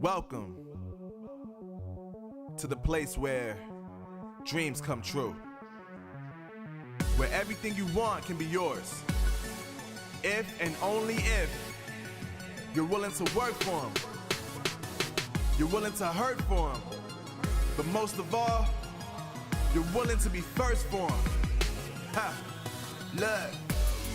Welcome to the place where dreams come true, where everything you want can be yours, if and only if you're willing to work for them, you're willing to hurt for them, but most of all, you're willing to be first for them. Ha! Look,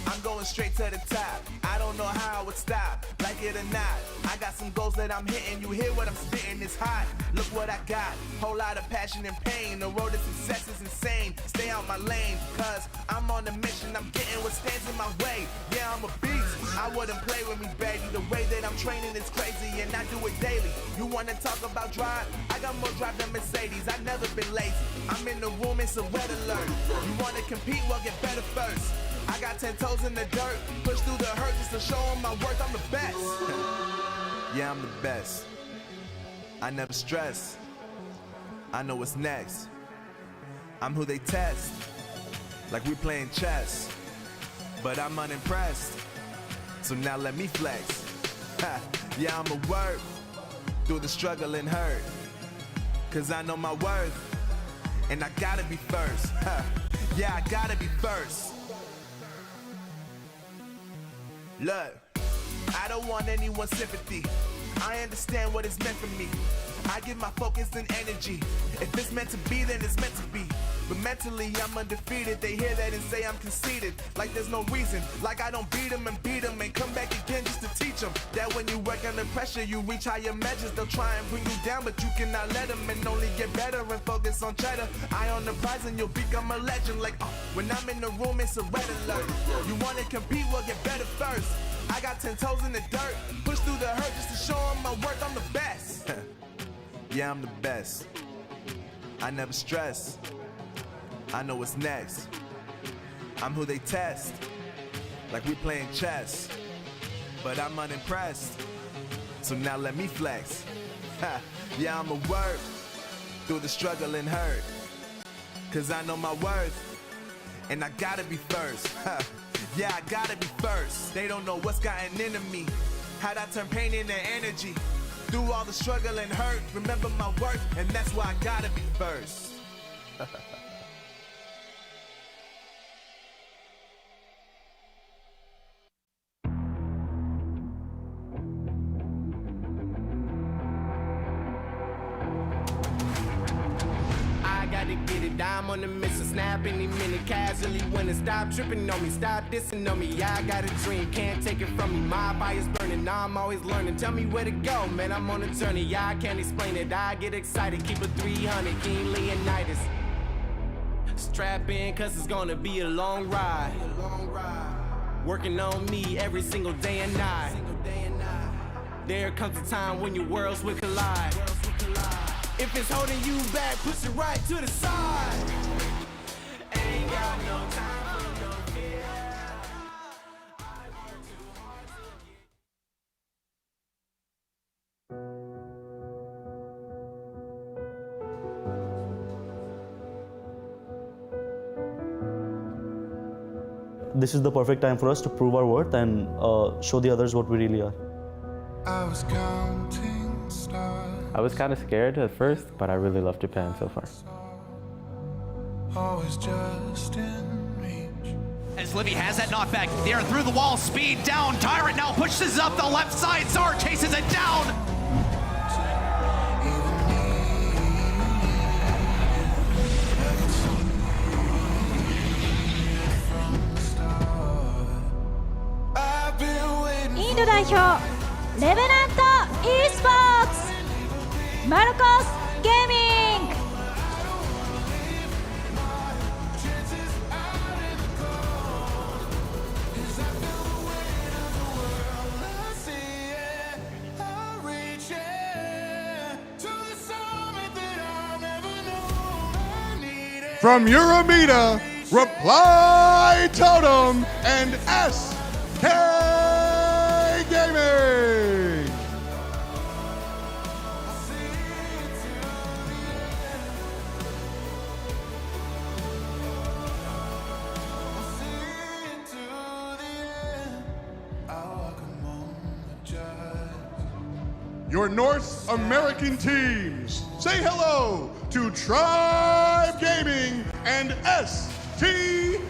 I'm going straight to the top. I don't know how I would stop, like it or not. I got some goals that I'm hitting. You hear what I'm spitting? It's hot. Look what I got. Whole lot of passion and pain. The road to success is insane. Stay out my lane, cause I'm on a mission. I'm getting what stands in my way. Yeah, I'm a beast. I wouldn't play with me, baby. The way that I'm training is crazy, and I do it daily. You wanna talk about drive? I got more drive than Mercedes. I've never been lazy. I'm in the room, it's a red alert. You wanna compete? Well, get better first. I got 10 toes in the dirt, push through the hurt just to show them my worth. I'm the best. Yeah, I'm the best. I never stress. I know what's next. I'm who they test, like we playing chess. But I'm unimpressed, so now let me flex. Yeah, I'ma work through the struggle and hurt, cause I know my worth, and I gotta be first. Yeah, I gotta be first. Look, I don't want anyone's sympathy. I understand what is meant for me. I give my focus and energy. If it's meant to be, then it's meant to be. But mentally, I'm undefeated. They hear that and say I'm conceited. Like there's no reason. Like I don't beat them and come back again just to teach them that when you work under pressure, you reach higher measures. They'll try and bring you down, but you cannot let them, and only get better and focus on cheddar. Eye on the prize and you'll become a legend. Like, when I'm in the room, it's a red alert. You wanna compete? Well, get better first. I got 10 toes in the dirt, push through the hurt just to show them my worth. I'm the best. Yeah, I'm the best. I never stress. I know what's next. I'm who they test, like we playing chess. But I'm unimpressed, so now let me flex. Yeah, I'ma work through the struggle and hurt, cause I know my worth, and I gotta be first. Yeah, I gotta be first. They don't know what's gotten into me, how'd I turn pain into energy. Through all the struggle and hurt, remember my worth, and that's why I gotta be first. Get it, I'm on the mission, snap any minute, casually winning. Stop tripping on me, stop dissing on me. Yeah, I got a dream, can't take it from me. My fire's burning, I'm always learning. Tell me where to go, man, I'm on a journey. Yeah, I can't explain it, I get excited. Keep it 300, King Leonidas. Strap in, cause it's gonna be a long ride. Working on me every single day and night. There comes a time when your worlds will collide. If it's holding you back, push it right to the side. Ain't got no time for no fear. I work too hard to This is the perfect time for us to prove our worth and show the others what we really are. I was counting stars. I was kind of scared at first, but I really love Japan so far. Always just in reach. As Livy has that knockback, they are through the wall, speed down. Tyrant now pushes up the left side. Zar chases it down.インド代表レベナント e スポーツマルコスゲーミング。From Euromeda, Reply Totem, and SK Gaming. your North American teams. Say hello to Tribe Gaming and STMN.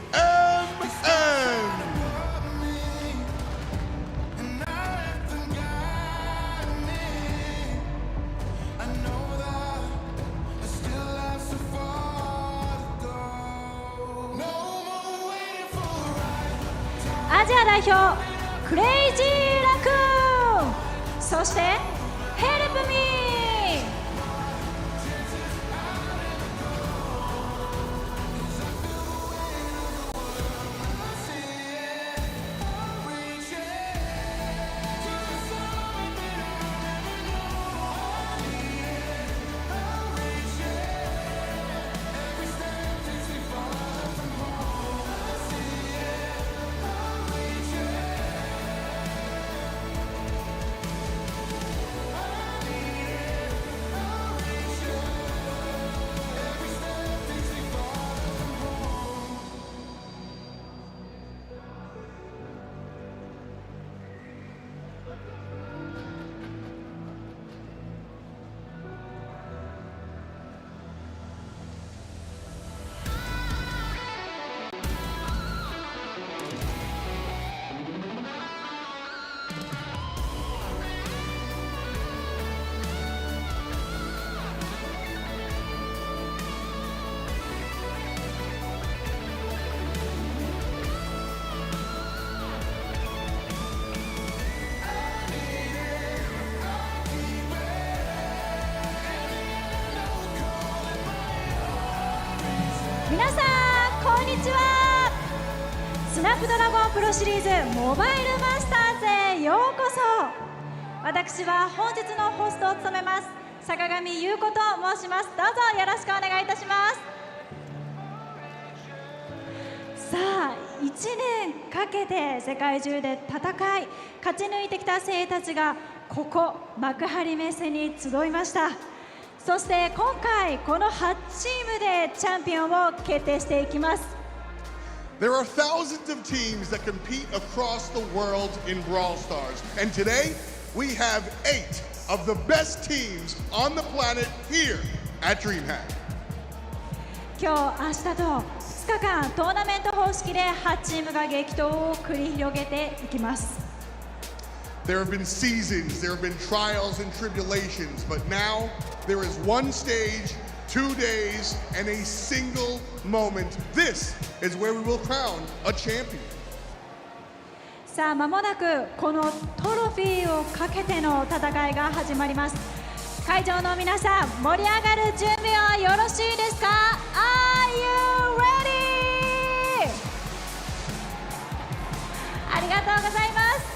アジア代表クレイジーラクーン、そしてヘルプミー。皆さんこんにちは。スナップドラゴンプロシリーズモバイルマスターズへようこそ。私は本日のホストを務めます坂上優子と申します。どうぞよろしくお願いいたします。さあ1年かけて世界中で戦い勝ち抜いてきた精鋭たちがここ幕張メッセに集いました。そして今回この8チームでチャンピオンを決定していきます。 There are thousands of teams that compete across the world in Brawl Stars, and today we have 8 of the best teams on the planet here at DreamHack. 今日明日と2日間トーナメント方式で8チームが激闘を繰り広げていきます。 There have been seasons, there have been trials and tribulations, but now there is one stage, 2 days, and a single moment. This is where we will crown a champion. さあ間もなくこのトロフィーをかけての戦いが始まります。会場の皆さん盛り上がる準備はよろしいですか？ Are you ready? ありがとうございます。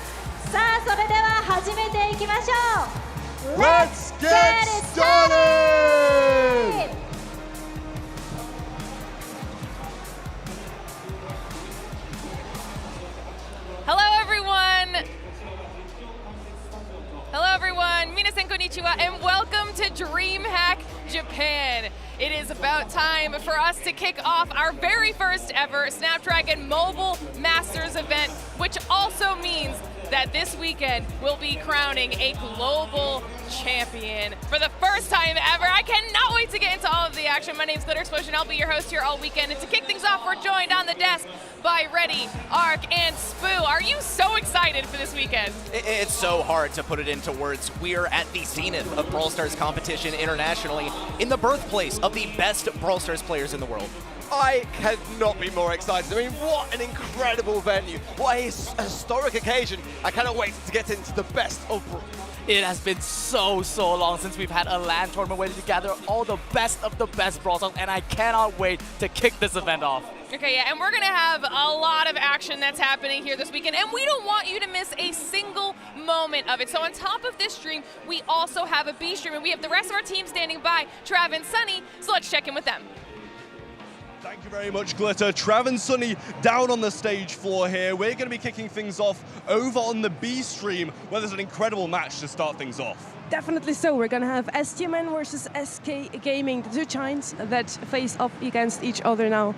さあそれでは始めていきましょう。 Let's get started! Hello everyone! Hello everyone! Minasan konnichiwa and welcome to DreamHack Japan. It is about time for us to kick off our very first ever Snapdragon Mobile Masters event, which also means that this weekend we'll be crowning a global champion for the first time ever. I cannot wait to get into all of the action. My name's Glitter Explosion. I'll be your host here all weekend. And to kick things off, we're joined on the desk by Reddy, Ark, and Spoo. Are you so excited for this weekend? It's so hard to put it into words. We are at the zenith of Brawl Stars competition internationally, in the birthplace of the best Brawl Stars players in the world. I cannot be more excited. I mean, what an incredible venue. What a historic occasion. I cannot wait to get into the best of Brawl. It has been so long since we've had a LAN tournament where we gather all the best of the best Brawl Stars, and I cannot wait to kick this event off. Okay, yeah, and we're gonna have a lot of action that's happening here this weekend, and we don't want you to miss a single moment of it. So on top of this stream, we also have a B stream, and we have the rest of our team standing by, Trav and Sunny, so let's check in with them. Thank you very much, Glitter. Trav and Sunny down on the stage floor here. We're going to be kicking things off over on the B stream, where there's an incredible match to start things off. Definitely so. We're going to have STMN versus SK Gaming, the two giants that face off against each other now.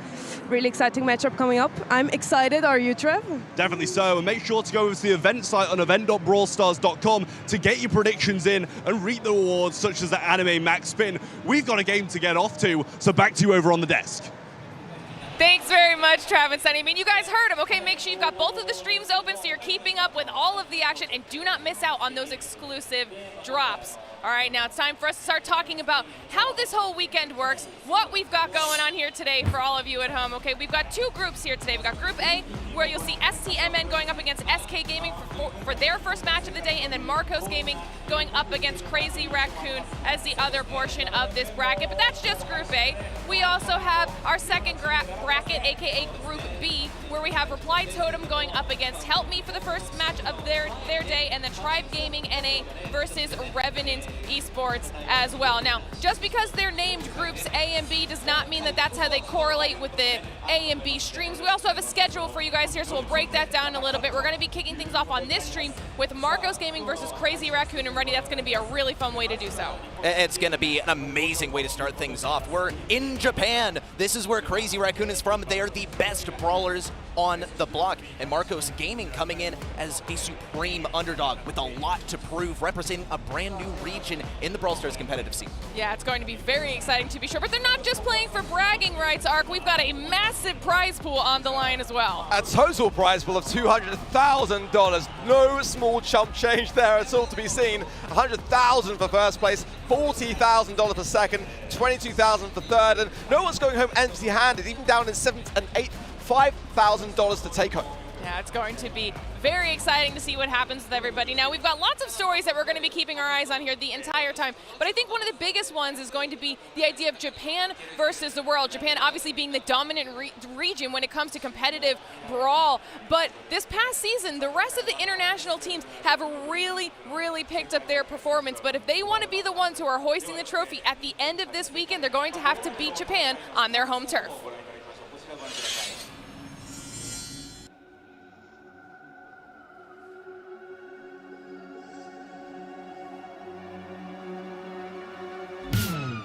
Really exciting matchup coming up. I'm excited. Are you, Trev? Definitely so. And make sure to go over to the event site on event.brawlstars.com to get your predictions in and reap the rewards such as the Anime Max Spin. We've got a game to get off to, so back to you over on the desk. Thanks very much, Trav and Sunny. I mean, you guys heard him, okay? Make sure you've got both of the streams open so you're keeping up with all of the action, and do not miss out on those exclusive drops. All right, now it's time for us to start talking about how this whole weekend works, what we've got going on here today for all of you at home. Okay, we've got two groups here today. We've got Group A, where you'll see STMN going up against SK Gaming for their first match of the day, and then Marcos Gaming going up against Crazy Raccoon as the other portion of this bracket. But that's just Group A. We also have our second bracket, aka Group B, where we have Reply Totem going up against Help Me for the first match of their day, and then Tribe Gaming NA versus Revenant Esports as well. Now, just because they're named Groups A and B does not mean that that's how they correlate with the A and B streams. We also have a schedule for you guys here, so we'll break that down a little bit. We're going to be kicking things off on this stream with Marcos Gaming versus Crazy Raccoon and Ready. That's going to be a really fun way to do so. It's going to be an amazing way to start things off. We're in Japan. This is where Crazy Raccoon is from. They are the best brawlers on the block. And Marcos Gaming coming in as a supreme underdog with a lot to prove, representing a brand new region in the Brawl Stars competitive scene. Yeah, it's going to be very exciting to be sure. But they're not just playing for bragging rights, Ark. We've got a massive prize pool on the line as well. A total prize pool of $200,000. No small chump change there at all to be seen. $100,000 for first place, $40,000 for second, $22,000 for third, and no one's going home empty-handed, even down in seventh and eighth. $5,000 to take home. Yeah, it's going to be very exciting to see what happens with everybody. Now, we've got lots of stories that we're going to be keeping our eyes on here the entire time, but I think one of the biggest ones is going to be the idea of Japan versus the world. Japan obviously being the dominant region when it comes to competitive brawl, but this past season, the rest of the international teams have really, really picked up their performance, but if they want to be the ones who are hoisting the trophy at the end of this weekend, they're going to have to beat Japan on their home turf.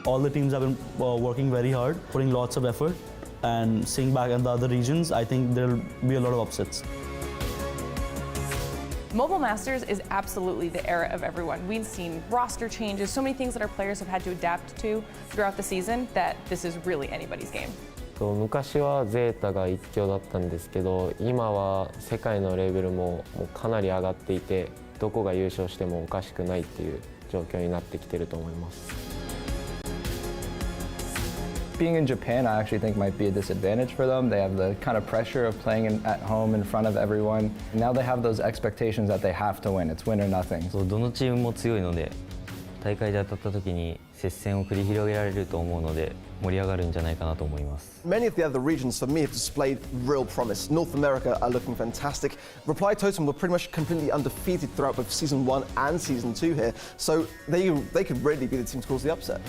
All the teams have been working very hard, putting lots of effort, and seeing back in the other regions, I think there'll be a lot of upsets. Mobile Masters is absolutely the era of everyone. We've seen roster changes, so many things that our players have had to adapt to throughout the season that this is really anybody's game. 昔はゼータが一強だったんですけど、今は世界のレベルもかなり上がっていて、どこが優勝してもおかしくないっていう状況になってきてると思います。Being in Japan, I actually think might be a disadvantage for them. They have the kind of pressure of playing at home in front of everyone. Now they have those expectations that they have to win. It's win or nothing. どのチームも強いので、大会で当たった時に接戦を繰り広げられると思うので、盛り上がるんじゃないかなと思います。Many of the other regions, for me, have displayed real promise. North America are looking fantastic. Reply Totem were pretty much completely undefeated throughout both Season 1 and Season 2 here, so they could really be the team to cause the upset.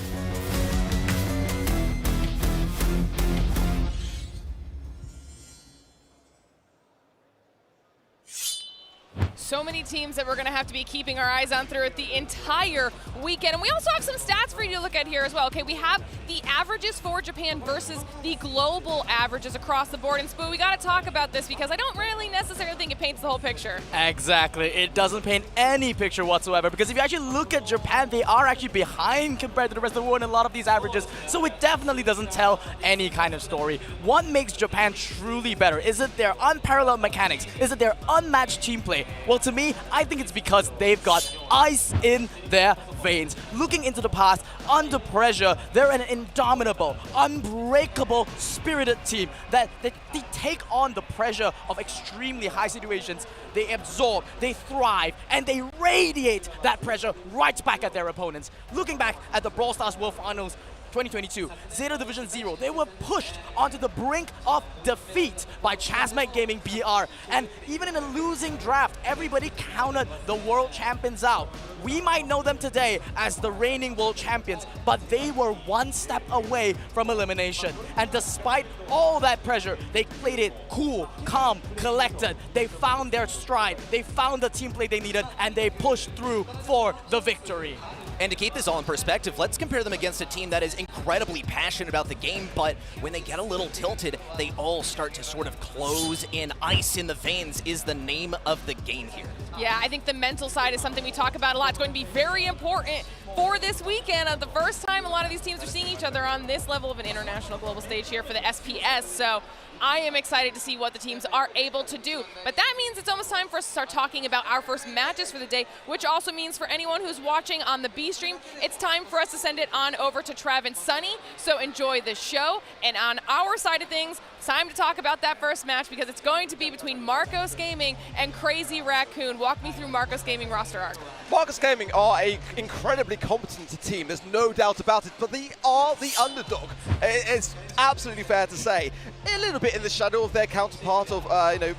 So many teams that we're going to have to be keeping our eyes on throughout the entire weekend. And we also have some stats for you to look at here as well. Okay, we have the averages for Japan versus the global averages across the board. And Spoo, we got to talk about this because I don't really necessarily think it paints the whole picture. Exactly. It doesn't paint any picture whatsoever, because if you actually look at Japan, they are actually behind compared to the rest of the world in a lot of these averages. So it definitely doesn't tell any kind of story. What makes Japan truly better? Is it their unparalleled mechanics? Is it their unmatched team play? Well, to me, I think it's because they've got ice in their veins. Looking into the past, under pressure, they're an indomitable, unbreakable, spirited team that they take on the pressure of extremely high situations. They absorb, they thrive, and they radiate that pressure right back at their opponents. Looking back at the Brawl Stars World Finals 2022, Zeta Division 0, they were pushed onto the brink of defeat by Chasmac Gaming BR. And even in a losing draft, everybody counted the world champions out. We might know them today as the reigning world champions, but they were one step away from elimination. And despite all that pressure, they played it cool, calm, collected. They found their stride, they found the team play they needed, and they pushed through for the victory. And to keep this all in perspective, let's compare them against a team that is incredibly passionate about the game, but when they get a little tilted, they all start to sort of close in. Ice in the veins is the name of the game here. Yeah, I think the mental side is something we talk about a lot. It's going to be very important for this weekend. The first time a lot of these teams are seeing each other on this level of an international global stage here for the SPS. So I am excited to see what the teams are able to do. But that means it's almost time for us to start talking about our first matches for the day, which also means for anyone who's watching on the B stream, it's time for us to send it on over to Trav and Sunny. So enjoy the show. And on our side of things, it's time to talk about that first match because it's going to be between Marcos Gaming and Crazy Raccoon. Walk me through Marcos Gaming roster art. Marcos Gaming are an incredibly competent team, there's no doubt about it, but they are the underdog. It's absolutely fair to say. A little bit in the shadow of their counterpart of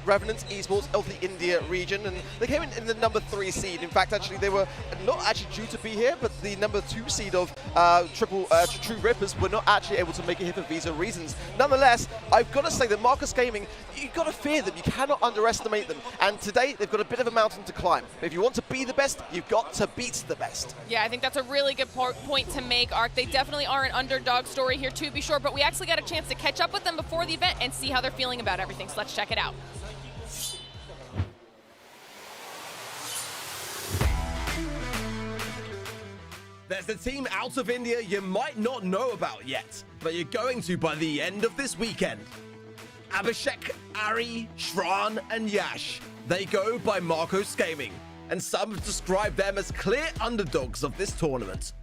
Revenant Esports of the India region, and they came in the number 3 seed. In fact, actually, they were not actually due to be here, but the number 2 seed of True Rippers were not actually able to make it here for visa reasons. Nonetheless, I've got to say that Marcos Gaming, you've got to fear them. You cannot underestimate them. And today, they've got a bit of a mountain to climb. If you want to be the best, you've got to beat the best. Yeah, I think that's a really good point to make, Ark. They definitely are an underdog story here, to be sure, but we actually got a chance to catch up with them before the event and see how they're feeling about everything. So let's check it out. There's a team out of India you might not know about yet, but you're going to by the end of this weekend. Abhishek, Ari, Shran, and Yash. They go by Marcos Gaming, and some have described them as clear underdogs of this tournament.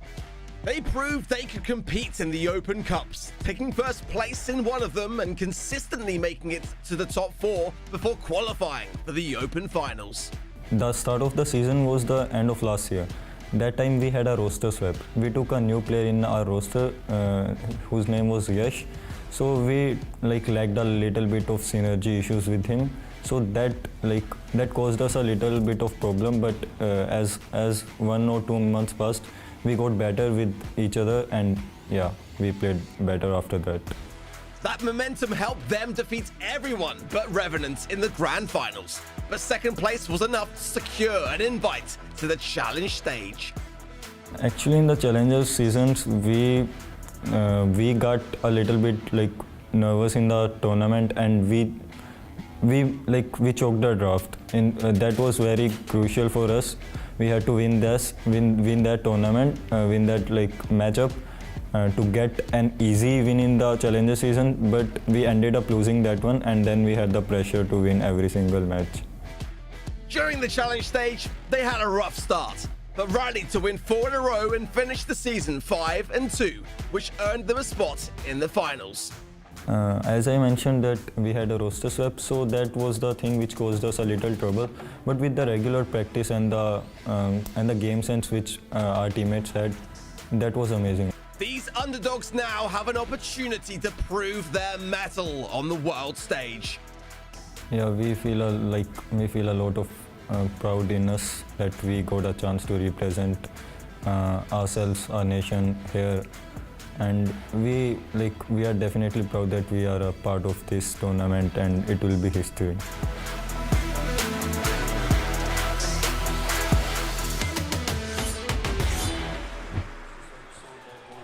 They proved they could compete in the Open Cups, taking first place in one of them and consistently making it to the top 4 before qualifying for the Open Finals. The start of the season was the end of last year. That time we had a roster swap. We took a new player in our roster whose name was Yash. So we lacked a little bit of synergy issues with him. So that caused us a little bit of problem, but as 1 or 2 months passed, we got better with each other, and yeah, we played better after that. That momentum helped them defeat everyone but Revenant in the Grand Finals. But second place was enough to secure an invite to the Challenge stage. Actually, in the Challengers seasons, we got a little bit nervous in the tournament, and we choked the draft. And that was very crucial for us. We had to win that tournament, win that matchup to get an easy win in the Challenger season, but we ended up losing that one, and then we had the pressure to win every single match. During the Challenge stage, they had a rough start, but rallied to win 4 in a row and finish the season 5-2, which earned them a spot in the finals. As I mentioned that we had a roster swap, so that was the thing which caused us a little trouble. But with the regular practice and the game sense which our teammates had, that was amazing. These underdogs now have an opportunity to prove their mettle on the world stage. Yeah, we feel a lot of proud in us that we got a chance to represent ourselves, our nation here. And we are definitely proud that we are a part of this tournament, and it will be history.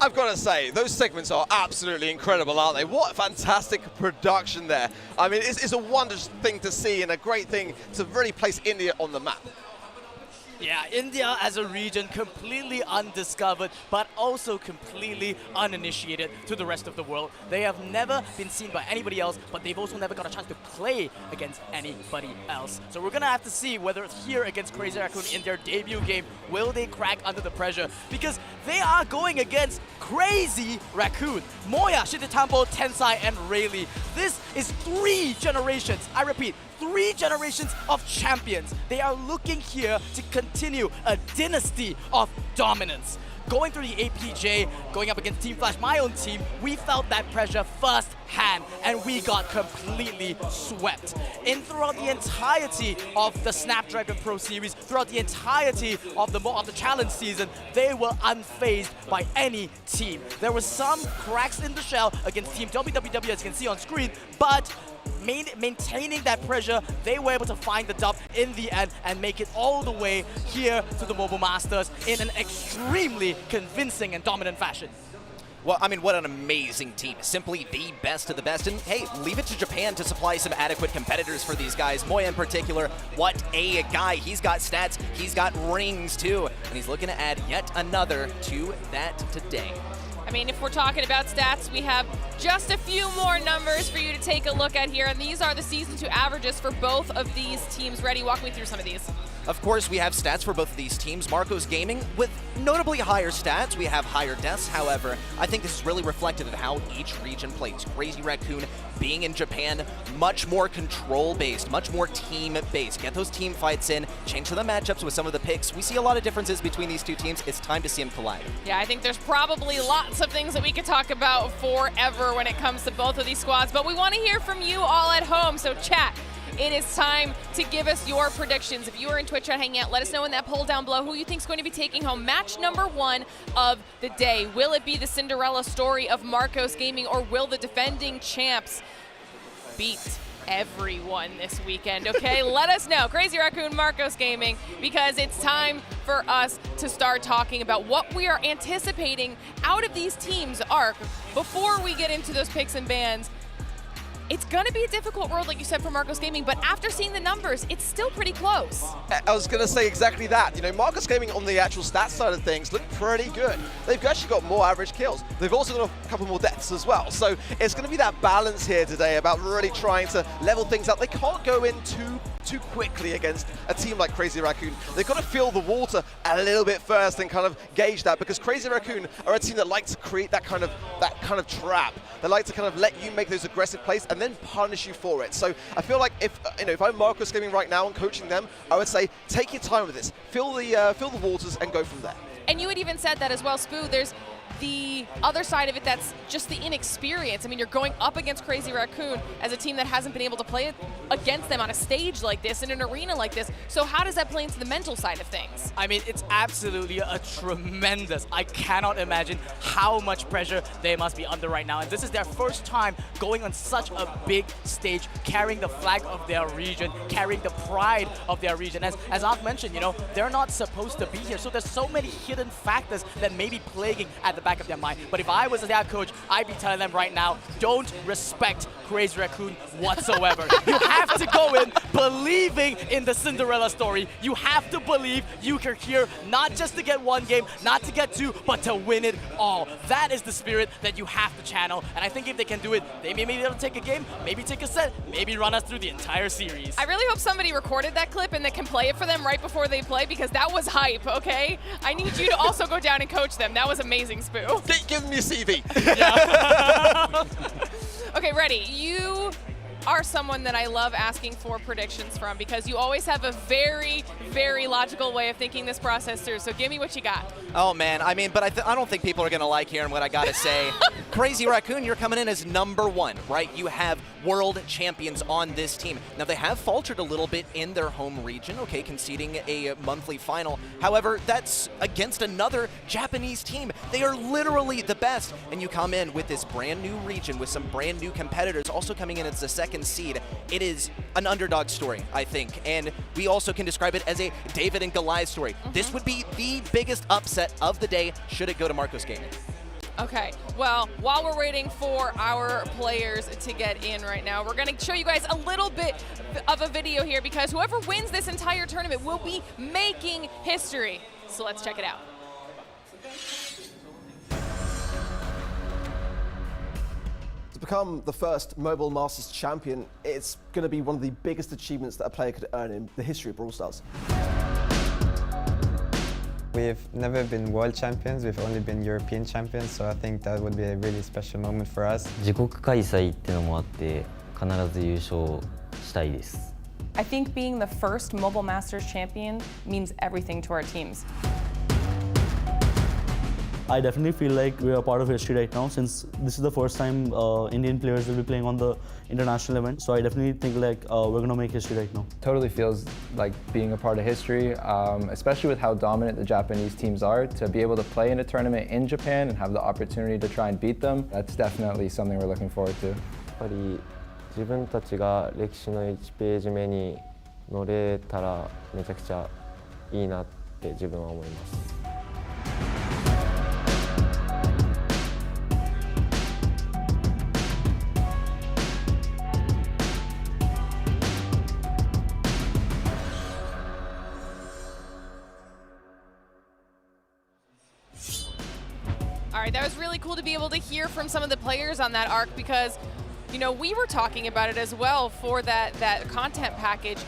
I've got to say, those segments are absolutely incredible, aren't they? What fantastic production there. I mean, it's a wondrous thing to see and a great thing to really place India on the map. Yeah, India as a region completely undiscovered, but also completely uninitiated to the rest of the world. They have never been seen by anybody else, but they've also never got a chance to play against anybody else. So we're gonna have to see whether here against Crazy Raccoon in their debut game, will they crack under the pressure? Because they are going against Crazy Raccoon. Moya, Shititambo, Tensai, and Rayleigh. This is 3 generations. I repeat, 3 generations of champions. They are looking here to continue a dynasty of dominance. Going through the APJ, going up against Team Flash, my own team, we felt that pressure firsthand, and we got completely swept. Throughout the entirety of the Snapdragon Pro Series, throughout the entirety of the challenge season, they were unfazed by any team. There were some cracks in the shell against Team WWW, as you can see on screen, but maintaining that pressure, they were able to find the dub in the end and make it all the way here to the Mobile Masters in an extremely convincing and dominant fashion. Well, I mean, what an amazing team. Simply the best of the best. And hey, leave it to Japan to supply some adequate competitors for these guys. Moya in particular, what a guy. He's got stats, he's got rings too, and he's looking to add yet another to that today. I mean, if we're talking about stats, we have just a few more numbers for you to take a look at here, and these are the Season 2 averages for both of these teams. Ready, walk me through some of these. Of course, we have stats for both of these teams. Marcos Gaming with notably higher stats. We have higher deaths, however. I think this is really reflective of how each region plays. Crazy Raccoon being in Japan, much more control-based, much more team-based. Get those team fights in, change the matchups with some of the picks. We see a lot of differences between these two teams. It's time to see them collide. Yeah, I think there's probably lots of things that we could talk about forever when it comes to both of these squads, but we want to hear from you all at home, so chat. It is time to give us your predictions. If you are in Twitch chat hanging out, let us know in that poll down below who you think is going to be taking home match number 1 of the day. Will it be the Cinderella story of Marcos Gaming, or will the defending champs beat everyone this weekend? Okay, let us know. Crazy Raccoon, Marcos Gaming, because it's time for us to start talking about what we are anticipating out of these teams' arc. Before we get into those picks and bans, it's going to be a difficult road, like you said, for Marcos Gaming, but after seeing the numbers, it's still pretty close. I was going to say exactly that. You know, Marcos Gaming on the actual stats side of things look pretty good. They've actually got more average kills. They've also got a couple more deaths as well. So it's going to be that balance here today about really trying to level things out. They can't go in too quickly against a team like Crazy Raccoon. They've got to feel the water a little bit first and kind of gauge that, because Crazy Raccoon are a team that like to create that kind of trap. They like to kind of let you make those aggressive plays and then punish you for it. So I feel like if I'm Marcos Gaming right now and coaching them, I would say take your time with this, feel the waters and go from there. And you had even said that as well, Spoo. There's the other side of it that's just the inexperience. I mean, you're going up against Crazy Raccoon as a team that hasn't been able to play against them on a stage like this, in an arena like this. So how does that play into the mental side of things? I mean, it's absolutely a tremendous. I cannot imagine how much pressure they must be under right now. And this is their first time going on such a big stage, carrying the flag of their region, carrying the pride of their region. As Ant mentioned, you know, they're not supposed to be here. So there's so many hidden factors that may be plaguing at the back of their mind. But if I was their coach, I'd be telling them right now, don't respect Crazy Raccoon whatsoever. You have to go in believing in the Cinderella story. You have to believe you are here not just to get 1 game, not to get 2, but to win it all. That is the spirit that you have to channel. And I think if they can do it, they may be able to take a game, maybe take a set, maybe run us through the entire series. I really hope somebody recorded that clip and they can play it for them right before they play, because that was hype, okay? I need you to also go down and coach them. That was amazing, Spoo. Give them your CV. Yeah. Okay, ready. You are someone that I love asking for predictions from, because you always have a very, very logical way of thinking this process through. So give me what you got. Oh, man. I mean, but I don't think people are going to like hearing what I got to say. Crazy Raccoon, you're coming in as number 1, right? You have world champions on this team. Now, they have faltered a little bit in their home region, okay, conceding a monthly final. However, that's against another Japanese team. They are literally the best. And you come in with this brand new region with some brand new competitors also coming in as the 2nd seed. It is an underdog story, I think. And we also can describe it as a David and Goliath story. This would be the biggest upset of the day should it go to Marcos Gaming. Okay, well, while we're waiting for our players to get in right now, we're going to show you guys a little bit of a video here, because whoever wins this entire tournament will be making history. So let's check it out. To become the first Mobile Masters champion, it's going to be one of the biggest achievements that a player could earn in the history of Brawl Stars. We've never been world champions, we've only been European champions, so I think that would be a really special moment for us. 自国開催ってのもあって必ず優勝したいです。I think being the first Mobile Masters champion means everything to our teams. I definitely feel like we are part of history right now, since this is the first time Indian players will be playing on the international event. So I definitely think like we're gonna make history right now. Totally feels like being a part of history, especially with how dominant the Japanese teams are. To be able to play in a tournament in Japan and have the opportunity to try and beat them, that's definitely something we're looking forward to. やっぱり自分たちが歴史の1ページ目に乗れたらめちゃくちゃいいなって自分は思います。All right, that was really cool to be able to hear from some of the players on that arc, because, you know, we were talking about it as well for that content package.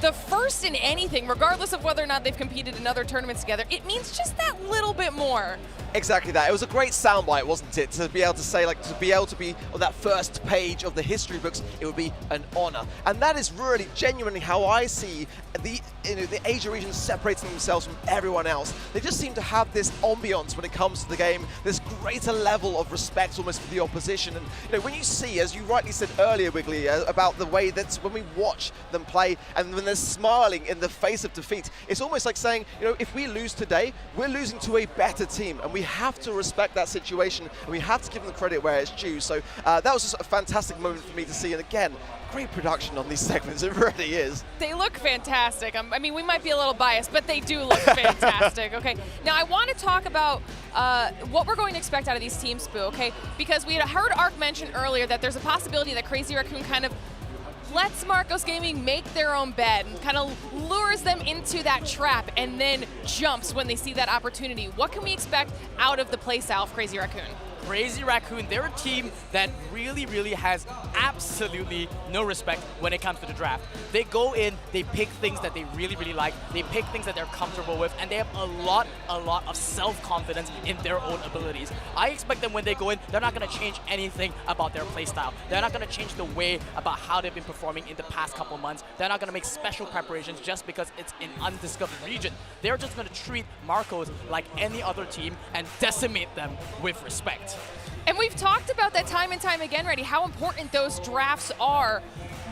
The first in anything, regardless of whether or not they've competed in other tournaments together, it means just that little bit more. Exactly that. It was a great soundbite, wasn't it? To be able to say, like, to be able to be on that first page of the history books, it would be an honor. And that is really genuinely how I see the Asia region separating themselves from everyone else. They just seem to have this ambiance when it comes to the game, this greater level of respect almost for the opposition. And you know, when you see, as you rightly said earlier, Wiggly, about the way that when we watch them play and when they're smiling in the face of defeat, it's almost like saying, you know, if we lose today, we're losing to a better team, and we have to respect that situation, and we have to give them the credit where it's due. So that was just a fantastic moment for me to see, and again, great production on these segments, it really is. They look fantastic. I mean, we might be a little biased, but they do look fantastic. Okay, now I want to talk about what we're going to expect out of these teams, Spoo, okay? Because we had heard Ark mention earlier that there's a possibility that Crazy Raccoon kind of lets Marcos Gaming make their own bed and kind of lures them into that trap and then jumps when they see that opportunity. What can we expect out of the playstyle of Crazy Raccoon? Crazy Raccoon, they're a team that really has absolutely no respect when it comes to the draft. They go in, they pick things that they really like, they pick things that they're comfortable with, and they have a lot of self-confidence in their own abilities. I expect them when they go in, they're not going to change anything about their playstyle. They're not going to change the way about how they've been performing in the past couple months. They're not going to make special preparations just because it's an undiscovered region. They're just going to treat Marcos like any other team and decimate them with respect. And we've talked about that time and time again, Reddy, how important those drafts are.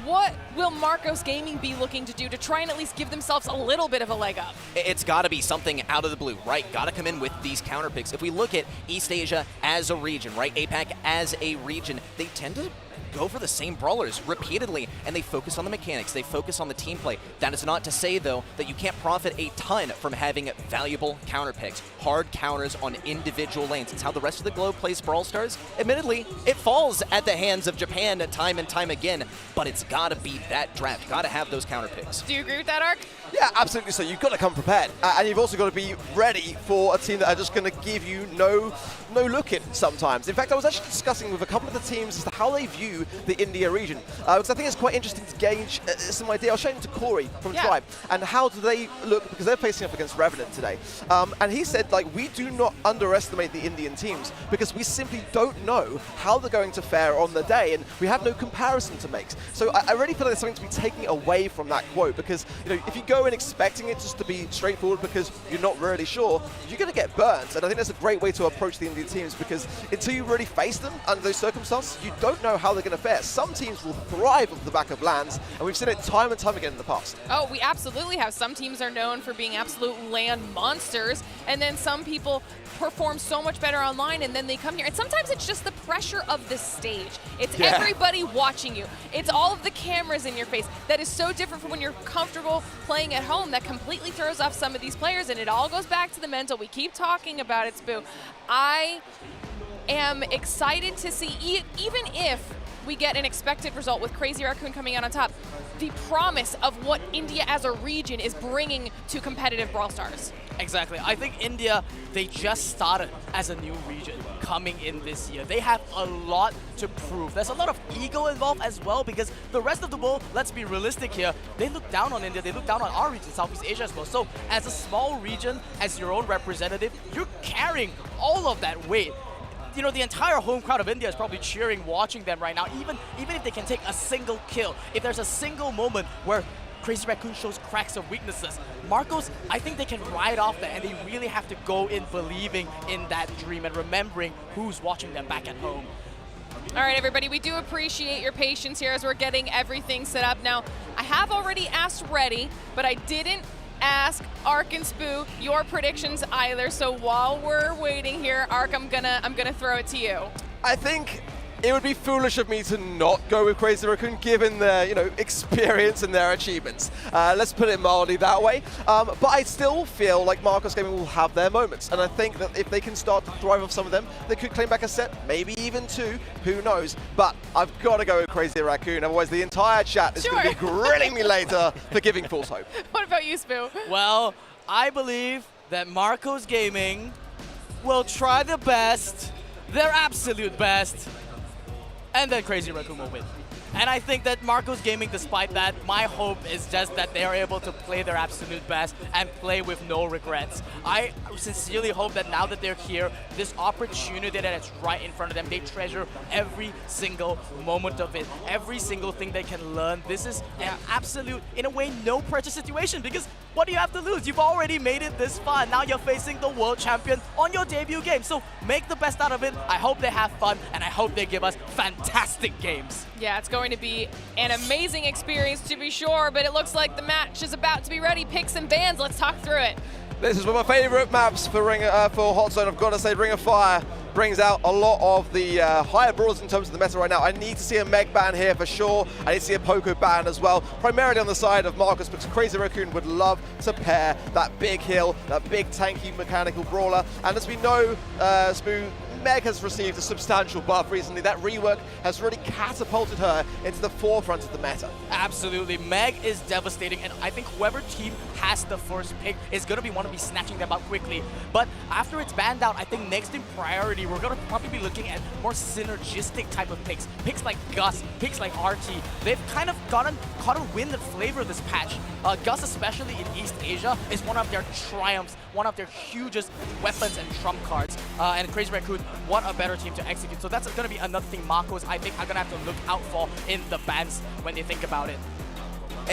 What will Marcos Gaming be looking to do to try and at least give themselves a little bit of a leg up? It's got to be something out of the blue, right? Got to come in with these counter picks. If we look at East Asia as a region, right? APAC as a region, they tend to go for the same brawlers repeatedly, and they focus on the mechanics, they focus on the team play. That is not to say, though, that you can't profit a ton from having valuable counter picks, hard counters on individual lanes. It's how the rest of the globe plays Brawl Stars. Admittedly, it falls at the hands of Japan time and time again, but it's got to be that draft, got to have those counter picks. Do you agree with that, Ark? Yeah, absolutely. So you've got to come prepared, and you've also got to be ready for a team that are just going to give you no look in sometimes. In fact, I was actually discussing with a couple of the teams as to how they view the India region, because I think it's quite interesting to gauge some idea. I'll show you to Corey from Tribe, and how do they look, because they're facing up against Revenant today. And he said, like, we do not underestimate the Indian teams because we simply don't know how they're going to fare on the day, and we have no comparison to make. So I really feel like there's something to be taken away from that quote, because you know, if you go in expecting it just to be straightforward because you're not really sure, you're going to get burnt. And I think that's a great way to approach the Indian teams, because until you really face them under those circumstances, you don't know how they're going to fare. Some teams will thrive off the back of lands, and we've seen it time and time again in the past. Oh, we absolutely have. Some teams are known for being absolute land monsters, and then some people perform so much better online, and then they come here. And sometimes it's just the pressure of the stage. It's everybody watching you. It's all of the cameras in your face. That is so different from when you're comfortable playing at home. That completely throws off some of these players, and it all goes back to the mental. We keep talking about it, Spoo. I am excited to see, even if we get an expected result with Crazy Raccoon coming out on top, the promise of what India as a region is bringing to competitive Brawl Stars. Exactly. I think India, they just started as a new region coming in this year. They have a lot to prove. There's a lot of ego involved as well, because the rest of the world, let's be realistic here, they look down on India, they look down on our region, Southeast Asia as well. So as a small region, as your own representative, you're carrying all of that weight. you know, the entire home crowd of India is probably cheering, watching them right now. Even if they can take a single kill, if there's a single moment where Crazy Raccoon shows cracks or weaknesses, Marcos, I think they can ride off that, and they really have to go in believing in that dream and remembering who's watching them back at home. All right, everybody, we do appreciate your patience here as we're getting everything set up. Now, I have already asked Reddy, but I didn't ask Ark and Spoo your predictions either. So while we're waiting here, Ark, I'm gonna throw it to you. I think it would be foolish of me to not go with Crazy Raccoon given their, experience and their achievements. Let's put it mildly that way. But I still feel like Marcos Gaming will have their moments. And I think that if they can start to thrive off some of them, they could claim back a set, maybe even two, who knows. But I've got to go with Crazy Raccoon, otherwise the entire chat is going to be grilling me later for giving false hope. What about you, Spoo? Well, I believe that Marcos Gaming will try the best, their absolute best, and then Crazy Raccoon will win. And I think that Marcos Gaming, despite that, my hope is just that they are able to play their absolute best and play with no regrets. I sincerely hope that now that they're here, this opportunity that is right in front of them, they treasure every single moment of it, every single thing they can learn. This is an absolute, in a way, no pressure situation, because what do you have to lose? You've already made it this far. Now you're facing the world champion on your debut game. So make the best out of it. I hope they have fun, and I hope they give us fantastic games. Yeah, it's going to be an amazing experience to be sure, but it looks like the match is about to be ready. Picks and bans, let's talk through it. This is one of my favorite maps for Hot Zone. I've got to say, Ring of Fire brings out a lot of the higher brawlers in terms of the meta right now. I need to see a Meg ban here for sure. I need to see a Poco ban as well, primarily on the side of Marcos, because Crazy Raccoon would love to pair that big hill, that big tanky mechanical brawler. And as we know, Spoo, Meg has received a substantial buff recently. That rework has really catapulted her into the forefront of the meta. Absolutely. Meg is devastating, and I think whoever team has the first pick is going to want to be snatching them up quickly. But after it's banned out, I think next in priority, we're going to probably be looking at more synergistic type of picks. Picks like Gus, picks like RT. They've kind of caught a wind and flavor this patch. Gus, especially in East Asia, is one of their triumphs, one of their hugest weapons and trump cards. And Crazy Raccoon, what a better team to execute. So that's going to be another thing Marcos, I think, are going to have to look out for in the bans when they think about it.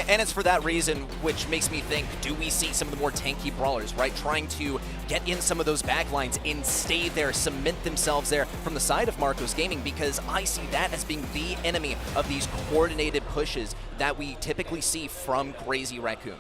And it's for that reason, which makes me think, do we see some of the more tanky brawlers, right? Trying to get in some of those backlines and stay there, cement themselves there from the side of Marcos Gaming, because I see that as being the enemy of these coordinated pushes that we typically see from Crazy Raccoon.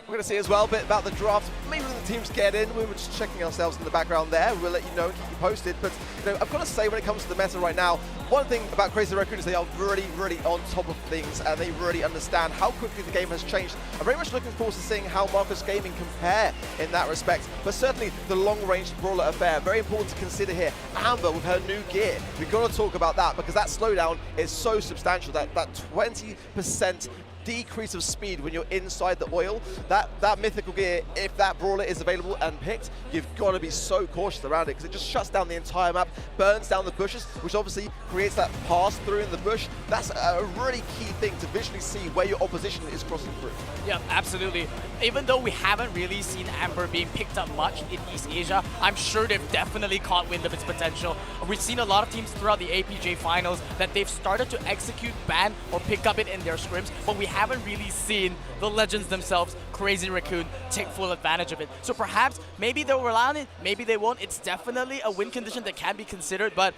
We're going to see as well a bit about the draft. Maybe when the teams get in, we were just checking ourselves in the background there. We'll let you know and keep you posted. But I've got to say, when it comes to the meta right now, one thing about Crazy Raccoon is they are really, really on top of things, and they really understand how quickly the game has changed. I'm very much looking forward to seeing how Marcos Gaming compare in that respect. But certainly the long-range brawler affair, very important to consider here. Amber with her new gear, we've got to talk about that, because that slowdown is so substantial. That 20% decrease of speed when you're inside the oil, that mythical gear, if that brawler is available and picked, you've got to be so cautious around it, because it just shuts down the entire map, burns down the bushes, which obviously creates that pass through in the bush. That's a really key thing to visually see where your opposition is crossing through. Yeah, absolutely. Even though we haven't really seen Amber being picked up much in East Asia, I'm sure they've definitely caught wind of its potential. We've seen a lot of teams throughout the APJ finals that they've started to execute ban or pick up it in their scrims, but we haven't really seen the legends themselves, Crazy Raccoon, take full advantage of it. So perhaps, maybe they'll rely on it, maybe they won't. It's definitely a win condition that can be considered, but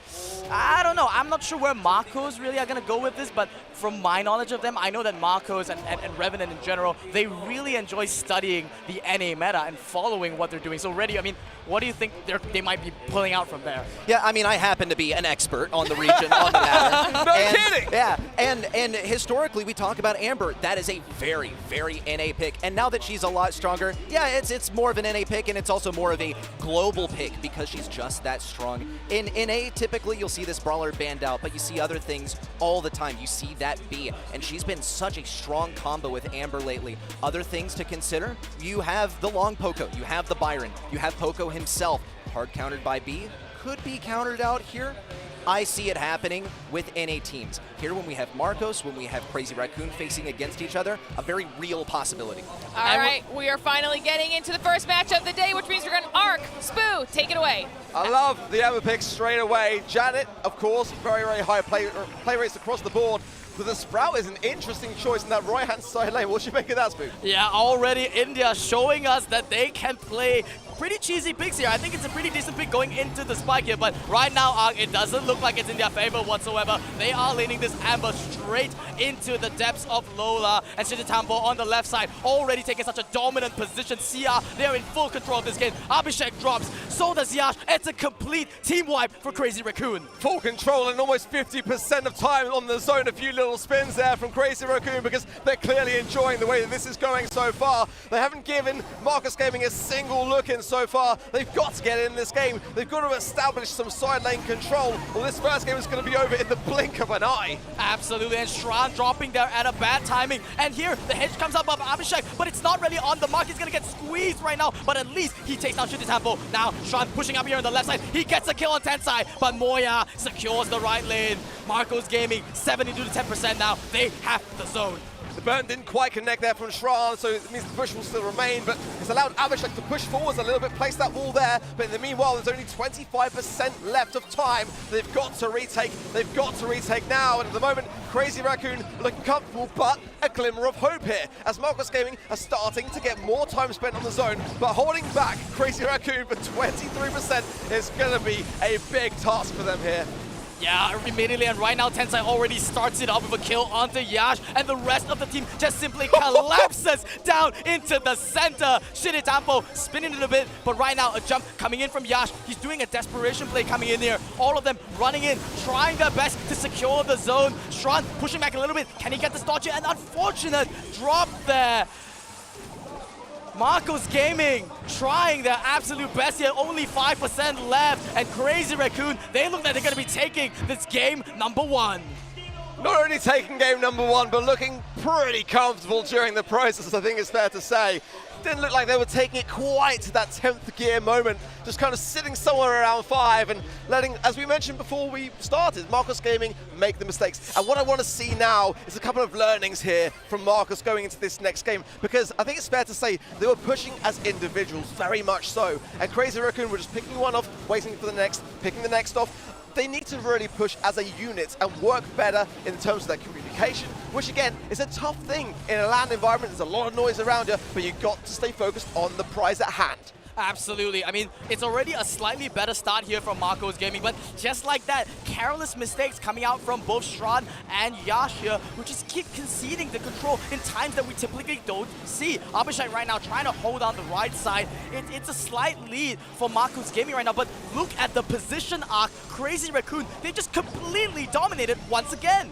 I don't know. I'm not sure where Marcos really are going to go with this, but from my knowledge of them, I know that Marcos and Revenant in general, they really enjoy studying the NA meta and following what they're doing. So Reddy, I mean, what do you think they might be pulling out from there? Yeah, I mean, I happen to be an expert on the region, on the matter. No kidding! Yeah, and historically, we talk about Amber. That is a very, very NA pick. And now that she's a lot stronger, yeah, it's more of an NA pick, and it's also more of a global pick because she's just that strong. In NA, typically, you'll see this brawler banned out, but you see other things all the time. You see that B, and she's been such a strong combo with Amber lately. Other things to consider, you have the long Poco, you have the Byron, you have Poco himself, hard countered by B, could be countered out here. I see it happening with NA teams. Here when we have Marcos, when we have Crazy Raccoon facing against each other, a very real possibility. All right, we are finally getting into the first match of the day, which means we're going to Arc, Spoo, take it away. I love the Emma pick straight away. Janet, of course, very, very high play rates across the board. But the Sprout is an interesting choice in that right-hand side lane. What should you make of that, Spoo? Yeah, already India showing us that they can play pretty cheesy picks here. I think it's a pretty decent pick going into the spike here, but right now, it doesn't look like it's in their favor whatsoever. They are leaning this Amber straight into the depths of Lola, and Shijitambo on the left side, already taking such a dominant position. CR, they're in full control of this game. Abhishek drops, so does Yash. It's a complete team wipe for Crazy Raccoon. Full control and almost 50% of time on the zone. A few little spins there from Crazy Raccoon because they're clearly enjoying the way that this is going so far. They haven't given Marcus Gaming a single look in so far. They've got to get in this game. They've got to establish some side lane control, or this first game is going to be over in the blink of an eye. Absolutely, and Shran dropping there at a bad timing. And here, the hedge comes up of Abhishek, but it's not really on the mark. He's going to get squeezed right now, but at least he takes down Shijitambo. Now, Shran pushing up here on the left side. He gets a kill on Tensai, but Moya secures the right lane. Marcos Gaming, 70 to 10% now. They have the zone. The burn didn't quite connect there from Shran, so it means the push will still remain, but it's allowed Abhishek to push forwards a little bit, place that wall there, but in the meanwhile, there's only 25% left of time. They've got to retake. They've got to retake now, and at the moment, Crazy Raccoon looking comfortable, but a glimmer of hope here, as Marcos Gaming are starting to get more time spent on the zone, but holding back Crazy Raccoon for 23% is going to be a big task for them here. Yeah, immediately, and right now Tensai already starts it off with a kill onto Yash, and the rest of the team just simply collapses down into the center. Shijitambo spinning it a bit, but right now a jump coming in from Yash. He's doing a desperation play coming in here. All of them running in, trying their best to secure the zone. Shran pushing back a little bit. Can he get the dodge? An unfortunate drop there. Marcos Gaming trying their absolute best here, only 5% left, and Crazy Raccoon, they look like they're going to be taking this game #1. Not only taking game #1, but looking pretty comfortable during the process, I think it's fair to say. Didn't look like they were taking it quite to that 10th gear moment, just kind of sitting somewhere around 5 and letting, as we mentioned before we started, Marcos Gaming make the mistakes. And what I want to see now is a couple of learnings here from Marcos going into this next game, because I think it's fair to say they were pushing as individuals, very much so. And Crazy Raccoon were just picking one off, waiting for the next, picking the next off. They need to really push as a unit and work better in terms of their communication, which again is a tough thing in a LAN environment. There's a lot of noise around you, but you've got to stay focused on the prize at hand. Absolutely. I mean, it's already a slightly better start here from Marcos Gaming, but just like that, careless mistakes coming out from both Shran and Yash here, who just keep conceding the control in times that we typically don't see. Abhishek right now trying to hold on the right side. It's a slight lead for Marcos Gaming right now, but look at the position arc. Crazy Raccoon, they just completely dominated once again.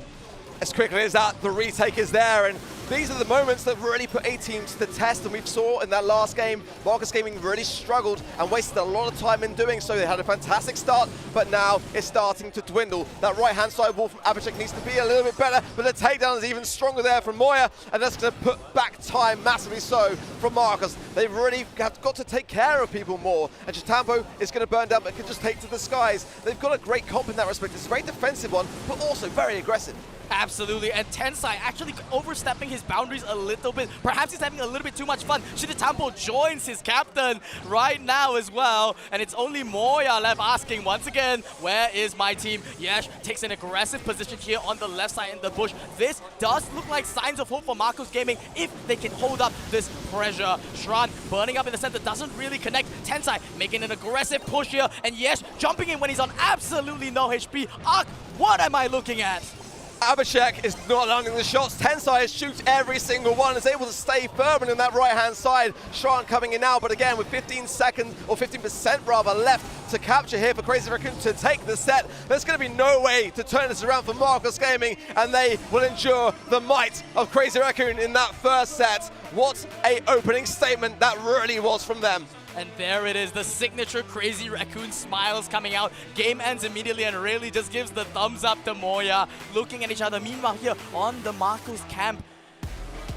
As quickly as that, the retake is there, and these are the moments that really put A team to the test, and we saw in that last game, Marcos Gaming really struggled and wasted a lot of time in doing so. They had a fantastic start, but now it's starting to dwindle. That right-hand side wall from Abhishek needs to be a little bit better, but the takedown is even stronger there from Moya, and that's going to put back time massively so from Marcos. They've really got to take care of people more, and Shijitambo is going to burn down, but can just take to the skies. They've got a great comp in that respect. It's a very defensive one, but also very aggressive. Absolutely, and Tensai actually overstepping his boundaries a little bit. Perhaps he's having a little bit too much fun. Shijitambo joins his captain right now as well, and it's only Moya left asking once again, where is my team? Yash takes an aggressive position here on the left side in the bush. This does look like signs of hope for Marcos Gaming if they can hold up this pressure. Shran burning up in the center, doesn't really connect. Tensai making an aggressive push here, and Yash jumping in when he's on absolutely no HP. Arc, what am I looking at? Abhishek is not landing the shots. Tensai shoots every single one, is able to stay firm in that right-hand side. Shran coming in now, but again, with 15 seconds, or 15% rather, left to capture here for Crazy Raccoon to take the set. There's going to be no way to turn this around for Marcos Gaming, and they will endure the might of Crazy Raccoon in that first set. What a opening statement that really was from them. And there it is, the signature Crazy Raccoon smiles coming out. Game ends immediately and really just gives the thumbs up to Moya. Looking at each other. Meanwhile here on the Marcos camp,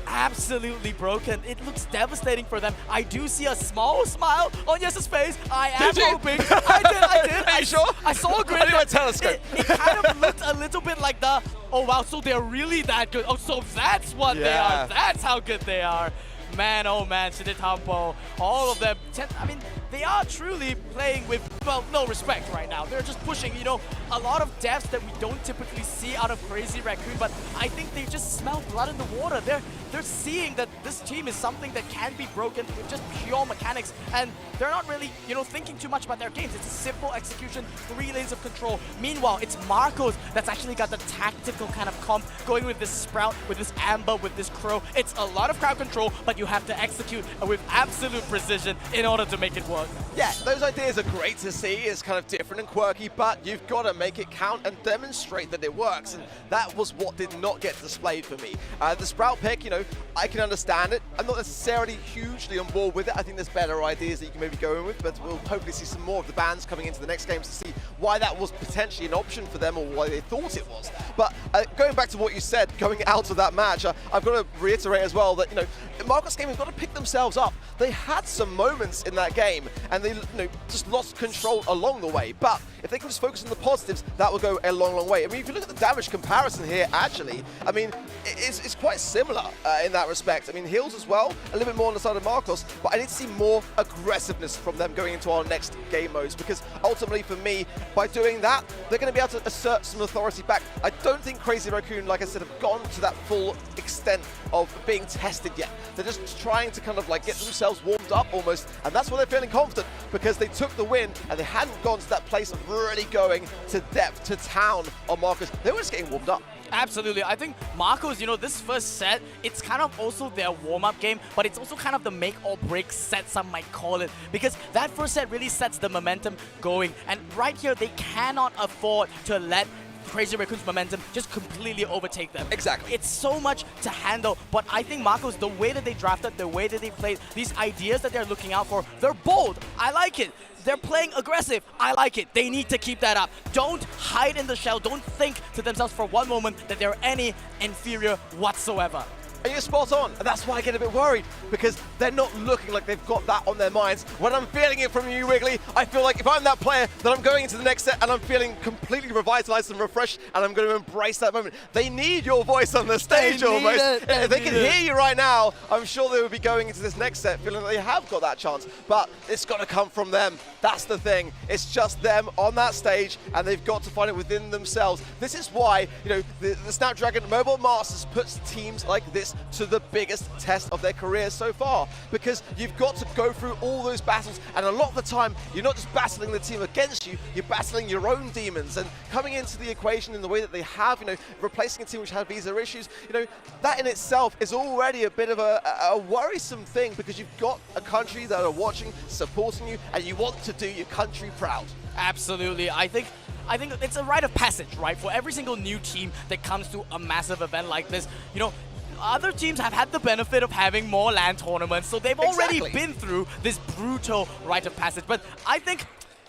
absolutely broken. It looks devastating for them. I do see a small smile on Yes's face. I am hoping. I did. Are you sure? I saw a grin. Only my telescope. It kind of looked a little bit like the, oh wow, so they're really that good. Oh, so that's what they are. That's how good they are. Man, oh man, Siditampo, all of them. I mean, they are truly playing with, well, no respect right now. They're just pushing, you know, a lot of devs that we don't typically see out of Crazy Raccoon, but I think they just smell blood in the water. They're seeing that this team is something that can be broken with just pure mechanics, and they're not really, you know, thinking too much about their games. It's a simple execution, 3 lanes of control. Meanwhile, it's Marcos that's actually got the tactical kind of comp, going with this Sprout, with this Amber, with this Crow. It's a lot of crowd control, but you have to execute with absolute precision in order to make it work. Yeah, those ideas are great to see. It's kind of different and quirky, but you've got to make it count and demonstrate that it works. And that was what did not get displayed for me. The Sprout pick, you know, I can understand it. I'm not necessarily hugely on board with it. I think there's better ideas that you can maybe go in with, but we'll hopefully see some more of the bans coming into the next games to see why that was potentially an option for them or why they thought it was. But going back to what you said, going out of that match, I've got to reiterate as well that, you know, Marcos Gaming got to pick themselves up. They had some moments in that game and they, you know, just lost control along the way. But if they can just focus on the positives, that will go a long, long way. I mean, if you look at the damage comparison here, actually, I mean, it's quite similar in that respect. I mean, heals as well, a little bit more on the side of Marcos, but I need to see more aggressiveness from them going into our next game modes, because ultimately for me, by doing that, they're going to be able to assert some authority back. I don't think Crazy Raccoon, like I said, have gone to that full extent of being tested yet. They're just trying to kind of like get themselves warmed up almost, and that's why they're feeling confident, because they took the win and they hadn't gone to that place of really going to depth, to town on Marcos. They were just getting warmed up. Absolutely. I think Marcos, you know, this first set, it's kind of also their warm-up game, but it's also kind of the make or break set, some might call it, because that first set really sets the momentum going, and right here they cannot afford to let Crazy Raccoon's momentum just completely overtake them. Exactly. It's so much to handle, but I think Marcos, the way that they drafted, the way that they played, these ideas that they're looking out for, they're bold. I like it. They're playing aggressive. I like it. They need to keep that up. Don't hide in the shell. Don't think to themselves for one moment that they're any inferior whatsoever. And you're spot on, and that's why I get a bit worried, because they're not looking like they've got that on their minds. When I'm feeling it from you, Wiggly, I feel like if I'm that player, then I'm going into the next set and I'm feeling completely revitalized and refreshed, and I'm going to embrace that moment. They need your voice on the stage almost. If they can hear you right now, I'm sure they would be going into this next set feeling that they have got that chance, but it's got to come from them. That's the thing. It's just them on that stage, and they've got to find it within themselves. This is why, you know, the Snapdragon Mobile Masters puts teams like this to the biggest test of their careers so far, because you've got to go through all those battles, and a lot of the time you're not just battling the team against you, you're battling your own demons. And coming into the equation in the way that they have, you know, replacing a team which had visa issues, you know, that in itself is already a bit of a worrisome thing, because you've got a country that are watching, supporting you, and you want to do your country proud. Absolutely. I think it's a rite of passage, right? For every single new team that comes to a massive event like this, you know, other teams have had the benefit of having more LAN tournaments, so they've already been through this brutal rite of passage. But I think,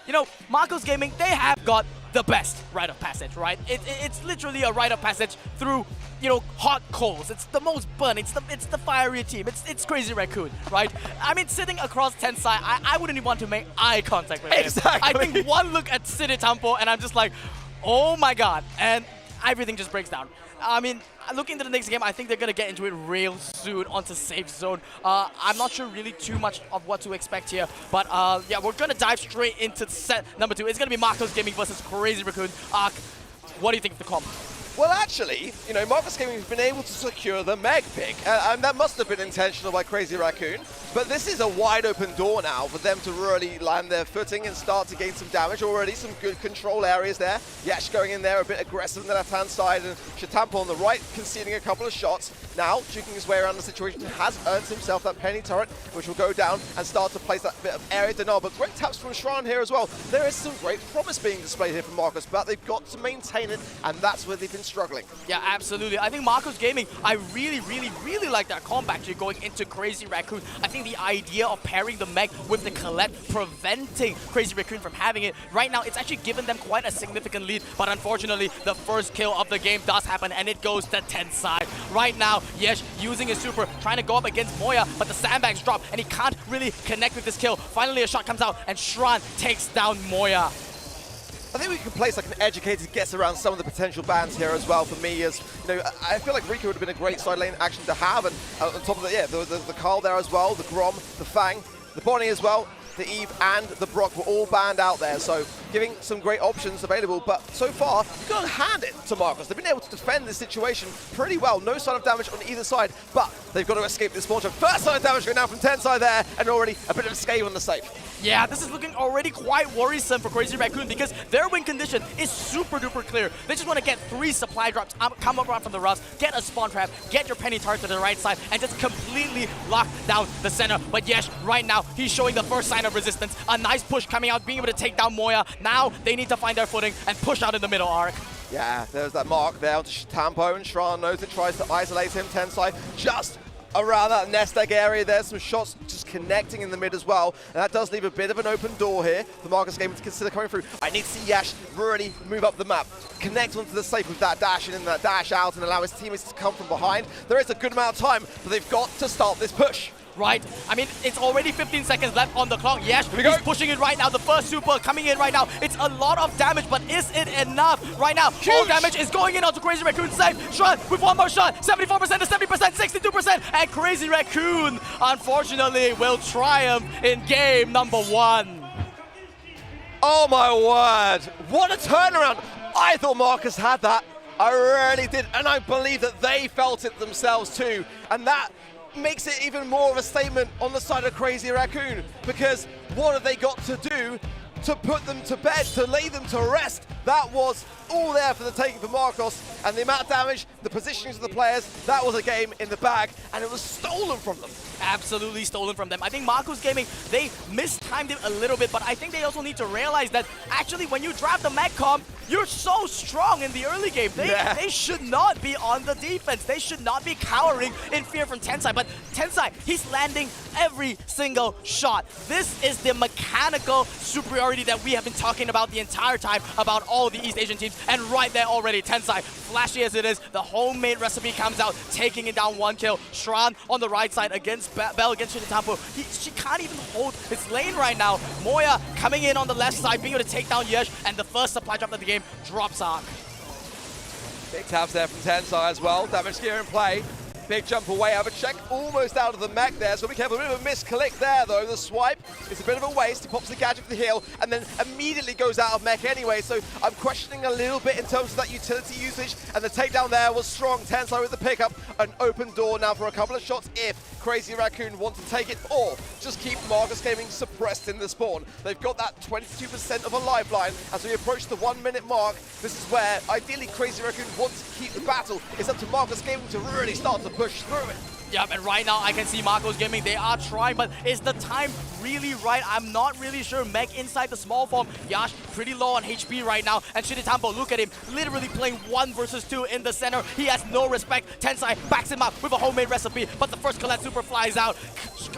you know, Marcos Gaming, they have got the best rite of passage, right? It's literally a rite of passage through, you know, hot coals. It's the most burn. It's the fiery team. It's Crazy Raccoon, right? I mean, sitting across Tensai, I wouldn't even want to make eye contact with him. Exactly. I think one look at Siditampo and I'm just like, oh my god, and everything just breaks down. I mean, looking to the next game, I think they're going to get into it real soon onto safe zone. I'm not sure really too much of what to expect here, but yeah, we're going to dive straight into set number 2. It's going to be Marcos Gaming versus Crazy Raccoon. What do you think of the comp? Well, actually, you know, Marcos Gaming has been able to secure the Meg pick, and that must have been intentional by Crazy Raccoon. But this is a wide open door now for them to really land their footing and start to gain some damage already. Some good control areas there. Yash going in there a bit aggressive on the left-hand side, and Siditampo on the right conceding a couple of shots. Now, juking his way around the situation, has earned himself that penny turret, which will go down and start to place that bit of area denial. But great taps from Shran here as well. There is some great promise being displayed here from Marcos, but they've got to maintain it, and that's where they've been struggling. Yeah, absolutely. I think Marcos Gaming, I really like that comp actually going into Crazy Raccoon. I think the idea of pairing the mech with the Colette, preventing Crazy Raccoon from having it, right now it's actually given them quite a significant lead, but unfortunately the first kill of the game does happen and it goes to Tensai. Right now, Yesh using his super, trying to go up against Moya, but the sandbags drop and he can't really connect with this kill. Finally a shot comes out and Shran takes down Moya. I think we can place like an educated guess around some of the potential bans here as well. For me, as you know, I feel like Rika would have been a great side lane action to have, and on top of that, yeah, the Carl there as well, the Grom, the Fang, the Bonnie as well, the Eve and the Brock were all banned out there, so giving some great options available. But so far, you've got to hand it to Marcos. They've been able to defend this situation pretty well. No sign of damage on either side, but they've got to escape this spawn trap. First sign of damage going now from Tensai there, and already a bit of escape on the safe. Yeah, this is looking already quite worrisome for Crazy Raccoon because their win condition is super duper clear. They just want to get 3 supply drops, come around from the rust, get a spawn trap, get your penny tart to the right side, and just completely lock down the center. But Yesh, right now, he's showing the first sign of resistance. A nice push coming out, being able to take down Moya. Now they need to find their footing and push out in the middle arc. Yeah, there's that mark there onto Tampo, and Shran knows it, tries to isolate him. Tensai just around that nest egg area. There's some shots just connecting in the mid as well, and that does leave a bit of an open door here for Marcos Gaming to consider coming through. I need to see Yash really move up the map, connect onto the safe with that dash in and that dash out, and allow his teammates to come from behind. There is a good amount of time, but they've got to start this push. Right, I mean, it's already 15 seconds left on the clock. Yes, he's pushing it right now. The first super coming in right now. It's a lot of damage, but is it enough? Right now, all damage is going in onto Crazy Raccoon side. Shran with one more shot, 74% to 70%, 62%, and Crazy Raccoon, unfortunately, will triumph in game number 1. Oh my word, what a turnaround. I thought Marcus had that. I really did, and I believe that they felt it themselves too. And that makes it even more of a statement on the side of Crazy Raccoon, because what have they got to do to put them to bed, to lay them to rest? That was all there for the taking for Marcos, and the amount of damage, the positionings of the players, that was a game in the bag, and it was stolen from them. Absolutely stolen from them. I think Marcos Gaming, they mistimed it a little bit, but I think they also need to realize that actually when you draft the mech comp, you're so strong in the early game. They should not be on the defense. They should not be cowering in fear from Tensai. But Tensai, he's landing every single shot. This is the mechanical superiority that we have been talking about the entire time about all the East Asian teams. And right there already, Tensai, flashy as it is, the homemade recipe comes out, taking it down 1 kill. Shran on the right side against Bell, against Shinitampo. She can't even hold his lane right now. Moya coming in on the left side, being able to take down Yesh, and the first supply drop of the game drops Arc. Big taps there from Tensai as well. Damage gear in play. Big jump away. Abhishek almost out of the mech there, so be careful. A bit of a misclick there, though. The swipe is a bit of a waste. He pops the gadget for the heal and then immediately goes out of mech anyway, so I'm questioning a little bit in terms of that utility usage, and the takedown there was strong. Tensai with the pickup. An open door now for a couple of shots if Crazy Raccoon want to take it, or just keep Marcos Gaming suppressed in the spawn. They've got that 22% of a lifeline. As we approach the 1 minute mark, this is where ideally Crazy Raccoon wants to keep the battle. It's up to Marcos Gaming to really start to push through it. Yep, and right now I can see Marcos Gaming, they are trying, but is the time really right? I'm not really sure. Mech inside the small form. Yash pretty low on HP right now, and Shinitampo, look at him, literally playing 1 versus 2 in the center. He has no respect. Tensai backs him up with a homemade recipe, but the first Colette super flies out.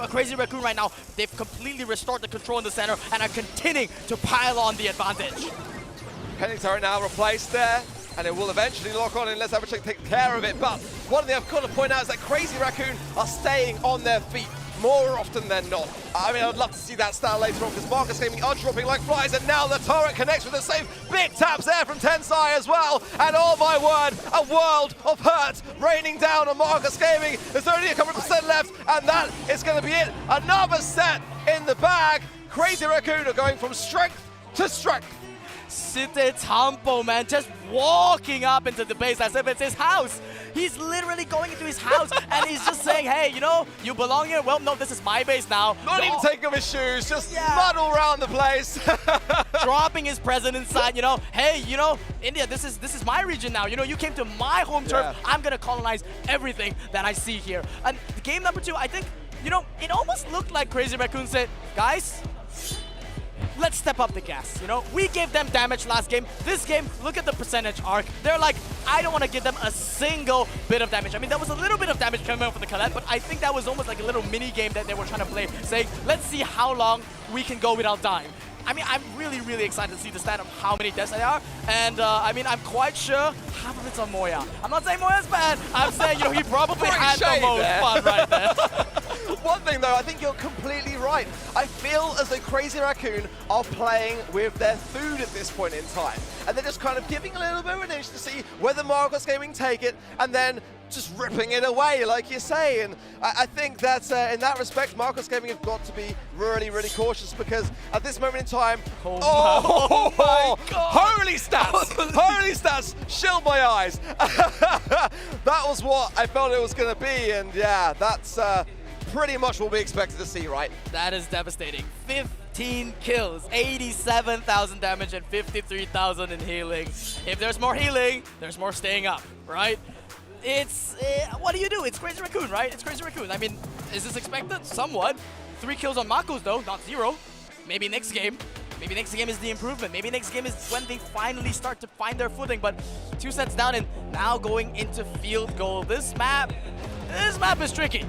Crazy Raccoon right now, they've completely restored the control in the center and are continuing to pile on the advantage. Penny turret now replaced there, and it will eventually lock on unless Abhishek take care of it. But one thing I've got to point out is that Crazy Raccoon are staying on their feet more often than not. I mean, I'd love to see that style later on, because Marcos Gaming are dropping like flies, and now the turret connects with the save. Big taps there from Tensai as well, and oh my word, a world of hurt raining down on Marcos Gaming. There's only a couple of percent left, and that is going to be it. Another set in the bag. Crazy Raccoon are going from strength to strength. Tampo, man, just walking up into the base as if it's his house. He's literally going into his house and he's just saying, hey, you know, you belong here? Well, no, this is my base now. Not even taking off his shoes, just muddle around the place. Dropping his present inside, you know, hey, you know, India, this is my region now. You know, you came to my home turf. I'm going to colonize everything that I see here. And game number 2, I think, you know, it almost looked like Crazy Raccoon said, guys, let's step up the gas, you know? We gave them damage last game. This game, look at the percentage arc. They're like, I don't want to give them a single bit of damage. I mean, there was a little bit of damage coming out from the Colette, but I think that was almost like a little mini game that they were trying to play, saying, let's see how long we can go without dying. I mean, I'm really, really excited to see the stat of how many deaths they are. And I mean, I'm quite sure half of it's on Moya. I'm not saying Moya's bad. I'm saying, you know, he probably had the most fun right there. One thing though, I think you're completely right. I feel as though Crazy Raccoon are playing with their food at this point in time. And they're just kind of giving a little bit of an inch to see whether Marcos Gaming take it, and then just ripping it away, like you say. And I think that in that respect, Marcos Gaming have got to be really, really cautious, because at this moment in time, oh my God. Holy stats! Holy stats! Shield my eyes. That was what I felt it was going to be, and yeah, that's pretty much what we expected to see, right? That is devastating. 15 kills, 87,000 damage, and 53,000 in healing. If there's more healing, there's more staying up, right? It's, what do you do? It's Crazy Raccoon, right? It's Crazy Raccoon. I mean, is this expected? Somewhat. 3 kills on Marcos though, not 0. Maybe next game. Maybe next game is the improvement. Maybe next game is when they finally start to find their footing. But 2 sets down and now going into field goal. This map is tricky.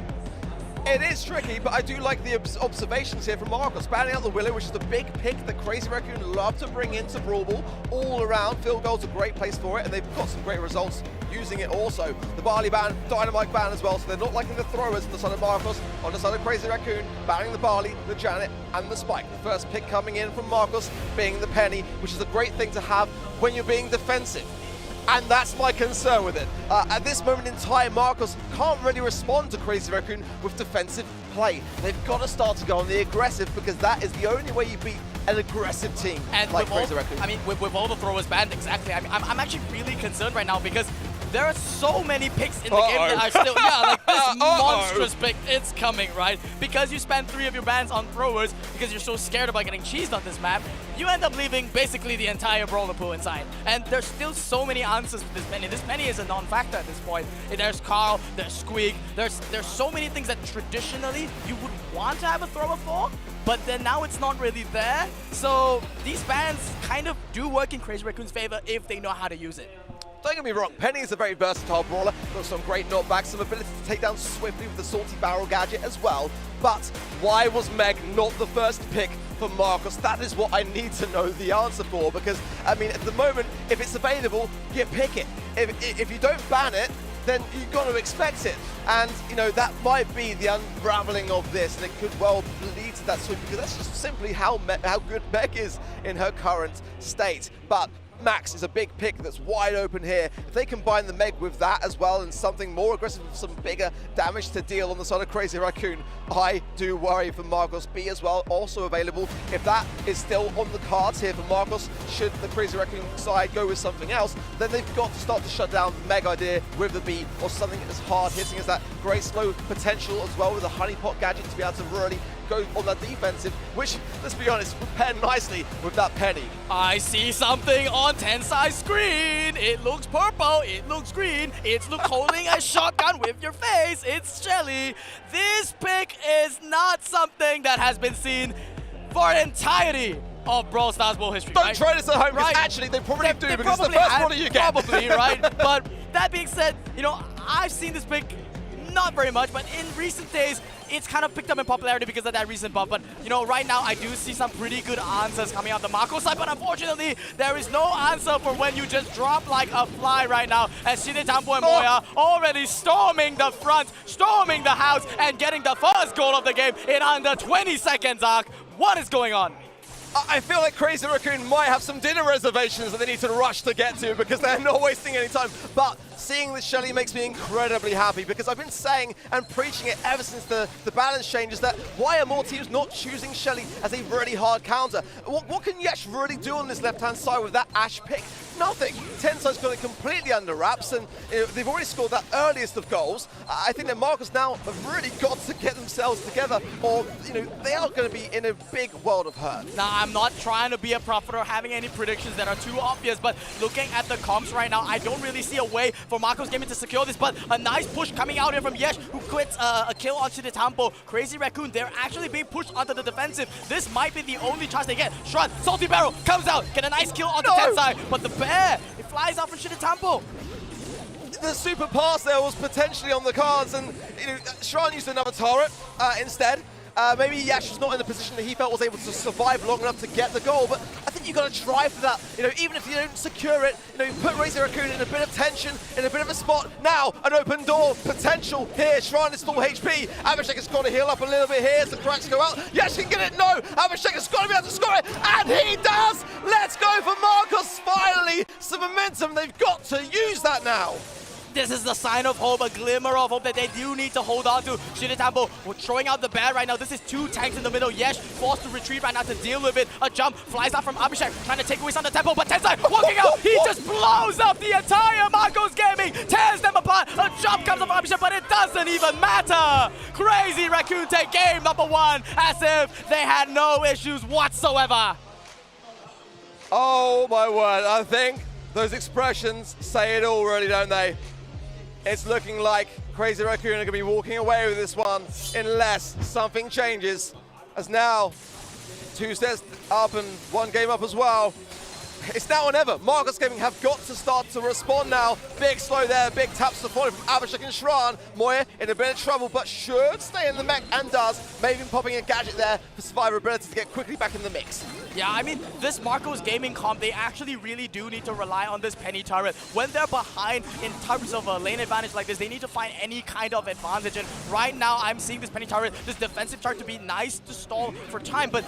It is tricky, but I do like the observations here from Marcos. Banning out the Willow, which is the big pick that Crazy Raccoon love to bring into Brawl Ball all around. Field goal's a great place for it, and they've got some great results using it also. The Barley ban, Dynamite ban as well, so they're not liking the throwers on the side of Marcos. On the side of Crazy Raccoon, banning the Barley, the Janet, and the Spike. The first pick coming in from Marcos being the Penny, which is a great thing to have when you're being defensive. And that's my concern with it. At this moment in time, Marcos can't really respond to Crazy Raccoon with defensive play. They've got to start to go on the aggressive, because that is the only way you beat an aggressive team and like Crazy Raccoon. I mean, with all the throwers banned, exactly. I mean, I'm actually really concerned right now, because there are so many picks in the game that are still, like this monstrous pick, it's coming, right? Because you spend 3 of your bans on throwers, because you're so scared about getting cheesed on this map, you end up leaving basically the entire brawler pool inside. And there's still so many answers for this Penny. This Penny is a non-factor at this point. There's Carl, there's Squeak, there's so many things that traditionally you would want to have a thrower for, but then now it's not really there. So these bans kind of do work in Crazy Raccoon's favor if they know how to use it. Don't get me wrong, Penny is a very versatile brawler, got some great knockbacks, some ability to take down swiftly with the Salty Barrel gadget as well. But why was Meg not the first pick for Marcos? That is what I need to know the answer for, because, I mean, at the moment, if it's available, you pick it. If you don't ban it, then you've got to expect it. And, you know, that might be the unraveling of this, and it could well lead to that sweep, because that's just simply how good Meg is in her current state. But Max is a big pick that's wide open here. If they combine the Meg with that as well, and something more aggressive with some bigger damage to deal on the side of Crazy Raccoon, I do worry for Marcos. B as well, also available. If that is still on the cards here for Marcos, should the Crazy Raccoon side go with something else, then they've got to start to shut down the Meg idea with the B, or something as hard hitting as that great slow potential as well with the honeypot gadget to be able to really go on that defensive, which, let's be honest, would pair nicely with that Penny. I see something on Tensai's screen. It looks purple, it looks green, it's Luke holding a shotgun with your face. It's Shelly. This pick is not something that has been seen for an entirety of Brawl Stars World history. Don't try this at home, because actually they probably do, because it's the first brawler you get. Probably, right? But that being said, you know, I've seen this pick not very much, but in recent days, it's kind of picked up in popularity because of that recent buff. But, you know, right now, I do see some pretty good answers coming out the Marco side, but unfortunately, there is no answer for when you just drop like a fly right now, as Shide Tampo and Moya already storming the front, storming the house, and getting the first goal of the game in under 20 seconds, Ark. What is going on? I feel like Crazy Raccoon might have some dinner reservations that they need to rush to get to, because they're not wasting any time. But seeing this Shelly makes me incredibly happy, because I've been saying and preaching it ever since the balance changes, that why are more teams not choosing Shelly as a really hard counter? What can Yash really do on this left-hand side with that Ashe pick? nothing. Tensai's got it completely under wraps, and they've already scored that earliest of goals. I think that Marcus now have really got to get themselves together, or they are going to be in a big world of hurt. Now, I'm not trying to be a prophet or having any predictions that are too obvious, but looking at the comps right now, I don't really see a way for Marcos Gaming to secure this, but a nice push coming out here from Yesh, who quits a kill onto the Tampo. Crazy Raccoon, they're actually being pushed onto the defensive. This might be the only chance they get. Shran, Salty Barrel comes out, get a nice kill onto Tensai, but the bear, it flies off from Shinitampo. The super pass there was potentially on the cards, and Shran used another turret instead. Maybe Yash was not in the position that he felt was able to survive long enough to get the goal, but I think you've got to try for that. Even if you don't secure it, put Crazy Raccoon in a bit of tension, in a bit of a spot. Now, an open door potential here. Shran is full HP. Abhishek has got to heal up a little bit here as the cracks go out. Yash can get it. No, Abhishek has got to be able to score it, and he does. Let's go for Marcos. Finally, some momentum. They've got to use that now. This is the sign of hope, a glimmer of hope that they do need to hold on to. Shinitampo throwing out the bear right now. This is two tanks in the middle. Yesh forced to retreat right now to deal with it. A jump flies out from Abhishek, trying to take away some of the tempo, but Tensai walking out. He just blows up the entire Marcos Gaming, tears them apart. A jump comes up from Abhishek, but it doesn't even matter. Crazy Raccoon take game number 1 as if they had no issues whatsoever. Oh my word, I think those expressions say it all, really, don't they? It's looking like Crazy Raccoon are going to be walking away with this one unless something changes. As now, 2 sets up and 1 game up as well. It's now or never. Marcos Gaming have got to start to respond now. Big slow there, big taps to follow from Abhishek and Shran. Moya in a bit of trouble, but should stay in the mech and does. Maybe popping a gadget there for survivability to get quickly back in the mix. Yeah, I mean, this Marcos Gaming comp, they actually really do need to rely on this penny turret. When they're behind in terms of a lane advantage like this, they need to find any kind of advantage. And right now, I'm seeing this penny turret, this defensive turret to be nice to stall for time. But,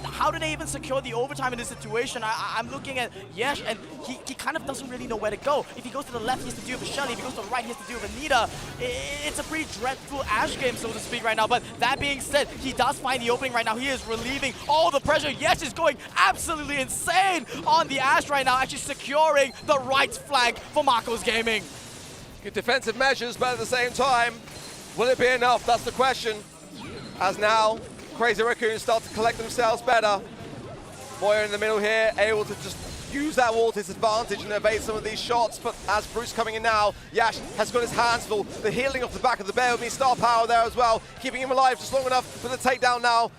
how do they even secure the overtime in this situation? I'm looking at Yesh, and he kind of doesn't really know where to go. If he goes to the left, he has to deal with Shelly. If he goes to the right, he has to deal with Anita. It's a pretty dreadful Ashe game, so to speak, right now. But that being said, he does find the opening right now. He is relieving all the pressure. Yesh is going absolutely insane on the Ashe right now, actually securing the right flank for Marcos Gaming. Good defensive measures, but at the same time, will it be enough? That's the question. As now, Crazy Raccoons start to collect themselves better. Moya in the middle here, able to just use that wall to his advantage and evade some of these shots, but as Bruce coming in now, Yash has got his hands full. The healing off the back of the bear with me, star power there as well, keeping him alive just long enough for the takedown now.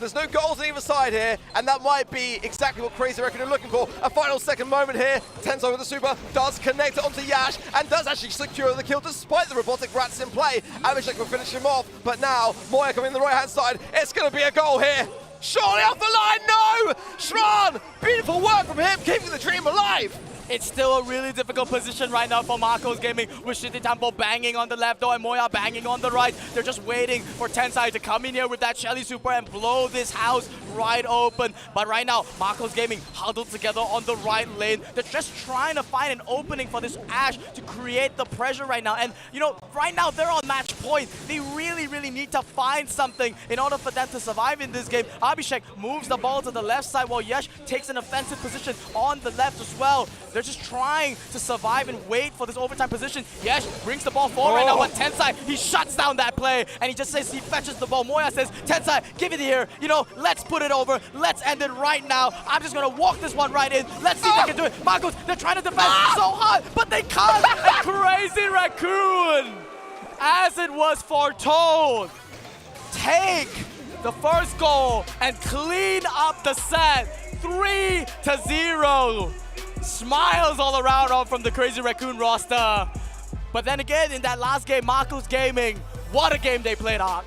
There's no goals on either side here, and that might be exactly what Crazy Raccoon are looking for. A final second moment here. Tensai with the super does connect it onto Yash and does actually secure the kill despite the robotic rats in play. Abhishek will finish him off, but now Moya coming in the right-hand side. It's going to be a goal here. Surely off the line, no! Shran, beautiful work from him, keeping the dream alive. It's still a really difficult position right now for Marcos Gaming, with Shinitampo banging on the left door and Moya banging on the right. They're just waiting for Tensai to come in here with that Shelly super and blow this house right open. But right now, Marcos Gaming huddled together on the right lane. They're just trying to find an opening for this Ashe to create the pressure right now. And, right now they're on match point. They really, really need to find something in order for them to survive in this game. Abhishek moves the ball to the left side while Yesh takes an offensive position on the left as well. They're just trying to survive and wait for this overtime position. Yesh brings the ball forward right now, but Tensai, he shuts down that play, and he just says he fetches the ball. Moya says, Tensai, give it here. Let's put it over. Let's end it right now. I'm just going to walk this one right in. Let's see if they can do it. Marcos, they're trying to defend so hard, but they can't. And Crazy Raccoon, as it was foretold, take the first goal and clean up the set. 3-0. Smiles all around from the Crazy Raccoon roster. But then again, in that last game, Marcos Gaming, what a game they played, Ark.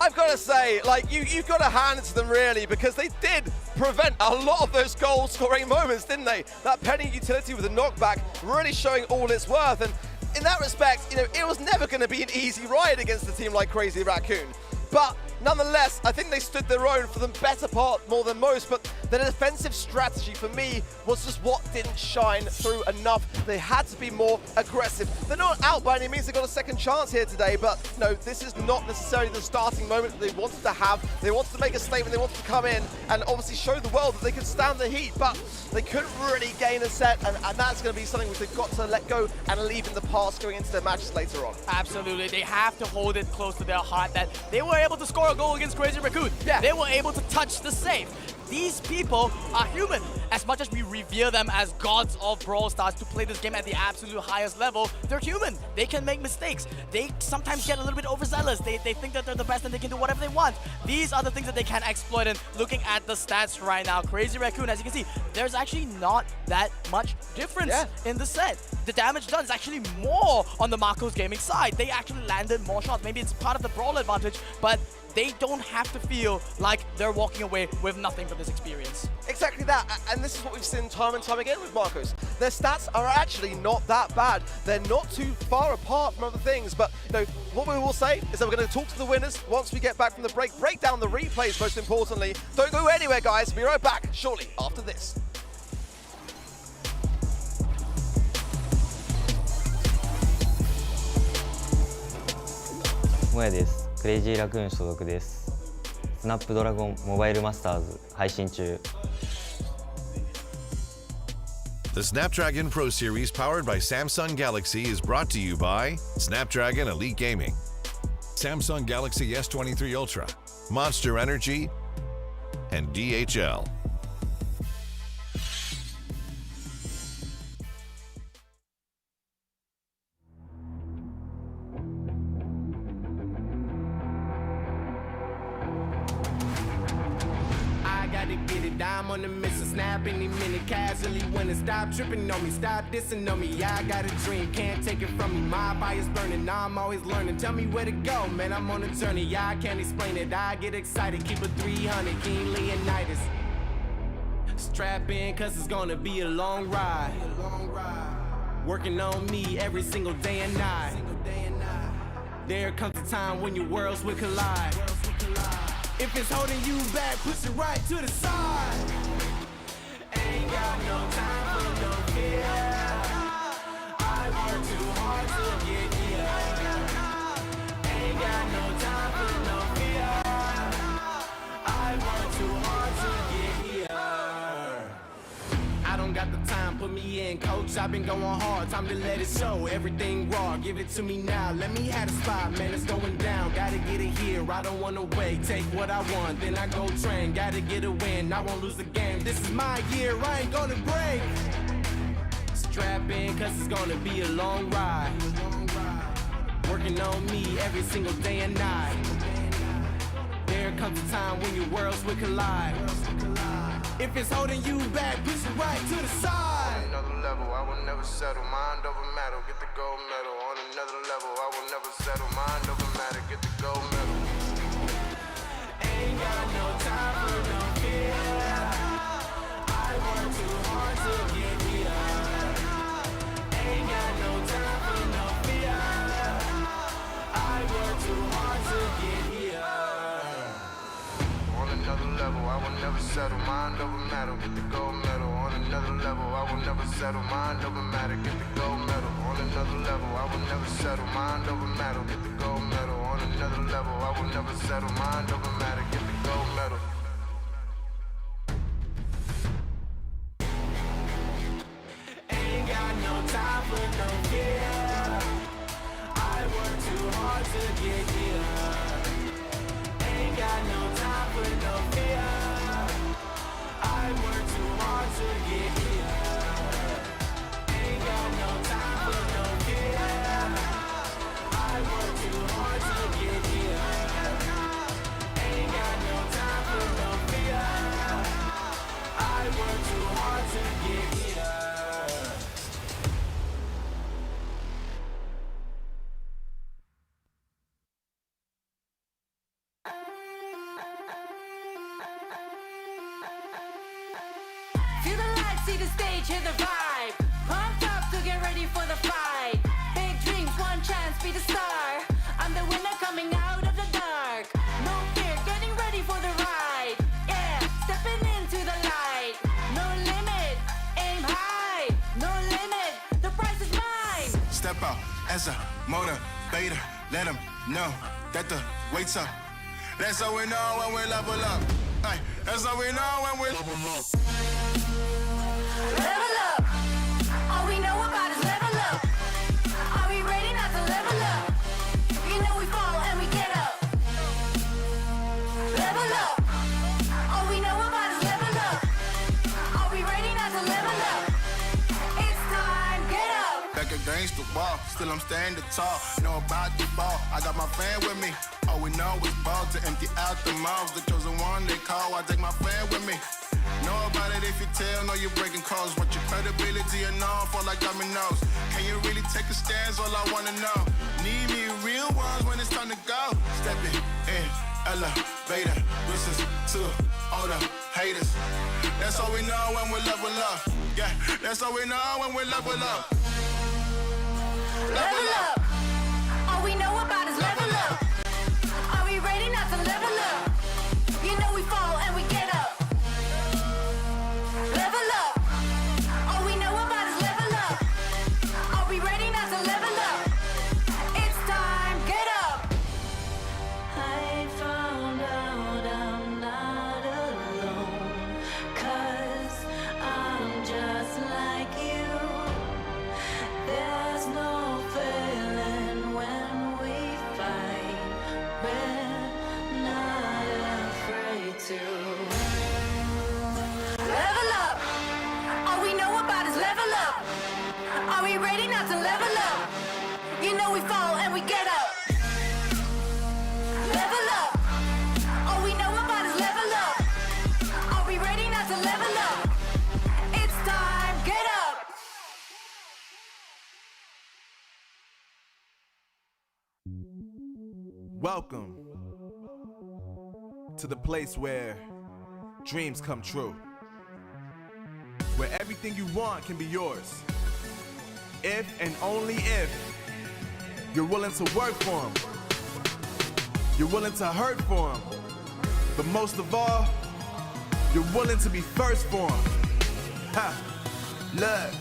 I've got to say, you've got to hand it to them, really, because they did prevent a lot of those goal-scoring moments, didn't they? That penny utility with a knockback really showing all its worth. And in that respect, it was never going to be an easy ride against a team like Crazy Raccoon. But Nonetheless, I think they stood their own for the better part more than most, but their defensive strategy for me was just what didn't shine through enough. They had to be more aggressive. They're not out by any means, they got a second chance here today, but no, this is not necessarily the starting moment that they wanted to have. They wanted to make a statement, they wanted to come in and obviously show the world that they could stand the heat, but they couldn't really gain a set, and that's going to be something which they've got to let go and leave in the past going into their matches later on. Absolutely, they have to hold it close to their heart that they were able to score a goal against Crazy Raccoon. Yeah. They were able to touch the safe. These people are human. As much as we revere them as gods of Brawl Stars to play this game at the absolute highest level, they're human. They can make mistakes. They sometimes get a little bit overzealous. They think that they're the best and they can do whatever they want. These are the things that they can exploit, and looking at the stats right now, Crazy Raccoon, as you can see, there's actually not that much difference in the set. The damage done is actually more on the Marcos Gaming side. They actually landed more shots. Maybe it's part of the Brawl advantage, but they don't have to feel like they're walking away with nothing from this experience. Exactly that, and this is what we've seen time and time again with Marcos. Their stats are actually not that bad. They're not too far apart from other things, but you know, what we will say is that we're going to talk to the winners once we get back from the break down the replays most importantly. Don't go anywhere, guys. We'll be right back shortly after this. もやです。クレイジーラクーン所属です。スナップドラゴンモバイルマスターズ配信中。The Snapdragon Pro Series powered by Samsung Galaxy is brought to you by Snapdragon Elite Gaming, Samsung Galaxy S23 Ultra, Monster Energy, and DHL. I'm on the mission, snap any minute, casually winning. Stop tripping on me, stop dissing on me. Yeah, I got a dream, can't take it from me. My fire's burning, now I'm always learning. Tell me where to go, man, I'm on a journey. Yeah, I can't explain it, I get excited. Keep it 300, King Leonidas. Strap in, cause it's gonna be a long ride. Working on me every single day and night. There comes a time when your worlds will collide. If it's holding you back, push it right to the side. Ain't got no time for no fear. I work too hard to get here. Ain't got no time for no fear. I work too hard to get here. I don't got the time, put me in, coach. I've been going hard, time to let it show. Everything raw, give it to me now. Let me have a spot, man, it's going down. Gotta get it here, I don't wanna wait. Take what I want, then I go train. Gotta get a win, I won't lose the game. This is my year, I ain't gonna break. Strap in, cause it's gonna be a long ride. Working on me every single day and night. There comes a time when your worlds will collide. If it's holding you back, push it right to the side. On another level, I will never settle. Mind over matter, get the gold medal. On another level, I will never settle. Mind over matter, get the gold medal. Ain't got no time for no fear. I work too hard to get here. Ain't got no time for no fear. I work too hard to get here. On another level, I will never settle. Mind over matter, get the gold medal. On another level, I will never settle. Mind over matter, get the gold medal. On another level, I will never settle. Mind over matter, get the gold medal. On another level, I will never settle. Mind over matter, get the gold medal. Ain't got no time for no fear. I work too hard to get here. Ain't got no time for no fear. I work too hard to get here. Ain't got no time for no fear. I work too hard to get here. Ain't got no time for no fear. I work too hard to get here. Feel the lights, see the stage, hear the vibe. Pumped up to get ready for the fight. Big dreams, one chance, be the star. I'm the winner coming out of the dark. No fear, step out as a motivator. Let them know that the weight's up. That's how we know when we level up. Ay, that's how we know when we level up. Level up. All we know about is level up. Are we ready not to level up? You know we fall and we get up. Level up. All we know about is level up. Are we ready not to level up? It's time, get up. Back against the wall, still I'm standing tall. Know about the ball, I got my fan with me. All we know is ball to empty out the mouths. The chosen one they call, I take my fan with me. Know about it if you tell, know you're breaking codes. What your credibility and all fall like dominoes. Can you really take a stance? All I wanna know. Need me real ones when it's time to go. Step it in, elevator. Listen to all the haters. That's all we know when we level up. Yeah, that's all we know when we level up. Level up. All we know about is level up. Are we ready not to level up? You know we fall and we get up. Level up. All we know about is level up. Are we ready not to level up? It's time, get up. I found out I'm not alone, 'cause I'm just like you. There's no failing when we fight. We're not afraid to. Level up. All we know about is level up. Are we ready not to level up? You know we fall and we get up. Level up. All we know about is level up. Are we ready not to level up? It's time, get up. Welcome to the place where dreams come true. Where everything you want can be yours. If and only if you're willing to work for them. You're willing to hurt for them. But most of all, you're willing to be first for them. Ha! Look,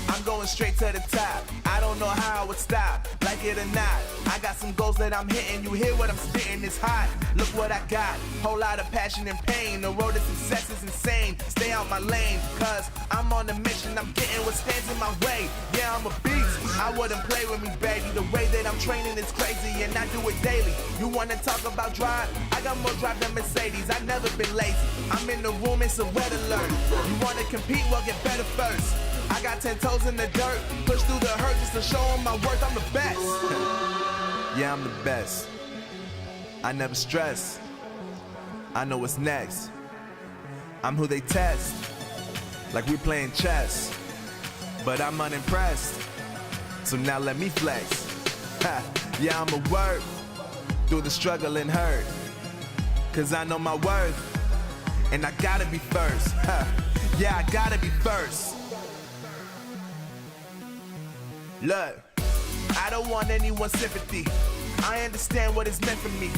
I'm going straight to the top. I don't know how I would stop, like it or not. I got some goals that I'm hitting. You hear what I'm spitting, it's hot. Look what I got, whole lot of passion and pain. The road to success is insane. Stay out my lane, 'cause I'm on a mission. I'm getting what stands in my way. Yeah, I'm a beast. I wouldn't play with me, baby. The way that I'm training is crazy, and I do it daily. You wanna talk about drive? I got more drive than Mercedes. I've never been lazy. I'm in the room, it's a red alert. You wanna compete? Well, get better first. I got 10 toes in the dirt, push through the hurt just to show them my worth. I'm the best. Yeah, I'm the best. I never stress. I know what's next. I'm who they test, like we playing chess. But I'm unimpressed, so now let me flex. Ha. Yeah, I'ma work through the struggle and hurt, 'cause I know my worth, and I gotta be first. Ha. Yeah, I gotta be first. Look, I don't want anyone's sympathy. I understand what is meant for me.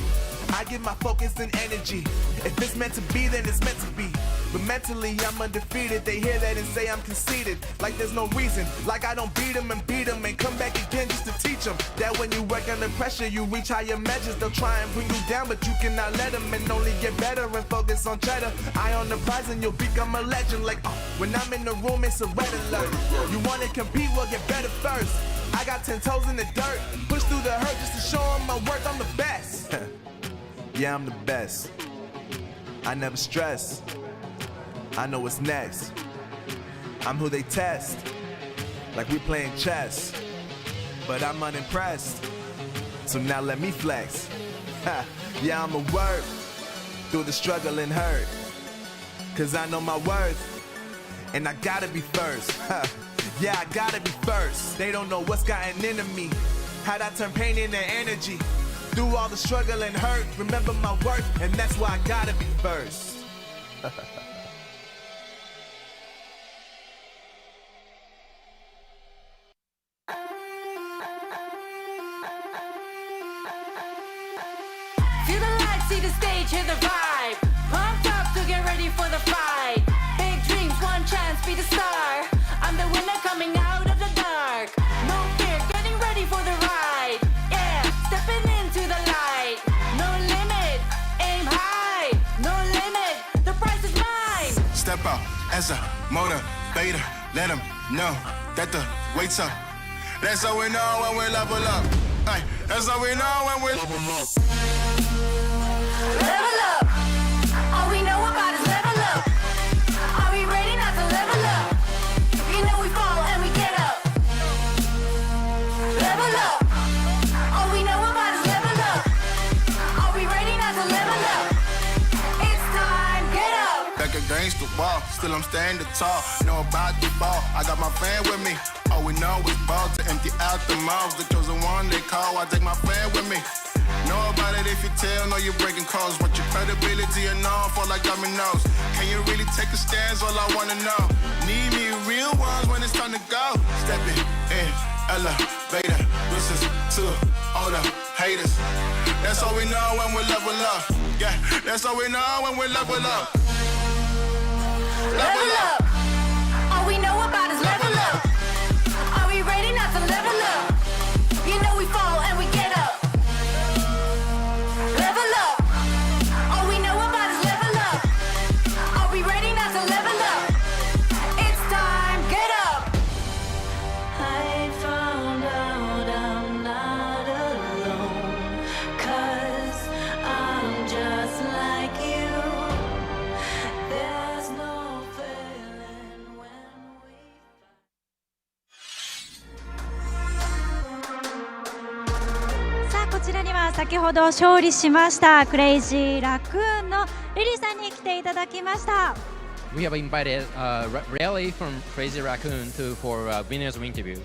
I give my focus and energy. If it's meant to be, then it's meant to be. But mentally, I'm undefeated. They hear that and say I'm conceited. Like there's no reason. Like I don't beat them and come back again just to teach them that when you work under pressure, you reach higher measures. They'll try and bring you down, but you cannot let them, and only get better and focus on cheddar. Eye on the prize and you'll become a legend. Like, when I'm in the room, it's a red alert. You wanna compete? Well, get better first. I got 10 toes in the dirt, push through the hurt just to show them my worth. I'm the best. Yeah, I'm the best. I never stress. I know what's next. I'm who they test, like we playing chess. But I'm unimpressed, so now let me flex. Ha. Yeah, I'ma work through the struggle and hurt, 'cause I know my worth, and I gotta be first. Ha. Yeah, I gotta be first. They don't know what's gotten into me, how'd I turn pain into energy. Through all the struggle and hurt, remember my worth, and that's why I gotta be first. Feel the light, see the stage, hear the vibe. Pumped up to get ready for the fight. Big dreams, one chance, be the star. I'm the winner coming out of the dark. No fear, getting as a motivator. Let them know that the weight's up. That's how we know when we level up. Ay, that's how we know when we level up. Level up. All we know about is level up. Are we ready not to level up? You know we fall and we get up. Level up. All we know about is level up. Are we ready not to level up? It's time, get up. Back against the wall, still I'm standing tall. Know about the ball, I got my fan with me. All we know is ball to empty out the mouths. The chosen one they call, I take my fan with me. Know about it if you tell, know you're breaking codes. But your credibility and all fall like dominoes. Can you really take a stance? All I wanna know. Need me real ones when it's time to go. Stepping in, elevator. Listen to all the haters. That's all we know when we level up. Yeah, that's all we know when we level up. Level up. All we know about is level up. Are we ready not to level up? You know we fall and we get up. Level up. All we know about is level up. Are we ready not to level up? It's time, get up. I found out I'm not alone. 'Cause I'm just like you. There's no failing when we さあこちらには先ほど勝利しましたクレイジーラクーンのリリさんに来ていただきました。 We have invited Rally from Crazy Raccoon for winners interview.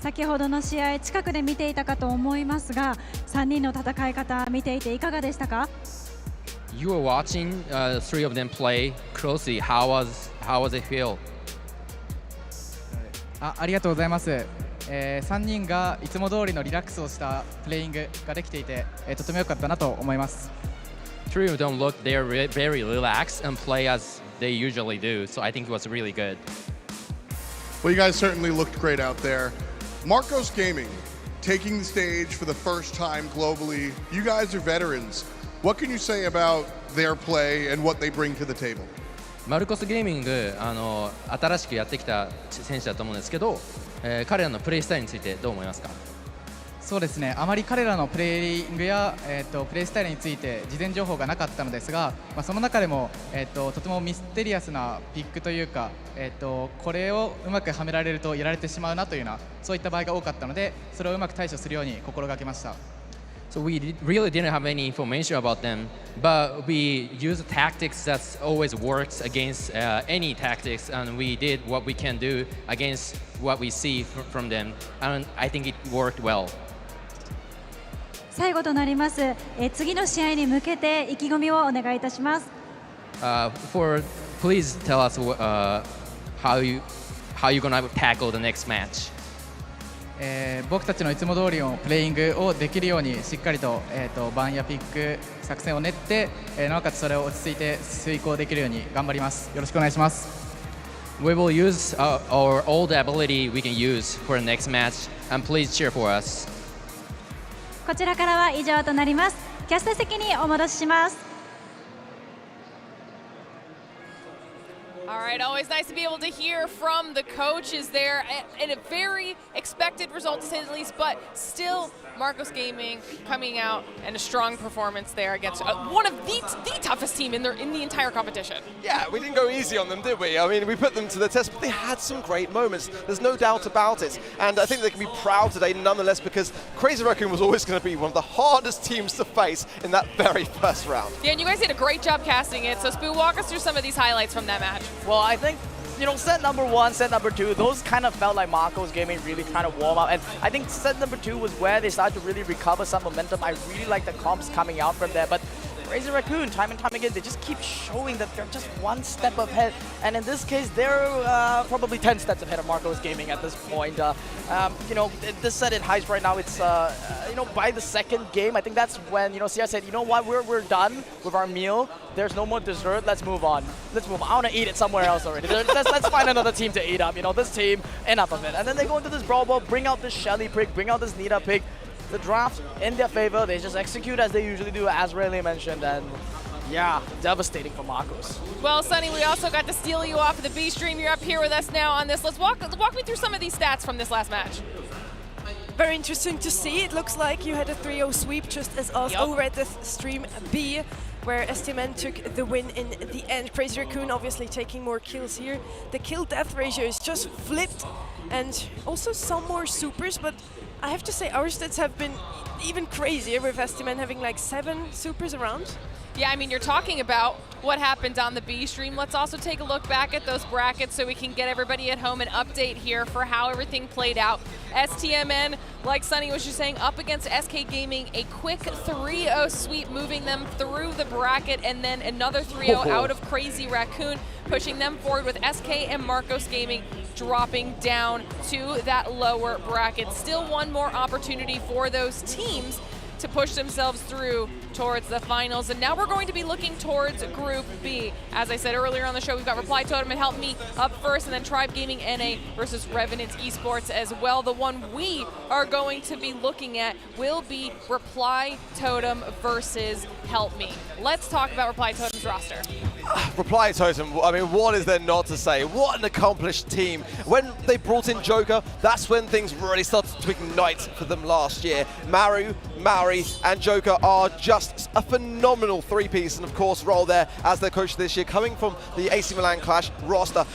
先ほどの試合近くで見ていたかと思いますが、3人の戦い方見ていていかがでしたか？ You were watching three of them play closely. How was it feel? ありがとうございます。3人がいつも通りのリラックスをしたプレイングができていて、とても良かったなと思います。 Three of them look they're very relaxed and play as they usually do. So I think it was really good. Well, you guys certainly looked great out there. Marcos Gaming taking the stage for the first time globally. You guys are veterans. What can you say about their play and what they bring to the table? マルコスゲーミング新しくやってきた選手だと思うんですけど、彼らのプレイスタイルについてどう思いますか？そうですね、あまり彼らのプレイングや、プレイスタイルについて事前情報がなかったのですが、その中でも、とてもミステリアスなピックというか、これをうまくはめられるとやられてしまうなというようなそういった場合が多かったので、それをうまく対処するように心がけました。So we really didn't have any information about them, but we used tactics that always works against any tactics, and we did what we can do against what we see from them, and I think it worked well. 最後となります。次の試合に向けて意気込みをお願いいたします。Please tell us how you gonna tackle the next match. 僕たちのいつも通りのプレイングをできるようにしっかりと、バンやピック作戦を練って、なおかつそれを落ち着いて遂行できるように頑張ります。よろしくお願いします。We will use our old ability we can use for the next match, and please cheer for us. こちらからは以上となります。キャスト席にお戻しします。All right, always nice to be able to hear from the coaches there, and a very expected result to say the least, but still Marcos Gaming coming out and a strong performance there against one of the toughest team in the entire competition. Yeah, we didn't go easy on them, did we? I mean, we put them to the test, but they had some great moments. There's no doubt about it, and I think they can be proud today nonetheless, because Crazy Raccoon was always going to be one of the hardest teams to face in that very first round. Yeah, and you guys did a great job casting it, so Spoo, walk us through some of these highlights from that match. Well, I think, set number 1, set number 2, those kind of felt like Marcos Gaming really trying to warm up. And I think set number 2 was where they started to really recover some momentum. I really like the comps coming out from there. But Crazy Raccoon, time and time again, they just keep showing that they're just one step ahead. And in this case, they're probably 10 steps ahead of Marcos Gaming at this point. This set in Heist right now, it's, by the second game, I think that's when, CR said, you know what, we're done with our meal. There's no more dessert. Let's move on. Let's move on. I want to eat it somewhere else already. Let's find another team to eat up. This team, enough of it. And then they go into this Brawl Ball, bring out this Shelly pick, bring out this Nita pick. The draft in their favor. They just execute as they usually do, as Rayleigh mentioned. And Yeah, devastating for Marcos. Well, Sunny, we also got to steal you off of the B stream. You're up here with us now on this. Let's walk me through some of these stats from this last match. Very interesting to see. It looks like you had a 3-0 sweep just as us over at the stream B, where STMN took the win in the end. Crazy Raccoon obviously taking more kills here. The kill-death ratio is just flipped, and also some more supers, but I have to say our stats have been even crazier with STMN having like 7 supers around. Yeah, I mean, you're talking about what happened on the B stream. Let's also take a look back at those brackets so we can get everybody at home an update here for how everything played out. STMN, like Sunny was just saying, up against SK Gaming, a quick 3-0 sweep, moving them through the bracket, and then another 3-0 out of Crazy Raccoon, pushing them forward with SK and Marcos Gaming dropping down to that lower bracket. Still one more opportunity for those teams to push themselves through towards the finals. And now we're going to be looking towards Group B. As I said earlier on the show, we've got Reply Totem and Help Me up first, and then Tribe Gaming NA versus Revenant Esports as well. The one we are going to be looking at will be Reply Totem versus Help Me. Let's talk about Reply Totem's roster. Reply Totem, I mean, what is there not to say? What an accomplished team. When they brought in Joker, that's when things really started to ignite for them last year. Maru, Maori, and Joker are just a phenomenal three-piece, and of course Roll there as their coach this year, coming from the AC Milan Clash roster.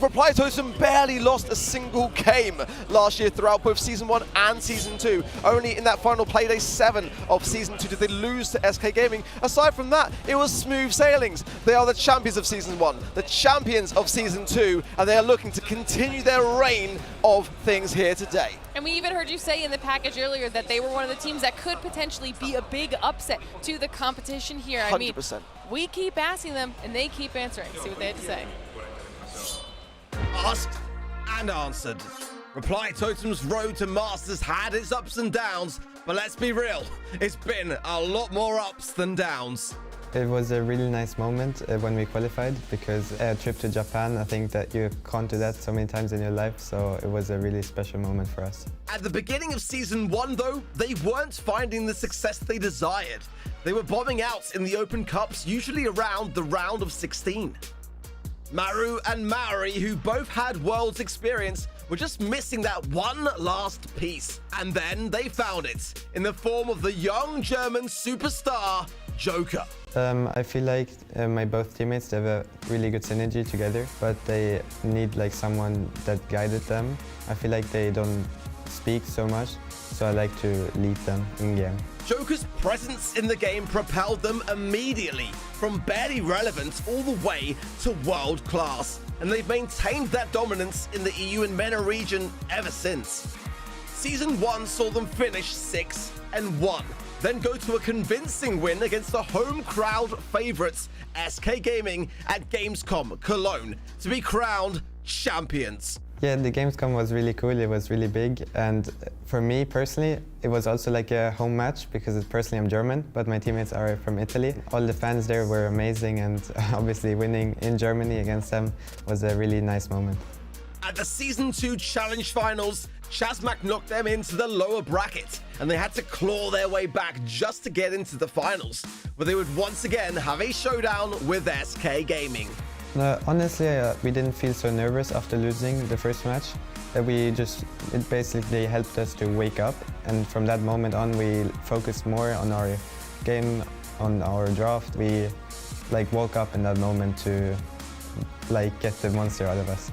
Reply Totem barely lost a single game last year throughout both Season 1 and Season 2. Only in that final Playday 7 of Season 2 did they lose to SK Gaming. Aside from that, it was smooth sailings. They are the champions of Season 1, the champions of Season 2, and they are looking to continue their reign of things here today. And we even heard you say in the package earlier that they were one of the teams that could potentially be a big upset to the competition here. 100%. I mean, we keep asking them, and they keep answering. See what they had to say. Asked and answered. Reply Totem's road to Masters had its ups and downs, but let's be real, it's been a lot more ups than downs. It was a really nice moment when we qualified, because a trip to Japan, I think that you can't do that so many times in your life, so it was a really special moment for us. At the beginning of Season 1 though, they weren't finding the success they desired. They were bombing out in the Open Cups, usually around the round of 16. Maru and Maori, who both had Worlds experience, were just missing that one last piece. And then they found it in the form of the young German superstar, Joker. I feel like my both teammates, they have a really good synergy together, but they need like someone that guided them. I feel like they don't speak so much, so I like to lead them in game. Joker's presence in the game propelled them immediately from barely relevant all the way to world class, and they've maintained that dominance in the EU and MENA region ever since. Season 1 saw them finish 6-1, then go to a convincing win against the home crowd favourites SK Gaming at Gamescom Cologne to be crowned champions. Yeah, the Gamescom was really cool, it was really big, and for me personally, it was also like a home match, because personally I'm German, but my teammates are from Italy. All the fans there were amazing, and obviously winning in Germany against them was a really nice moment. At the Season 2 Challenge Finals, Chasmac knocked them into the lower bracket, and they had to claw their way back just to get into the finals, where they would once again have a showdown with SK Gaming. Honestly, we didn't feel so nervous after losing the first match. It basically helped us to wake up, and from that moment on we focused more on our game, on our draft. We woke up in that moment to get the monster out of us.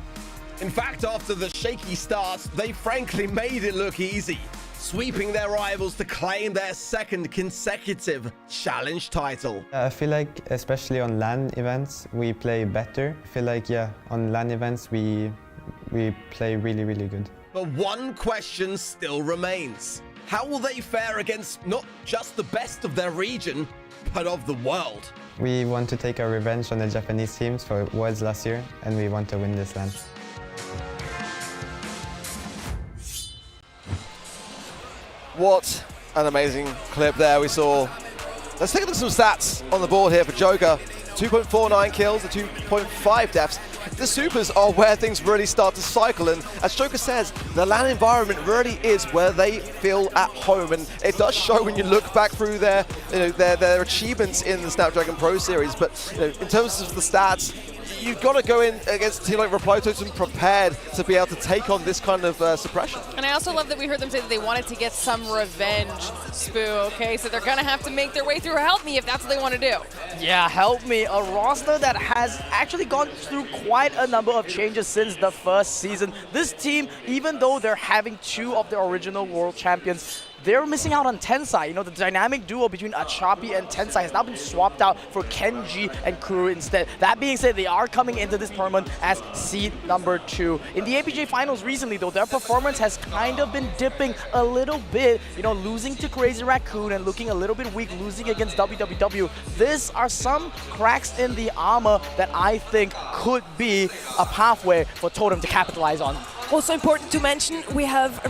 In fact, after the shaky start, they frankly made it look easy, sweeping their rivals to claim their second consecutive challenge title. I feel like, especially on LAN events, we play better. I feel like, on LAN events, we play really, really good. But one question still remains. How will they fare against not just the best of their region, but of the world? We want to take our revenge on the Japanese teams for Worlds last year, and we want to win this LAN. What an amazing clip there we saw. Let's take a look at some stats on the board here for Joker. 2.49 kills and 2.5 deaths. the supers are where things really start to cycle. And as Joker says, the LAN environment really is where they feel at home. And it does show when you look back through their, their achievements in the Snapdragon Pro Series. But in terms of the stats, you've got to go in against a team like Reply Totem prepared to be able to take on this kind of suppression. And I also love that we heard them say that they wanted to get some revenge, Spoo, okay? So they're going to have to make their way through Help Me if that's what they want to do. Yeah, Help Me, a roster that has actually gone through quite a number of changes since the first season. This team, even though they're having two of the original world champions, they're missing out on Tensai. The dynamic duo between Achapi and Tensai has now been swapped out for Kenji and Kuru instead. That being said, they are coming into this tournament as seed number 2. In the APJ finals recently, though, their performance has kind of been dipping a little bit. Losing to Crazy Raccoon and looking a little bit weak, losing against WWW. These are some cracks in the armor that I think could be a pathway for Totem to capitalize on. Also important to mention, we have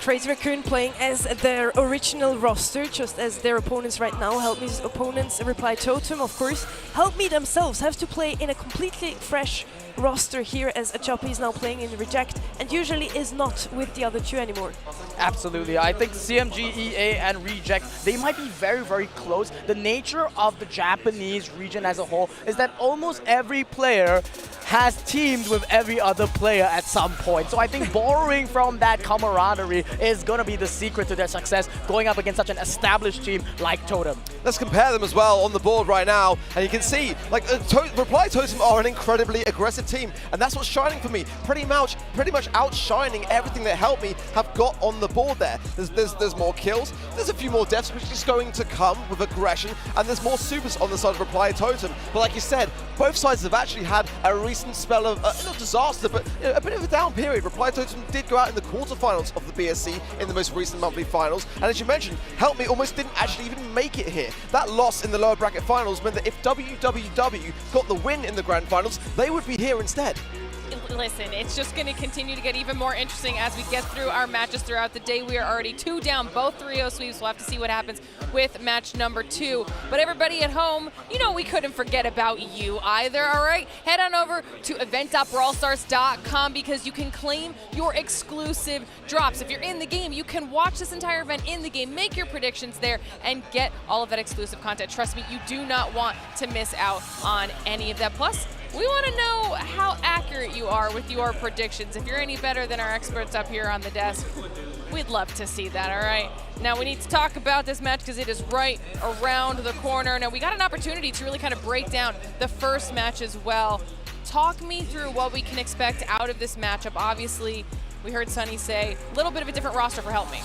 Crazy Raccoon playing as their original roster, just as their opponents right now. Help Me's opponents, Reply Totem, of course. Help Me themselves have to play in a completely fresh roster here, as Achapi is now playing in Reject and usually is not with the other two anymore. Absolutely. I think CMG, EA, and Reject, they might be very, very close. The nature of the Japanese region as a whole is that almost every player has teamed with every other player at some point. So I think borrowing from that camaraderie is going to be the secret to their success going up against such an established team like Totem. Let's compare them as well on the board right now, and you can see, Reply Totem are an incredibly aggressive team, and that's what's shining for me. Pretty much outshining everything that Help Me have got on the board there. There's more kills, there's a few more deaths, which is going to come with aggression, and there's more supers on the side of Reply Totem. But like you said, both sides have actually had a recent spell of, not disaster, but a bit of a down period. Reply Totem did go out in the quarterfinals of the BSC in the most recent monthly finals, and as you mentioned, Help Me almost didn't actually even make it here. That loss in the lower bracket finals meant that if WWW got the win in the grand finals, they would be here instead. Listen, it's just going to continue to get even more interesting as we get through our matches throughout the day. We are already 2 down, both 3-0 sweeps. We'll have to see what happens with match number 2. But everybody at home, we couldn't forget about you either, all right? Head on over to event.brawlstars.com because you can claim your exclusive drops. If you're in the game, you can watch this entire event in the game, make your predictions there, and get all of that exclusive content. Trust me, you do not want to miss out on any of that. Plus, we want to know how accurate you are with your predictions. If you're any better than our experts up here on the desk, we'd love to see that, all right? Now we need to talk about this match because it is right around the corner. Now we got an opportunity to really kind of break down the first match as well. Talk me through what we can expect out of this matchup. Obviously, we heard Sunny say a little bit of a different roster for Help Me.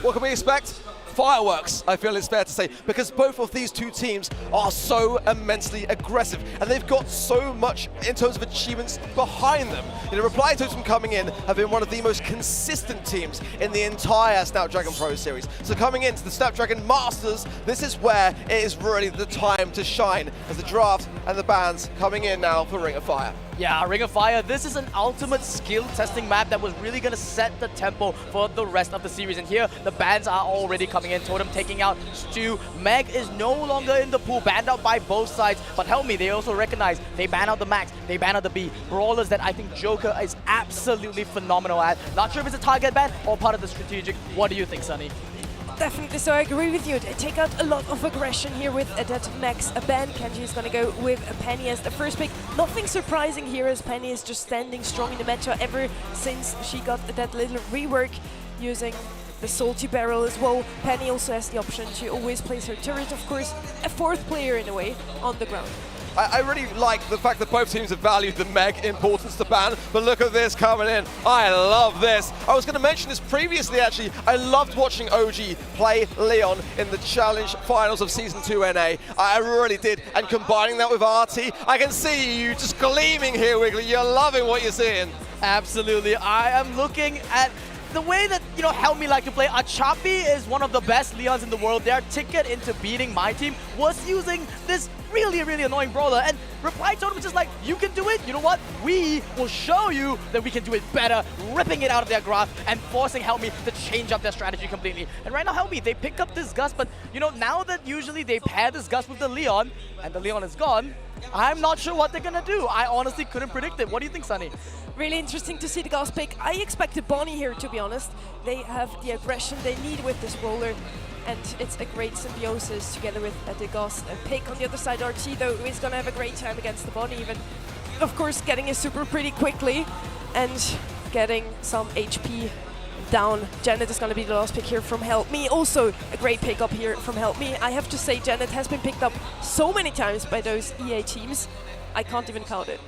What can we expect? Fireworks, I feel it's fair to say, because both of these two teams are so immensely aggressive, and they've got so much in terms of achievements behind them. Reply Totem coming in have been one of the most consistent teams in the entire Snapdragon Pro Series. So coming into the Snapdragon Masters, this is where it is really the time to shine, as the draft and the bans coming in now for Ring of Fire. Yeah, Ring of Fire, this is an ultimate skill testing map that was really going to set the tempo for the rest of the series. And here, the bans are already coming in. Totem taking out Stu. Meg is no longer in the pool, banned out by both sides. But Help Me, they also recognize they ban out the Max, they ban out the B. Brawlers that I think Joker is absolutely phenomenal at. Not sure if it's a target ban or part of the strategic. What do you think, Sunny? Definitely, so I agree with you. They take out a lot of aggression here with that Max ban. Kenji is going to go with Penny as the first pick. Nothing surprising here, as Penny is just standing strong in the meta ever since she got that little rework using the Salty Barrel as well. Penny also has the option to always place her turret, of course, a fourth player in a way on the ground. I really like the fact that both teams have valued the Meg importance to ban, but look at this coming in. I love this. I was going to mention this previously, actually. I loved watching OG play Leon in the Challenge Finals of Season 2 NA. I really did. And combining that with RT, I can see you just gleaming here, Wiggly. You're loving what you're seeing. Absolutely. I am looking at the way that, Help Me like to play. Achapi is one of the best Leons in the world. Their ticket into beating my team was using this really, really annoying brawler. And Reply Totem is just like, you can do it. You know what? We will show you that we can do it better, ripping it out of their grasp and forcing Help Me to change up their strategy completely. And right now, Help Me, they pick up this Gust, but you know, now that usually they pair this Gust with the Leon, and the Leon is gone, I'm not sure what they're gonna do. I honestly couldn't predict it. What do you think, Sunny? Really interesting to see the Gauss pick. I expected Bonnie here, to be honest. They have the aggression they need with this roller, and it's a great symbiosis together with the Gauss pick. On the other side, RT, though, is going to have a great time against the Bonnie, even. Of course, getting a super pretty quickly and getting some HP down. Janet is going to be the last pick here from Help Me. Also, a great pick up here from Help Me. I have to say, Janet has been picked up so many times by those EA teams. I can't even count it.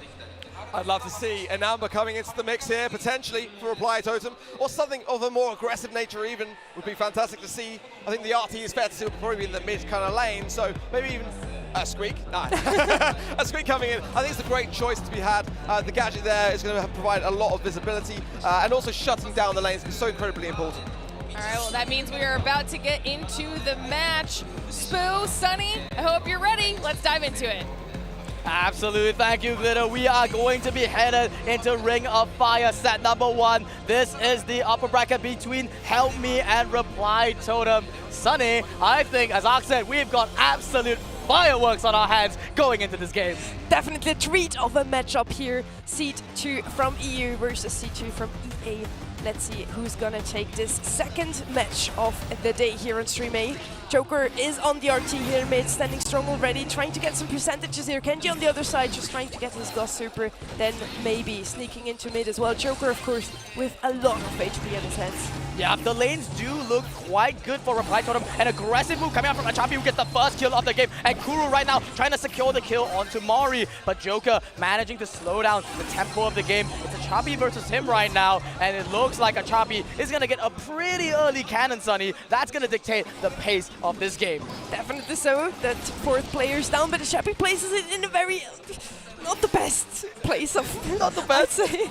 I'd love to see an Amber coming into the mix here, potentially for Reply Totem, or something of a more aggressive nature even would be fantastic to see. I think the RT is fair to see will probably be in the mid kind of lane, so maybe even a Squeak. No. A Squeak coming in. I think it's a great choice to be had. The gadget there is going to provide a lot of visibility, and also shutting down the lanes is so incredibly important. All right, well, that means we are about to get into the match. Spoo, Sunny, I hope you're ready. Let's dive into it. Absolutely, thank you, Glitter. We are going to be headed into Ring of Fire set number 1. This is the upper bracket between Help Me and Reply Totem. Sunny, I think, as Ark said, we've got absolute fireworks on our hands going into this game. Definitely a treat of a matchup here. Seed 2 from EU versus C2 from EA. Let's see who's gonna take this second match of the day here on Stream A. Joker is on the RT here mid, standing strong already, trying to get some percentages here. Kenji on the other side, just trying to get his Ghost Super, then maybe sneaking into mid as well. Joker, of course, with a lot of HP in his hands. Yeah, the lanes do look quite good for Reply Totem. An aggressive move coming out from Achapi, who gets the first kill of the game. And Kuru right now trying to secure the kill onto Mari. But Joker managing to slow down the tempo of the game. It's Achapi versus him right now. And it looks like Achapi is going to get a pretty early cannon, Sunny. That's going to dictate the pace of this game. Definitely so. That fourth player's down, but Achapi places it in a very... not the best place of... not the best. I'd say.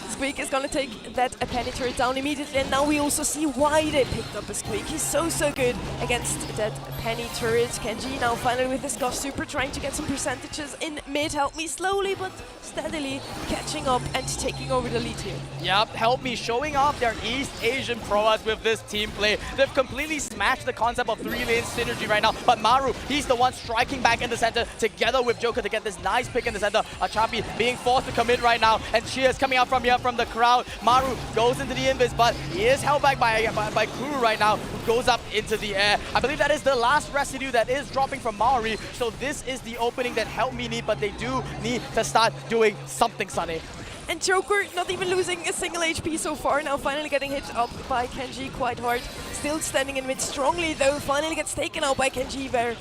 Squeak is going to take that Penny turret down immediately, and now we also see why they picked up a Squeak. He's so good against that Penny turret. Kenji now finally with his Ghost Super trying to get some percentages in mid. Help Me slowly but steadily catching up and taking over the lead here. Yep, Help Me showing off their East Asian prowess with this team play. They've completely smashed the concept of 3-lane synergy right now, but Maru, he's the one striking back in the center together with Joker to get this nice pick in the center. Achapi being forced to come in right now, and cheers coming out from here from the crowd. Maru goes into the invis, but he is held back by Kuru right now, who goes up into the air. I believe that is the last residue that is dropping from Mari, so this is the opening that Help Me need, but they do need to start doing something, Sunny. And Joker not even losing a single HP so far, now finally getting hit up by Kenji quite hard. Still standing in mid strongly though, finally gets taken out by Kenji. Very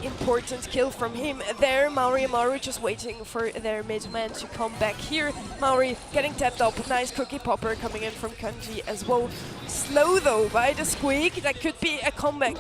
important kill from him there. Mauri and Maru just waiting for their mid-man to come back here. Mauri getting tapped up, nice cookie popper coming in from Kenji as well. Slow though by the Squeak, that could be a comeback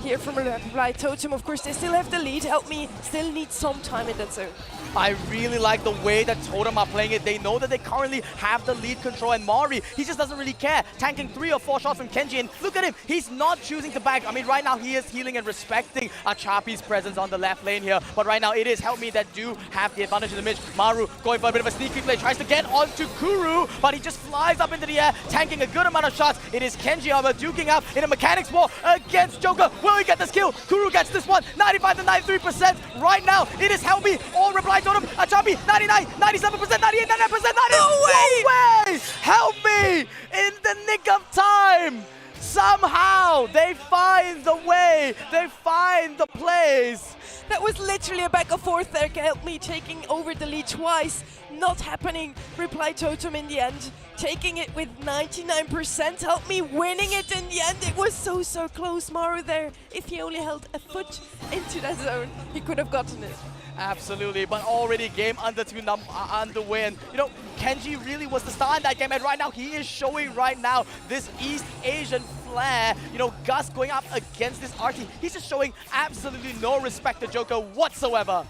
here from Reply Totem. Of course, they still have the lead. Help Me still needs some time in that zone. I really like the way that Totem are playing it. They know that they currently have the lead control, and Mari, he just doesn't really care. Tanking 3 or 4 shots from Kenji, and look at him. He's not choosing to back. I mean, right now he is healing and respecting Achapi's presence on the left lane here, but right now it is Help Me that do have the advantage in the mid. Maru going for a bit of a sneaky play, tries to get onto Kuru, but he just flies up into the air, tanking a good amount of shots. It is Kenji Armor duking out in a mechanics war against Joker. Will he get this kill? Kuru gets this one, 95 to 93%. Right now, it is Help Me or Reply Totem. Achapi, 99, 97%, 98, 99%. No way! Help Me in the nick of time. Somehow, they find the way. They find the plays. That was literally a back and forth there. Help Me taking over the lead twice. Not happening. Reply Totem in the end. Taking it with 99%. Help Me winning it in the end. It was so close. Maru there. If he only held a foot into that zone, he could have gotten it. Absolutely, but already game underway, and you know, Kenji really was the star in that game, and right now he is showing right now this East Asian flair. You know, Gus going up against this RT, he's just showing absolutely no respect to Joker whatsoever.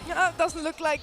Yeah, it doesn't look like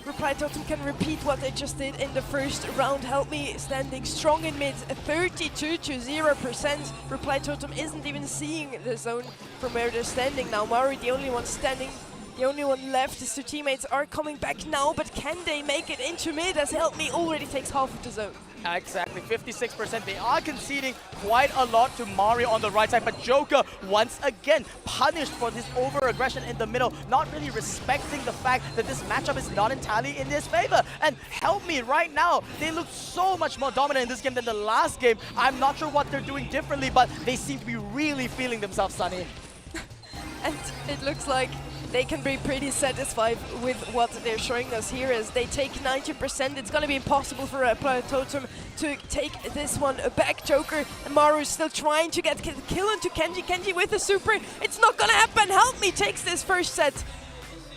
Reply Totem can repeat what they just did in the first round. Help Me standing strong in mid, 32 to 0%. Reply Totem isn't even seeing the zone from where they're standing now. Maru, the only one standing, the only one left. His two teammates are coming back now, but can they make it into mid as Help Me already takes half of the zone? Exactly, 56%. They are conceding quite a lot to Mario on the right side, but Joker once again punished for this over-aggression in the middle, not really respecting the fact that this matchup is not entirely in his favor. And Help Me right now, they look so much more dominant in this game than the last game. I'm not sure what they're doing differently, but they seem to be really feeling themselves, Sunny. And it looks like they can be pretty satisfied with what they're showing us here as they take 90%. It's going to be impossible for Reply Totem to take this one back. Joker and Maru still trying to get the kill into Kenji. Kenji with the super. It's not going to happen. Help Me takes this first set.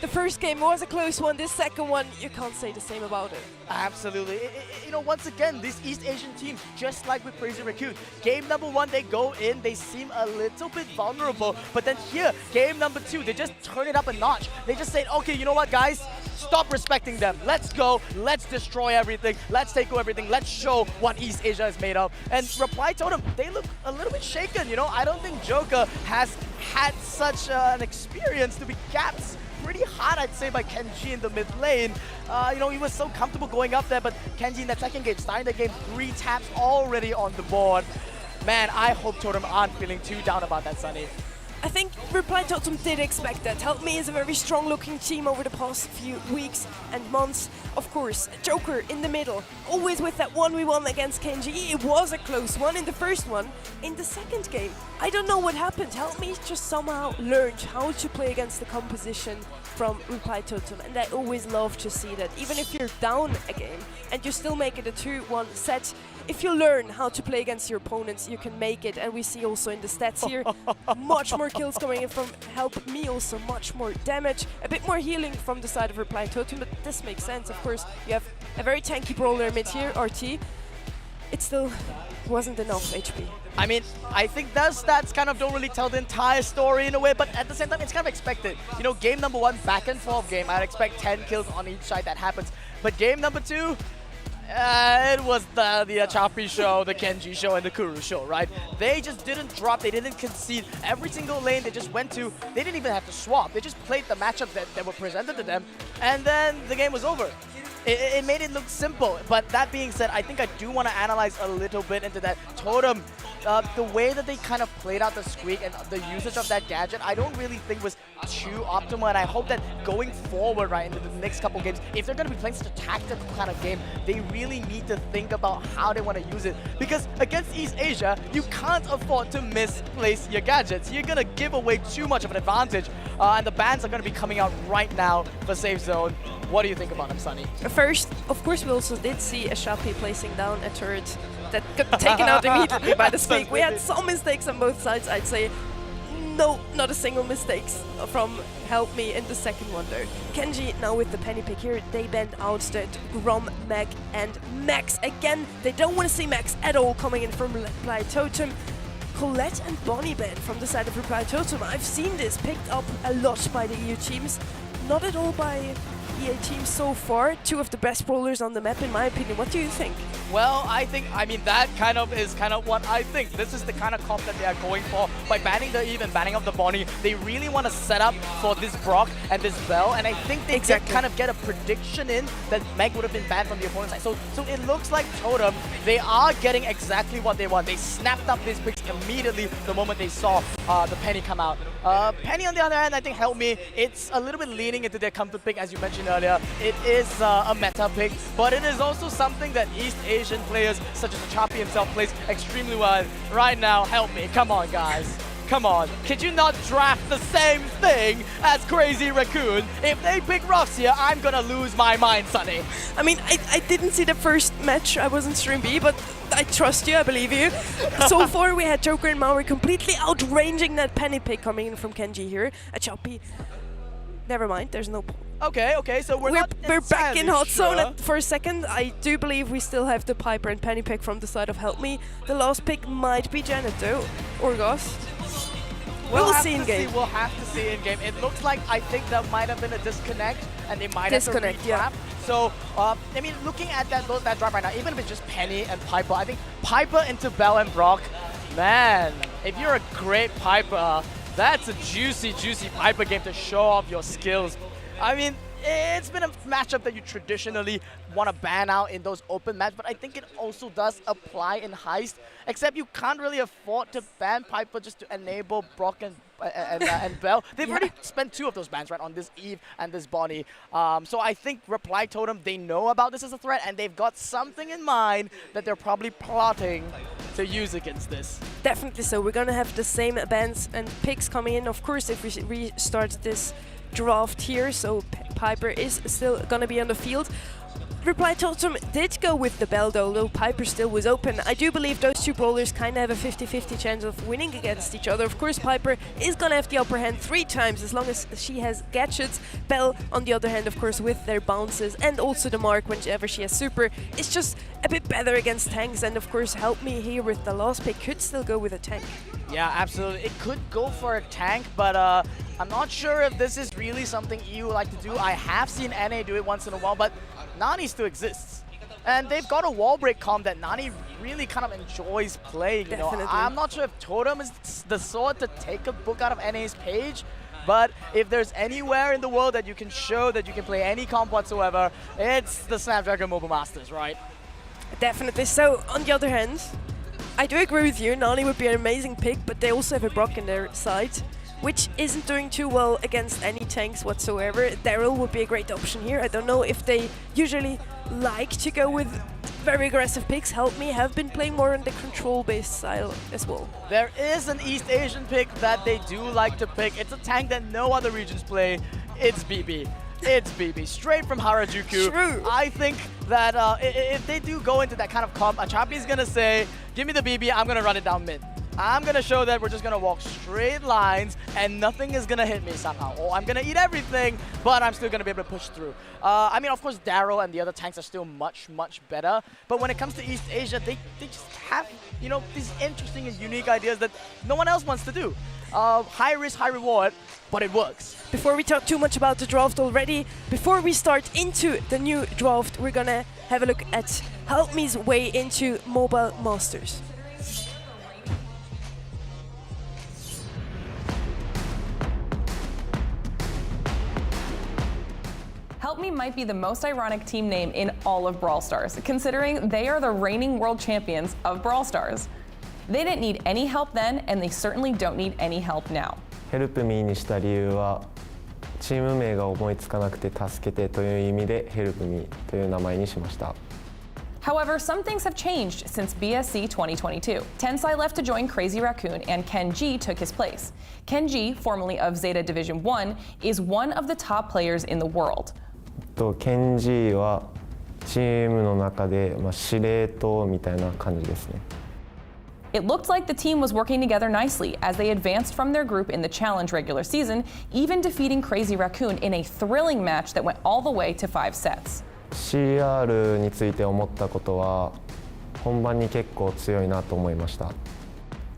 The first game was a close one. This second one, you can't say the same about it. Absolutely. You know, once again, these East Asian teams, just like with Crazy Raccoon, game number 1, they go in, they seem a little bit vulnerable, but then here, game number 2, they just turn it up a notch. They just say, okay, you know what, guys? Stop respecting them. Let's go. Let's destroy everything. Let's take over everything. Let's show what East Asia is made of. And Reply Totem, they look a little bit shaken, you know? I don't think Joker has had such an experience to be gapped pretty hard, I'd say, by Kenji in the mid lane. You know, he was so comfortable going up there, but Kenji in that second game, starting the game, 3 taps already on the board. Man, I hope Totem aren't feeling too down about that, Sunny. I think Reply Totem did expect that. Help Me is a very strong-looking team over the past few weeks and months. Of course, Joker in the middle, always with that 1v1 against Kenji. It was a close one in the first one. In the second game, I don't know what happened. Help Me just somehow learned how to play against the composition from Reply Totem, and I always love to see that. Even if you're down a game and you still make it a 2-1 set, if you learn how to play against your opponents, you can make it. And we see also in the stats here, much more kills coming in from Help Me, also much more damage, a bit more healing from the side of Reply Totem, but this makes sense. Of course, you have a very tanky brawler mid here, RT. It still wasn't enough HP. I mean, I think those stats kind of don't really tell the entire story in a way, but at the same time, it's kind of expected. You know, game number 1, back and forth game, I'd expect 10 kills on each side. That happens. But game number 2, it was the Chapi show, the Kenji show, and the Kuru show, right? They just didn't drop, they didn't concede. Every single lane they just went to, they didn't even have to swap. They just played the matchup that were presented to them, and then the game was over. It made it look simple, but that being said, I think I do want to analyze a little bit into that Totem. The way that they kind of played out the squeak and the usage of that gadget, I don't really think was too optimal, and I hope that going forward, right, into the next couple games, if they're going to be playing such a tactical kind of game, they really need to think about how they want to use it. Because against East Asia, you can't afford to misplace your gadgets. You're going to give away too much of an advantage, and the bans are going to be coming out right now for Safe Zone. What do you think about them, Sunny? First, of course, we also did see a Shapi placing down a turret that got taken out immediately by the squeak. We had some mistakes on both sides, I'd say. No, not a single mistakes from Help Me in the second one though. Kenji now with the penny pick here, they bend out that Grom, Meg and Max again. They don't want to see Max at all coming in from Reply Totem. Colette and Bonnie Ben from the side of Reply Totem. I've seen this picked up a lot by the EU teams, not at all by EA teams so far. 2 of the best brawlers on the map in my opinion. What do you think? Well, I mean, that kind of is what I think. This is the kind of comp that they are going for. By banning the Eve and banning of the Bonnie, they really want to set up for this Brock and this Bell, and I think they did kind of get a prediction in that Meg would have been banned from the opponent's side. So it looks like Totem, they are getting exactly what they want. They snapped up these picks immediately the moment they saw the Penny come out. Penny, on the other hand, I think Help Me, it's a little bit leaning into their comfort pick, as you mentioned earlier. It is a meta pick, but it is also something that East Asian players, such as Chapi himself, plays extremely well right now. Help Me, come on, guys. Come on, could you not draft the same thing as Crazy Raccoon? If they pick Rox here, I'm gonna lose my mind, Sunny. I mean, I didn't see the first match, I wasn't stream B, but I trust you, I believe you. So far we had Joker and Maui completely outranging that penny pick coming in from Kenji here. A Chapi, never mind, there's no... Okay, so we're back in hot zone for a second. I do believe we still have the Piper and penny pick from the side of Help Me. The last pick might be Janet though, or Goss. We'll see in game. We'll have to see in game. It looks like I think that might have been a disconnect and they might Disconnect, have to re-trap. So, I mean, looking at that draft right now, even if it's just Penny and Piper, I think Piper into Bell and Brock, man, if you're a great Piper, that's a juicy, juicy Piper game to show off your skills. I mean, it's been a matchup that you traditionally want to ban out in those open matches, but I think it also does apply in Heist, except you can't really afford to ban Piper just to enable Brock and Bell. They've already spent 2 of those bans, right, on this Eve and this Bonnie. So I think Reply Totem, they know about this as a threat, and they've got something in mind that they're probably plotting to use against this. Definitely so. We're going to have the same bans and picks coming in, of course, if we restart this draft here, so Piper is still gonna be on the field. Reply Totem did go with the Bell though Piper still was open. I do believe those 2 brawlers kind of have a 50-50 chance of winning against each other. Of course, Piper is gonna have the upper hand 3 times as long as she has gadgets. Bell, on the other hand, of course, with their bounces and also the mark whenever she has super, is just a bit better against tanks. And of course, Help Me here with the last pick could still go with a tank. Yeah, absolutely. It could go for a tank, but I'm not sure if this is really something EU like to do. I have seen NA do it once in a while, but Nani still exists. And they've got a wall break comp that Nani really kind of enjoys playing. You know, I'm not sure if Totem is the sort to take a book out of NA's page, but if there's anywhere in the world that you can show that you can play any comp whatsoever, it's the Snapdragon Mobile Masters, right? Definitely. So, on the other hand, I do agree with you, Nani would be an amazing pick, but they also have a Brock in their side, which isn't doing too well against any tanks whatsoever. Daryl would be a great option here. I don't know if they usually like to go with very aggressive picks. Help Me have been playing more on the control-based style as well. There is an East Asian pick that they do like to pick. It's a tank that no other regions play. It's BB. It's BB, straight from Harajuku. True. I think that if they do go into that kind of comp, Achapi's gonna say, give me the BB, I'm gonna run it down mid. I'm gonna show that we're just gonna walk straight lines and nothing is gonna hit me somehow. Or I'm gonna eat everything, but I'm still gonna be able to push through. I mean, of course, Daryl and the other tanks are still much, much better. But when it comes to East Asia, they just have, you know, these interesting and unique ideas that no one else wants to do. High risk, high reward, but it works. Before we talk too much about the draft already, before we start into the new draft, we're gonna have a look at Help Me's way into Mobile Masters. Help Me might be the most ironic team name in all of Brawl Stars, considering they are the reigning world champions of Brawl Stars. They didn't need any help then, and they certainly don't need any help now. Help Me にした理由は、チーム名が思いつかなくて助けてという意味で Help Me という名前にしました。However, some things have changed since BSC 2022. Tensai left to join Crazy Raccoon and Ken G took his place. Ken G, formerly of Zeta Division 1, is one of the top players in the world. ケンジーはチームの中で司令塔みたいな感じですね。It looked like the team was working together nicely as they advanced from their group in the Challenge regular season, even defeating Crazy Raccoon in a thrilling match that went all the way to 5 sets. CR について思ったことは本番に結構強いなと思いました。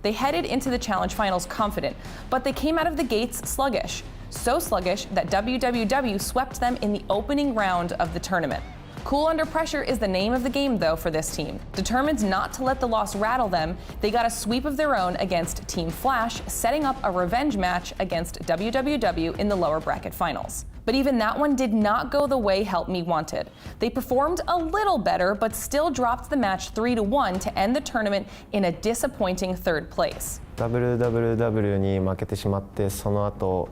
They headed into the Challenge finals confident, but they came out of the gates sluggish. So sluggish that WWW swept them in the opening round of the tournament. Cool under pressure is the name of the game, though, for this team. Determined not to let the loss rattle them, they got a sweep of their own against Team Flash, setting up a revenge match against WWW in the lower bracket finals. But even that one did not go the way Help Me wanted. They performed a little better, but still dropped the match 3-1 to end the tournament in a disappointing 3rd place. WWW に負けてしまって、その後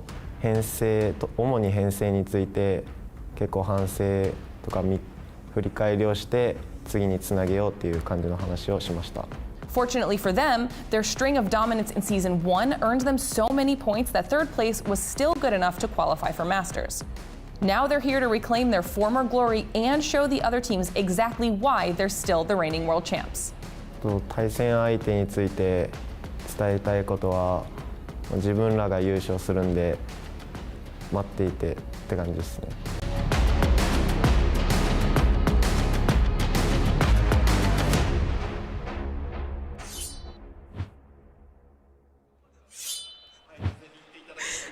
主に編成について結構反省とか振り返りをして次につなげようっていう感じの話をしました。Fortunately for them, their string of dominance in Season 1 earned them so many points that 3rd place was still good enough to qualify for Masters. Now they're here to reclaim their former glory and show the other teams exactly why they're still the reigning world champs. 対戦相手について伝えたいことは、自分らが優勝するんで待っていてって感じですね。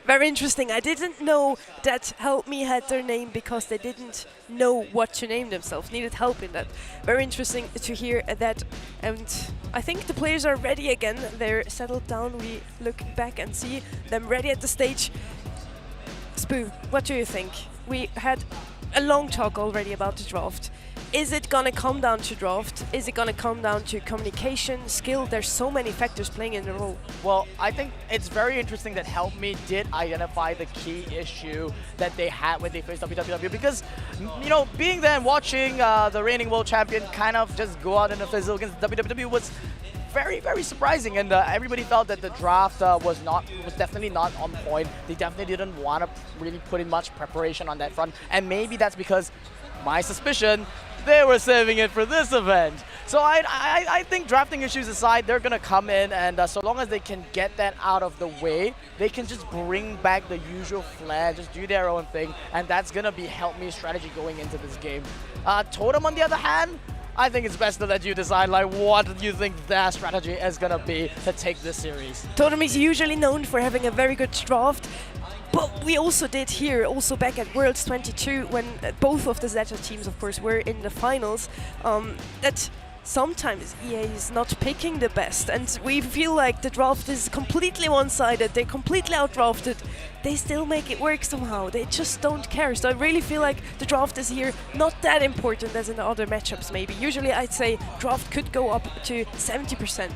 Very interesting. I didn't know that Help Me had their name because they didn't know what to name themselves, needed help in that. Very interesting to hear that. And I think the players are ready again. They're settled down. We look back and see them ready at the stage. Spoo, what do you think? We had a long talk already about the draft. Is it gonna come down to draft? Is it gonna come down to communication, skill? There's so many factors playing in the role. Well, I think it's very interesting that Help Me did identify the key issue that they had when they faced WWW, because, you know, being there and watching the reigning world champion kind of just go out in a fizzle against WWW was very, very surprising, and everybody felt that the draft was definitely not on point. They definitely didn't want to really put in much preparation on that front, and maybe that's because, my suspicion, they were saving it for this event. So I think, drafting issues aside, they're going to come in, and so long as they can get that out of the way, they can just bring back the usual flair, just do their own thing, and that's going to be Help Me strategy going into this game. Totem, on the other hand, I think it's best to let you decide, like, what you think their strategy is going to be to take this series. Totem is usually known for having a very good draft, but we also did here, also back at Worlds 22, when both of the Zeta teams, of course, were in the finals, that sometimes EA is not picking the best, and we feel like the draft is completely one-sided, they're completely outdrafted. They still make it work somehow, they just don't care. So I really feel like the draft is here not that important as in other matchups maybe. Usually I'd say draft could go up to 70%.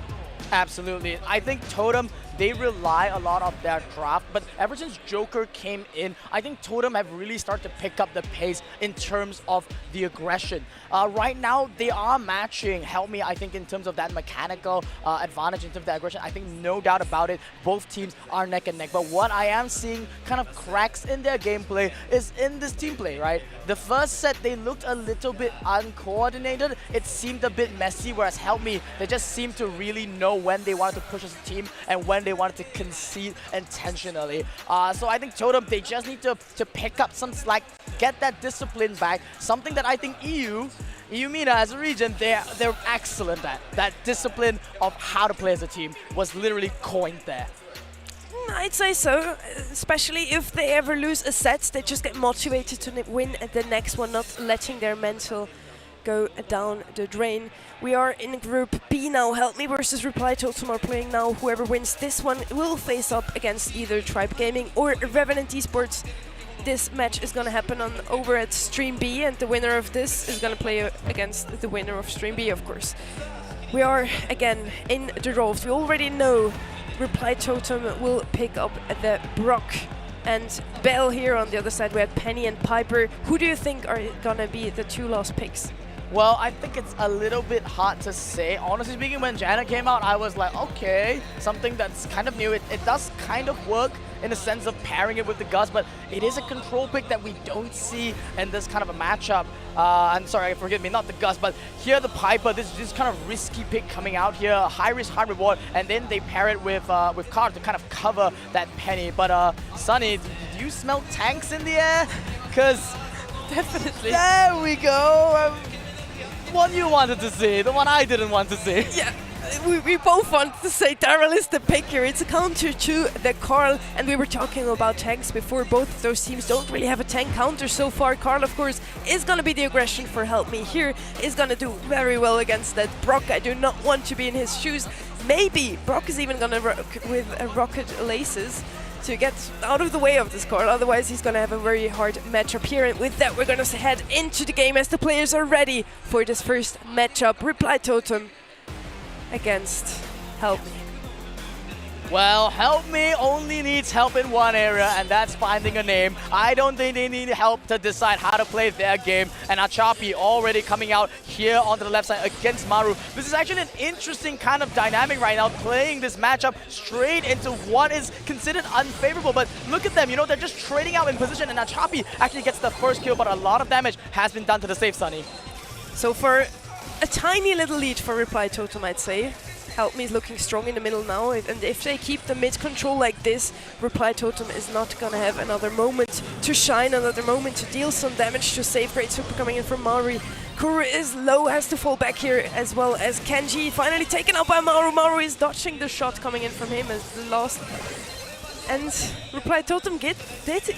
Absolutely. I think Totem, they rely a lot on their draft, but ever since Joker came in, I think Totem have really started to pick up the pace in terms of the aggression. Right now, they are matching Help Me, I think, in terms of that mechanical advantage in terms of the aggression. I think no doubt about it, both teams are neck and neck. But what I am seeing kind of cracks in their gameplay is in this team play, right? The first set, they looked a little bit uncoordinated. It seemed a bit messy, whereas Help Me, they just seemed to really know when they wanted to push as a team and when they wanted to concede intentionally. So I think Totem, they just need to pick up some slack, get that discipline back, something that I think EU MENA as a region, they're excellent at. That discipline of how to play as a team was literally coined there. I'd say so, especially if they ever lose a set, they just get motivated to win the next one, not letting their mental go down the drain. We are in Group B now. Help Me versus Reply Totem are playing now. Whoever wins this one will face up against either Tribe Gaming or Revenant Esports. This match is going to happen over at Stream B, and the winner of this is going to play against the winner of Stream B, of course. We are again in the draft. We already know Reply Totem will pick up the Brock and Bell here. On the other side we have Penny and Piper. Who do you think are going to be the two last picks? Well, I think it's a little bit hard to say. Honestly speaking, when Janet came out, I was like, okay, something that's kind of new. It does kind of work in the sense of pairing it with the Gus, but it is a control pick that we don't see in this kind of a matchup. I'm sorry, forgive me, not the Gus, but here the Piper, this kind of risky pick coming out here, high risk, high reward, and then they pair it with Card to kind of cover that Penny. But Sunny, do you smell tanks in the air? Because definitely. There we go. One you wanted to see, the one I didn't want to see. Yeah, we both wanted to say Daryl is the pick here. It's a counter to the Carl, and we were talking about tanks before. Both of those teams don't really have a tank counter so far. Carl, of course, is going to be the aggression for Help Me here, is going to do very well against that Brock. I do not want to be in his shoes. Maybe Brock is even going to rock with rocket laces to get out of the way of this Carl, otherwise he's going to have a very hard matchup here. And with that, we're going to head into the game as the players are ready for this first matchup. Reply Totem against Help Me. Well, Help Me only needs help in one area, and that's finding a name. I don't think they need help to decide how to play their game. And Achapi already coming out here onto the left side against Maru. This is actually an interesting kind of dynamic right now, playing this matchup straight into what is considered unfavorable. But look at them, you know, they're just trading out in position, and Achapi actually gets the first kill, but a lot of damage has been done to the safe, Sunny. So for a tiny little lead for Reply Totem, I'd say. Help Me is looking strong in the middle now, and if they keep the mid control like this, Reply Totem is not gonna have another moment to shine, another moment to deal some damage to save. Great super coming in from Maru. Kuru is low, has to fall back here, as well as Kenji finally taken out by Maru. Maru is dodging the shot coming in from him as the last And Reply Totem did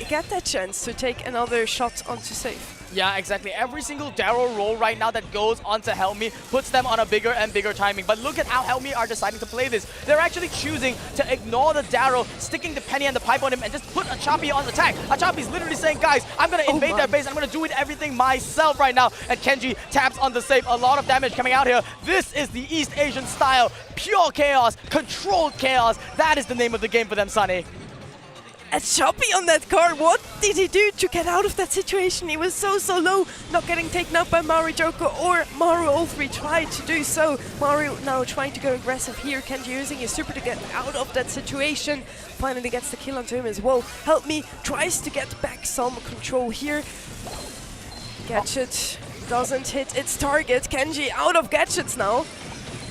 get that chance to take another shot onto safe. Yeah, exactly. Every single Daryl roll right now that goes onto Helmi puts them on a bigger and bigger timing. But look at how Helmi are deciding to play this. They're actually choosing to ignore the Daryl, sticking the Penny and the pipe on him, and just put Achapi on attack. Achapi's literally saying, guys, I'm going to invade their base. I'm going to do it everything myself right now. And Kenji taps on the save. A lot of damage coming out here. This is the East Asian style. Pure chaos. Controlled chaos. That is the name of the game for them, Sunny. Achapi on that car, what did he do to get out of that situation? He was so low, not getting taken out by Maru, Joker or Maru. All three tried to do so. Maru now trying to go aggressive here. Kenji using his super to get out of that situation. Finally gets the kill onto him as well. Help Me tries to get back some control here. Gadget doesn't hit its target. Kenji out of gadgets now.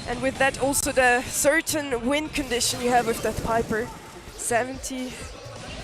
And with that also the certain win condition you have with that Piper.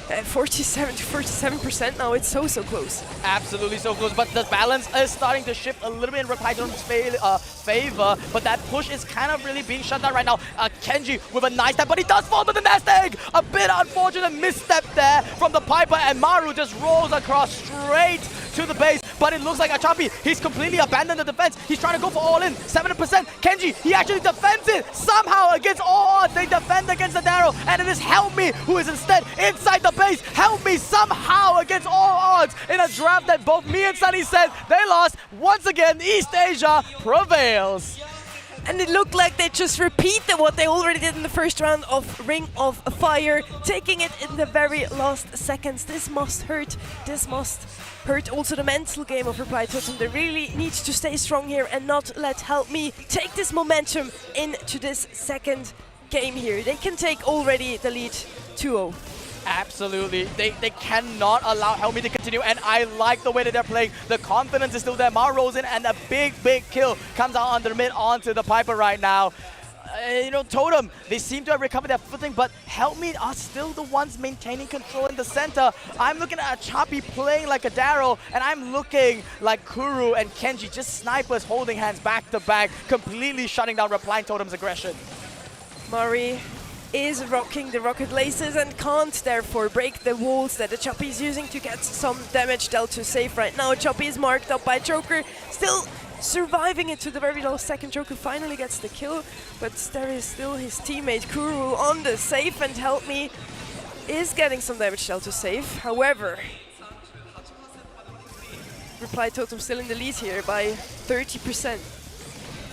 47 to 47% now, it's so close. Absolutely so close, but the balance is starting to shift a little bit in Reply Totem's favor, but that push is kind of really being shut down right now. Kenji with a nice tap, but he does fall to the nest egg! A bit unfortunate misstep there from the Piper, and Maru just rolls across straight to the base, but it looks like Achapi, he's completely abandoned the defense. He's trying to go for all in, 7%. Kenji, he actually defends it somehow against all odds. They defend against the Daryl, and it is Help Me who is instead inside the base. Help Me somehow against all odds in a draft that both me and Sunny said they lost. Once again, East Asia prevails. And it looked like they just repeated what they already did in the first round of Ring of Fire, taking it in the very last seconds. This must hurt. This must hurt also the mental game of Reply Totem. They really need to stay strong here and not let Help Me take this momentum into this second game here. They can take already the lead 2-0. Absolutely. They cannot allow Help Me to continue, and I like the way that they're playing. The confidence is still there. Maru rolls in, and a big kill comes out on the mid onto the Piper right now. You know, Totem, they seem to have recovered their footing, but Help Me are still the ones maintaining control in the center. I'm looking at Achapi playing like a Daryl, and I'm looking like Kuru and Kenji, just snipers holding hands back to back, completely shutting down Reply Totem's aggression. Murray is rocking the rocket laces and can't therefore break the walls that Achapi is using to get some damage dealt to safe right now. Achapi is marked up by Joker, still surviving it to the very last second. Joker finally gets the kill, but there is still his teammate Kuru on the safe, and Help Me is getting some damage dealt to safe. However, Reply Totem still in the lead here by 30%.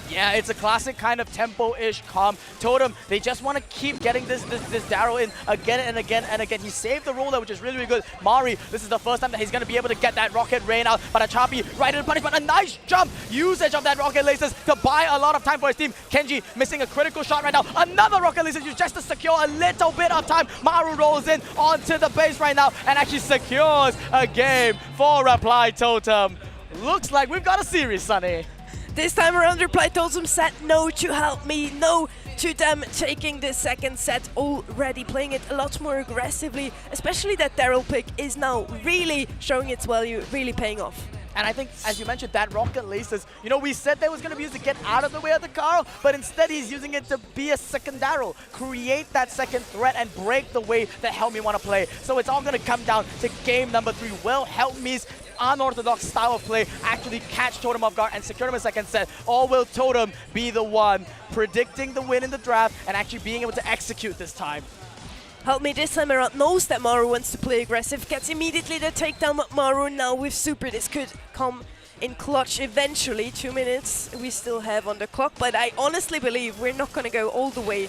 Yeah, it's a classic kind of tempo-ish comp. Totem, they just want to keep getting this Daryl in again and again and again. He saved the roll there, which is really good. Mari, this is the first time that he's going to be able to get that rocket rain out, but Achapi right in the punishment. A nice jump usage of that rocket laces to buy a lot of time for his team. Kenji missing a critical shot right now. Another rocket laces used just to secure a little bit of time. Maru rolls in onto the base right now and actually secures a game for Reply Totem. Looks like we've got a series, Sunny. This time around, Reply Totem said no to Help Me, no to them taking the second set already, playing it a lot more aggressively, especially that Daryl pick is now really showing its value, really paying off. And I think, as you mentioned, that rocket laces, you know, we said that was going to be used to get out of the way of the Carl, but instead he's using it to be a second Daryl, create that second threat and break the way that Help Me want to play. So it's all going to come down to game number 3. Will Help Me's unorthodox style of play actually catch Totem off guard and secure him a second set, or will Totem be the one predicting the win in the draft and actually being able to execute this time? Help Me this time around knows that Maru wants to play aggressive, gets immediately the takedown. Maru now with super. This could come in clutch eventually. 2 minutes we still have on the clock, but I honestly believe we're not going to go all the way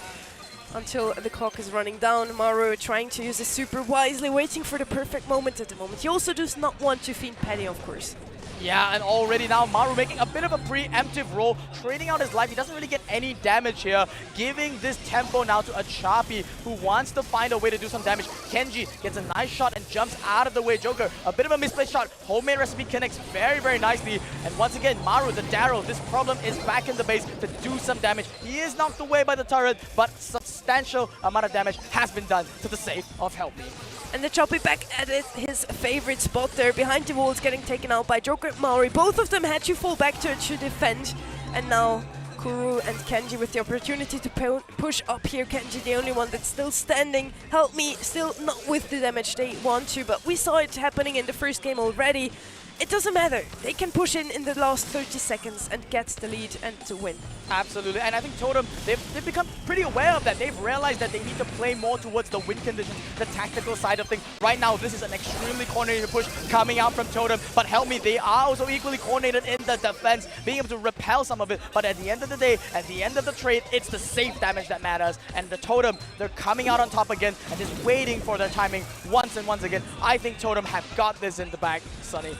until the clock is running down. Maru trying to use his super wisely, waiting for the perfect moment at the moment. He also does not want to feed Penny, of course. Yeah, and already now Maru making a bit of a preemptive roll, trading out his life. He doesn't really get any damage here, giving this tempo now to Achapi, who wants to find a way to do some damage. Kenji gets a nice shot and jumps out of the way. Joker, a bit of a misplaced shot. Homemade Recipe connects very nice. And once again, Maru, the Daryl, this problem is back in the base to do some damage. He is knocked away by the turret, but substantial amount of damage has been done to the save of Help Me. And the Choppy back at his favorite spot there, behind the walls, getting taken out by Joker and Maori. Both of them had to fall back to defend. And now Kuru and Kenji with the opportunity to push up here. Kenji, the only one that's still standing. Help me, still not with the damage they want to, but we saw it happening in the first game already. It doesn't matter. They can push in the last 30 seconds and get the lead and to win. Absolutely, and I think Totem, they've become pretty aware of that. They've realized that they need to play more towards the win conditions, the tactical side of things. Right now, this is an extremely coordinated push coming out from Totem, but help me, they are also equally coordinated in the defense, being able to repel some of it. But at the end of the day, at the end of the trade, it's the safe damage that matters. And the Totem, they're coming out on top again and just waiting for their timing once and once again. I think Totem have got this in the bag, Sonny.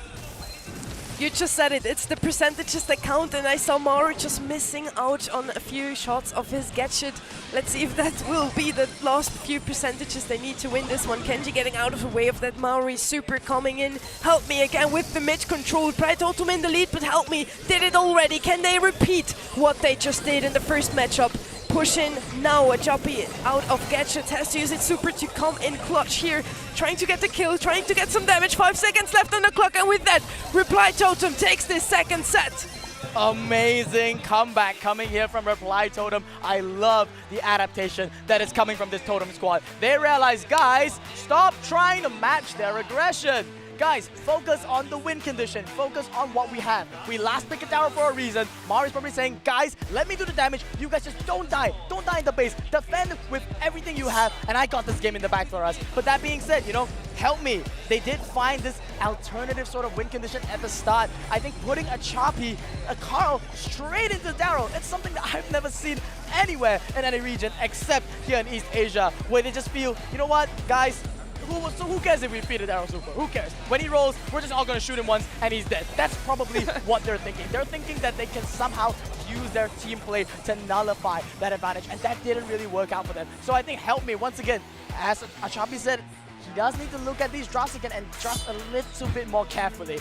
You just said it, it's the percentages that count, and I saw Maru just missing out on a few shots of his gadget. Let's see if that will be the last few percentages they need to win this one. Kenji getting out of the way of that Maori super coming in. Help me again with the mid control. Bright Totem in the lead, but help me, did it already. Can they repeat what they just did in the first matchup? Push in now, a Joppy out of gadget, has to use its super to come in clutch here. Trying to get the kill, trying to get some damage, 5 seconds left on the clock, and with that, Reply Totem takes this second set. Amazing comeback coming here from Reply Totem. I love the adaptation that is coming from this Totem squad. They realize, guys, stop trying to match their aggression. Guys, focus on the win condition. Focus on what we have. We last picked a tower for a reason. Mari's probably saying, guys, let me do the damage. You guys just don't die. Don't die in the base. Defend with everything you have, and I got this game in the bag for us. But that being said, you know, help me. They did find this alternative sort of win condition at the start. I think putting a Choppy, a Carl, straight into Daryl, it's something that I've never seen anywhere in any region except here in East Asia, where they just feel, you know what, guys, who cares if we feed a Daryl Super? Who cares? When he rolls, we're just all going to shoot him once and he's dead. That's probably what they're thinking. They're thinking that they can somehow use their team play to nullify that advantage, and that didn't really work out for them. So I think help me, once again, as Achapi said, he does need to look at these drops again and just a little bit more carefully.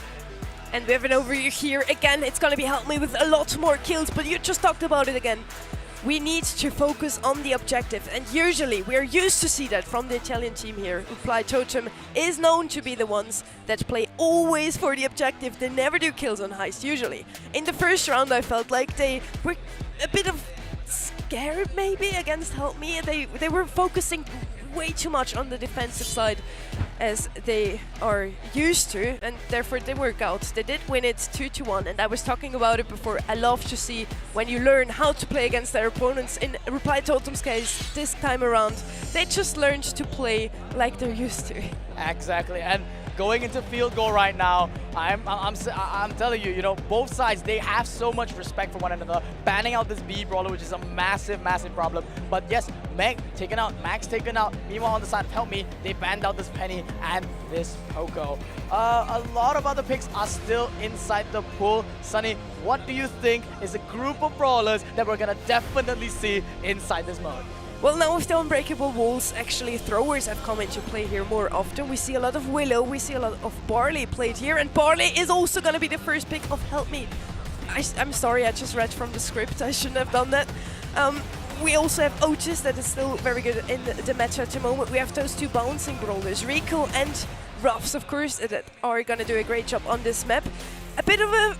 And we have an overview here. Again, it's going to be help me with a lot more kills, but you just talked about it again. We need to focus on the objective, and usually we're used to see that from the Italian team here. Reply Totem is known to be the ones that play always for the objective. They never do kills on heist, usually. In the first round, I felt like they were a bit of scared, maybe, against Help Me. They were focusing way too much on the defensive side, as they are used to, and therefore they work out. They did win it 2-1, and I was talking about it before. I love to see when you learn how to play against their opponents. In Reply Totem's case, this time around, they just learned to play like they're used to. Exactly, and going into field goal right now, I'm telling you, you know, both sides, they have so much respect for one another. Banning out this B brawler, which is a massive, massive problem. But yes, Meg taken out, Max taken out. Meanwhile, on the side of Help Me, they banned out this Penny and this Poco. A lot of other picks are still inside the pool. Sunny, what do you think is a group of brawlers that we're gonna definitely see inside this mode? Well, now with the unbreakable walls, actually throwers have come into play here more often. We see a lot of Willow, we see a lot of Barley played here, and Barley is also going to be the first pick of Help Me. I'm sorry, I just read from the script, I shouldn't have done that. We also have Otis that is still very good in the match at the moment. We have those two bouncing brawlers, Rico and Ruffs, of course, that are going to do a great job on this map. A bit of a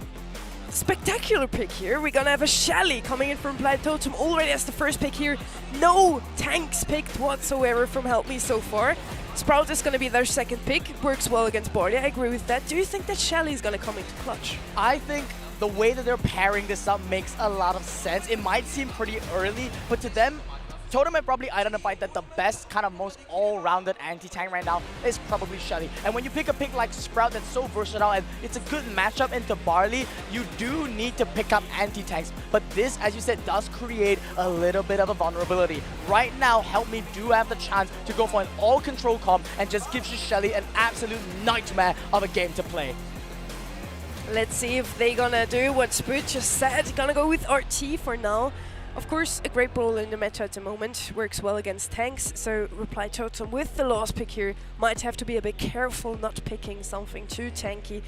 spectacular pick here. We're gonna have a Shelly coming in from Reply Totem already as the first pick here. No tanks picked whatsoever from Help Me so far. Sprout is gonna be their second pick. Works well against Barley, I agree with that. Do you think that Shelly is gonna come into clutch? I think the way that they're pairing this up makes a lot of sense. It might seem pretty early, but to them, Totem had probably identified that the best, kind of most all-rounded anti-tank right now is probably Shelly. And when you pick a pick like Sprout that's so versatile and it's a good matchup into Barley, you do need to pick up anti-tanks. But this, as you said, does create a little bit of a vulnerability. Right now, Help Me do have the chance to go for an all-control comp and just gives you Shelly an absolute nightmare of a game to play. Let's see if they're gonna do what Spoot just said. Gonna go with RT for now. Of course, a great brawler in the meta at the moment, works well against tanks, so Reply Totem with the last pick here might have to be a bit careful not picking something too tanky.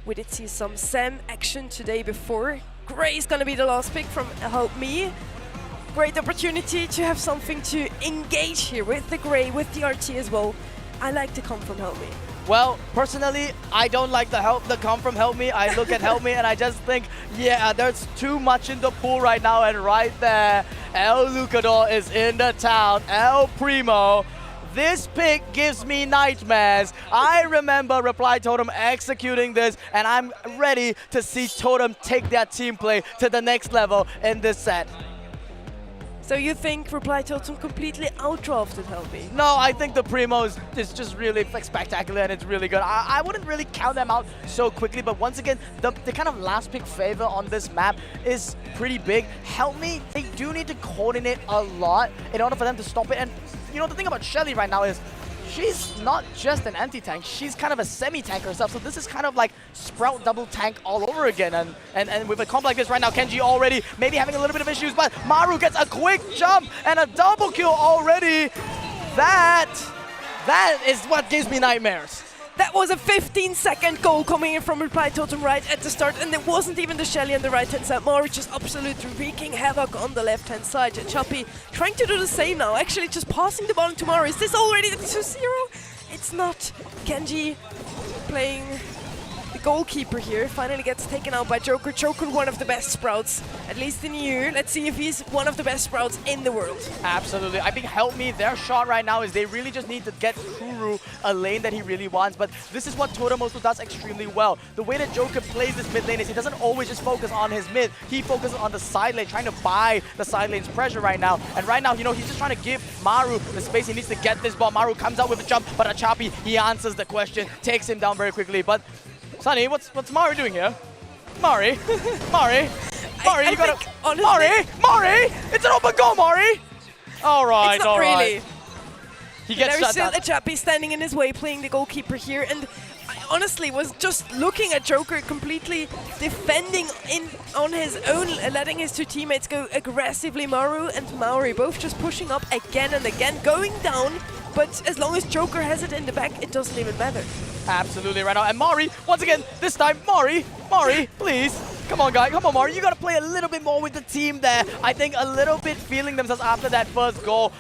We did see some Sam action today before. Gray's gonna be the last pick from Help Me. Great opportunity to have something to engage here with the Gray, with the RT as well. I like to come from Help Me. Well, personally, I don't like the help that come from Help Me. I look at Help Me and I just think, yeah, there's too much in the pool right now. And right there, El Lucador is in the town. El Primo. This pick gives me nightmares. I remember Reply Totem executing this, and I'm ready to see Totem take their team play to the next level in this set. So you think Reply Totem completely outdrafted Help Me? No, I think the Primo is just really spectacular and it's really good. I wouldn't really count them out so quickly, but once again, the kind of last pick favor on this map is pretty big. Help Me, they do need to coordinate a lot in order for them to stop it. And you know, the thing about Shelly right now is she's not just an anti-tank, she's kind of a semi-tank herself, so this is kind of like Sprout double tank all over again, and with a comp like this right now, Kenji already maybe having a little bit of issues, but Maru gets a quick jump and a double kill already. That is what gives me nightmares. That was a 15-second goal coming in from Reply Totem right at the start, and it wasn't even the Shelly on the right-hand side. Maru just absolutely wreaking havoc on the left-hand side. Chappy trying to do the same now, actually just passing the ball to Maru. Is this already the 2-0? It's not. Kenji playing the goalkeeper here, finally gets taken out by Joker. Joker, one of the best Sprouts, at least in EU. Let's see if he's one of the best Sprouts in the world. Absolutely. I think Help Me, their shot right now is they really just need to get Kuru a lane that he really wants, but this is what Totem also does extremely well. The way that Joker plays this mid lane is he doesn't always just focus on his mid, he focuses on the side lane, trying to buy the side lane's pressure right now. And right now, you know, he's just trying to give Maru the space he needs to get this ball. Maru comes out with a jump, but Achapi, he answers the question, takes him down very quickly. But Sunny, what's Mari doing here? Mari, you gotta... Mari! It's an open goal, Mari! Alright, it's not really. He gets There's shut still down. Achapi standing in his way, playing the goalkeeper here, and I honestly was just looking at Joker completely defending on his own, letting his two teammates go aggressively. Maru and Maori both just pushing up again and again, going down, but as long as Joker has it in the back, it doesn't even matter. Absolutely right now. And Mari, once again, this time, Mari, please. Come on, guy. Come on, Mari. You got to play a little bit more with the team there. I think a little bit feeling themselves after that first goal.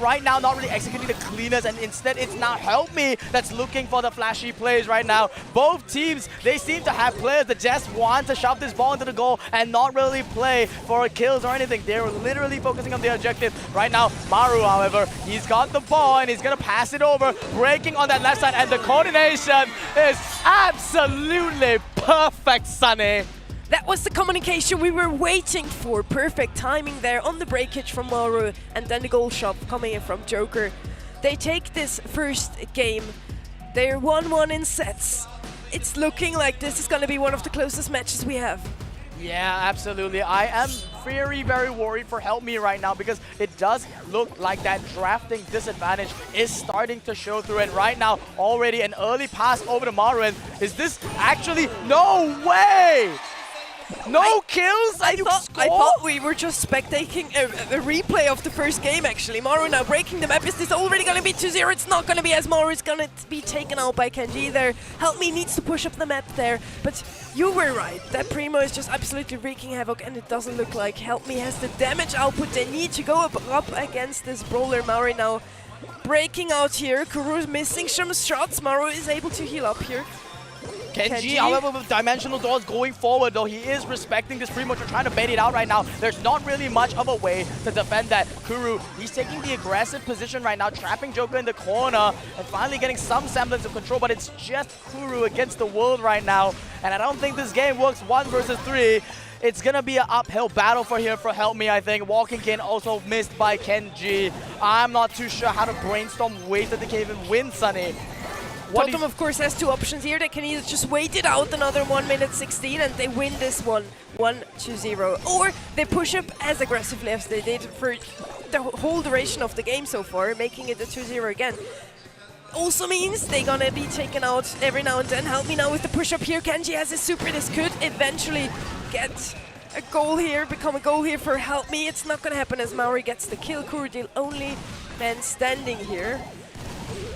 Right now, not really executing the cleaners, and instead it's now Help Me that's looking for the flashy plays right now. Both teams, they seem to have players that just want to shove this ball into the goal and not really play for kills or anything. They're literally focusing on the objective. Right now, Maru, however, he's got the ball and he's going to pass it over, breaking on that left side, and the coordination is absolutely perfect, Sunny. That was the communication we were waiting for. Perfect timing there on the breakage from Maru, and then the goal shot coming in from Joker. They take this first game. They're 1-1 in sets. It's looking like this is going to be one of the closest matches we have. Yeah, absolutely. I am very, very worried for Help Me right now because it does look like that drafting disadvantage is starting to show through. And right now, already an early pass over to Maru. And is this actually... No way! No kills? I thought we were just spectating a replay of the first game, actually. Maru now breaking the map. Is this already going to be 2-0? It's not going to be, as Maru is going to be taken out by Kenji there. Help Me needs to push up the map there. But you were right. That Primo is just absolutely wreaking havoc, and it doesn't look like Help Me has the damage output they need to go up against this brawler. Maru now breaking out here. Kuru's missing some shots. Maru is able to heal up here. Kenji, however, with dimensional doors going forward, though, he is respecting this pretty much and trying to bait it out right now. There's not really much of a way to defend that. Kuru, he's taking the aggressive position right now, trapping Joker in the corner and finally getting some semblance of control, but it's just Kuru against the world right now. And I don't think this game works 1 versus 3. It's going to be an uphill battle for here for Help Me, I think. Walking King also missed by Kenji. I'm not too sure how to brainstorm ways that they can even win, Sunny. Totem, of course, has two options here. They can either just wait it out another 1 minute 16 and they win this one 1-0, or they push up as aggressively as they did for the whole duration of the game so far, making it a 2-0 again. Also means they're gonna be taken out every now and then. Help Me now with the push up here. Kenji has his super. This could eventually get a goal here, become a goal here for Help Me. It's not gonna happen as Maori gets the kill. Kuru, the only man standing here.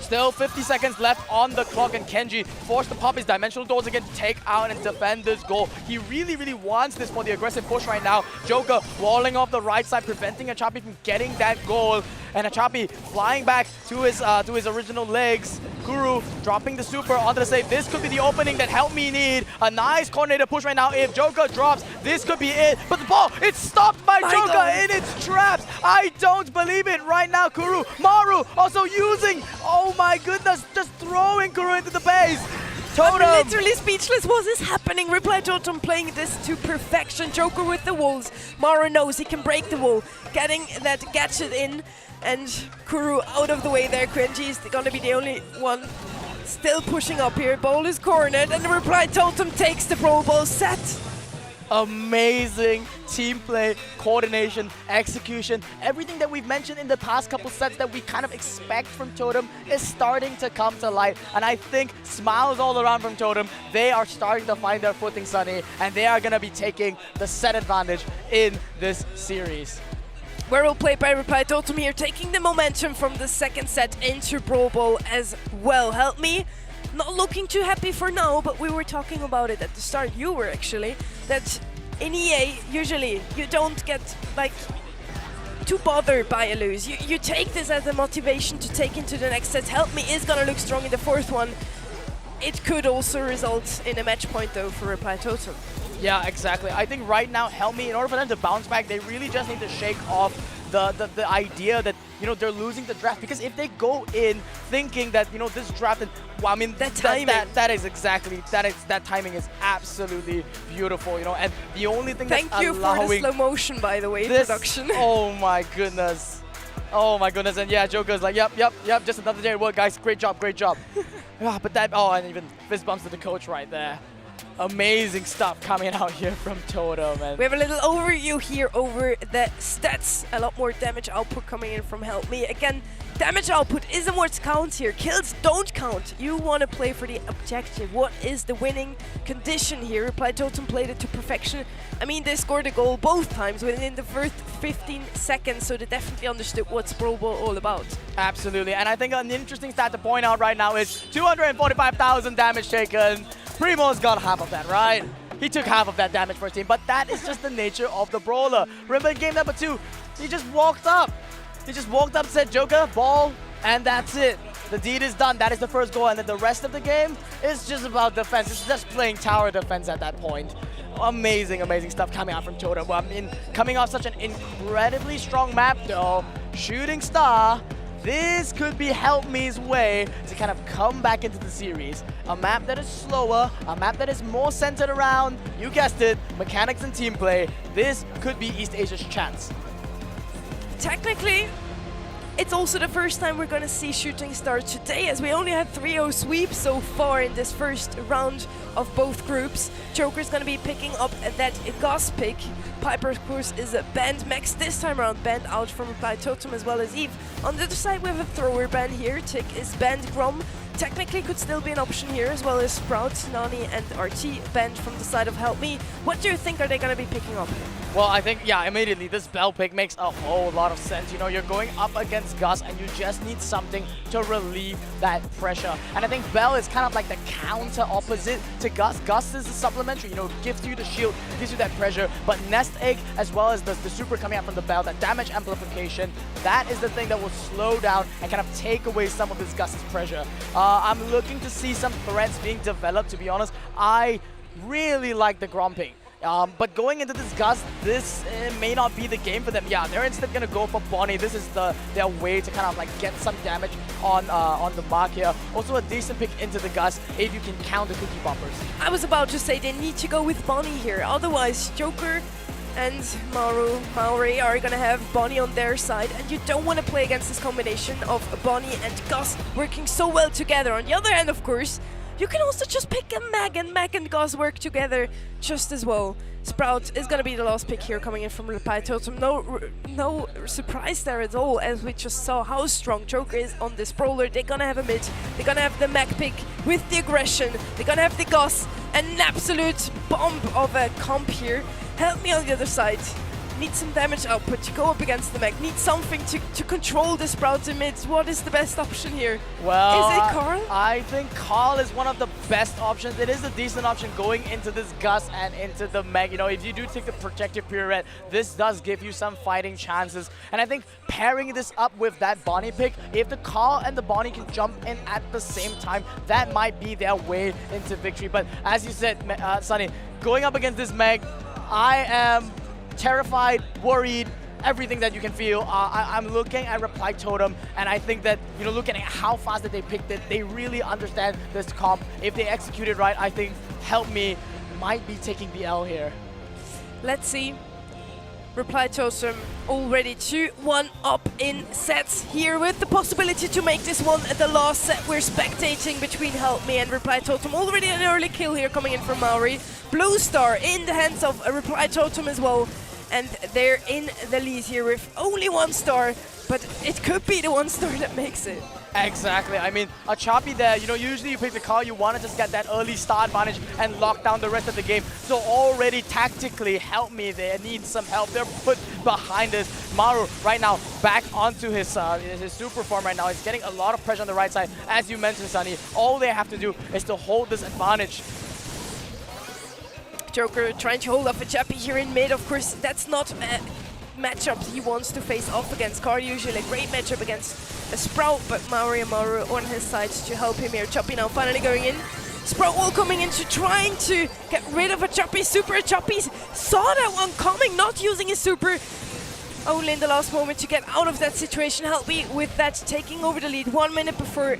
Still 50 seconds left on the clock, and Kenji forced to pop his dimensional doors again to take out and defend this goal. He really, really wants this for the aggressive push right now. Joker walling off the right side, preventing Achapi from getting that goal. And Achapi flying back to his original legs. Kuru dropping the super onto the save. This could be the opening that Help Me need. A nice coordinated push right now. If Joker drops, this could be it. But the ball, it's stopped by Joker in its traps. I don't believe it right now. Kuru, Maru also using, oh my goodness, just throwing Kuru into the base. Totem. I'm literally speechless. What is happening? Reply Totem playing this to perfection. Joker with the walls. Maru knows he can break the wall. Getting that gadget in. And Kuru out of the way there. Quenji is going to be the only one still pushing up here. Ball is cornered. And the Reply Totem takes the Brawl Ball set. Amazing team play, coordination, execution, everything that we've mentioned in the past couple sets that we kind of expect from Totem is starting to come to light. And I think smiles all around from Totem. They are starting to find their footing, Sunny, and they are going to be taking the set advantage in this series. Well played by Reply Totem here, taking the momentum from the second set into Brawl Ball as well. Help Me. Not looking too happy for now, but we were talking about it at the start. You were actually, that in EA, usually you don't get like too bothered by a lose. You take this as a motivation to take into the next set. Help Me is gonna look strong in the fourth one. It could also result in a match point though for Reply Totem. Yeah, exactly. I think right now, Help Me, in order for them to bounce back, they really just need to shake off the idea that, you know, they're losing the draft. Because if they go in thinking that, you know, this draft, and well, I mean, that timing is absolutely beautiful, you know. And the only thing that's Thank you for the slow motion, by the way, production. Oh my goodness. Oh my goodness. And yeah, Joker's like, yep, just another day at work, guys. Great job. Yeah, but that, oh, and even fist bumps to the coach right there. Amazing stuff coming out here from Totem. And we have a little overview here over the stats. A lot more damage output coming in from Help Me. Again, damage output isn't what counts here. Kills don't count. You want to play for the objective. What is the winning condition here? Reply Totem played it to perfection. I mean, they scored a goal both times within the first 15 seconds, so they definitely understood what's Brawl Ball all about. Absolutely, and I think an interesting stat to point out right now is 245,000 damage taken. Primo's got half of that, right? He took half of that damage for his team, but that is just the nature of the brawler. Remember in game number 2, he just walked up. He just walked up, said Joker, ball, and that's it. The deed is done. That is the first goal, and then the rest of the game is just about defense. It's just playing tower defense at that point. Amazing stuff coming out from Totem. Well, I mean, coming off such an incredibly strong map, though. Shooting Star. This could be Help Me's way to kind of come back into the series. A map that is slower, a map that is more centered around, you guessed it, mechanics and team play. This could be East Asia's chance. Technically, it's also the first time we're going to see Shooting Star today, as we only had 3-0 sweeps so far in this first round of both groups. Joker's going to be picking up that Gus pick. Piper, of course, is banned. Max this time around banned out from Reply Totem as well as Eve. On the other side, we have a thrower ban here. Tick is banned. Grom technically could still be an option here, as well as Sprout, Nani, and RT banned from the side of Help Me. What do you think are they going to be picking up? Well, I think, yeah, immediately this Bell pick makes a whole lot of sense. You know, you're going up against Gus and you just need something to relieve that pressure. And I think Bell is kind of like the counter opposite to Gus. Gus is a supplementary, you know, gives you the shield, gives you that pressure. But Nest Egg, as well as the super coming out from the Bell, that damage amplification, that is the thing that will slow down and kind of take away some of this Gus's pressure. I'm looking to see some threats being developed, to be honest. I really like the Grom pick. But going into this Gus, this may not be the game for them. Yeah, they're instead going to go for Bonnie. This is their way to kind of like get some damage on the mark here. Also a decent pick into the Gus if you can count the cookie bombers. I was about to say they need to go with Bonnie here. Otherwise, Joker and Maori are going to have Bonnie on their side, and you don't want to play against this combination of Bonnie and Gus working so well together. On the other hand, of course, you can also just pick a Mag, and Mag and Gus work together just as well. Sprout is going to be the last pick here coming in from Reply Totem. No surprise there at all, as we just saw how strong Joker is on this brawler. They're going to have a mid, they're going to have the Mag pick with the aggression, they're going to have the Gus, an absolute bomb of a comp here. Help Me on the other side. need some damage output to go up against the mech, need something to control the Sprout in mid. What is the best option here? Well, is it Carl? I think Carl is one of the best options. It is a decent option going into this Gus and into the mech. You know, if you do take the protective pirouette, this does give you some fighting chances. And I think pairing this up with that Bonnie pick, if the Carl and the Bonnie can jump in at the same time, that might be their way into victory. But as you said, Sunny, going up against this mech, I am terrified, worried, everything that you can feel. I'm looking at Reply Totem, and I think that, you know, looking at how fast that they picked it, they really understand this comp. If they execute it right, I think Help Me might be taking the L here. Let's see. Reply Totem already 2-1 up in sets here with the possibility to make this one the last set. We're spectating between Help Me and Reply Totem. Already an early kill here coming in from Maori. Blue Star in the hands of a Reply Totem as well. And they're in the lead here with only 1 star, but it could be the 1 star that makes it. Exactly. I mean, a Choppy there, you know, usually you pick the car, you want to just get that early star advantage and lock down the rest of the game. So already tactically, Help Me there, needs some help. They're put behind this. Maru right now back onto his super form right now. He's getting a lot of pressure on the right side. As you mentioned, Sunny, all they have to do is to hold this advantage. Joker trying to hold off a Chappy here in mid. Of course, that's not a matchup he wants to face off against. Car usually a great matchup against a Sprout, but Maru on his side to help him here. Chappy now finally going in. Sprout wall coming into trying to get rid of a Chappy super. Chappy saw that one coming, not using his super. Only in the last moment to get out of that situation. Help Me with that, taking over the lead 1 minute before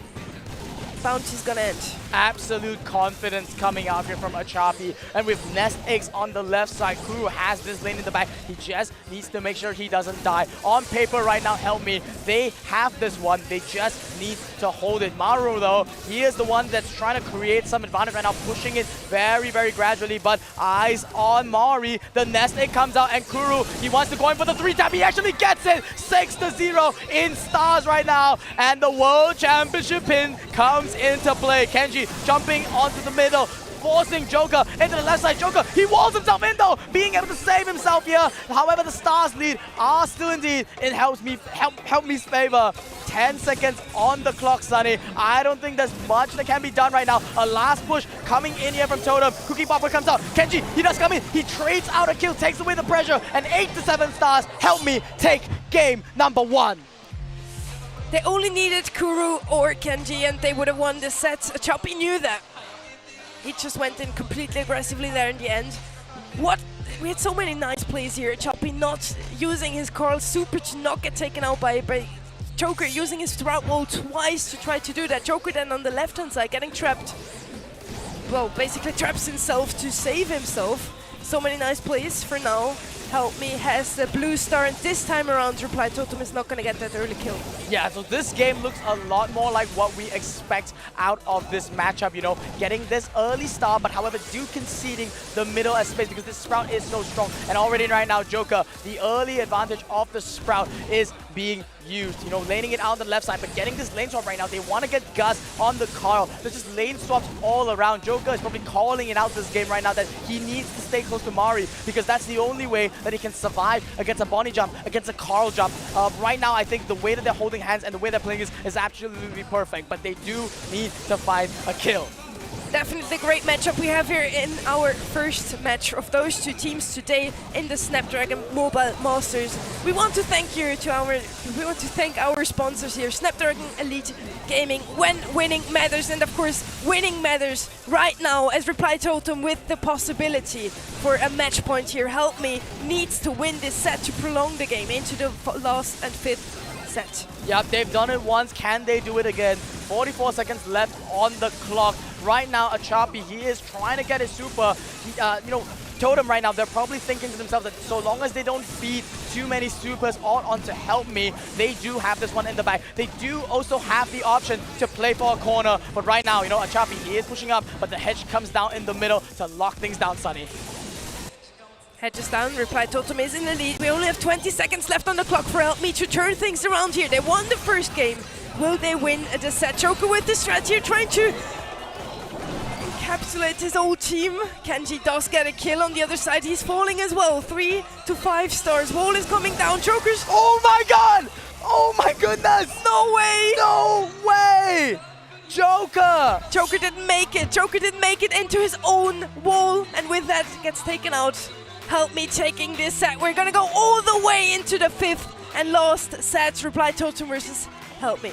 Bounty's gonna end. Absolute confidence coming out here from Achapi. And with Nest Eggs on the left side, Kuru has this lane in the back. He just needs to make sure he doesn't die. On paper right now, Help Me, they have this one. They just need to hold it. Maru, though, he is the one that's trying to create some advantage right now, pushing it very, very gradually. But eyes on Mari. The Nest Egg comes out, and Kuru, he wants to go in for the 3-tap. He actually gets it. 6-0 in stars right now. And the World Championship pin comes into play. Kenji jumping onto the middle, forcing Joker into the left side. Joker, he walls himself in though, being able to save himself here. However, the Stars lead are still indeed in Help Me's favor. 10 seconds on the clock, Sunny. I don't think there's much that can be done right now. A last push coming in here from Totem. Cookie Popper comes out. Kenji, he does come in. He trades out a kill, takes away the pressure, and 8-7 stars. Help Me take game number 1. They only needed Kuru or Kenji and they would have won this set. Choppy knew that. He just went in completely aggressively there in the end. We had so many nice plays here. Choppy not using his Carl super to not get taken out by Joker, using his Sprout wall twice to try to do that. Joker then on the left hand side getting trapped. Well, basically traps himself to save himself. So many nice plays for now. Help Me has the blue star, and this time around Reply Totem is not going to get that early kill. Yeah, so this game looks a lot more like what we expect out of this matchup, you know, getting this early star, but however, conceding the middle as space because this Sprout is so strong. And already right now, Joker, the early advantage of the Sprout is being used, you know, laning it out on the left side, but getting this lane swap right now. They want to get Gus on the Carl. There's just lane swaps all around. Joker is probably calling it out this game right now that he needs to stay close to Mari because that's the only way that he can survive against a Bonnie jump, against a Carl jump. Right now, I think the way that they're holding hands and the way they're playing is absolutely perfect, but they do need to find a kill. Definitely great matchup we have here in our first match of those two teams today in the Snapdragon Mobile Masters. We want to thank our sponsors here, Snapdragon Elite Gaming. When winning matters, and of course winning matters right now as Reply Totem with the possibility for a match point here. Help Me needs to win this set to prolong the game into the last and 5th set. Yeah, they've done it once. Can they do it again? 44 seconds left on the clock. Right now, Achapi, he is trying to get his super. You know, Totem right now, they're probably thinking to themselves that so long as they don't feed too many supers all onto Help Me, they do have this one in the back. They do also have the option to play for a corner. But right now, you know, Achapi, he is pushing up, but the hedge comes down in the middle to lock things down, Sunny. Hedge is down, Reply Totem is in the lead. We only have 20 seconds left on the clock for Help Me to turn things around here. They won the first game. Will they win the set? Joker with the strat here, trying to encapsulate his old team. Kenji does get a kill on the other side. He's falling as well. 3 to 5 stars. Wall is coming down. Joker's. Oh my god! Oh my goodness! No way! No way! Joker! Joker didn't make it. Joker didn't make it into his own wall, and with that gets taken out. Help me taking this set. We're gonna go all the way into the 5th and last set. Reply Totem versus Help Me.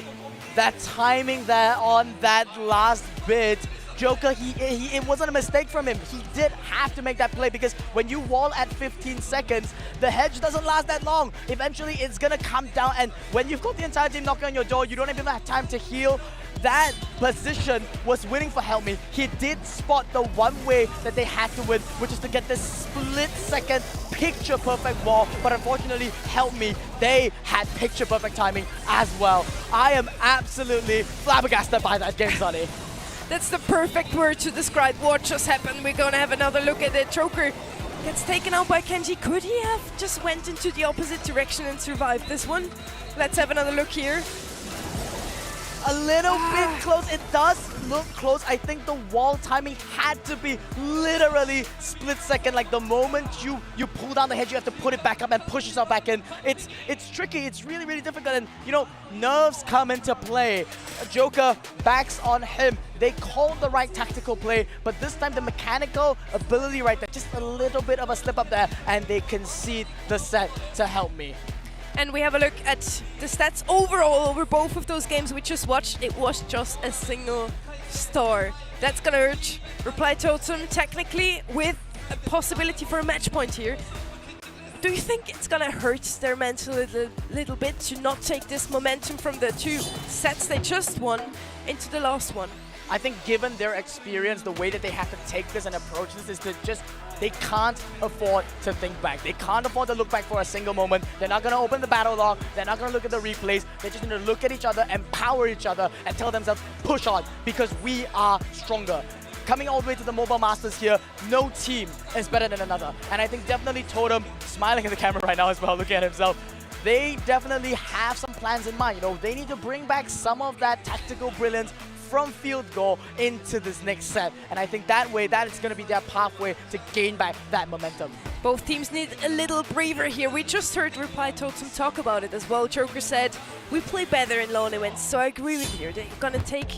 That timing there on that last bit, Joker, it wasn't a mistake from him. He did have to make that play because when you wall at 15 seconds, the hedge doesn't last that long. Eventually, it's gonna come down, and when you've got the entire team knocking on your door, you don't even have time to heal. That position was winning for Help Me. He did spot the one way that they had to win, which is to get this split-second picture-perfect wall. But unfortunately, Help Me, they had picture-perfect timing as well. I am absolutely flabbergasted by that game, Sonny. That's the perfect word to describe what just happened. We're gonna have another look at it. Joker gets taken out by Kenji. Could he have just went into the opposite direction and survived this one? Let's have another look here. A little bit close. It does look close. I think the wall timing had to be literally split second. Like the moment you pull down the hedge, you have to put it back up and push yourself back in. It's tricky. It's really, really difficult. And, you know, nerves come into play. Joker backs on him. They called the right tactical play, but this time the mechanical ability right there, just a little bit of a slip up there, and they concede the set to Help Me. And we have a look at the stats overall over both of those games we just watched. It was just a single star. That's gonna hurt Reply Totem technically with a possibility for a match point here. Do you think it's gonna hurt their mental a little bit to not take this momentum from the 2 sets they just won into the last one? I think given their experience, the way that they have to take this and approach this is to just, they can't afford to think back. They can't afford to look back for a single moment. They're not going to open the battle log. They're not going to look at the replays. They're just going to look at each other, empower each other, and tell themselves, push on, because we are stronger. Coming all the way to the Mobile Masters here, no team is better than another. And I think definitely Totem, smiling at the camera right now as well, looking at himself, they definitely have some plans in mind. You know, they need to bring back some of that tactical brilliance from field goal into this next set. And I think that way, that is going to be their pathway to gain back that momentum. Both teams need a little breather here. We just heard Reply Totem talk about it as well. Joker said, we play better in lone events, so I agree with you. They're going to take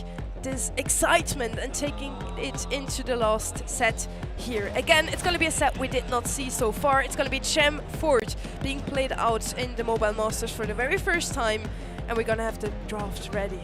this excitement and taking it into the last set here. Again, it's going to be a set we did not see so far. It's going to be Gem Fort being played out in the Mobile Masters for the very first time, and we're going to have the draft ready.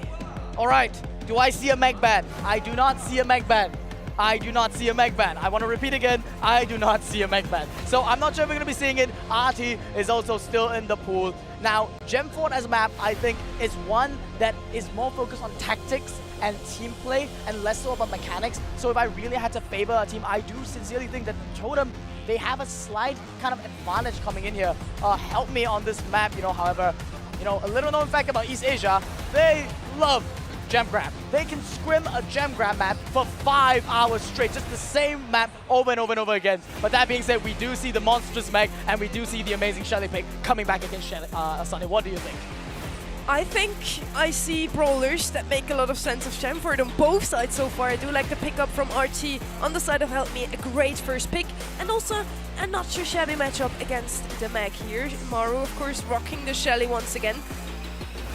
All right, do I see a mech ban? I do not see a mech ban. I do not see a mech ban. I want to repeat again, I do not see a mech ban. So I'm not sure if we're going to be seeing it. RT is also still in the pool. Now, Gem Fort as a map, I think, is one that is more focused on tactics and team play and less so about mechanics. So if I really had to favor a team, I do sincerely think that Totem, they have a slight kind of advantage coming in here. Help Me on this map, you know, however, you know, a little known fact about East Asia, they love gem grab. They can scrim a gem grab map for 5 hours straight, just the same map over and over and over again. But that being said, we do see the monstrous mech and we do see the amazing Shelly pick coming back against Sunny. What do you think? I think I see brawlers that make a lot of sense of Gemford on both sides so far. I do like the pickup from RT on the side of Help Me, a great first pick, and also a not too shabby matchup against the mech here. Maru, of course, rocking the Shelly once again.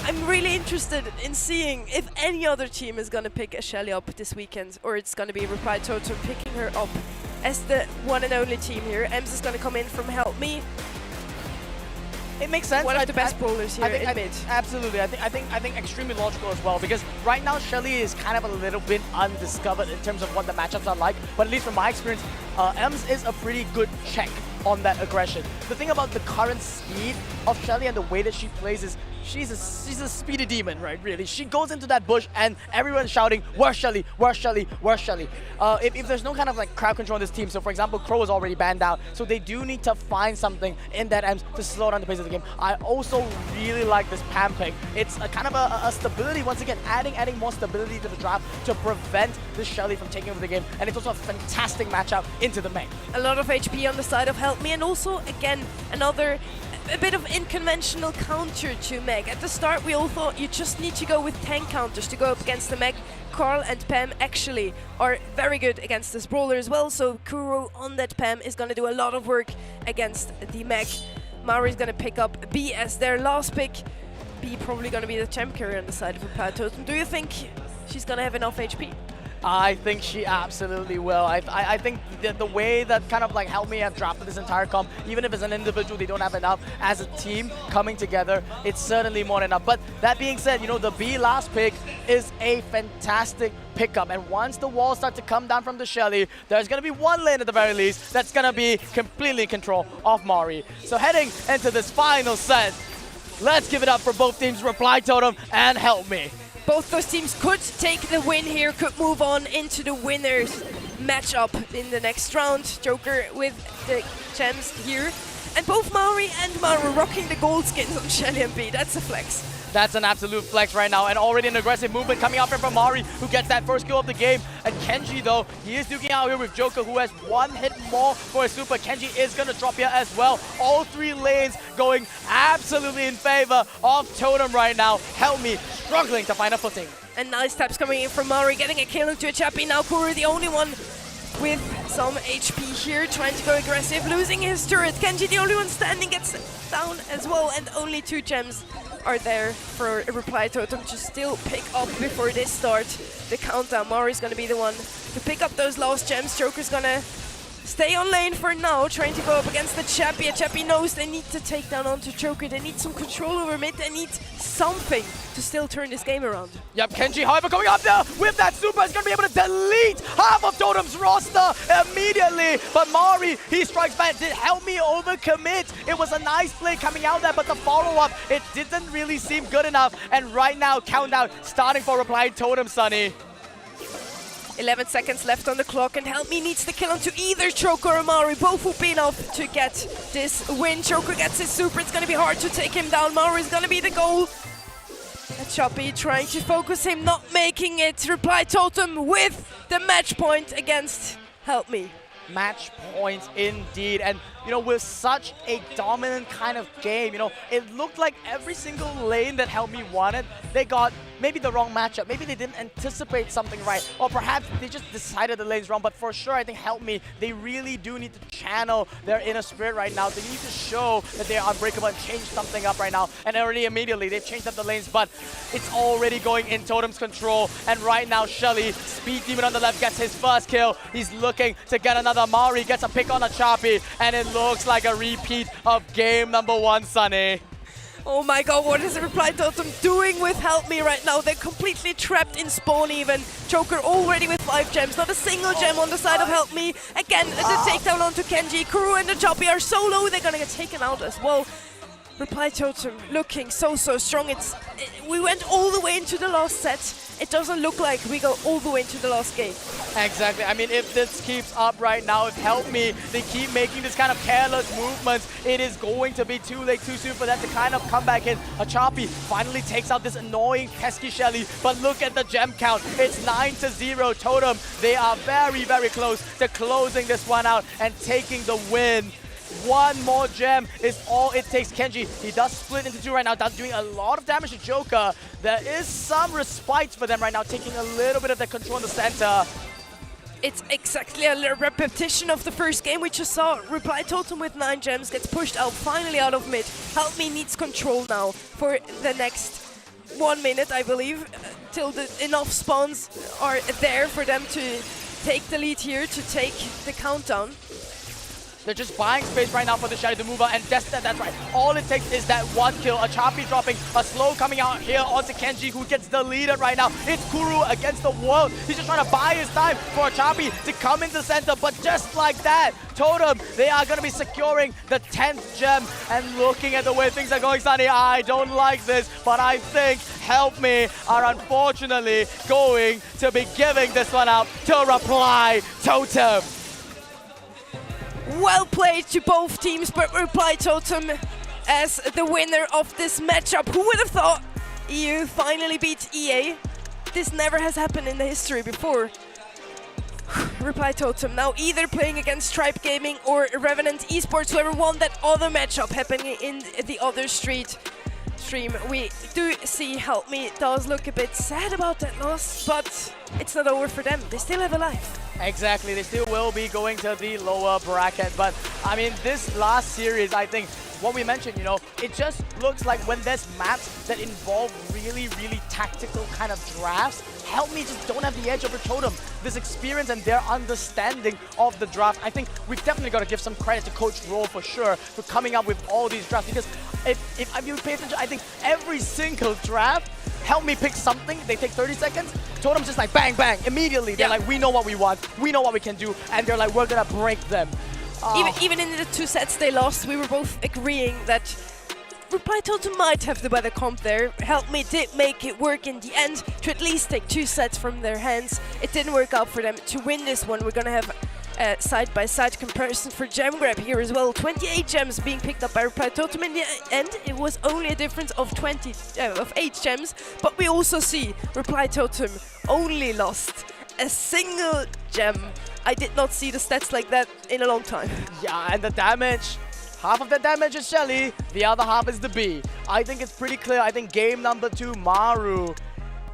I'm really interested in seeing if any other team is going to pick a Shelly up this weekend, or it's going to be Reply Totem picking her up as the one and only team here. Ems is going to come in from Help Me. It makes sense. One of the best brawlers here in mid. Absolutely. I think extremely logical as well, because right now Shelly is kind of a little bit undiscovered in terms of what the matchups are like. But at least from my experience, Ems is a pretty good check on that aggression. The thing about the current speed of Shelly and the way that she plays is she's a speedy demon, right? Really, she goes into that bush and everyone's shouting, "Where's Shelly? Where's Shelly? Where's Shelly?" If there's no kind of like crowd control on this team, so for example, Crow is already banned out, so they do need to find something in that Ems to slow down the pace of the game. I also really like this Pam pick. It's a kind of a stability, once again, adding more stability to the draft to prevent the Shelly from taking over the game, and it's also a fantastic matchup into the main. A lot of HP on the side of Help Me, and also again a bit of unconventional counter to Meg. At the start we all thought you just need to go with tank counters to go up against the Meg. Carl and Pam actually are very good against this brawler as well, so Kuro on that Pam is going to do a lot of work against the mech. Maori's going to pick up B as their last pick. B probably going to be the champ carrier on the side of Reply Totem. Do you think she's going to have enough HP? I think she absolutely will. I think the way that kind of like Help Me have drafted this entire comp, even if it's an individual, they don't have enough. As a team coming together, it's certainly more than enough. But that being said, you know, the B last pick is a fantastic pickup. And once the walls start to come down from the Shelly, there's going to be one lane at the very least that's going to be completely in control of Mari. So heading into this final set, let's give it up for both teams, Reply Totem and Help Me. Both those teams could take the win here, could move on into the winners matchup in the next round. Joker with the gems here. And both Maori and Maru rocking the gold skins on Shelly and B. That's a flex. That's an absolute flex right now, and already an aggressive movement coming out from Mari, who gets that first kill of the game. And Kenji, though, he is duking out here with Joker, who has one hit more for his super. Kenji is going to drop here as well. All three lanes going absolutely in favor of Totem right now. Help Me struggling to find a footing. And nice taps coming in from Mari, getting a kill into a Chappie. Now Kuru, the only one with some HP here, trying to go aggressive, losing his turret. Kenji, the only one standing, gets down as well, and only 2 gems are there for a Reply Totem to still pick up before they start the countdown. Mari's going to be the one to pick up those last gems. Joker's going to stay on lane for now, trying to go up against the Chappie. Chappie knows they need to take down onto Joker. They need some control over mid. They need something to still turn this game around. Yep, Kenji, however, going up there with that super is going to be able to delete half of Totem's roster immediately. But Mari, he strikes back. Did Help Me overcommit? It was a nice play coming out there, but the follow-up, it didn't really seem good enough. And right now, countdown starting for Reply Totem, Sunny. 11 seconds left on the clock, and Help Me needs to kill onto either Joker or Mari. Both will be enough to get this win. Joker gets his super. It's going to be hard to take him down. Mari's going to be the goal. Choppy trying to focus him, not making it. Reply Totem with the match point against Help Me. Match points indeed, and you know, with such a dominant kind of game, you know, it looked like every single lane that Help Me wanted, they got maybe the wrong matchup, maybe they didn't anticipate something right, or perhaps they just decided the lane's wrong. But for sure, I think Help Me, they really do need to channel their inner spirit right now. They need to show that they are unbreakable and change something up right now. And already immediately they've changed up the lanes, but it's already going in Totem's control. And right now, Shelly, Speed Demon on the left, gets his first kill. He's looking to get another. Mari gets a pick on a Chappie, and it looks like a repeat of game number 1, Sunny. Oh my god, what is Reply Totem doing with Help Me right now? They're completely trapped in spawn even. Joker already with 5 gems, not a single gem on the side of Help Me. Again, the takedown onto Kenji. Kuru and the Choppy are so low, they're gonna get taken out as well. Reply Totem looking so strong. We went all the way into the last set. It doesn't look like we go all the way into the last game. Exactly. I mean, if this keeps up right now, if Help Me, they keep making this kind of careless movements, it is going to be too late, too soon for them to kind of come back in. A Choppy finally takes out this annoying pesky Shelly, but look at the gem count. It's 9-0. Totem, they are very, very close to closing this one out and taking the win. One more gem is all it takes. Kenji, he does split into 2 right now, doing a lot of damage to Joker. There is some respite for them right now, taking a little bit of the control in the center. It's exactly a repetition of the first game. We just saw Reply Totem with 9 gems gets pushed out, finally out of mid. Help Me needs control now for the next 1 minute, I believe, till enough spawns are there for them to take the lead here, to take the countdown. They're just buying space right now for the Shelly to move out, and that's right. All it takes is that 1 kill. A Choppy dropping, a slow coming out here onto Kenji, who gets deleted right now. It's Kuru against the world. He's just trying to buy his time for a Choppy to come into center, but just like that, Totem, they are going to be securing the 10th gem. And looking at the way things are going, Sunny, I don't like this, but I think Help Me are unfortunately going to be giving this one out to Reply Totem. Well played to both teams, but Reply Totem as the winner of this matchup. Who would have thought EU finally beat EA? This never has happened in the history before. Reply Totem now either playing against Stripe Gaming or Revenant Esports, whoever won that other matchup happening in the other street. stream, we do see Help Me does look a bit sad about that loss, but it's not over for them. They still have a life. Exactly, they still will be going to the lower bracket, but I mean, this last series, I think, what we mentioned, you know, it just looks like when there's maps that involve really, really tactical kind of drafts, Help Me just don't have the edge over Totem. This experience and their understanding of the draft, I think we've definitely got to give some credit to Coach Roll for sure for coming up with all these drafts, because if you pay attention, I think every single draft, Help Me pick something, they take 30 seconds, Totem's just like bang, bang, immediately. They're like, we know what we want, we know what we can do, and they're like, we're gonna break them. Even in the 2 sets they lost, we were both agreeing that Reply Totem might have the better comp there. Help Me did make it work in the end to at least take 2 sets from their hands. It didn't work out for them to win this one. We're gonna have a side-by-side comparison for gem grab here as well. 28 gems being picked up by Reply Totem in the end. It was only a difference of 8 gems, but we also see Reply Totem only lost a single gem. I did not see the stats like that in a long time. Yeah, and the damage, half of the damage is Shelly, the other half is the B. I think it's pretty clear. I think game number 2, Maru.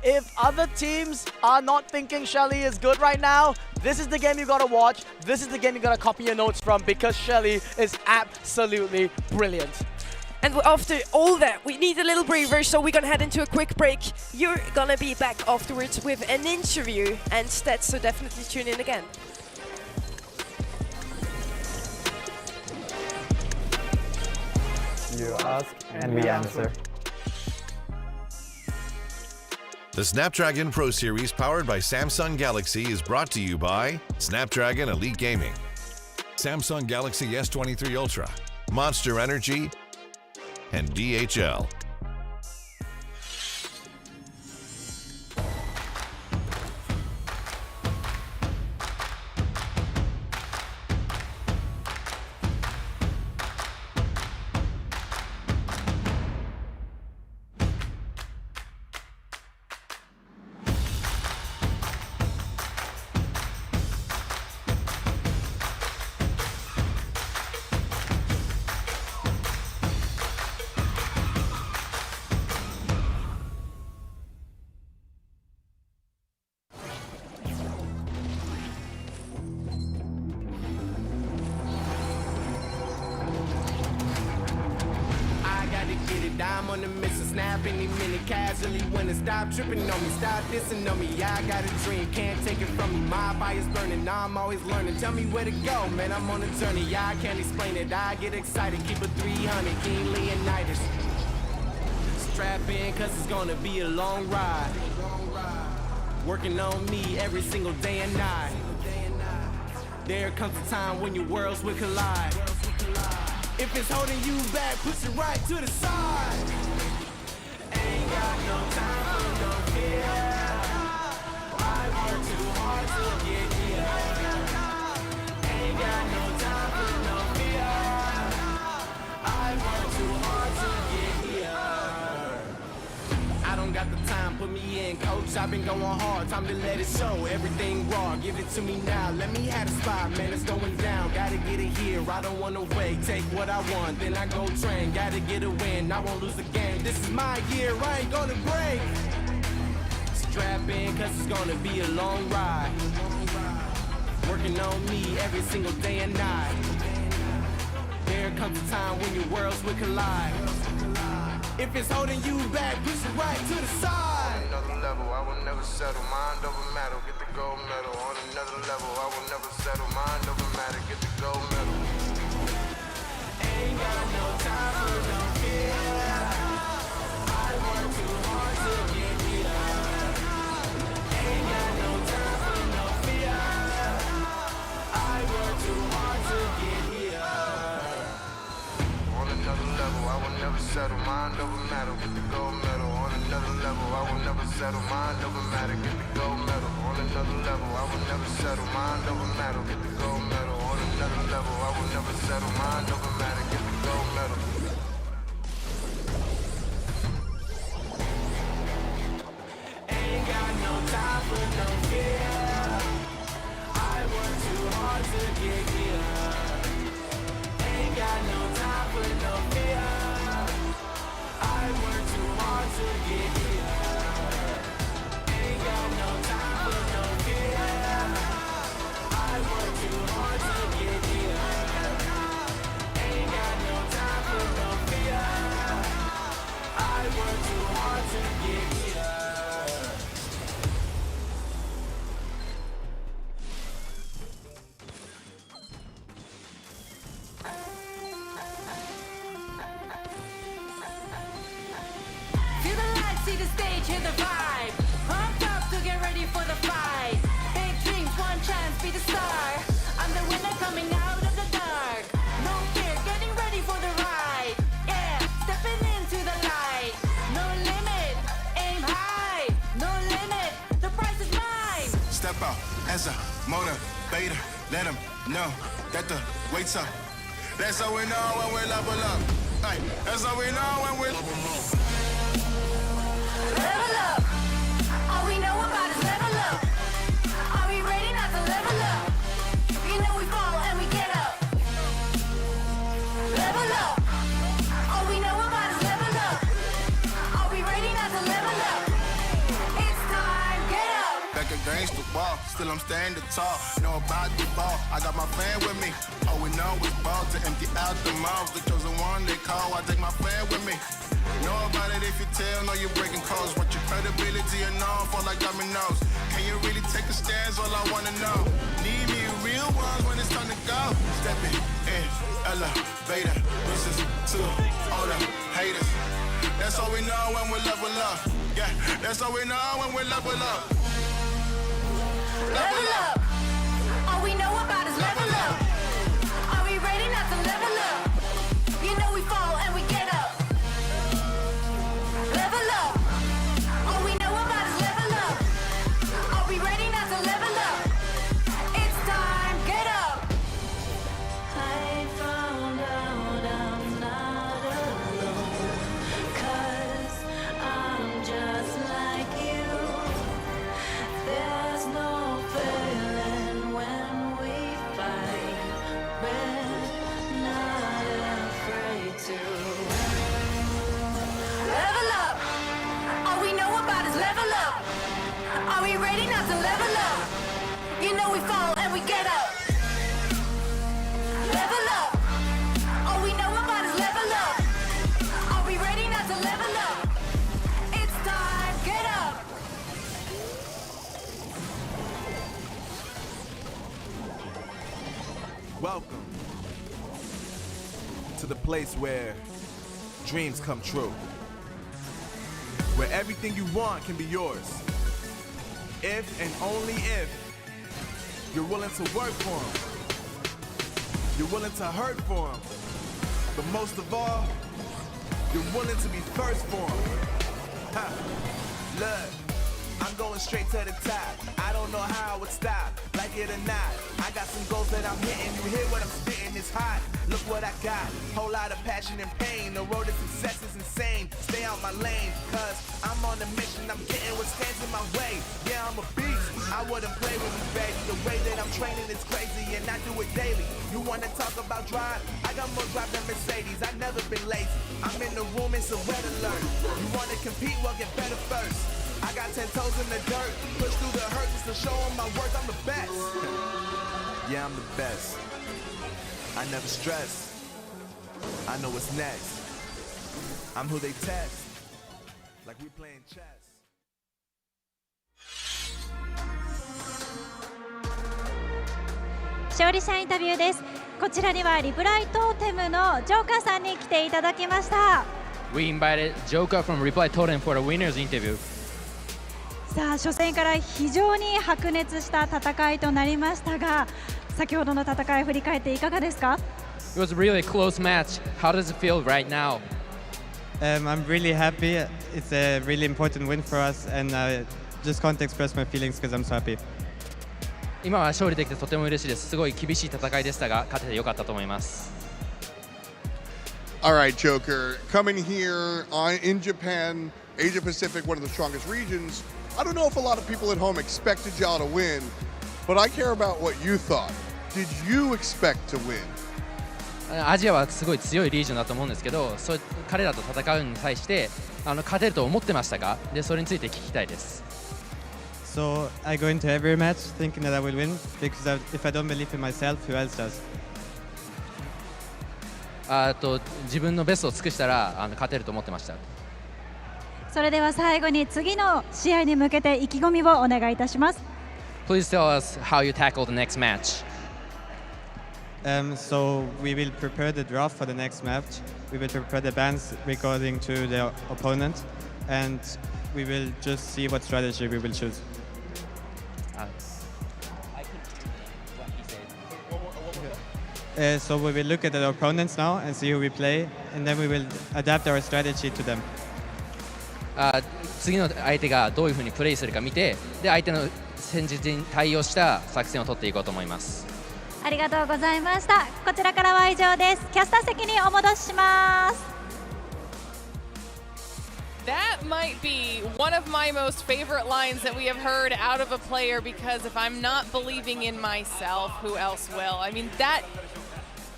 If other teams are not thinking Shelly is good right now, this is the game you gotta watch. This is the game you gotta copy your notes from, because Shelly is absolutely brilliant. And after all that, we need a little breather, so we're gonna head into a quick break. You're gonna be back afterwards with an interview and stats, so definitely tune in again. You ask and we answer. The Snapdragon Pro Series powered by Samsung Galaxy is brought to you by Snapdragon Elite Gaming, Samsung Galaxy S23 Ultra, Monster Energy, and DHL. I'm on the mission, snap any minute, casually winning. Stop tripping on me, stop dissing on me. Yeah, I got a dream, can't take it from me. My fire's burning, I'm always learning. Tell me where to go, man, I'm on a journey. Yeah, I can't explain it, I get excited. Keep it 300, King Leonidas. Strap in, cause it's gonna be a long ride. Working on me every single day and night. There comes a time when your worlds will collide. If it's holding you back, push it right to the side. Ain't got no time for no fear. I work too hard to get here. Ain't got no time for no fear. I work too hard to get here. I don't got the time, put me in, coach. I've been going hard, time to let it show. Everything raw, give it to me now. Let me have the spot, man, it's going down. Gotta get it here, I don't wanna wait. Take what I want, then I go train. Gotta get a win, I won't lose the game. This is my year, I ain't gonna break. Strap in, cause it's gonna be a long ride. Working on me every single day and night. There comes a time when your worlds will collide. If it's holding you back, push it right to the side. Another level, I will never settle. Mind over matter, get the gold medal. On another level, I will never settle. Mind over matter, get the gold medal. Ain't got no time for no fear. I work too hard to get here. Ain't got no time for no fear. I work too hard to get here. On another level, I will never settle. Mind over matter, get the gold medal. On another level, I will never settle. Mind over matter, get the gold medal. On another level, I will never settle. Mind over matter, get the gold medal. On another level, I will never settle. Mind over matter, get the gold medal. Ain't got no time for no fear. I work too hard to get here. Ain't got no time for no fear. I work Feel the lights, see the stage, hear the vibe. Pumped up to get ready for the fight. Big dreams, one chance, be the star. I'm the winner coming out of the dark. No fear, getting ready for the ride. Yeah, stepping into the light. No limit, aim high. No limit, the prize is mine. Step out as a motivator. Let them know that the wait's up. That's how we know when we level up. Hey, that's how we know when we level up. Level up. All we know about is level up. Are we ready not to level up? You know we fall and we get up. Level up. All we know about is level up. Are we ready not to level up? It's time, get up. Back against the wall, still I'm standing tall. Know about the ball, I got my fan with me. All we know is ball to empty out the mouth. The chosen one they call, I take my fan with me. Know about it if you tell, know you're breaking codes. Want your credibility and all fall like dominoes. Can you really take a stance? All I wanna know. Need me real ones when it's time to go. Stepping in, elevator. This is to all the haters. That's all we know when we level up. Yeah, that's all we know when we level up. Level up. All we know about is level up. Are we ready not to level up? You know we fall and we get up. Level up. All we know about is level up. Are we ready not to level up? It's time, get up. I found out I'm not alone. 'Cause I'm just like you. There's no failing when we fight. We're not afraid to. Level up. All we know about is level up. Are we ready not to level up? You know we fall and we get up. Level up. All we know about is level up. Are we ready not to level up? It's time, get up. Welcome to the place where dreams come true. Where everything you want can be yours. If and only if you're willing to work for them. You're willing to hurt for them. But most of all, you're willing to be first for them. Ha. Look, I'm going straight to the top. I don't know how I would stop, like it or not. I got some goals that I'm hitting. You hear what I'm spitting? It's hot. Look what I got. Whole lot of passion and pain. The road to success is insane. Stay out my lane, cause I'm on a mission. I'm getting what stands in my way. Yeah, I'm a beast. I wouldn't play with you, baby. The way that I'm training is crazy, and I do it daily. You wanna talk about drive? I got more drive than Mercedes. I've never been lazy. I'm in the room, it's a red alert. You wanna compete? Well, get better first. I got 10 toes in the dirt. Push through the hurt just to show them my worth. I'm the best. Yeah, I'm the best. I never stress. I know what's next. I'm who they test. Like we playing chess. 勝利者インタビューです。こちらにはリブライトーテムのジョーカーさんに来ていただきました。 We invited Joker from Reply Totem for the winners interview. さあ初戦から非常に白熱した戦いとなりましたが、先ほどの戦いを振り返っていかがですか？ It was a really close match. How does it feel right now? I'm really happy. It's a really important win for us, and I just can't express my feelings because I'm so happy. 今は勝利できてとても嬉しいです。すごい厳しい戦いでしたが、勝ててよかったと思います。 All right, Joker, coming here in Japan, Asia Pacific, one of the strongest regions. I don't know if a lot of people at home expected y'all to win, but I care about what you thought. Did you expect to win? アジアはすごい強いリージョンだと思うんですけど、彼らと戦うに際して勝てると思ってましたか？でそれについて聞きたいです。So I go into every match thinking that I will win because if I don't believe in myself, who else does? 自分のベストを尽くしたら勝てると思ってました。それでは最後に次の試合に向けて意気込みをお願いいたします。Please tell us how you tackle the next match. So we will prepare the draft for the next match. We will prepare the bans according to the opponent, and we will just see what strategy we will choose. So we will look at the opponents now and see who we play, and then we will adapt our strategy to them. 次の相手がどういうふうにプレイするか見て、で相手の戦術に対応した作戦を取っていこうと思います。ありがとうございました。こちらからは以上です。キャスター席にお戻しします。That might be one of my most favorite lines that we have heard out of a player, because if I'm not believing in myself, who else will? I mean, that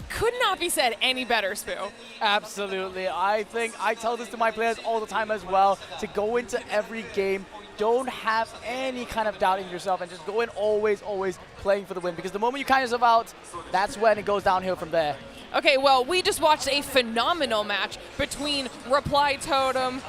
could not be said any better, Spoo. Absolutely. I think I tell this to my players all the time as well, to go into every game, don't have any kind of doubt in yourself, and just go in always playing for the win, because the moment you count yourself out, that's when it goes downhill from there. Okay, well, we just watched a phenomenal match between Reply Totem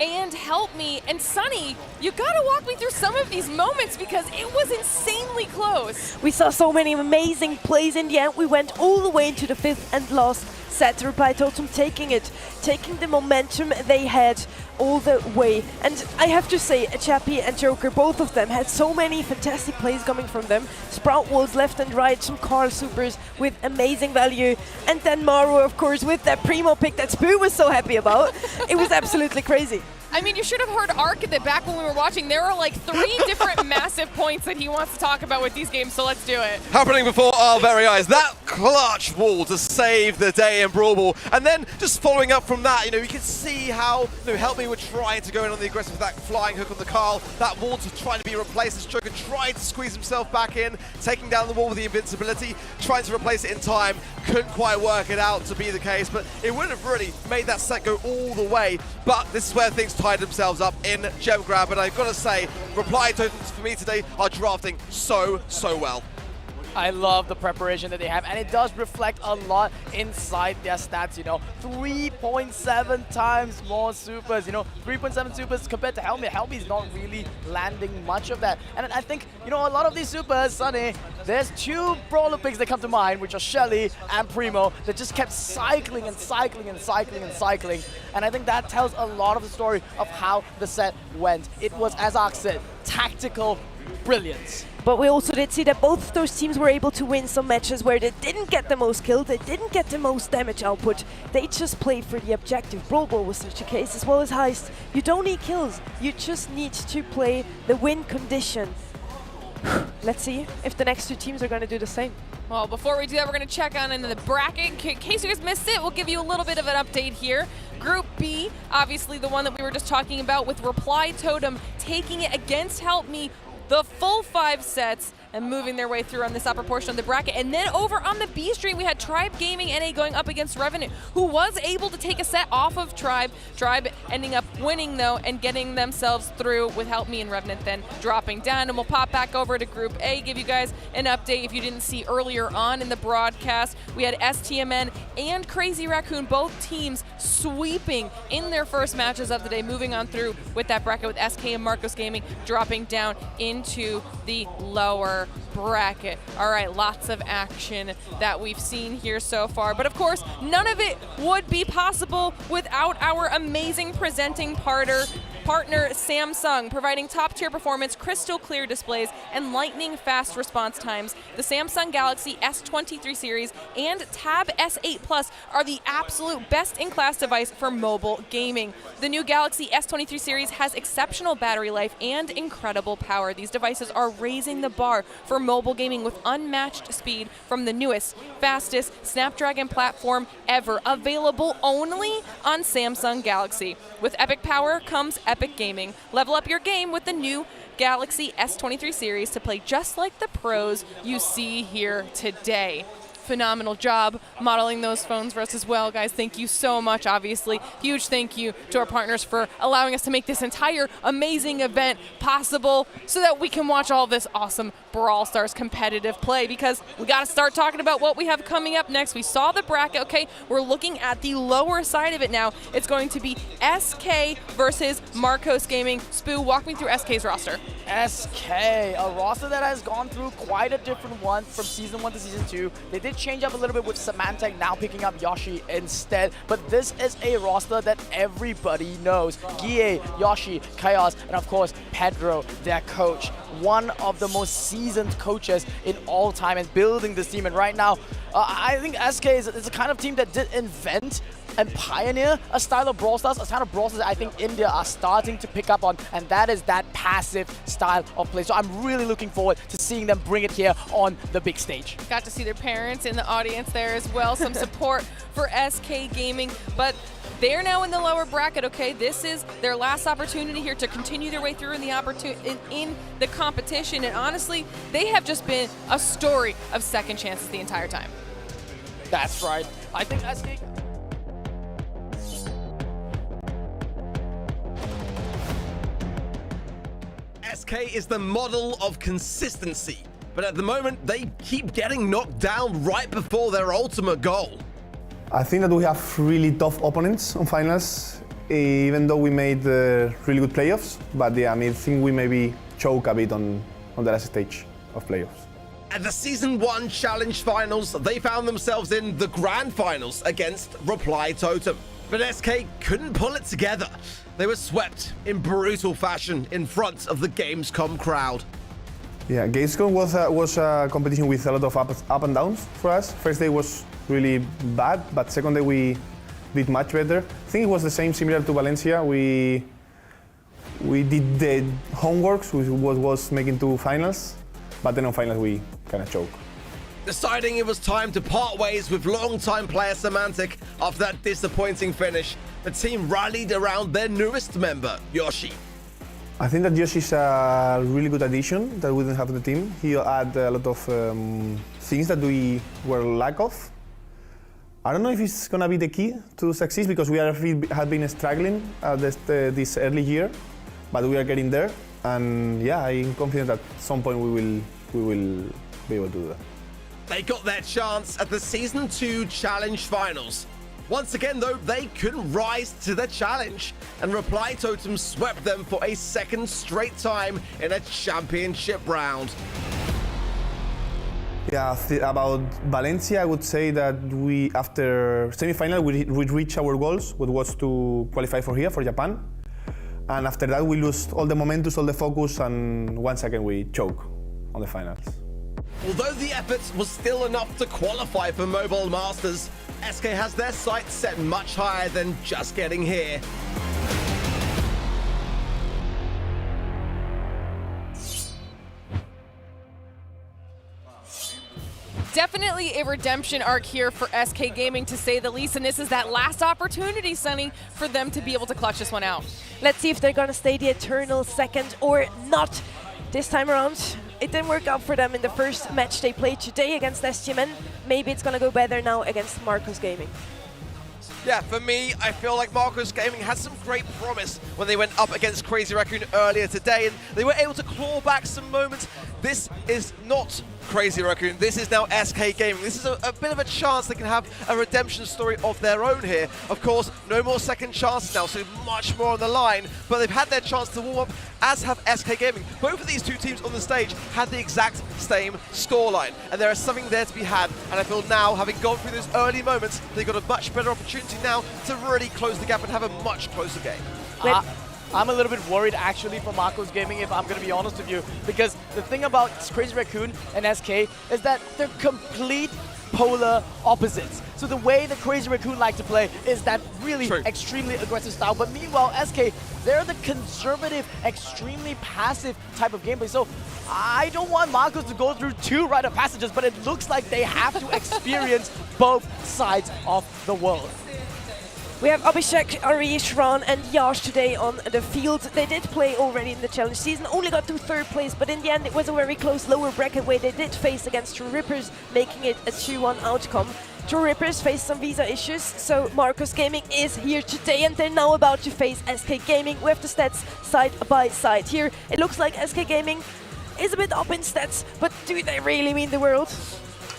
and Help Me. And Sunny, you gotta walk me through some of these moments because it was insanely close. We saw so many amazing plays in the end. We went all the way into the fifth and last set. Reply Totem taking the momentum they had all the way. And I have to say, Chappie and Joker, both of them had so many fantastic plays coming from them. Sprout walls left and right, some Carl supers with amazing value. And then Maru, of course, with that Primo pick that Spoo was so happy about. It was absolutely crazy. I mean, you should have heard Ark at the back when we were watching. There are like 3 different massive points that he wants to talk about with these games, so let's do it. Happening before our very eyes. That clutch wall to save the day in Brawl Ball. And then just following up from that, you can see how Help Me were trying to go in on the aggressive with that flying hook on the Carl. That wall trying to be replaced as Joker tried to squeeze himself back in, taking down the wall with the invincibility, trying to replace it in time. Couldn't quite work it out to be the case, but it wouldn't have really made that set go all the way. But this is where things tied themselves up in Gem Grab, and I've got to say, Reply Totems for me today are drafting so well. I love the preparation that they have, and it does reflect a lot inside their stats, 3.7 times more supers, 3.7 supers compared to Help Me. Help Me is not really landing much of that. And I think, a lot of these supers, Sunny, there's 2 brawler picks that come to mind, which are Shelly and Primo, that just kept cycling and cycling and cycling and cycling. And I think that tells a lot of the story of how the set went. It was, as Ark said, tactical brilliance. But we also did see that both of those teams were able to win some matches where they didn't get the most kills, they didn't get the most damage output, they just played for the objective. Brawl Ball was such a case, as well as Heist. You don't need kills, you just need to play the win condition. Let's see if the next 2 teams are going to do the same. Well, before we do that, we're going to check on into the bracket. In case you guys missed it, we'll give you a little bit of an update here. Group B, obviously the one that we were just talking about, with Reply Totem taking it against Help Me the full 5 sets and moving their way through on this upper portion of the bracket. And then over on the B stream, we had Tribe Gaming NA going up against Revenue, who was able to take a set off of Tribe. Tribe ending up winning, though, and getting themselves through with Help Me and Revenant then dropping down. And we'll pop back over to Group A, give you guys an update if you didn't see earlier on in the broadcast. We had STMN and Crazy Raccoon, both teams sweeping in their first matches of the day, moving on through with that bracket, with SK and Marcos Gaming dropping down into the lower bracket. All right, lots of action that we've seen here so far. But of course, none of it would be possible without our amazing presenting partner Samsung, providing top-tier performance, crystal clear displays, and lightning fast response times. The Samsung Galaxy S23 series and Tab S8 Plus are the absolute best-in-class device for mobile gaming. The new Galaxy S23 series has exceptional battery life and incredible power. These devices are raising the bar for mobile gaming with unmatched speed from the newest, fastest Snapdragon platform ever, available only on Samsung Galaxy. With epic power comes epic gaming. Level up your game with the new Galaxy S23 series to play just like the pros you see here today. phenomenal job modeling those phones for us as well. Guys, thank you so much, obviously. Huge thank you to our partners for allowing us to make this entire amazing event possible so that we can watch all this awesome Brawl Stars competitive play, because we got to start talking about what we have coming up next. We saw the bracket, okay? We're looking at the lower side of it now. It's going to be SK versus Marcos Gaming. Spoo, walk me through SK's roster. SK, a roster that has gone through quite a different one from Season 1 to Season 2. They did change up a little bit with Symantec now picking up Yoshi instead, but this is a roster that everybody knows. Gie, Yoshi, Chaos, and of course Pedro, their coach. One of the most seasoned coaches in all time and building this team. And right now, I think SK is a kind of team that did invent and pioneer a style of Brawl Stars, a style of Brawl Stars that I think India are starting to pick up on, and that is that passive style of play. So I'm really looking forward to seeing them bring it here on the big stage. Got to see their parents in the audience there as well. Some support for SK Gaming, but they're now in the lower bracket, okay? This is their last opportunity here to continue their way through in the competition, and honestly, they have just been a story of second chances the entire time. That's right. I think SK... SK is the model of consistency, but at the moment they keep getting knocked down right before their ultimate goal. I think that we have really tough opponents on finals, even though we made really good playoffs. But yeah, I think we maybe choke a bit on the last stage of playoffs. At the Season 1 Challenge Finals, they found themselves in the Grand Finals against Reply Totem. But SK couldn't pull it together. They were swept in brutal fashion in front of the Gamescom crowd. Yeah, Gamescom was a competition with a lot of up and downs for us. First day was really bad, but second day we did much better. I think it was the same, similar to Valencia. We did the homeworks, which was making two finals, but then on finals we kind of choked. Deciding it was time to part ways with longtime player Symantec after that disappointing finish, the team rallied around their newest member, Yoshi. I think that Yoshi is a really good addition that we didn't have in the team. He added a lot of things that we were lack of. I don't know if it's going to be the key to success, because we have been struggling this early year, but we are getting there. And yeah, I'm confident that at some point we will be able to do that. They got their chance at the Season 2 Challenge Finals. Once again, though, they couldn't rise to the challenge, and Reply Totem swept them for a second straight time in a championship round. Yeah, about Valencia, I would say that after semi-final, we reached our goals, which was to qualify for here, for Japan. And after that, we lost all the momentum, all the focus, and once again, we choke on the finals. Although the effort was still enough to qualify for Mobile Masters, SK has their sights set much higher than just getting here. Definitely a redemption arc here for SK Gaming, to say the least, and this is that last opportunity, Sunny, for them to be able to clutch this one out. Let's see if they're going to stay the eternal second or not. This time around, it didn't work out for them in the first match they played today against STMN. Maybe it's going to go better now against Marcos Gaming. Yeah, for me, I feel like Marcos Gaming had some great promise when they went up against Crazy Raccoon earlier today, and they were able to claw back some moments. This is not Crazy Raccoon, this is now SK Gaming. This is a bit of a chance they can have a redemption story of their own here. Of course, no more second chances now, so much more on the line, but they've had their chance to warm up, as have SK Gaming. Both of these two teams on the stage had the exact same scoreline, and there is something there to be had, and I feel now, having gone through those early moments, they've got a much better opportunity now to really close the gap and have a much closer game. I'm a little bit worried actually for Marcos Gaming, if I'm going to be honest with you, because the thing about Crazy Raccoon and SK is that they're complete polar opposites. So the way the Crazy Raccoon like to play is that really extremely aggressive style, but meanwhile SK, they're the conservative, extremely passive type of gameplay. So I don't want Marcos to go through two rite of passages, but it looks like they have to experience both sides of the world. We have Abhishek, Ari, Shran and Yash today on the field. They did play already in the challenge season, only got to 3rd place, but in the end it was a very close lower bracket where they did face against True Rippers, making it a 2-1 outcome. True Rippers faced some visa issues, so Marcos Gaming is here today and they're now about to face SK Gaming. We have the stats side by side here. It looks like SK Gaming is a bit up in stats, but do they really mean the world?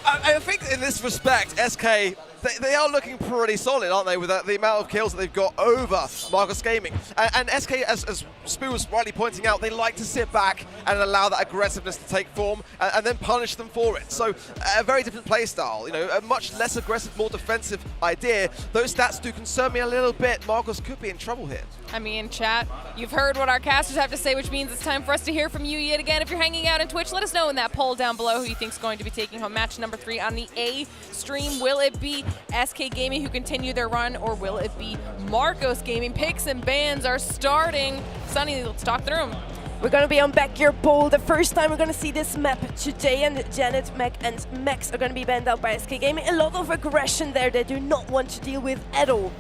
I think in this respect, SK, they are looking pretty solid, aren't they, with the amount of kills that they've got over Marcos Gaming. And SK, as Spoo was rightly pointing out, they like to sit back and allow that aggressiveness to take form and then punish them for it. So a very different play style, you know, a much less aggressive, more defensive idea. Those stats do concern me a little bit. Marcos could be in trouble here. I mean, chat, you've heard what our casters have to say, which means it's time for us to hear from you yet again. If you're hanging out on Twitch, let us know in that poll down below who you think is going to be taking home match number 3 on the A stream. Will it be SK Gaming who continue their run, or will it be Marcos Gaming? Picks and bans are starting. Sunny, let's talk through them. We're going to be on Backyard Bowl. The first time we're going to see this map today, and Janet, Mac and Max are going to be banned out by SK Gaming. A lot of aggression there they do not want to deal with at all.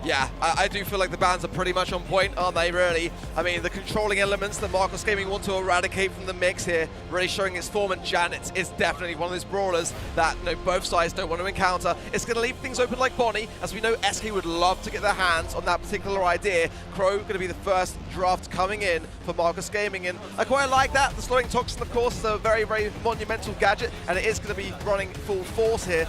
Yeah, I do feel like the bans are pretty much on point, aren't they, really? I mean, the controlling elements that Marcos Gaming want to eradicate from the mix here, really showing its form, and Janet is definitely one of those brawlers that, you know, both sides don't want to encounter. It's going to leave things open like Bonnie, as we know SK would love to get their hands on that particular idea. Crow going to be the first draft coming in for Marcos Gaming, and I quite like that. The slowing toxin, of course, is a very, very monumental gadget, and it is going to be running full force here.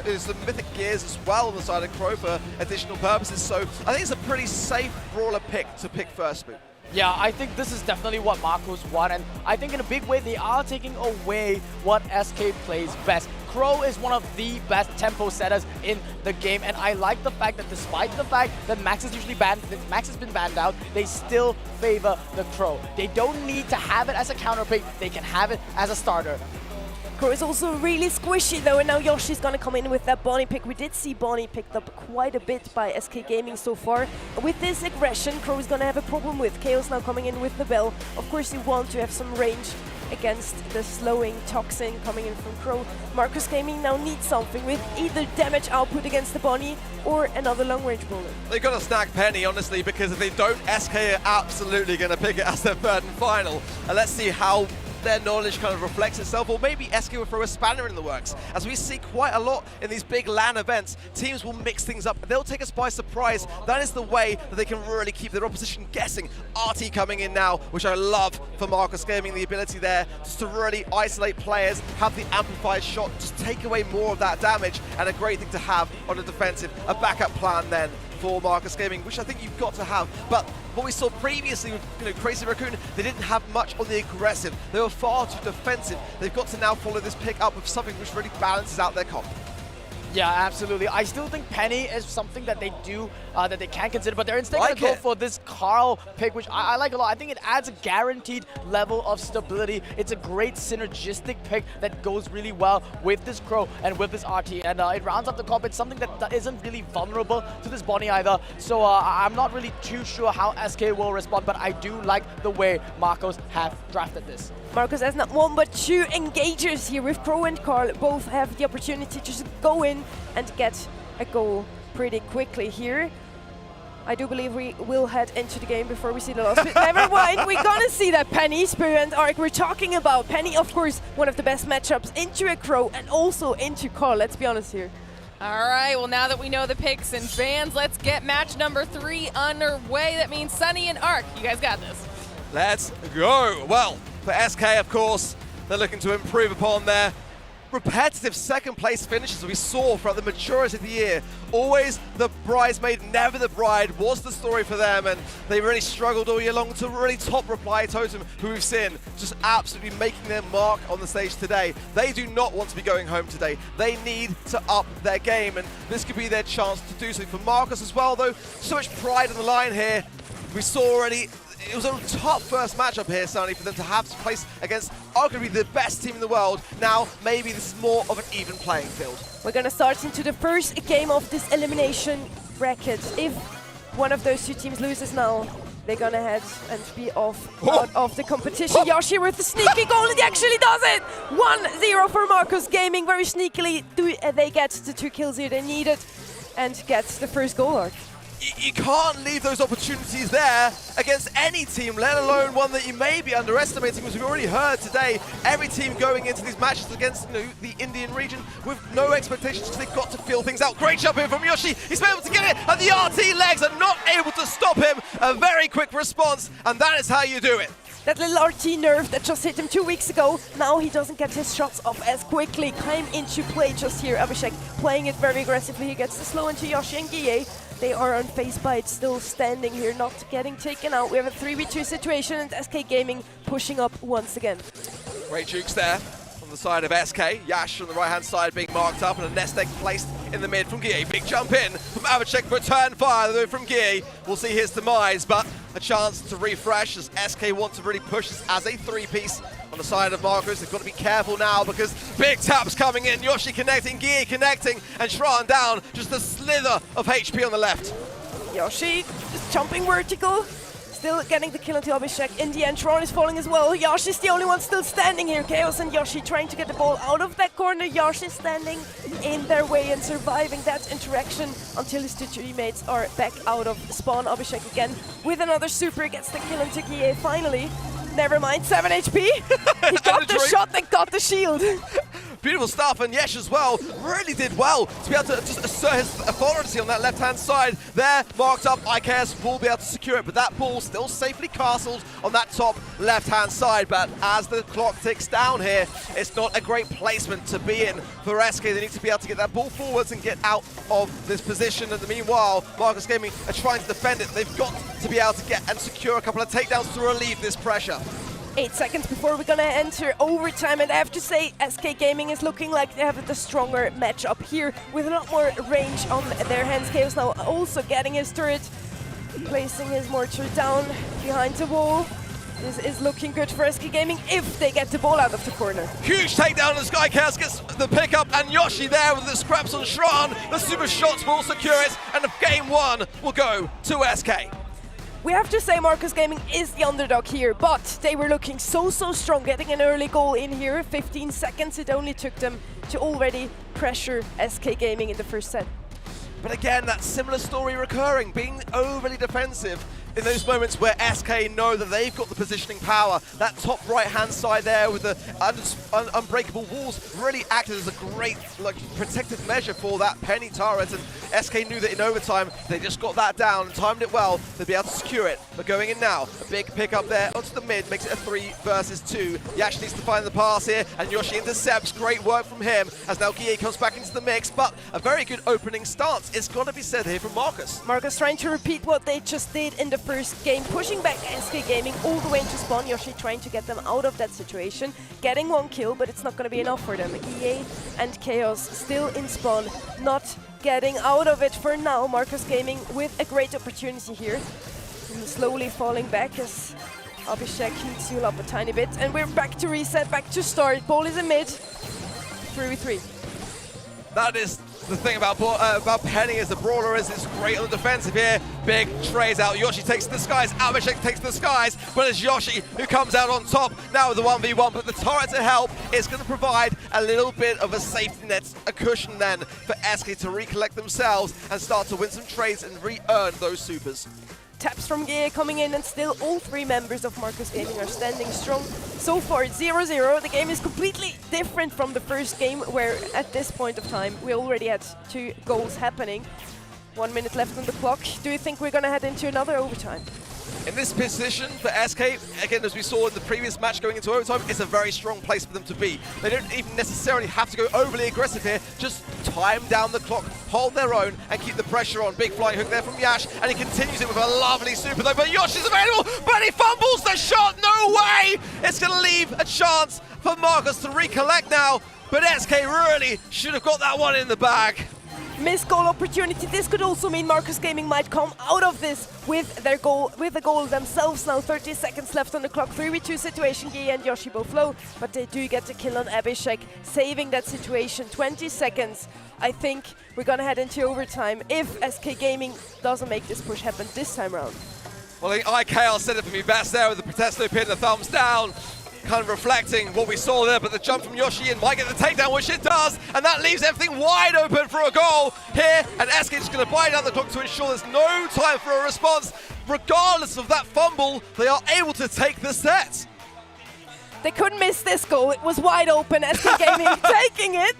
There's some mythic gears as well on the side of Crow for additional purposes. So I think it's a pretty safe brawler pick to pick first, Spoo. Yeah, I think this is definitely what Marcos want, and I think in a big way they are taking away what SK plays best. Crow is one of the best tempo setters in the game, and I like the fact that despite the fact that Max is usually banned, that Max has been banned out, they still favor the Crow. They don't need to have it as a counter pick, they can have it as a starter. Crow is also really squishy though, and now Yoshi's gonna come in with that Bonnie pick. We did see Bonnie picked up quite a bit by SK Gaming so far. With this aggression, Crow is gonna have a problem with. Chaos now coming in with the Bell. Of course you want to have some range against the slowing Toxin coming in from Crow. Marcos Gaming now needs something with either damage output against the Bonnie or another long range bowler. They've got to snag Penny, honestly, because if they don't, SK are absolutely going to pick it as their 3rd and final. And let's see how their knowledge kind of reflects itself, or maybe SK will throw a spanner in the works. As we see quite a lot in these big LAN events, teams will mix things up. They'll take us by surprise. That is the way that they can really keep their opposition guessing. RT coming in now, which I love for Marcos Gaming, the ability there just to really isolate players, have the amplified shot, just take away more of that damage, and a great thing to have on a defensive, a backup plan then for Marcos Gaming, which I think you've got to have. But what we saw previously with, you know, Crazy Raccoon, they didn't have much on the aggressive. They were far too defensive. They've got to now follow this pick up with something which really balances out their comp. Yeah, absolutely. I still think Penny is something that they do, that they can consider, but they're instead going to go for this Carl pick, which I like a lot. I think it adds a guaranteed level of stability. It's a great synergistic pick that goes really well with this Crow and with this RT, and it rounds up the comp. It's something that isn't really vulnerable to this Bonnie either, so I'm not really too sure how SK will respond, but I do like the way Marcos have drafted this. Marcos has not 1 but 2 engagers here with Crow and Carl. Both have the opportunity to just go in and get a goal pretty quickly here. I do believe we will head into the game before we see the last bit. Never mind, we're gonna see that Penny, Spoo and Ark we're talking about. Penny, of course, one of the best matchups into a Crow and also into Carl, let's be honest here. All right, well, now that we know the picks and bans, let's get match number 3 underway. That means Sunny and Ark, you guys got this. Let's go. Well, for SK, of course, they're looking to improve upon their repetitive 2nd place finishes we saw throughout the majority of the year. Always the bridesmaid, never the bride was the story for them, and they really struggled all year long to really top Reply Totem, who we've seen just absolutely making their mark on the stage today. They do not want to be going home today. They need to up their game, and this could be their chance to do so. For Marcos as well, though, so much pride on the line here. We saw already, it was a top first matchup here, certainly, for them to have to place against arguably the best team in the world. Now, maybe this is more of an even playing field. We're gonna start into the first game of this elimination bracket. If one of those 2 teams loses now, they're gonna head and be out of the competition. Yoshi with the sneaky goal, and he actually does it! 1-0 for Marcos Gaming. Very sneakily, they get the 2 kills here they needed and get the first goal, Ark. you can't leave those opportunities there against any team, let alone one that you may be underestimating, because we've already heard today, every team going into these matches against the Indian region with no expectations, because they've got to feel things out. Great jump in from Yoshi. He's been able to get it, and the RT legs are not able to stop him. A very quick response, and that is how you do it. That little RT nerve that just hit him 2 weeks ago, now he doesn't get his shots off as quickly. Came into play just here. Abhishek playing it very aggressively. He gets the slow into Yoshi and Guille. They are on face bite, still standing here, not getting taken out. We have a 3v2 situation, and SK Gaming pushing up once again. Great jukes there on the side of SK. Yash on the right-hand side being marked up, and a nest egg placed in the mid from Guille. Big jump in from Abhishek for a turn fire, though, from Guille. We'll see his demise, but a chance to refresh as SK want to really push this as a three-piece on the side of Marcos. They've got to be careful now because big taps coming in. Yoshi connecting, Guille connecting, and Shran down. Just a slither of HP on the left. Yoshi just jumping vertical. Still getting the kill into Abhishek. In the end, Shran is falling as well. Yoshi's the only one still standing here. Chaos and Yoshi trying to get the ball out of that corner. Yoshi standing in their way and surviving that interaction until his two teammates are back out of spawn. Abhishek again with another super, gets the kill into Guille finally. Never mind, 7 HP. He got the shot and got the shield. Beautiful stuff, and Yesh as well really did well to be able to just assert his authority on that left-hand side there. Marked up, IKS will be able to secure it, but that ball still safely castled on that top left-hand side. But as the clock ticks down here, it's not a great placement to be in for SK. They need to be able to get that ball forwards and get out of this position. And meanwhile, Marcus Gaming are trying to defend it. They've got to be able to get and secure a couple of takedowns to relieve this pressure. 8 seconds before we're gonna enter overtime, and I have to say SK Gaming is looking like they have the stronger matchup here with a lot more range on their hands. Chaos now also getting his turret, placing his mortar down behind the wall. This is looking good for SK Gaming if they get the ball out of the corner. Huge takedown, and Sky Chaos gets the pickup, and Yoshi there with the scraps on Shran. The super shots will secure it, and game one will go to SK. We have to say Marcus Gaming is the underdog here, but they were looking so strong, getting an early goal in here. 15 seconds it only took them to already pressure SK Gaming in the first set. But again, that similar story recurring, being overly defensive in those moments where SK know that they've got the positioning power. That top right-hand side there with the unbreakable walls really acted as a great protective measure for that Penny turret, and SK knew that in overtime they just got that down and timed it well. They'd be able to secure it. But going in now, a big pick up there onto the mid, makes it a 3 versus 2. Yash needs to find the pass here, and Yoshi intercepts. Great work from him as now Guille comes back into the mix, but a very good opening stance. It's got to be said here from Marcus. Marcus trying to repeat what they just did in the first game, pushing back SK Gaming all the way into spawn. Yoshi trying to get them out of that situation, getting 1 kill, but it's not going to be enough for them. Guille and Chaos still in spawn, not getting out of it for now. Marcus Gaming with a great opportunity here, and slowly falling back as Abhishek heats you up a tiny bit, and we're back to reset, back to start. Ball is in mid, 3v3. That is the thing about Penny as the brawler is it's great on the defensive here. Big trays out. Yoshi takes to the skies. Abhishek takes to the skies. But it's Yoshi who comes out on top now with the 1v1. But the turret to help is going to provide a little bit of a safety net, a cushion then for SK to recollect themselves and start to win some trades and re-earn those supers. Taps from Guille coming in, and still all 3 members of Marcus Gaming are standing strong. So far it's 0-0. The game is completely different from the first game, where at this point of time we already had 2 goals happening. 1 minute left on the clock. Do you think we're gonna head into another overtime? In this position for SK, again, as we saw in the previous match going into overtime, it's a very strong place for them to be. They don't even necessarily have to go overly aggressive here, just time down the clock, hold their own, and keep the pressure on. Big flying hook there from Yash, and he continues it with a lovely super though, but Yoshi's available, but he fumbles the shot, no way! It's gonna leave a chance for Marcus to recollect now, but SK really should have got that one in the bag. Missed goal opportunity. This could also mean Marcus Gaming might come out of this with their goal, with the goal themselves now. 30 seconds left on the clock. 3v2 situation. Guille and Yoshi both low, but they do get the kill on Abhishek, saving that situation. 20 seconds. I think we're gonna head into overtime if SK Gaming doesn't make this push happen this time around. Well, I think IKL said it for me best there with the Protesto pin, the thumbs down. kind of reflecting what we saw there, but the jump from Yoshi in might get the takedown, which it does, and that leaves everything wide open for a goal here, and SK just going to buy down the clock to ensure there's no time for a response. Regardless of that fumble, they are able to take the set. They couldn't miss this goal. It was wide open. SK Gaming taking it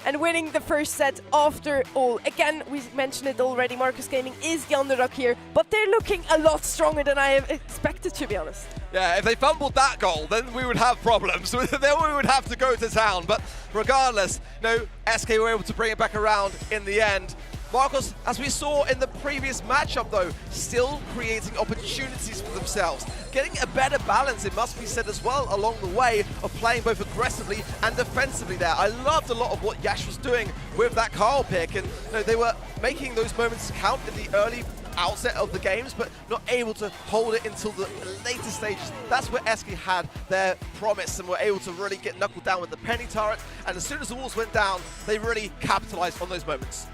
and winning the first set after all. Again, we mentioned it already, Marcus Gaming is the underdog here, but they're looking a lot stronger than I have expected, to be honest. Yeah, if they fumbled that goal, then we would have problems. Then we would have to go to town. But regardless, SK were able to bring it back around in the end. Marcus, as we saw in the previous matchup though, still creating opportunities for themselves. Getting a better balance, it must be said as well, along the way of playing both aggressively and defensively there. I loved a lot of what Yash was doing with that Carl pick, and they were making those moments count in the early outset of the games, but not able to hold it until the later stages. That's where SK had their promise and were able to really get knuckled down with the penny turret, and as soon as the walls went down, they really capitalized on those moments.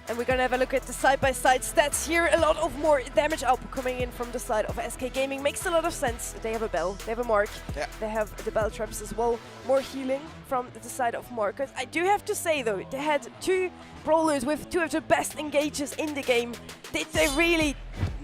And we're going to have a look at the side-by-side stats here. A lot of more damage output coming in from the side of SK Gaming. Makes a lot of sense. They have a bell, they have a mark, they have the bell traps as well. More healing from the side of Marcus. I do have to say though, they had two brawlers with two of the best engages in the game. Did they really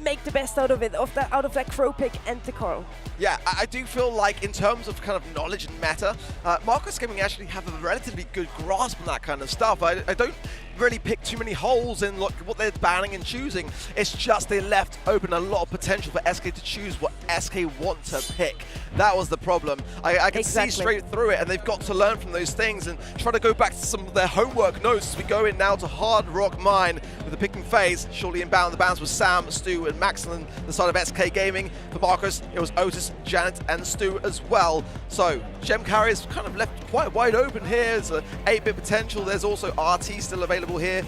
make the best out of it, out of that Crow pick and the Carl? Yeah, I do feel like in terms of kind of knowledge and meta, Marcus Gaming actually have a relatively good grasp on that kind of stuff. I don't really pick too many holes in what they're banning and choosing. It's just they left open a lot of potential for SK to choose what SK want to pick. That was the problem. I can see straight through it, and they've got to learn from those things and try to go back to some of their homework notes as we go in now to Hard Rock Mine with the picking phase. Shortly inbound, the bounce was Sam, Stu, and Max on the side of SK Gaming. For Marcus, it was Otis, Janet, and Stu as well. So gem carriers kind of left quite wide open here. There's an 8-bit potential. There's also RT still available here.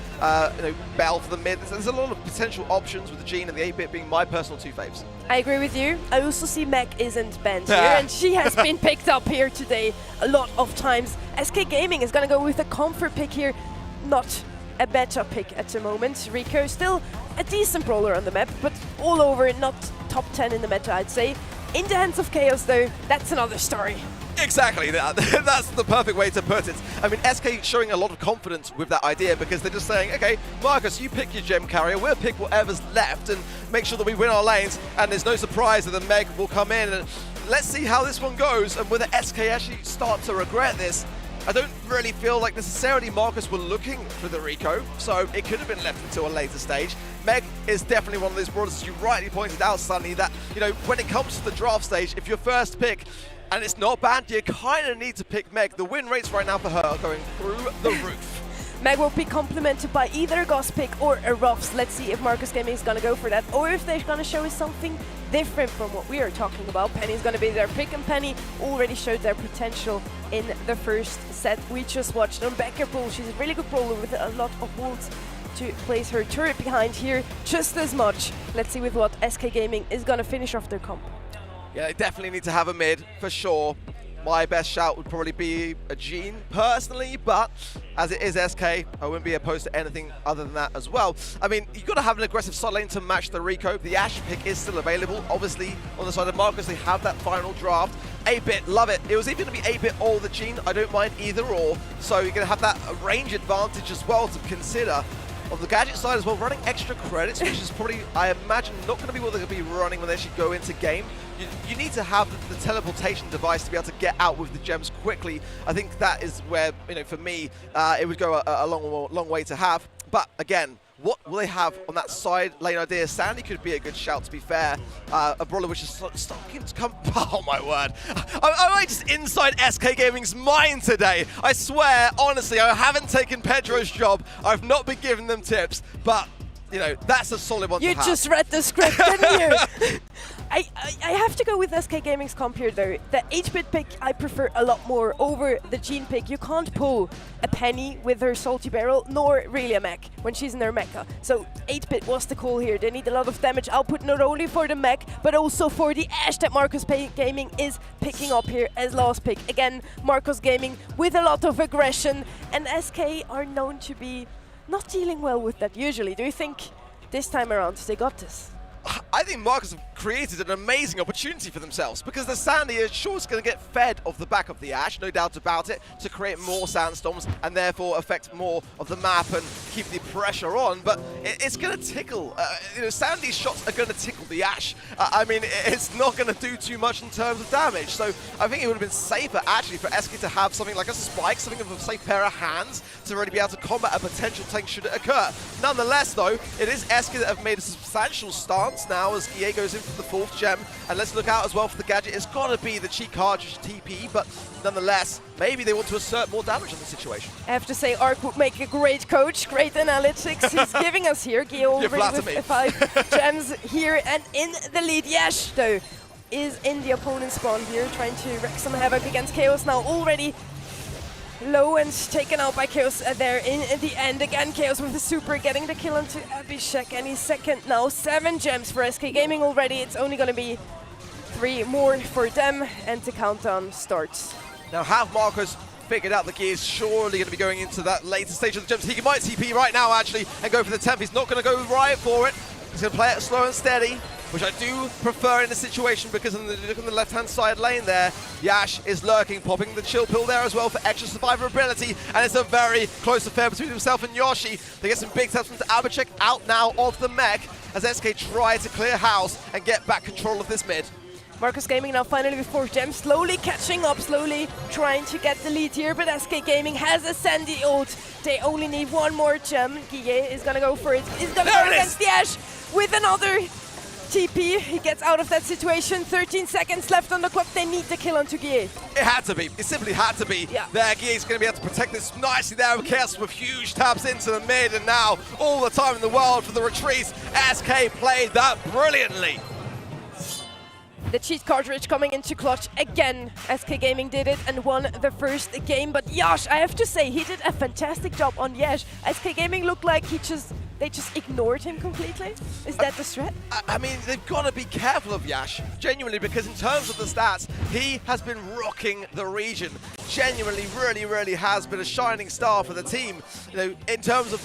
Bell for the mid. There's a lot of potential options with the Gene and the 8-bit being my personal two faves. I agree with you. I also see Meg isn't banned here, and she has been picked up here today a lot of times. SK Gaming is going to go with a comfort pick here, not a better pick at the moment. Rico still a decent brawler on the map, but all over, not top 10 in the meta, I'd say. In the hands of Chaos though, that's another story. Exactly, that's the perfect way to put it. I mean, SK showing a lot of confidence with that idea because they're just saying, okay, Marcus, you pick your gem carrier, we'll pick whatever's left and make sure that we win our lanes, and there's no surprise that the Meg will come in, and let's see how this one goes and whether SK actually start to regret this. I don't really feel like necessarily Marcus were looking for the Rico, so it could have been left until a later stage. Meg is definitely one of those brawlers, as you rightly pointed out, Sunny, that, when it comes to the draft stage, if your first pick and it's not banned, you kind of need to pick Meg. The win rates right now for her are going through the roof. Meg will be complemented by either a Ghost pick or a Ruffs. Let's see if Marcus Gaming is going to go for that, or if they're going to show us something different from what we are talking about. Penny's going to be their pick, and Penny already showed their potential in the first set we just watched. On Becker Pool, she's a really good brawler with a lot of holds to place her turret behind here just as much. Let's see with what SK Gaming is going to finish off their comp. Yeah, they definitely need to have a mid, for sure. My best shout would probably be a Gene, personally, but as it is SK, I wouldn't be opposed to anything other than that as well. I mean, you've got to have an aggressive side lane to match the Rico. The Ash pick is still available. Obviously, on the side of Marcus, they have that final draft. 8-bit, love it. It was even going to be 8-bit or the Gene. I don't mind either or. So you're going to have that range advantage as well to consider. On the gadget side as well, running extra credits, which is probably, I imagine, not going to be what they're going to be running when they actually go into game. You need to have the teleportation device to be able to get out with the gems quickly. I think that is where, for me, it would go a long way to have. But again, what will they have on that side lane idea? Sandy could be a good shout, to be fair. A brawler which is starting to come... Oh, my word. I'm just inside SK Gaming's mind today. I swear, honestly, I haven't taken Pedro's job. I've not been giving them tips. But, that's a solid one to have. You just read the script, didn't you? I have to go with SK Gaming's comp here though. The 8-bit pick I prefer a lot more over the Gene pick. You can't pull a Penny with her Salty Barrel, nor really a mech when she's in her mecha. So 8-bit was the call here. They need a lot of damage output, not only for the mech, but also for the Ash that Marcus Gaming is picking up here as last pick. Again, Marcus Gaming with a lot of aggression, and SK are known to be not dealing well with that usually. Do you think this time around they got this? I think Marcus have created an amazing opportunity for themselves, because the Sandy is sure going to get fed off the back of the Ash, no doubt about it, to create more sandstorms and therefore affect more of the map and keep the pressure on, but it's going to tickle. Sandy's shots are going to tickle the Ash. I mean, it's not going to do too much in terms of damage, so I think it would have been safer actually for SK to have something like a spike, something of a safe pair of hands to really be able to combat a potential tank should it occur. Nonetheless though, it is SK that have made a substantial stance now as EA goes in for the 4th gem, and let's look out as well for the gadget. It's got to be the cheat cartridge TP, but nonetheless, maybe they want to assert more damage on the situation. I have to say, Ark would make a great coach, great analytics he's giving us here. Gio already with 5 gems here and in the lead. Yash, though, is in the opponent's spawn here, trying to wreak some havoc against Chaos now already. Low and taken out by Chaos there in the end. Again, Chaos with the super, getting the kill onto Abhishek, and he's second now. 7 gems for SK Gaming already. It's only going to be 3 more for them, and the countdown starts. Now, have Marcos figured out the gears? Surely going to be going into that later stage of the gems. He might TP right now, actually, and go for the temp. He's not going to go right for it. He's going to play it slow and steady, which I do prefer in this situation, because on the, look on the left-hand side lane there, Yash is lurking, popping the chill pill there as well for extra survivability, and it's a very close affair between himself and Yoshi. They get some big taps from Abhishek out now of the mech as SK try to clear house and get back control of this mid. Marcus Gaming now finally with 4 gems, slowly catching up, slowly trying to get the lead here, but SK Gaming has a Sandy ult. They only need 1 more gem. Guille is gonna go for it. He's gonna go against the Ash with another TP. He gets out of that situation. 13 seconds left on the clock. They need the kill onto Guille. It had to be. It simply had to be. Yeah. There, Guille's going to be able to protect this nicely there with Chaos with huge taps into the mid, and now all the time in the world for the retreat. SK played that brilliantly. The cheat cartridge coming into clutch again. SK Gaming did it and won the first game, but Yash, I have to say, he did a fantastic job on Yash. SK Gaming looked like they just ignored him completely. Is that the threat? I mean, they've got to be careful of Yash, genuinely, because in terms of the stats, he has been rocking the region. Genuinely, really has been a shining star for the team. In terms of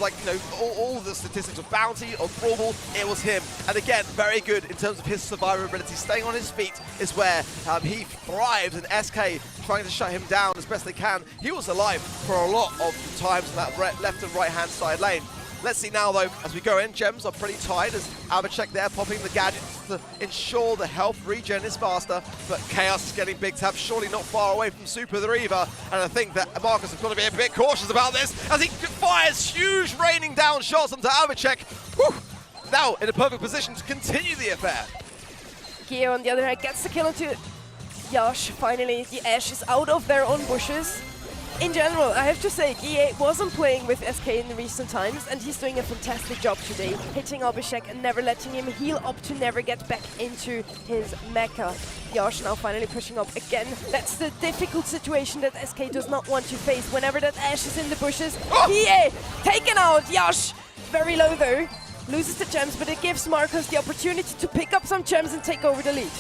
all the statistics of bounty, of Brawl, it was him. And again, very good in terms of his survivability. Staying on his feet is where he thrives, and SK trying to shut him down as best they can. He was alive for a lot of times in that left and right hand side lane. Let's see now though, as we go in, gems are pretty tight as Abhishek there popping the gadgets to ensure the health regen is faster, but Chaos is getting big taps, surely not far away from Super the Reaver, and I think that Marcus has got to be a bit cautious about this as he fires huge raining down shots onto Abhishek. Whew. Now in a perfect position to continue the affair. Gio on the other hand gets the kill onto Yash. Finally, the Ash is out of their own bushes. In general, I have to say, Guille wasn't playing with SK in recent times, and he's doing a fantastic job today, hitting Abhishek and never letting him heal up to never get back into his mecha. Yash now finally pushing up again. That's the difficult situation that SK does not want to face whenever that Ash is in the bushes. Guille taken out. Yash very low though. Loses the gems, but it gives Marcus the opportunity to pick up some gems and take over the lead.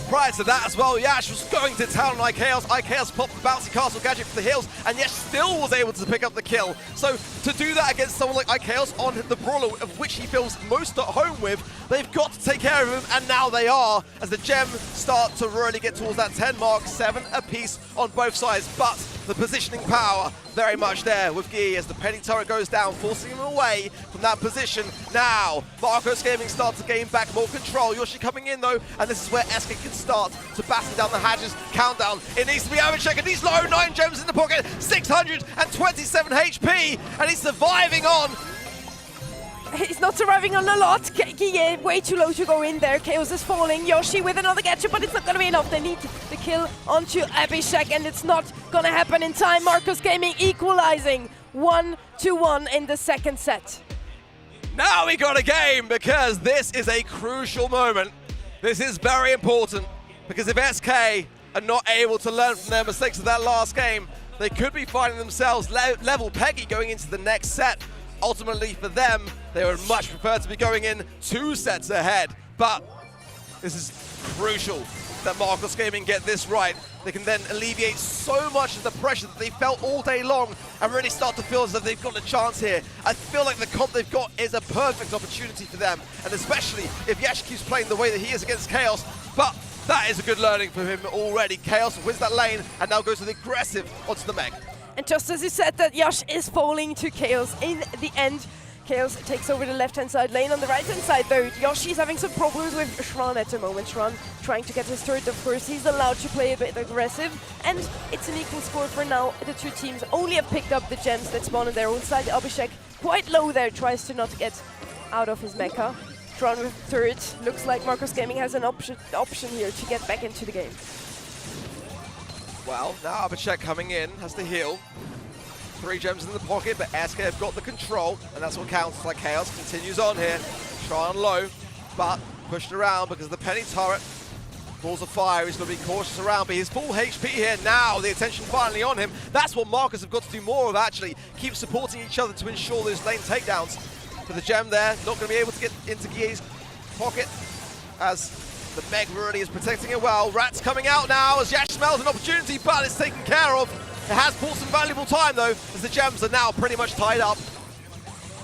Prior to that as well, Yash was going to town on IKEOS. IKEOS popped the bouncy castle gadget for the heals, and Yash still was able to pick up the kill. So to do that against someone like IKEOS on the brawler, of which he feels most at home with, they've got to take care of him, and now they are, as the gems start to really get towards that 10 mark, 7 apiece on both sides. But the positioning power very much there with Guy as the penny turret goes down, forcing him away from that position. Now, Marcos Gaming starts to gain back more control. Yoshi coming in though, and this is where SK can start to batten down the hatches. Countdown, it needs to be Abhishek, and he's low, 9 gems in the pocket, 627 HP, and he's surviving on. He's not surviving on a lot. Guille way too low to go in there. Chaos is falling. Yoshi with another gadget, but it's not going to be enough. They need the kill onto Abhishek, and it's not going to happen in time. Marcos Gaming equalizing 1-1 in the second set. Now we got a game, because this is a crucial moment. This is very important, because if SK are not able to learn from their mistakes of that last game, they could be finding themselves level peggy going into the next set. Ultimately for them, they would much prefer to be going in 2 sets ahead, but this is crucial that Marcos Gaming get this right, they can then alleviate so much of the pressure that they felt all day long and really start to feel as though they've got a chance here. I feel like the comp they've got is a perfect opportunity for them, and especially if Yash keeps playing the way that he is against Chaos. But that is a good learning for him already. Chaos wins that lane and now goes with aggressive onto the Meg. And just as you said that Yash is falling to Chaos in the end, Chaos takes over the left-hand side lane. On the right-hand side, though, Yoshi's having some problems with Shran at the moment. Shran trying to get his turret, of course. He's allowed to play a bit aggressive. And it's an equal score for now. The two teams only have picked up the gems that spawn on their own side. Abhishek quite low there, tries to not get out of his mecha. Shran with turret. Looks like Marcos Gaming has an option here to get back into the game. Well, now Abhishek coming in, has to heal. 3 gems in the pocket, but SK have got the control, and that's what counts. Like Chaos continues on here. Shran low, but pushed around because of the penny turret. Balls of fire, he's going to be cautious around, but he's full HP here now. The attention finally on him. That's what Marcus have got to do more of, actually. Keep supporting each other to ensure those lane takedowns. But the gem there, not going to be able to get into Gie's pocket as the Meg really is protecting it well. Rat's coming out now as Yash smells an opportunity, but it's taken care of. It has bought some valuable time, though, as the gems are now pretty much tied up.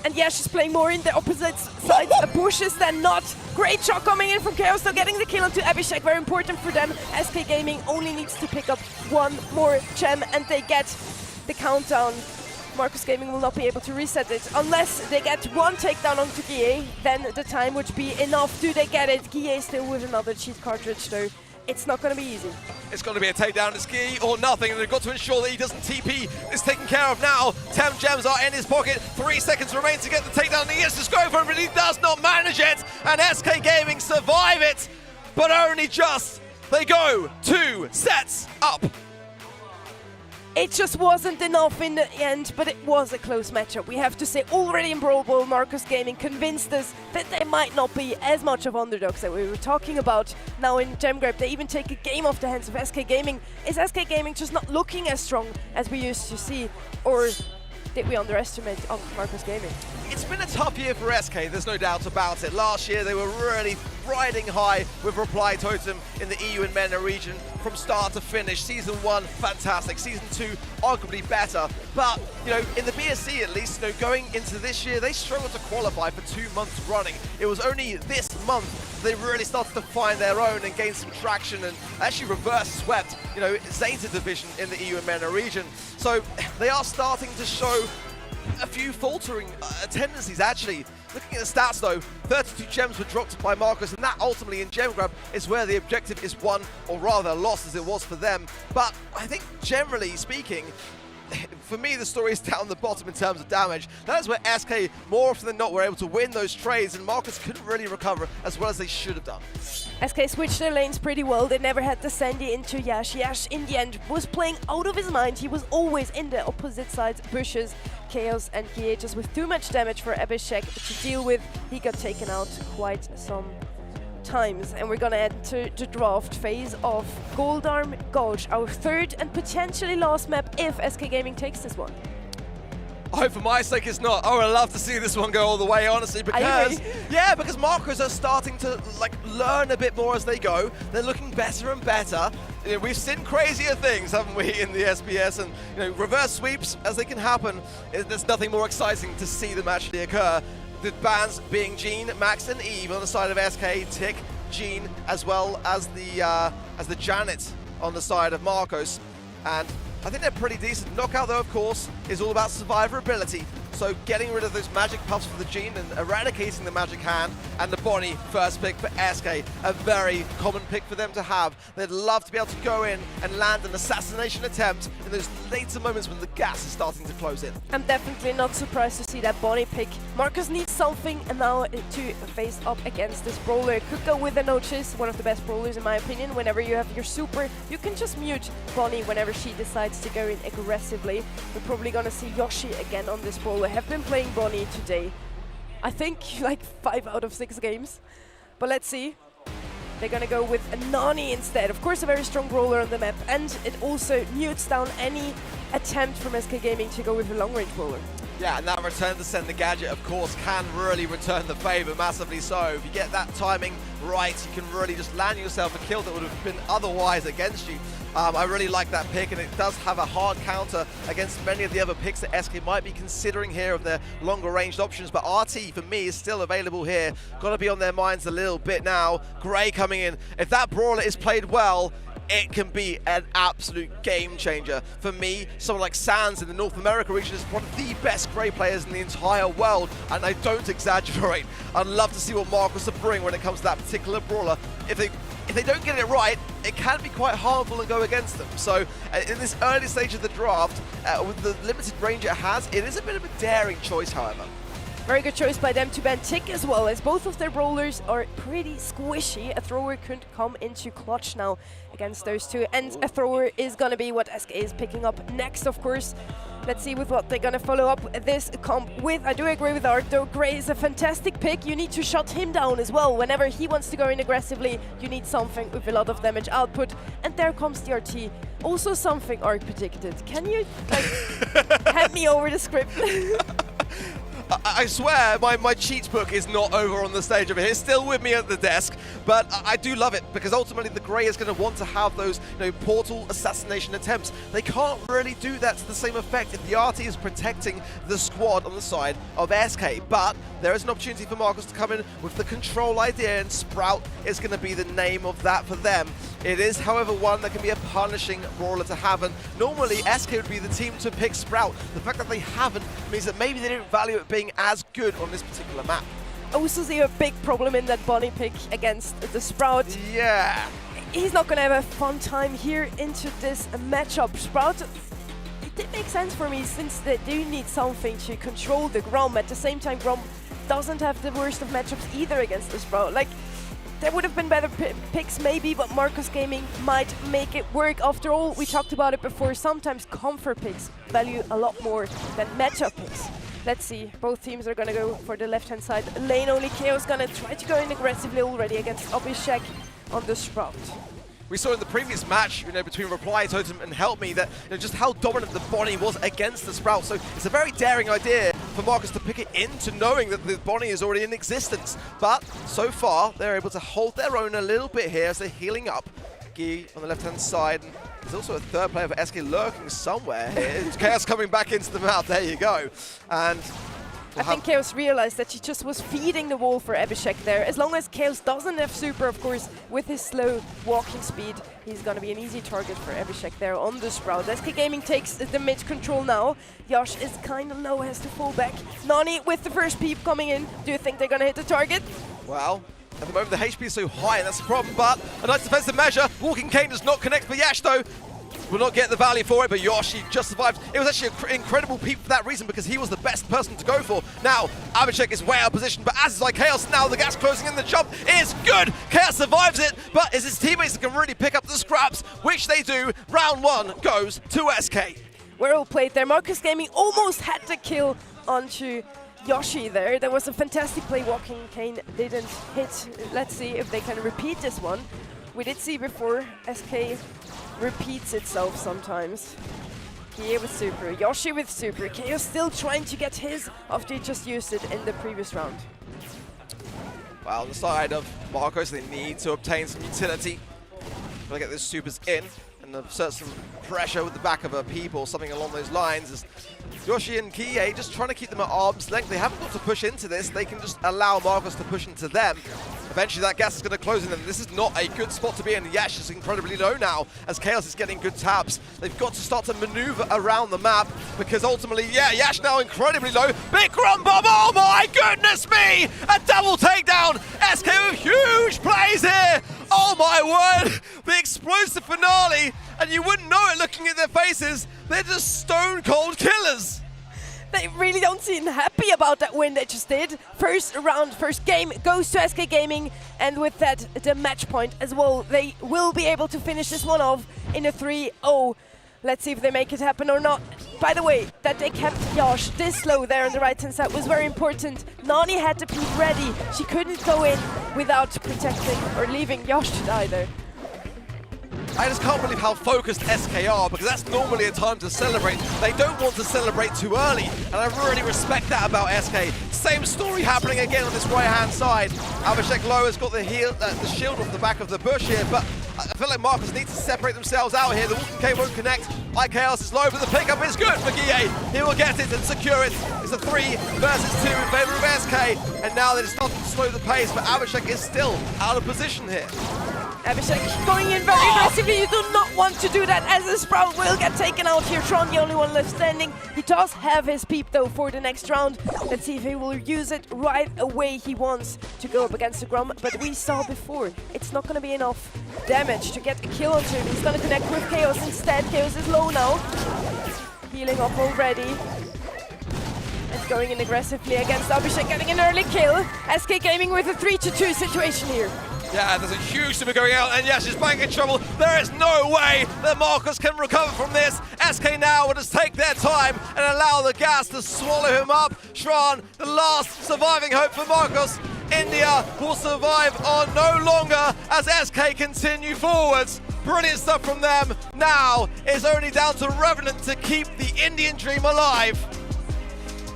And Yash is playing more in the opposite side, pushes than not. Great shot coming in from Chaos, still getting the kill onto Abhishek, very important for them. SK Gaming only needs to pick up one more gem and they get the countdown. Marcos Gaming will not be able to reset it unless they get one takedown onto Gie, then the time would be enough. Do they get it? Gie still with another cheat cartridge though. It's not going to be easy. It's going to be a takedown to Ski or nothing, and they've got to ensure that he doesn't TP. It's taken care of now. 10 gems are in his pocket. 3 seconds remain to get the takedown. He gets to go for it, but he does not manage it. And SK Gaming survive it, but only just. They go 2 sets up. It just wasn't enough in the end, but it was a close matchup. We have to say, already in Brawl Ball, Marcos Gaming convinced us that they might not be as much of underdogs that we were talking about. Now in Gem Grab, they even take a game off the hands of SK Gaming. Is SK Gaming just not looking as strong as we used to see? Or did we underestimate Marcos Gaming? It's been a tough year for SK, there's no doubt about it. Last year they were really riding high with Reply Totem in the EU and MENA region from start to finish. Season 1, fantastic. Season 2, arguably better. But, you know, in the BSC at least, you know, going into this year, they struggled to qualify for 2 months running. It was only this month they really started to find their own and gain some traction and actually reverse swept, you know, Zeta division in the EU and MENA region. So they are starting to show a few faltering tendencies, actually. Looking at the stats, though, 32 gems were dropped by Marcos, and that ultimately in Gem Grab is where the objective is won, or rather lost as it was for them. But I think generally speaking, for me, the story is down the bottom in terms of damage. That is where SK, more often than not, were able to win those trades, and Marcus couldn't really recover as well as they should have done. SK switched their lanes pretty well. They never had to send it into Yash. Yash, in the end, was playing out of his mind. He was always in the opposite side, bushes. Chaos and Gie just with too much damage for Abhishek to deal with. He got taken out quite some times, and we're gonna enter the draft phase of Goldarm Gulch, our third and potentially last map if SK Gaming takes this one. I hope for my sake it's not. I would love to see this one go all the way, honestly, because yeah, because Marcos are starting to like learn a bit more as they go. They're looking better and better. You know, we've seen crazier things, haven't we, in the SBS, and you know, reverse sweeps as they can happen. There's nothing more exciting to see them actually occur. The bans being Gene, Max, and Eve on the side of SK, Tick, Gene, as well as the Janet on the side of Marcos, and I think they're pretty decent. Knockout, though, of course, is all about survivability. So getting rid of those magic puffs for the Gene and eradicating the magic hand, and the Bonnie first pick for SK, a very common pick for them to have. They'd love to be able to go in and land an assassination attempt in those later moments when the gas is starting to close in. I'm definitely not surprised to see that Bonnie pick. Marcus needs something and now to face up against this brawler. Could go with a Notice, one of the best brawlers in my opinion. Whenever you have your super, you can just mute Bonnie whenever she decides to go in aggressively. We're probably gonna see Yoshi again on this brawler. Have been playing Bonnie today. I think like 5 out of 6 games. But let's see. They're gonna go with a Nani instead. Of course, a very strong brawler on the map, and it also mutes down any attempt from SK Gaming to go with a long-range brawler. Yeah, and that return to send the gadget, of course, can really return the favor massively so. If you get that timing right, you can really just land yourself a kill that would have been otherwise against you. I really like that pick, and it does have a hard counter against many of the other picks that SK might be considering here of their longer ranged options. But RT, for me, is still available here. Got to be on their minds a little bit now. Gray coming in. If that brawler is played well, it can be an absolute game changer. For me, someone like Sans in the North America region is one of the best Gray players in the entire world, and I don't exaggerate. I'd love to see what Marcus will bring when it comes to that particular brawler. If they don't get it right, it can be quite harmful and go against them. So in this early stage of the draft, with the limited range it has, it is a bit of a daring choice, however. Very good choice by them to ban Tick as well, as both of their brawlers are pretty squishy. A thrower couldn't come into clutch now against those two, and a thrower is gonna be what SK is picking up next, of course. Let's see with what they're gonna follow up this comp with. I do agree with Art though, Gray is a fantastic pick. You need to shut him down as well. Whenever he wants to go in aggressively, you need something with a lot of damage output. And there comes the RT. Also something Art predicted. Can you hand me over the script? I swear my cheat book is not over on the stage over here. It's still with me at the desk, but I do love it because ultimately the Grey is going to want to have those portal assassination attempts. They can't really do that to the same effect if the RT is protecting the squad on the side of SK, but there is an opportunity for Marcus to come in with the control idea, and Sprout is going to be the name of that for them. It is, however, one that can be a punishing brawler to have, and normally SK would be the team to pick Sprout. The fact that they haven't means that maybe they don't value it being as good on this particular map. I also see a big problem in that Bonnie pick against the Sprout. Yeah. He's not going to have a fun time here into this matchup. Sprout, it did make sense for me since they do need something to control the Grom. At the same time, Grom doesn't have the worst of matchups either against the Sprout. Like, there would have been better picks maybe, but Marcus Gaming might make it work. After all, we talked about it before, sometimes comfort picks value a lot more than matchup picks. Let's see, both teams are gonna go for the left-hand side lane. Only Chaos gonna try to go in aggressively already against Abhishek on the Sprout. We saw in the previous match, between Reply, Totem, and Help Me that just how dominant the Bonnie was against the Sprout. So it's a very daring idea for Marcus to pick it into knowing that the Bonnie is already in existence. But so far, they're able to hold their own a little bit here as they're healing up. Gi on the left-hand side. And there's also a third player for SK lurking somewhere here. Chaos coming back into the map. There you go. And I think Chaos realized that she just was feeding the wall for Abhishek there. As long as Chaos doesn't have super, of course, with his slow walking speed, he's going to be an easy target for Abhishek there on the Sprout. SK Gaming takes the mid control now. Yash is kind of low, has to fall back. Nani with the first peep coming in. Do you think they're going to hit the target? Well, at the moment the HP is so high, and that's the problem, but a nice defensive measure. Walking Cane does not connect for Yash though. Will not get the value for it, but Yoshi just survived. It was actually an incredible peep for that reason because he was the best person to go for. Now, Abhishek is way out of position, but as is like Chaos, now the gas closing in, the jump is good. Chaos survives it, but it's his teammates that can really pick up the scraps, which they do. Round one goes to SK. Well played there. Marcus Gaming almost had the kill onto Yoshi there. There was a fantastic play. Walking Cane didn't hit. Let's see if they can repeat this one. We did see before, SK repeats itself sometimes. Kia with super, Yoshi with super. Chaos still trying to get his after he just used it in the previous round. Well, on the side of Marcos, they need to obtain some utility. Gotta get those supers in and assert some pressure with the back of a peep or something along those lines. As Yoshi and Kie just trying to keep them at arm's length. They haven't got to push into this. They can just allow Marcos to push into them. Eventually that gas is going to close in them. This is not a good spot to be in. Yash is incredibly low now as Chaos is getting good taps. They've got to start to maneuver around the map because ultimately, Yash now incredibly low. Big Grum Bomb, oh my goodness me! A double takedown! SK with huge plays here! Oh my word! The explosive finale, and you wouldn't know it looking at their faces. They're just stone cold killers. They really don't seem happy about that win they just did. First round, first game goes to SK Gaming, and with that, the match point as well. They will be able to finish this one off in a 3-0. Let's see if they make it happen or not. By the way, that they kept Yash this low there on the right-hand side was very important. Nani had the peep ready. She couldn't go in without protecting or leaving Yash to die there. I just can't believe how focused SK are, because that's normally a time to celebrate. They don't want to celebrate too early, and I really respect that about SK. Same story happening again on this right-hand side. Abhishek Low has got the shield off the back of the bush here, but I feel like Marcus needs to separate themselves out here. The Walking K won't connect. IKLs is low, but the pickup is good for Guille. He will get it and secure it. It's a 3 versus 2 in favor of SK, and now they're starting to slow the pace, but Abhishek is still out of position here. Abhishek going in very aggressively. You do not want to do that, as the Sprout will get taken out here. Tron, the only one left standing. He does have his peep though for the next round. Let's see if he will use it right away. He wants to go up against the Grom, but we saw before, it's not going to be enough damage to get a kill onto him. He's going to connect with Chaos instead. Chaos is low now. Healing up already. And going in aggressively against Abhishek, getting an early kill. SK Gaming with a 3-2 situation here. Yeah, there's a huge super going out, and Yash is back in trouble. There is no way that Marcus can recover from this. SK now will just take their time and allow the gas to swallow him up. Shran, the last surviving hope for Marcus. India will survive on no longer as SK continue forwards. Brilliant stuff from them. Now it's only down to Revenant to keep the Indian dream alive.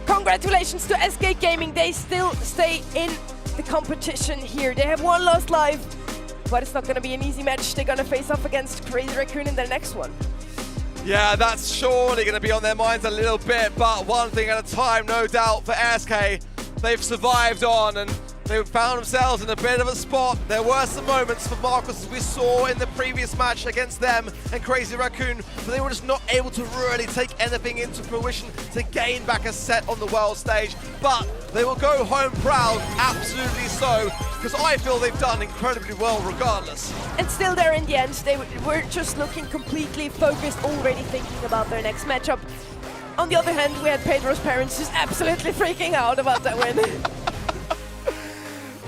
Congratulations to SK Gaming. They still stay in the competition here. They have one last life, but it's not going to be an easy match. They're going to face off against Crazy Raccoon in their next one. Yeah, that's surely going to be on their minds a little bit, but one thing at a time, no doubt, for SK. They've survived on, and they found themselves in a bit of a spot. There were some moments for Marcus, as we saw in the previous match against them and Crazy Raccoon, but they were just not able to really take anything into fruition to gain back a set on the world stage. But they will go home proud, absolutely so, because I feel they've done incredibly well regardless. And still there in the end, they were just looking completely focused, already thinking about their next matchup. On the other hand, we had Pedro's parents just absolutely freaking out about that win.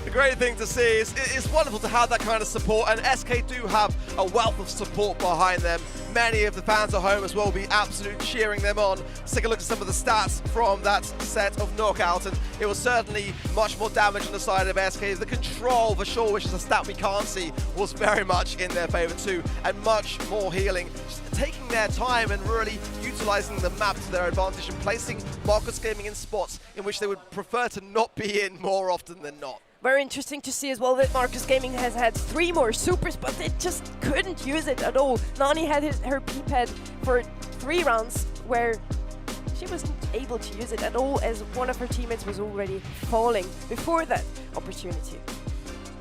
The great thing to see is it's wonderful to have that kind of support, and SK do have a wealth of support behind them. Many of the fans at home as well will be absolutely cheering them on. Let's take a look at some of the stats from that set of knockout, and it was certainly much more damage on the side of SK. The control, for sure, which is a stat we can't see, was very much in their favor too, and much more healing. Just taking their time and really utilizing the map to their advantage and placing Marcus Gaming in spots in which they would prefer to not be in more often than not. Very interesting to see as well that Marcus Gaming has had 3 more supers, but they just couldn't use it at all. Nani had her P-pad for 3 rounds where she wasn't able to use it at all, as one of her teammates was already falling before that opportunity.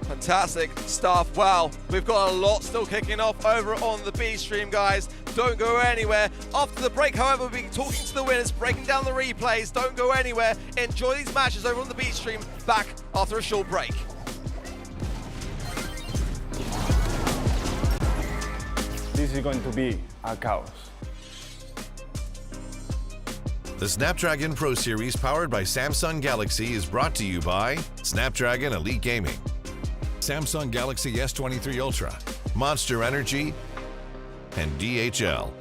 Fantastic stuff. Wow, we've got a lot still kicking off over on the B stream, guys. Don't go anywhere. After the break, however, we'll be talking to the winners, breaking down the replays. Don't go anywhere. Enjoy these matches over on the B stream. Back after a short break. This is going to be a chaos. The Snapdragon Pro Series powered by Samsung Galaxy is brought to you by Snapdragon Elite Gaming, Samsung Galaxy S23 Ultra, Monster Energy, and DHL.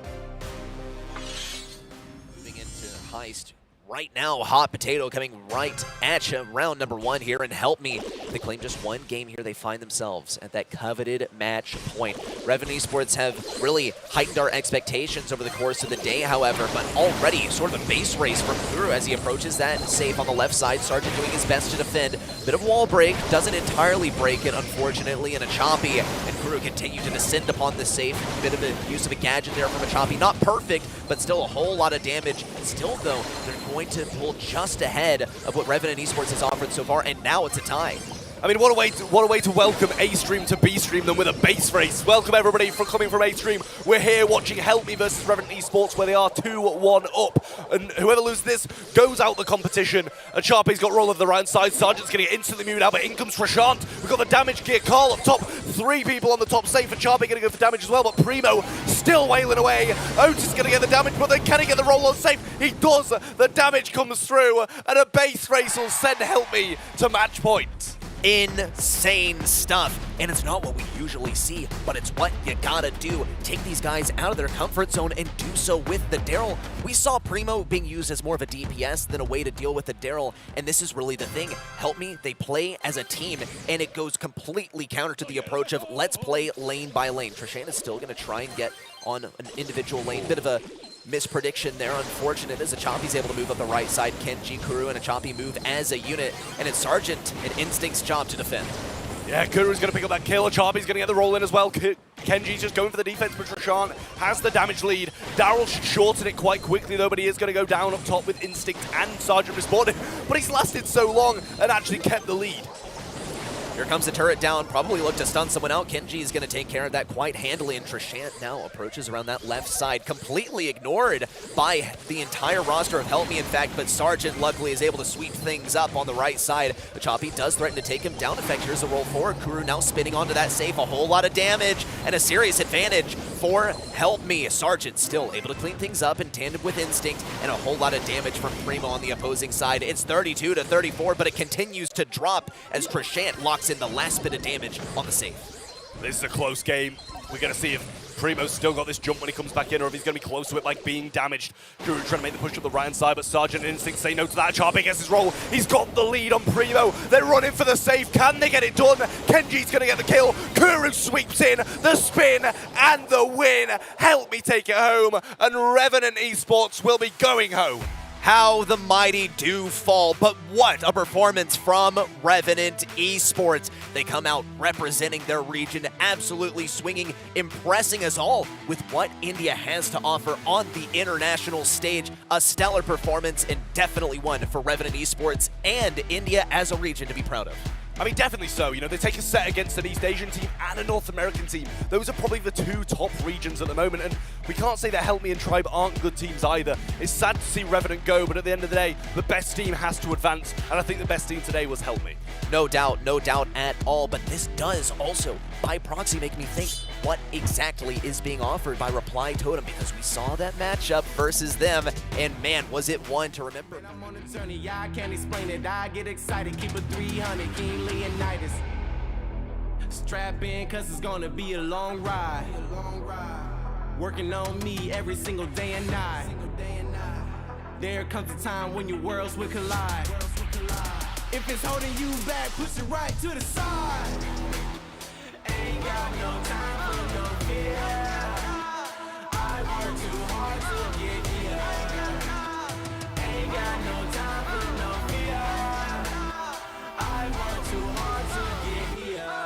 Moving into Heist right now. Hot Potato coming right at you. Round number 1 here, and help me. They claim just 1 game here. They find themselves at that coveted match point. Revenant Esports have really heightened our expectations over the course of the day, however, but already sort of a base race from Kuru as he approaches that safe on the left side. Sargent doing his best to defend. Bit of wall break, doesn't entirely break it, unfortunately, and a Choppy. And Kuru continue to descend upon the safe. Bit of a use of a gadget there from a Choppy. Not perfect, but still a whole lot of damage. Still, though, they're going to pull just ahead of what Revenant Esports has offered so far, and now it's a tie. I mean, what a way to welcome A-Stream to B-Stream than with a base race. Welcome everybody for coming from A-Stream. We're here watching Help Me versus Revenant Esports, where they are 2-1 up. And whoever loses this goes out the competition. And Sharpie's got roll of the right side. Sargent's going to get instantly moved out, but in comes Prashant. We've got the damage gear. Carl up top. 3 people on the top safe, and Sharpie going to go for damage as well, but Primo still wailing away. Otis going to get the damage, but then can he get the roll on safe? He does. The damage comes through, and a base race will send Help Me to match point. Insane stuff. And it's not what we usually see, but it's what you gotta do. Take these guys out of their comfort zone and do so with the Daryl. We saw Primo being used as more of a DPS than a way to deal with the Daryl, and this is really the thing. Help Me, they play as a team, and it goes completely counter to the approach of let's play lane by lane. Trishane is still gonna try and get on an individual lane. Bit of a misprediction there, unfortunate, as Achapi's able to move up the right side. Kenji, Kuru, and Achapi move as a unit, and it's Sergeant and Instinct's job to defend. Yeah, Kuru's going to pick up that kill. Achapi's going to get the roll in as well. Kenji's just going for the defense, but Trishane has the damage lead. Daryl should shorten it quite quickly, though, but he is going to go down up top with Instinct and Sergeant responding. But he's lasted so long and actually kept the lead. Here comes the turret down, probably look to stun someone out. Kenji is going to take care of that quite handily, and Trishane now approaches around that left side, completely ignored by the entire roster of Help Me, in fact, but Sergeant luckily is able to sweep things up on the right side. Achapi does threaten to take him down. In fact, here's a roll forward. Kuru now spinning onto that safe, a whole lot of damage, and a serious advantage for Help Me. Sergeant still able to clean things up in tandem with Instinct, and a whole lot of damage from Primo on the opposing side. It's 32-34, but it continues to drop as Trishane locks in the last bit of damage on the save. This is a close game. We're going to see if Primo's still got this jump when he comes back in, or if he's going to be close to it by being damaged. Kuru trying to make the push up the right-hand side, but Sergeant and Instinct say no to that. Achapi gets his roll. He's got the lead on Primo. They're running for the save. Can they get it done? Kenji's going to get the kill. Kuru sweeps in the spin and the win. Help Me take it home, and Revenant Esports will be going home. How the mighty do fall, but what a performance from Revenant Esports. They come out representing their region, absolutely swinging, impressing us all with what India has to offer on the international stage. A stellar performance, and definitely one for Revenant Esports and India as a region to be proud of. I mean, definitely so. You know, they take a set against an East Asian team and a North American team. Those are probably the two top regions at the moment, and we can't say that Help Me and Tribe aren't good teams either. It's sad to see Revenant go, but at the end of the day, the best team has to advance, and I think the best team today was Help Me. No doubt at all, but this does also, by proxy, make me think what exactly is being offered by Reply Totem, because we saw that matchup versus them, and man, was it one to remember. I'm on a journey, yeah, I can't explain it. I get excited, keep it 300, King Leonidas. Strap in, cause it's gonna be a long ride. Working on me every single day and night. There comes a time when your worlds will collide. If it's holding you back, push it right to the side. Ain't got no time for no fear. I work too hard to get here. Ain't got no time for no fear. I work too hard to get here.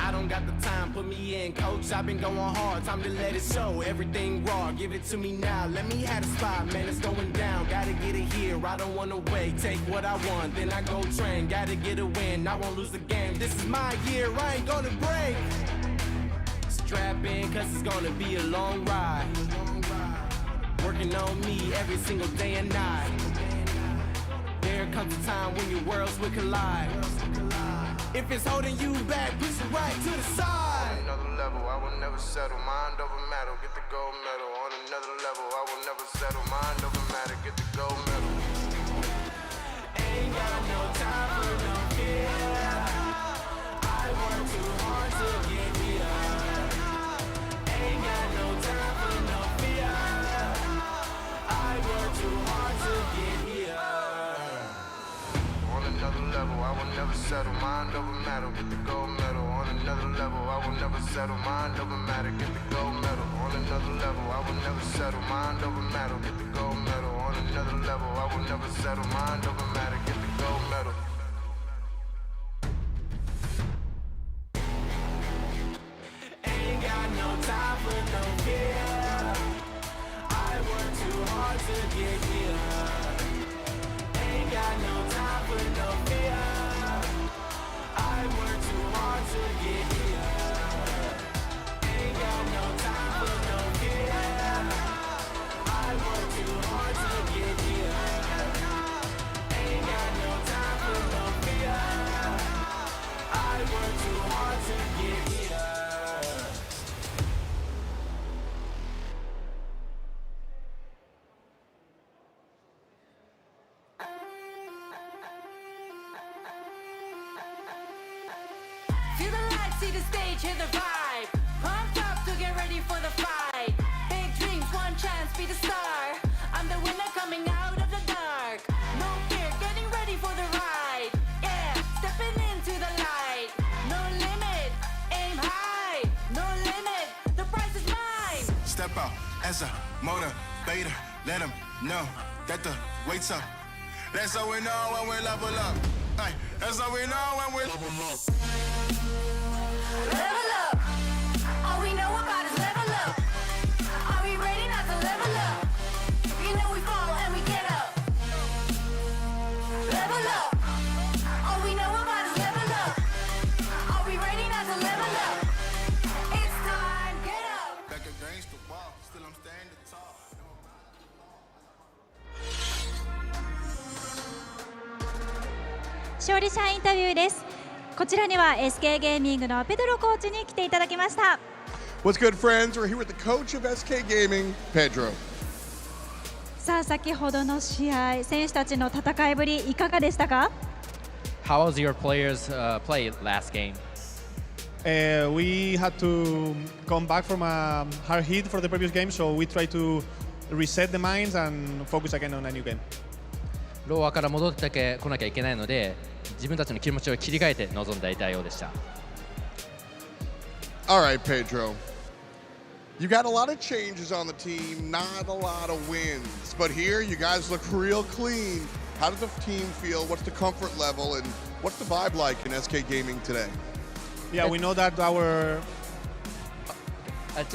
I don't got the time, put me in, coach. I've been going hard, time to let it show. Everything raw, give it to me now. Let me have the spot, man, it's going down. Gotta get it here, I don't wanna wait. Take what I want, then I go train. Gotta get a win, I won't lose the game. This is my year, I ain't gonna break. Strap in, cause it's gonna be a long ride. Working on me every single day and night. There comes a time when your worlds will collide. If it's holding you back, push it right to the side. Another level, I will never settle. Mind over matter, get the gold medal. On another level, I will never settle. Mind over matter, get the gold medal. Ain't got no time for no fear. I work too hard to get here. Ain't got no time for no fear. I work too hard to get here. On another level, I will never settle. Mind over matter, get the gold medal. On another level, I will never settle. Mind over matter, get the gold medal. On another level, I will never settle. Mind over matter, get the gold medal. On another level, I will never settle. Mind over matter, get the gold medal. Ain't got no time for no fear. I work too hard to get here. Ain't got no time for no fear. I work too hard to get here. Ain't got no time for no fear. I work too hard to get here. Ain't got no time for no fear. I work too hard to get here. out as a motivator. Let them know that the weight's up. That's how we know when we level up. Ay, that's how we know when we level up. Level up. All we know about is level up. Are we ready not to level up? You know we fall and we get up. Level up. All we know about is level up. Are we ready not to level up? It's time, get up. Back against the wall, still I'm standing tall. 勝利者インタビューです。こちらには SK ゲーミングのペドロコーチに来ていただきました。What's good, friends? We're here with the coach of SK Gaming, Pedro. さあ先ほどの試合、選手たちの戦いぶりいかがでしたか？ How was your players play last game? We had to come back from a hard hit for the previous game, so we tried to reset the minds and focus again on a new game. ローアから戻ってこなきゃいけないので、自分たちの気持ちを切り替えて臨んでいたようでした。All right, Pedro. You got a lot of changes on the team, not a lot of wins. But here, you guys look real clean. How does the team feel? What's the comfort level? And what's the vibe like in SK Gaming today? Yeah, we know that our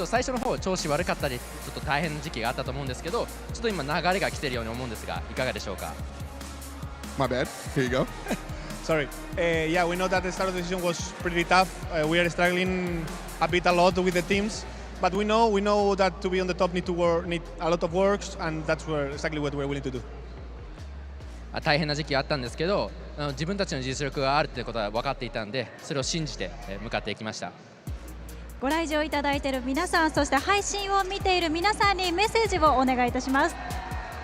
最初の方調子悪かったり、ちょっと大変な時期があったと思うんですけど、ちょっと今流れが来ているように思うんですが、いかがでしょうか？ My bad. Here you go. Sorry. Yeah, we know that the start of the season was pretty tough. We are struggling a lot with the teams, but we know that to be on the top need a lot of work, and that's exactly what we're willing to do. 大変な時期があったんですけど、自分たちの実力があるということは分かっていたんで、それを信じて向かっていきました。ご来場いただいている皆さん、そして配信を見ている皆さんにメッセージをお願いいたします。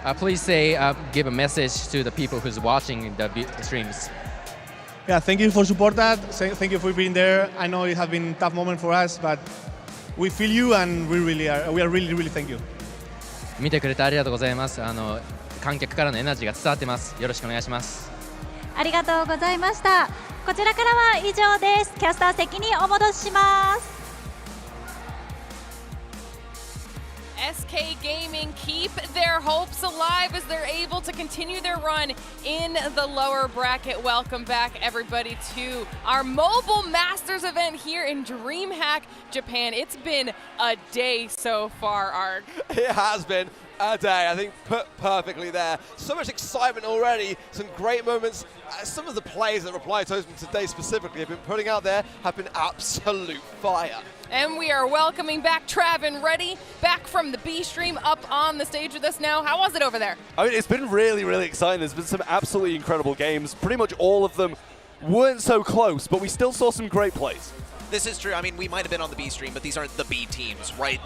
Please say, give a message to the people who's watching the streams. Yeah, thank you for support that. Thank you for being there. I know it has been a tough moment for us, but we feel you and we are really thank you. 見てくれてありがとうございます。観客からのエナジーが伝わってます。よろしくお願いします。ありがとうございました。こちらからは以上です。キャスター席にお戻しします。SK Gaming keep their hopes alive as they're able to continue their run in the lower bracket. Welcome back, everybody, to our Mobile Masters event here in DreamHack, Japan. It's been a day so far, Arg. It has been a day, I think, put perfectly there. So much excitement already, some great moments. Some of the plays that Reply Totem today specifically have been putting out there have been absolute fire. And we are welcoming back Trav and Reddy, back from the B stream, up on the stage with us now. How was it over there? I mean, it's been really exciting. There's been some absolutely incredible games. Pretty much all of them weren't so close, but we still saw some great plays. This is true. I mean, we might have been on the B stream, but these aren't the B teams, right?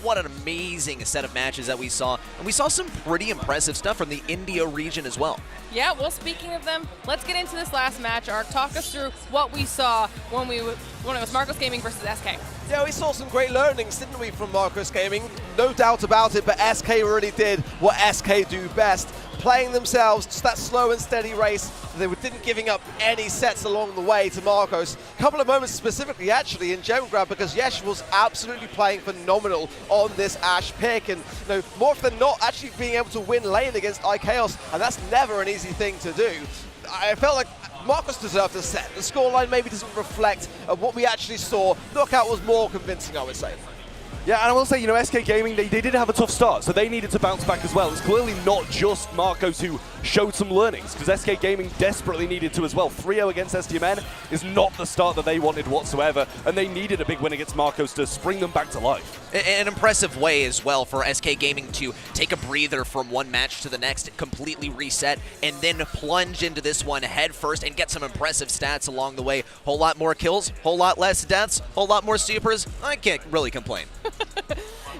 What an amazing set of matches that we saw. And we saw some pretty impressive stuff from the India region as well. Yeah, well, speaking of them, let's get into this last match, Ark. Talk us through what we saw when it was Marcos Gaming versus SK. Yeah, we saw some great learnings, didn't we, from Marcos Gaming? No doubt about it, but SK really did what SK do best. Playing themselves, just that slow and steady race. They didn't giving up any sets along the way to Marcos. A couple of moments specifically, actually, in gem grab, because Yesh was absolutely playing phenomenal on this Ashe pick. And more often than not, actually being able to win lane against iChaos, and that's never an easy thing to do. I felt like Marcos deserved a set. The scoreline maybe doesn't reflect what we actually saw. Knockout was more convincing, I would say. Yeah, and I will say, SK Gaming, they did have a tough start, so they needed to bounce back as well. It's clearly not just Marcos who showed some learnings, because SK Gaming desperately needed to as well. 3-0 against STMN is not the start that they wanted whatsoever, and they needed a big win against Marcos to spring them back to life. An impressive way as well for SK Gaming to take a breather from one match to the next, completely reset, and then plunge into this one head first and get some impressive stats along the way. Whole lot more kills, whole lot less deaths, whole lot more supers. I can't really complain.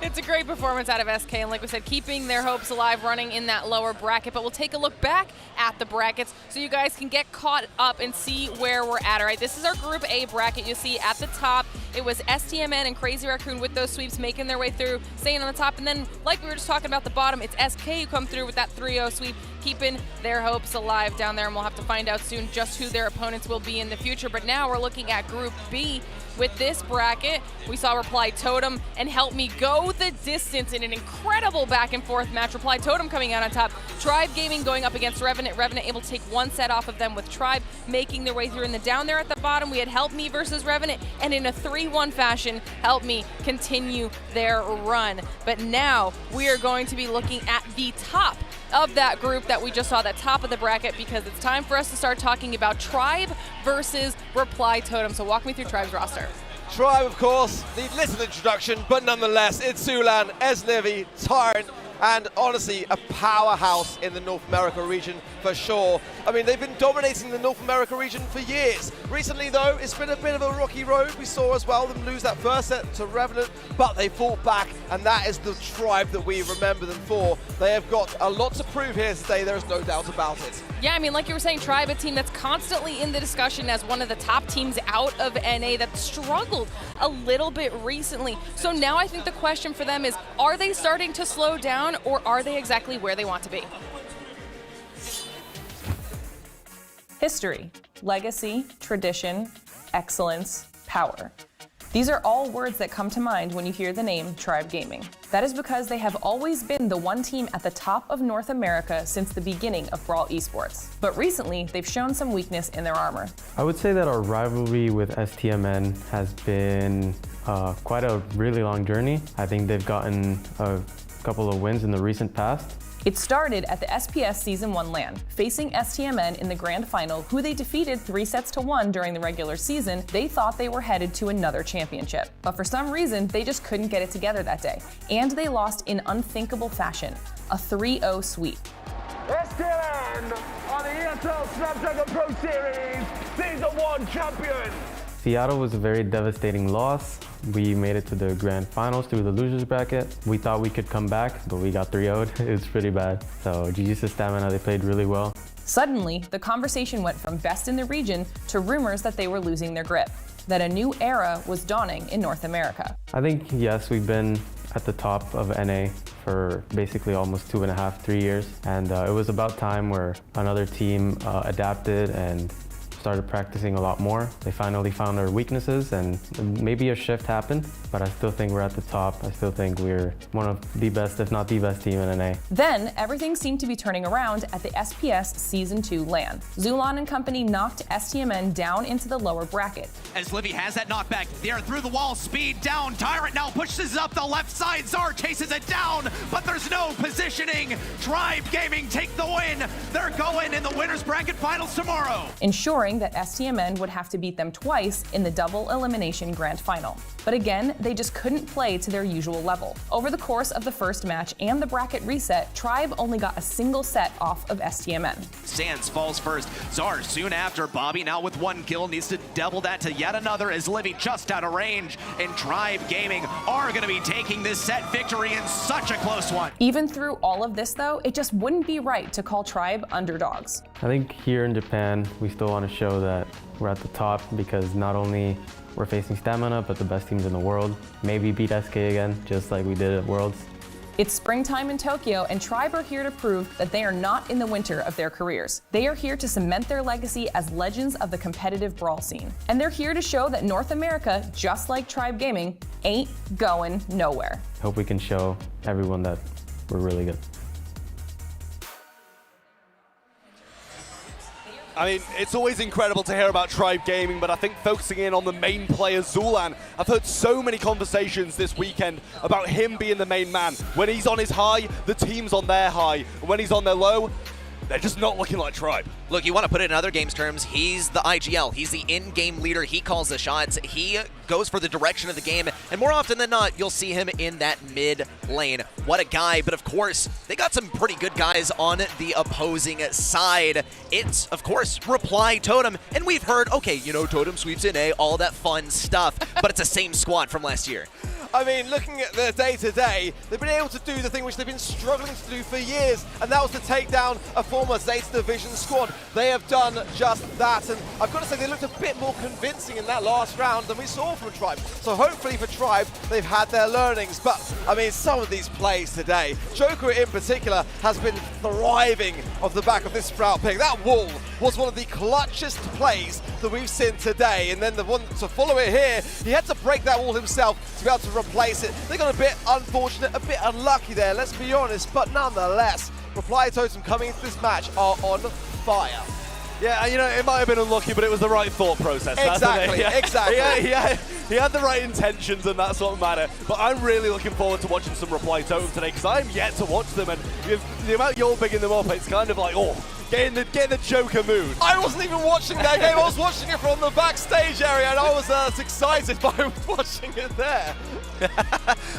It's a great performance out of SK, and like we said, keeping their hopes alive, running in that lower bracket. But we'll take a look back at the brackets so you guys can get caught up and see where we're at. All right, this is our Group A bracket. You see at the top it was STMN and Crazy Raccoon with those sweeps making their way through, staying on the top, and then like we were just talking about the bottom, it's SK who come through with that 3-0 sweep, keeping their hopes alive down there, and we'll have to find out soon just who their opponents will be in the future. But now we're looking at Group B. With this bracket, we saw Reply Totem and Help Me go the distance in an incredible back and forth match. Reply Totem coming out on top. Tribe Gaming going up against Revenant. Revenant able to take one set off of them with Tribe making their way through. And then down there at the bottom, we had Help Me versus Revenant. And in a 3-1 fashion, Help Me continue their run. But now we are going to be looking at the top of that group that we just saw, that top of the bracket, because it's time for us to start talking about Tribe versus Reply Totem. So walk me through Tribe's roster. Tribe, of course, need little introduction, but nonetheless, it's Zulan, Eslivi, Tyrant, and honestly, a powerhouse in the North America region for sure. I mean, they've been dominating the North America region for years. Recently, though, it's been a bit of a rocky road. We saw as well them lose that first set to Revenant, but they fought back, and that is the Tribe that we remember them for. They have got a lot to prove here today, there is no doubt about it. Yeah, I mean, like you were saying, Tribe, a team that's constantly in the discussion as one of the top teams out of NA that struggled a little bit recently. So now I think the question for them is, are they starting to slow down, or are they exactly where they want to be? History, legacy, tradition, excellence, power. These are all words that come to mind when you hear the name Tribe Gaming. That is because they have always been the one team at the top of North America since the beginning of Brawl esports. But recently, they've shown some weakness in their armor. I would say that our rivalry with STMN has been quite a really long journey. I think they've gotten a couple of wins in the recent past. It started at the SPS Season 1 LAN, facing STMN in the grand final, who they defeated 3-1 during the regular season. They thought they were headed to another championship, but for some reason, they just couldn't get it together that day. And they lost in unthinkable fashion, a 3-0 sweep. STMN are the ESL Snapdragon Pro Series Season 1 champions. Seattle was a very devastating loss. We made it to the grand finals through the losers bracket. We thought we could come back, but we got 3-0'd. It was pretty bad. So GG to Stamina, they played really well. Suddenly, the conversation went from best in the region to rumors that they were losing their grip, that a new era was dawning in North America. I think, yes, we've been at the top of NA for basically almost 2.5, 3 years. And it was about time where another team adapted and started practicing a lot more. They finally found our weaknesses, and maybe a shift happened, but I still think we're at the top. I still think we're one of the best, if not the best team in NA. Then, everything seemed to be turning around at the SPS Season 2 LAN. Zulan and company knocked STMN down into the lower bracket. As Livy has that knockback, they are through the wall, speed down. Tyrant now pushes up the left side. Czar chases it down, but there's no positioning. Tribe Gaming take the win. They're going in the winners bracket finals tomorrow, ensuring that STMN would have to beat them twice in the double elimination grand final. But again, they just couldn't play to their usual level. Over the course of the first match and the bracket reset, Tribe only got a single set off of STMN. Sands falls first. Czar soon after. Bobby now with 1 kill needs to double that to yet another as Livy just out of range. And Tribe Gaming are going to be taking this set victory in such a close one. Even through all of this though, it just wouldn't be right to call Tribe underdogs. I think here in Japan, we still want to show that we're at the top, because not only we're facing Stamina, but the best teams in the world. Maybe beat SK again, just like we did at Worlds. It's springtime in Tokyo, and Tribe are here to prove that they are not in the winter of their careers. They are here to cement their legacy as legends of the competitive Brawl scene. And they're here to show that North America, just like Tribe Gaming, ain't going nowhere. Hope we can show everyone that we're really good. I mean, it's always incredible to hear about Tribe Gaming, but I think focusing in on the main player, Zulan, I've heard so many conversations this weekend about him being the main man. When he's on his high, the team's on their high. And when he's on their low, they're just not looking like Tribe. Look, you want to put it in other games terms, he's the IGL. He's the in-game leader. He calls the shots. He goes for the direction of the game. And more often than not, you'll see him in that mid lane. What a guy. But of course, they got some pretty good guys on the opposing side. It's, of course, Reply Totem. And we've heard, okay, you know, Totem sweeps in A, all that fun stuff. But it's the same squad from last year. I mean, looking at their day-to-day, they've been able to do the thing which they've been struggling to do for years, and that was to take down a former Zeta Division squad. They have done just that, and I've got to say they looked a bit more convincing in that last round than we saw from Tribe. So hopefully for Tribe, they've had their learnings. But, I mean, some of these plays today, Joker in particular has been thriving off the back of this Sprout pick. That wall was one of the clutchest plays that we've seen today, and then the one to follow it here, he had to break that wall himself to be able to replace it. They got a bit unfortunate, a bit unlucky there, let's be honest, but nonetheless, Reply Totem coming into this match are on fire. Yeah, you know, it might have been unlucky, but it was the right thought process. Exactly, exactly. He had the right intentions and that sort of matter. But I'm really looking forward to watching some Reply Totem today, because I'm yet to watch them, and the amount you're bigging them up, it's kind of like, oh, get in the Joker mood. I wasn't even watching that game, I was watching it from the backstage area, and I was excited by watching it there.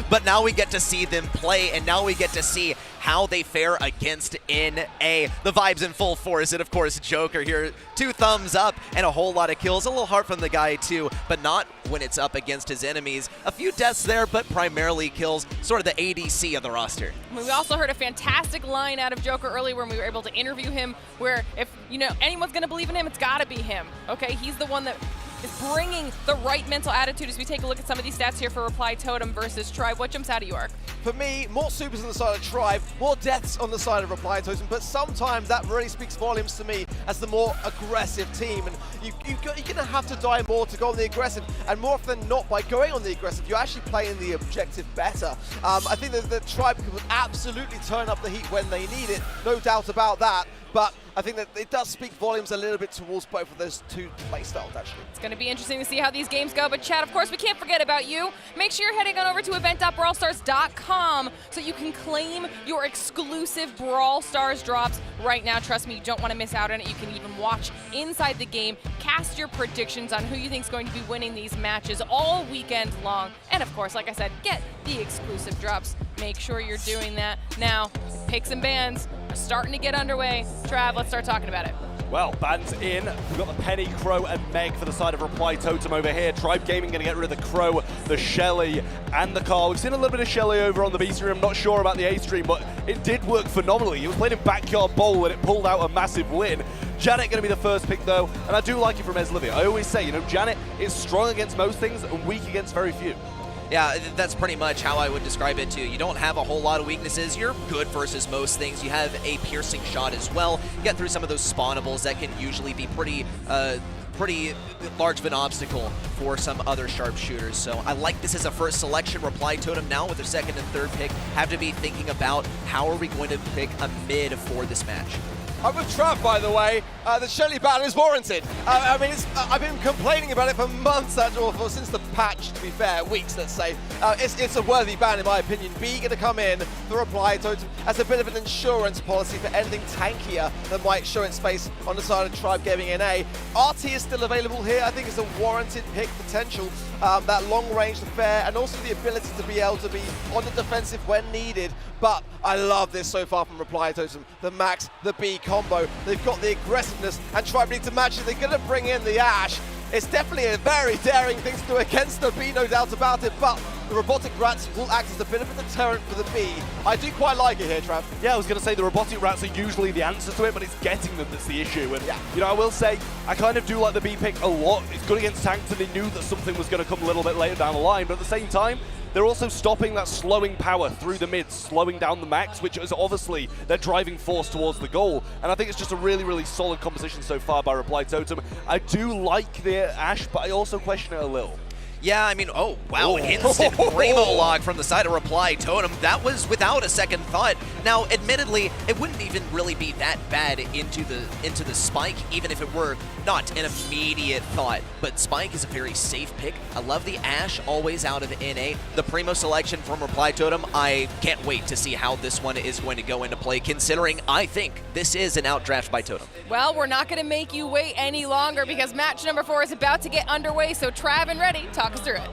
But now we get to see them play, and now we get to see how they fare against NA. The vibe's in full force, and of course, Joker here, 2 thumbs up and a whole lot of kills. A little hard from the guy too, but not when it's up against his enemies. A few deaths there, but primarily kills, sort of the ADC of the roster. We also heard a fantastic line out of Joker earlier when we were able to interview him, where if, you know, anyone's gonna believe in him, it's gotta be him, okay? He's the one that is bringing the right mental attitude. As we take a look at some of these stats here for Reply Totem versus Tribe, what jumps out of you, Ark? For me, more supers on the side of Tribe, more deaths on the side of Reply Totem, but sometimes that really speaks volumes to me as the more aggressive team. And you're going to have to die more to go on the aggressive, and more often than not, by going on the aggressive, you're actually playing the objective better. I think that the Tribe will absolutely turn up the heat when they need it, no doubt about that. But I think that it does speak volumes a little bit towards both of those 2 playstyles, actually. It's going to be interesting to see how these games go. But Chad, of course, we can't forget about you. Make sure you're heading on over to event.brawlstars.com so you can claim your exclusive Brawl Stars drops right now. Trust me, you don't want to miss out on it. You can even watch inside the game, cast your predictions on who you think is going to be winning these matches all weekend long. And of course, like I said, get the exclusive drops. Make sure you're doing that now. Picks and bans are starting to get underway. Trav, let's start talking about it. Well, bans in. We've got the Penny, Crow, and Meg for the side of Reply Totem over here. Tribe Gaming going to get rid of the Crow, the Shelly, and the Carl. We've seen a little bit of Shelly over on the B stream. I'm not sure about the A stream, but it did work phenomenally. It was played in Backyard Bowl, and it pulled out a massive win. Janet going to be the first pick, though, and I do like it from Eslivia. I always say, you know, Janet is strong against most things and weak against very few. Yeah, that's pretty much how I would describe it too. You don't have a whole lot of weaknesses. You're good versus most things. You have a piercing shot as well. You get through some of those spawnables that can usually be pretty large of an obstacle for some other sharpshooters. So I like this as a first selection. Reply Totem now with their second and third pick have to be thinking about how are we going to pick a mid for this match. I'm with Trav, by the way. The Shelly ban is warranted. I mean, I've been complaining about it for months, or since the patch, to be fair, weeks, let's say. It's a worthy ban, in my opinion. B going to come in for Reply Totem as a bit of an insurance policy for anything tankier that might show its face on the side of Tribe Gaming NA. RT is still available here. I think it's a warranted pick potential. That long-range affair, and also the ability to be able to be on the defensive when needed. But I love this so far from Reply Totem. The Max, the B combo. They've got the aggressiveness, and Tribe need to match it. They're going to bring in the Ash. It's definitely a very daring thing to do against the B, no doubt about it, but the robotic rats will act as a bit of a deterrent for the B. I do quite like it here, Trav. Yeah, I was going to say the robotic rats are usually the answer to it, but it's getting them that's the issue. And, you know, I will say, I kind of do like the B pick a lot. It's good against tanks, and they knew that something was going to come a little bit later down the line, but at the same time, they're also stopping that slowing power through the mid, slowing down the Max, which is obviously their driving force towards the goal. And I think it's just a really, really solid composition so far by Reply Totem. I do like the Ash, but I also question it a little. Yeah, I mean, oh, wow, instant Primo log from the side of Reply Totem. That was without a second thought. Now, admittedly, it wouldn't even really be that bad into the Spike, even if it were not an immediate thought. But Spike is a very safe pick. I love the Ash, always out of NA. The Primo selection from Reply Totem, I can't wait to see how this one is going to go into play, considering I think this is an outdraft by Totem. Well, we're not going to make you wait any longer because match number 4 is about to get underway. So Trav and Reddy, talk us through it.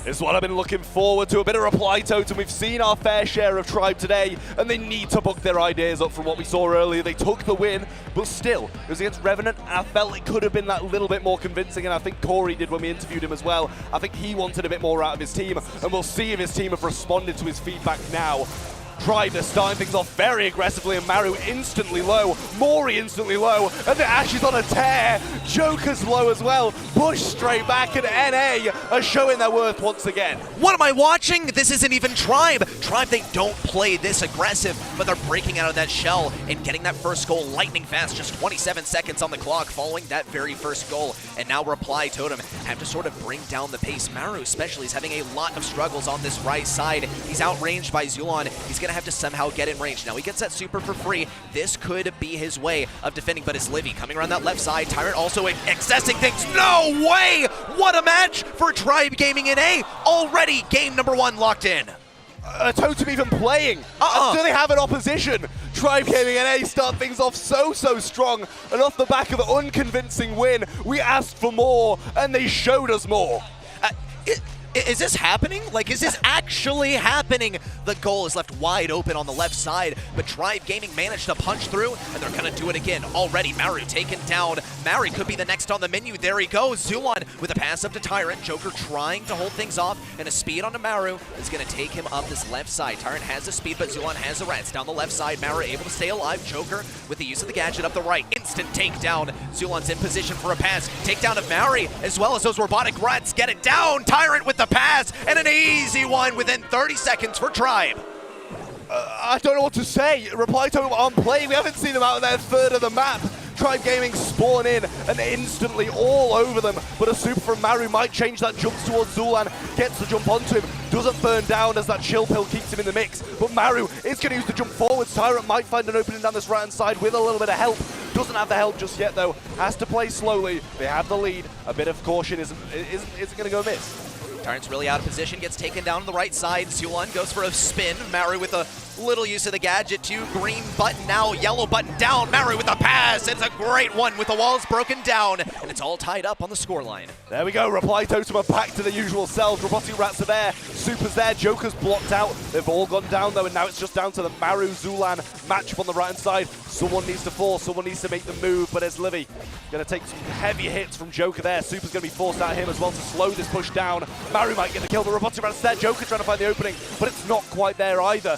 It's what I've been looking forward to, a bit of Reply Totem. We've seen our fair share of Tribe today, and they need to book their ideas up from what we saw earlier. They took the win, but still, it was against Revenant. I felt it could have been that little bit more convincing, and I think Corey did when we interviewed him as well. I think he wanted a bit more out of his team, and we'll see if his team have responded to his feedback now. Tribe, they're starting things off very aggressively, and Maru instantly low, Mori instantly low, and the Ash is on a tear. Joker's low as well, push straight back, and NA are showing their worth once again. What am I watching? This isn't even Tribe. Tribe, they don't play this aggressive, but they're breaking out of that shell and getting that first goal lightning fast, just 27 seconds on the clock following that very first goal. And now Reply Totem have to sort of bring down the pace. Maru especially is having a lot of struggles on this right side. He's outranged by Zulon. He's gonna have to somehow get in range. Now he gets that super for free. This could be his way of defending, but it's Livy coming around that left side. Tyrant also accessing things. No way! What a match for Tribe Gaming in A. Already game number 1 locked in. Totem even playing. Do they have an opposition? Tribe Gaming and A start things off so strong, and off the back of an unconvincing win, we asked for more, and they showed us more. Is this happening? Like, is this actually happening? The goal is left wide open on the left side, but Tribe Gaming managed to punch through, and they're gonna do it again. Already, Maru taken down. Maru could be the next on the menu. There he goes. Zulon with a pass up to Tyrant. Joker trying to hold things off, and a speed onto Maru is gonna take him up this left side. Tyrant has the speed, but Zulon has the rats. Down the left side, Maru able to stay alive. Joker with the use of the gadget up the right. Instant takedown. Zulon's in position for a pass. Takedown of Maru, as well as those robotic rats. Get it down. Tyrant with the pass, and an easy one within 30 seconds for Tribe. I don't know what to say. Reply Totem aren't playing. We haven't seen them out of their third of the map. Tribe Gaming spawn in and instantly all over them, but a super from Maru might change that. Jumps towards Zulan, gets the jump onto him, doesn't burn down as that chill pill keeps him in the mix, but Maru is going to use the jump forwards. Tyrant might find an opening down this right hand side with a little bit of help. Doesn't have the help just yet though, has to play slowly. They have the lead, a bit of caution isn't going to go amiss. Tyrant's really out of position, gets taken down on the right side. Zulon goes for a spin. Maru with a little use of the gadget too. Green button now, yellow button down. Maru with a pass. It's a great one with the walls broken down, and it's all tied up on the scoreline. There we go. Reply Totem are back to the usual selves. Robotic rats are there. Super's there. Joker's blocked out. They've all gone down though, and now it's just down to the Maru Zulan matchup on the right hand side. Someone needs to fall. Someone needs to make the move, but there's Livy. Going to take some heavy hits from Joker there. Super's going to be forced out of him as well to slow this push down. Maru might get the kill. The robotic rats there. Joker trying to find the opening, but it's not quite there either.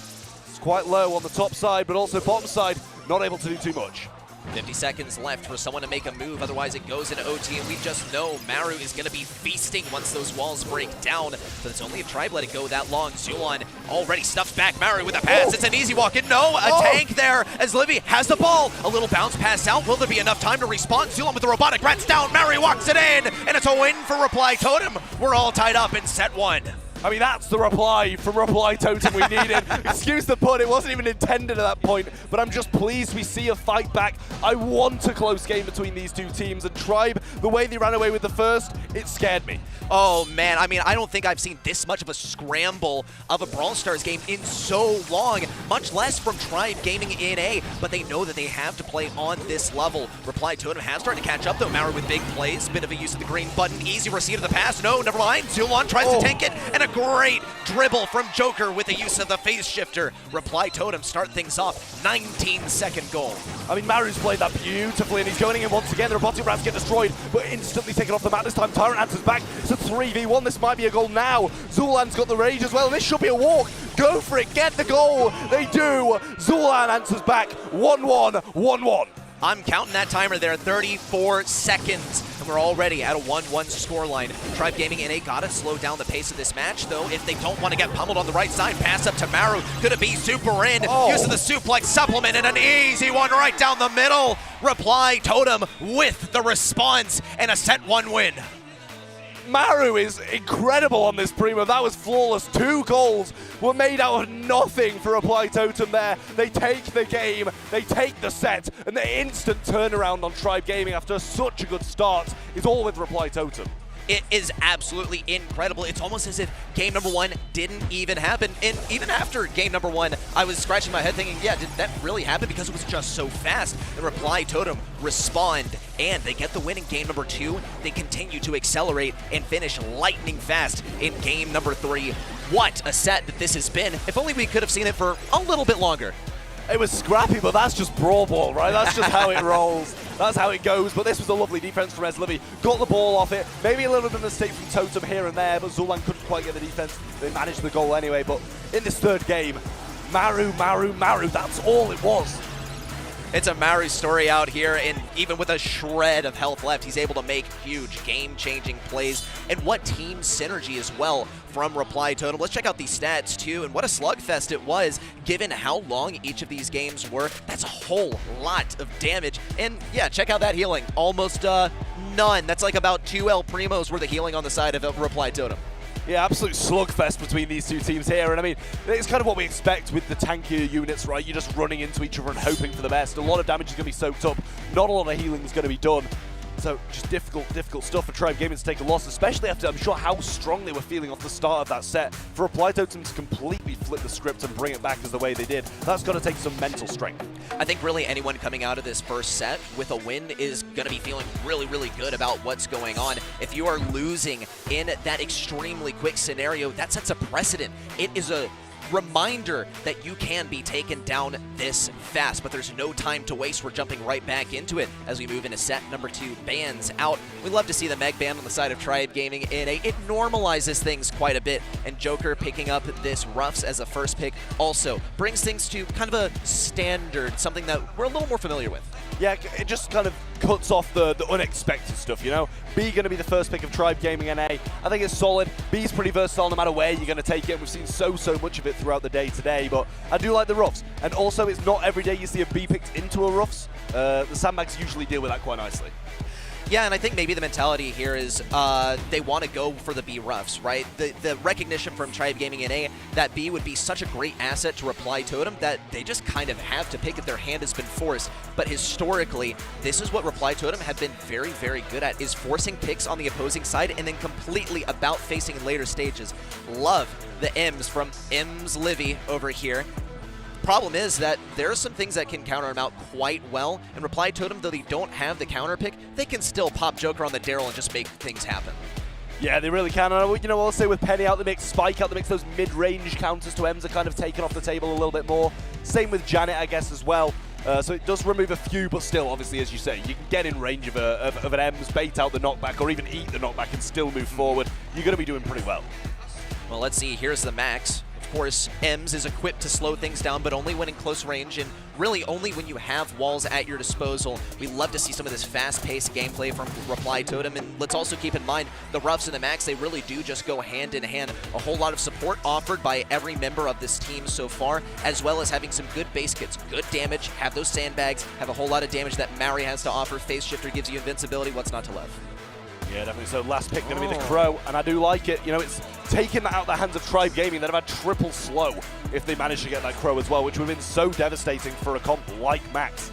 It's quite low on the top side, but also bottom side, not able to do too much. 50 seconds left for someone to make a move, otherwise it goes into OT, and we just know Maru is going to be feasting once those walls break down, but it's only if Tribe let it go that long. Zulon already stuffs back Maru with a pass. It's an easy walk in. No, a tank there as Livy has the ball. A little bounce pass out. Will there be enough time to respawn? Zulon with the robotic rats down. Maru walks it in, and it's a win for Reply Totem. We're all tied up in set 1. I mean, that's the reply from Reply Totem we needed. Excuse the pun, it wasn't even intended at that point, but I'm just pleased we see a fight back. I want a close game between these two teams, and Tribe, the way they ran away with the first, it scared me. Oh man, I mean, I don't think I've seen this much of a scramble of a Brawl Stars game in so long, much less from Tribe Gaming in A, but they know that they have to play on this level. Reply Totem has started to catch up though. Maru with big plays, bit of a use of the green button, easy receipt of the pass. No, never mind. Zulon tries to tank it, and a great dribble from Joker with the use of the phase shifter. Reply Totem start things off, 19-second goal. I mean, Maru's played that beautifully, and he's going in once again. The robotic rats get destroyed, but instantly taken off the map. This time, Tyrant answers back. It's a 3v1. This might be a goal now. Zulan's got the rage as well. This should be a walk. Go for it. Get the goal. They do. Zulan answers back. 1-1, 1-1. I'm counting that timer there, 34 seconds, and we're already at a 1-1 scoreline. Tribe Gaming NA gotta slow down the pace of this match, though, if they don't want to get pummeled on the right side. Pass up to Maru, could it be super in? Use of the suplex supplement, and an easy one right down the middle. Reply Totem with the response, and a set 1 win. Maru is incredible on this primo. That was flawless. 2 goals were made out of nothing for Reply Totem there. They take the game, they take the set, and the instant turnaround on Tribe Gaming after such a good start is all with Reply Totem. It is absolutely incredible. It's almost as if game number 1 didn't even happen. And even after game number 1, I was scratching my head thinking, yeah, did that really happen? Because it was just so fast. The Reply Totem respond, and they get the win in game number 2. They continue to accelerate and finish lightning fast in game number 3. What a set that this has been. If only we could have seen it for a little bit longer. It was scrappy, but that's just Brawl ball, right? That's just how it rolls. That's how it goes. But this was a lovely defense from Livy. Got the ball off it. Maybe a little bit of a mistake from Totem here and there, but Zul'An couldn't quite get the defense. They managed the goal anyway. But in this third game, Maru, that's all it was. It's a Maru story out here, and even with a shred of health left, he's able to make huge game-changing plays. And what team synergy as well from Reply Totem. Let's check out these stats too, and what a slugfest it was, given how long each of these games were. That's a whole lot of damage. And yeah, check out that healing. Almost none. That's like about 2 El Primos worth of healing on the side of Reply Totem. Yeah, absolute slugfest between these two teams here, and I mean, it's kind of what we expect with the tankier units, right? You're just running into each other and hoping for the best. A lot of damage is going to be soaked up, not a lot of healing is going to be done. So just difficult stuff for Tribe Gaming to take a loss, especially after I'm sure how strong they were feeling off the start of that set. For Reply Totem to completely flip the script and bring it back as the way they did, that's going to take some mental strength. I think really anyone coming out of this first set with a win is going to be feeling really, really good about what's going on. If you are losing in that extremely quick scenario, that sets a precedent. It is a reminder that you can be taken down this fast, but there's no time to waste. We're jumping right back into it as we move into set number 2. Bans out. We love to see the Meg ban on the side of Tribe Gaming in a. It normalizes things quite a bit, and Joker picking up this Ruffs as a first pick also brings things to kind of a standard, something that we're a little more familiar with. Yeah, it just kind of cuts off the unexpected stuff, you know? B going to be the first pick of Tribe Gaming NA. I think it's solid. B's pretty versatile no matter where you're going to take it. We've seen so much of it throughout the day today, but I do like the Ruffs. And also, it's not every day you see a B picked into a Ruffs. The Sandbags usually deal with that quite nicely. Yeah, and I think maybe the mentality here is they want to go for the B Ruffs, right? The recognition from Tribe Gaming NA that B would be such a great asset to Reply Totem that they just kind of have to pick it. Their hand has been forced. But historically, this is what Reply Totem have been very, very good at, is forcing picks on the opposing side and then completely about facing in later stages. Love the M's from M's Livy over here. Problem is that there are some things that can counter him out quite well, and Reply Totem, though they don't have the counter pick, they can still pop Joker on the Daryl and just make things happen. Yeah, they really can. And you know, I'll say with Penny out the mix, Spike out the mix, those mid-range counters to Ems are kind of taken off the table a little bit more. Same with Janet, I guess, as well. So it does remove a few, but still, obviously, as you say, you can get in range of an Ems, bait out the knockback, or even eat the knockback and still move forward. You're going to be doing pretty well. Well, let's see. Here's the Max. Of course, Ems is equipped to slow things down, but only when in close range, and really only when you have walls at your disposal. We love to see some of this fast-paced gameplay from Reply Totem, and let's also keep in mind the Ruffs and the Max, they really do just go hand in hand. A whole lot of support offered by every member of this team so far, as well as having some good base kits, good damage, have those sandbags, have a whole lot of damage that Mary has to offer. Phase Shifter gives you invincibility. What's not to love? Yeah, definitely. So last pick going to be the Crow, and I do like it. You know, it's taking that out of the hands of Tribe Gaming. They'd have had triple slow if they managed to get that Crow as well, which would have been so devastating for a comp like Max.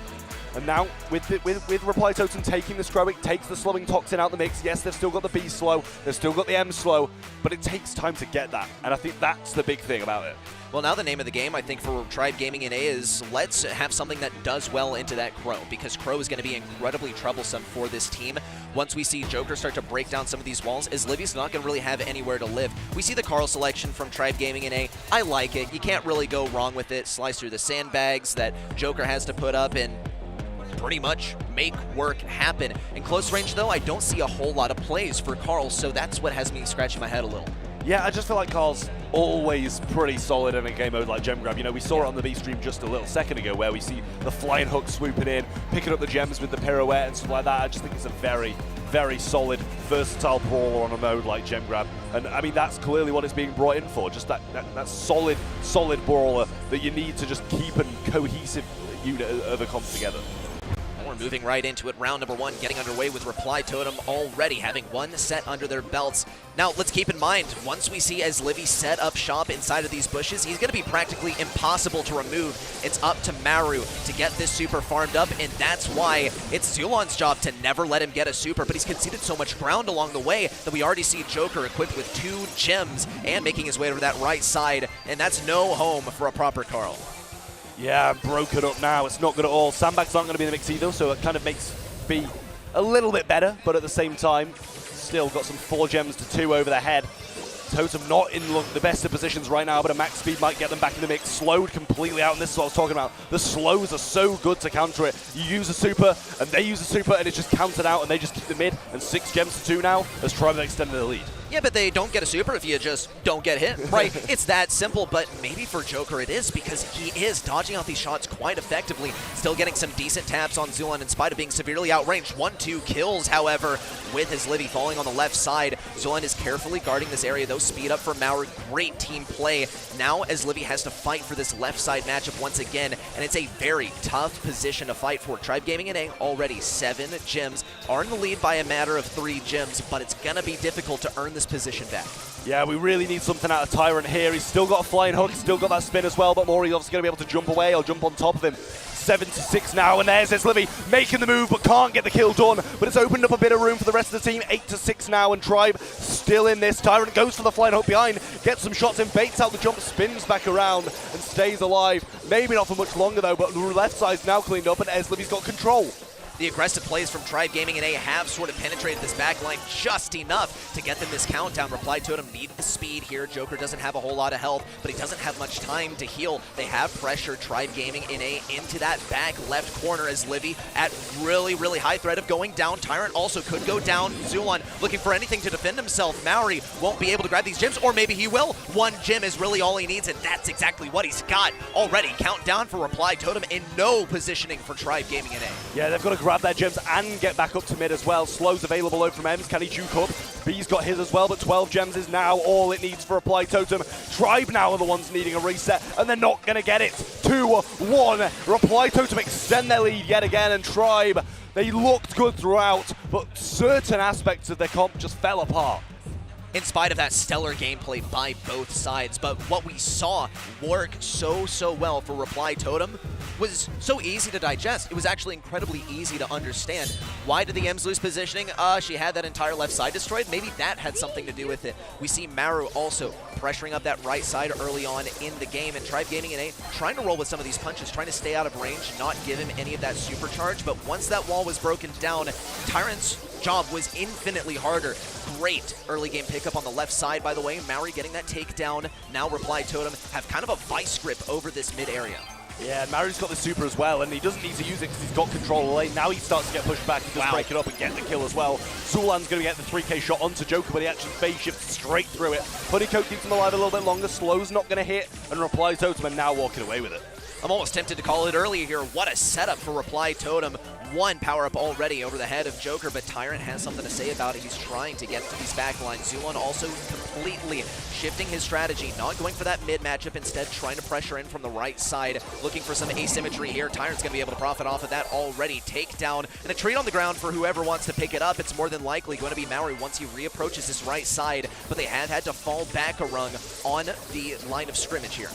And now, with Reply Totem taking this Crow, it takes the slowing Toxin out the mix. Yes, they've still got the B slow, they've still got the M slow, but it takes time to get that. And I think that's the big thing about it. Well, now the name of the game, I think, for Tribe Gaming NA is let's have something that does well into that Crow, because Crow is going to be incredibly troublesome for this team. Once we see Joker start to break down some of these walls, as Livy's not going to really have anywhere to live. We see the Carl selection from Tribe Gaming NA. I like it. You can't really go wrong with it. Slice through the sandbags that Joker has to put up and pretty much make work happen. In close range, though, I don't see a whole lot of plays for Carl, so that's what has me scratching my head a little. Yeah, I just feel like Carl's always pretty solid in a game mode like Gem Grab. You know, we saw it on the B stream just a little second ago where we see the flying hook swooping in, picking up the gems with the pirouette and stuff like that. I just think it's a very, very solid, versatile brawler on a mode like Gem Grab. And I mean, that's clearly what it's being brought in for, just that solid brawler that you need to just keep a cohesive unit of a comp together. we're moving right into it. Round number 1 getting underway with Reply Totem already having 1 set under their belts. Now, let's keep in mind, once we see as Livy set up shop inside of these bushes, he's going to be practically impossible to remove. It's up to Maru to get this super farmed up, and that's why it's Zulon's job to never let him get a super, but he's conceded so much ground along the way that we already see Joker equipped with 2 gems and making his way over that right side, and that's no home for a proper Carl. Yeah, broken up now. It's not good at all. Sandbags aren't going to be in the mix either, so it kind of makes B a little bit better, but at the same time, still got some 4 gems to 2 over the head. Totem not in the best of positions right now, but a max speed might get them back in the mix. Slowed completely out, and this is what I was talking about. The slows are so good to counter it. You use a super, and they use a super, and it's just countered out, and they just keep the mid, and 6 gems to 2 now as Tribe have extended the lead. Yeah, but they don't get a super if you just don't get hit, right? It's that simple, but maybe for Joker it is because he is dodging out these shots quite effectively, still getting some decent taps on Zulon in spite of being severely outranged. 1-2 kills, however, with his Livy falling on the left side. Zulon is carefully guarding this area, though. Speed up for Mauru. Great team play. Now as Livy has to fight for this left side matchup once again, and it's a very tough position to fight for. Tribe Gaming and A already 7 gems, are in the lead by a matter of 3 gems, but it's going to be difficult to earn this position back. Yeah, we really need something out of Tyrant here. He's still got a flying hook, he's still got that spin as well, but Maury's obviously going to be able to jump away or jump on top of him. 7-6 now, and there's Livy making the move, but can't get the kill done. But it's opened up a bit of room for the rest of the team. 8-6 now, and Tribe still in this. Tyrant goes for the flying hook behind, gets some shots in, baits out the jump, spins back around, and stays alive. Maybe not for much longer though, but the left side's now cleaned up, and Livy's got control. The aggressive plays from Tribe Gaming and A have sort of penetrated this backline just enough to get them this countdown. Reply Totem need the speed here. Joker doesn't have a whole lot of health, but he doesn't have much time to heal. They have pressured Tribe Gaming and A into that back left corner as Livy at really, really high threat of going down. Tyrant also could go down. Zulon looking for anything to defend himself. Maori won't be able to grab these gems, or maybe he will. 1 gem is really all he needs, and that's exactly what he's got already. Countdown for Reply Totem and no positioning for Tribe Gaming and A. Yeah, they've got to grab their gems and get back up to mid as well. Slows available over from Ems. Can he juke up? B's got his as well, but 12 gems is now all it needs for Reply Totem. Tribe now are the ones needing a reset, and they're not going to get it. 2-1. Reply Totem extend their lead yet again, and Tribe, they looked good throughout, but certain aspects of their comp just fell apart. In spite of that stellar gameplay by both sides, but what we saw work so well for Reply Totem was so easy to digest. It was actually incredibly easy to understand. Why did the Ems lose positioning? She had that entire left side destroyed. Maybe that had something to do with it. We see Maru also pressuring up that right side early on in the game, and Tribe Gaming and A trying to roll with some of these punches, trying to stay out of range, not give him any of that supercharge. But once that wall was broken down, Tyrant's job was infinitely harder. Great early game pickup on the left side, by the way. Maori getting that takedown. Now Reply Totem have kind of a vice grip over this mid area. Yeah, Maru's got the super as well, and he doesn't need to use it because he's got control of the lane. Now he starts to get pushed back, he does break it up and get the kill as well. Zulan's going to get the 3K shot onto Joker, but he actually phase shifts straight through it. Honeycoat keeps him alive a little bit longer, Slow's not going to hit, and Reply Totem are now walking away with it. I'm almost tempted to call it earlier here. What a setup for Reply Totem. 1 power-up already over the head of Joker, but Tyrant has something to say about it. He's trying to get to these backlines. Zulon also completely shifting his strategy, not going for that mid matchup, instead trying to pressure in from the right side, looking for some asymmetry here. Tyrant's going to be able to profit off of that already. Takedown and a treat on the ground for whoever wants to pick it up. It's more than likely going to be Maori once he reapproaches this right side, but they have had to fall back a rung on the line of scrimmage here.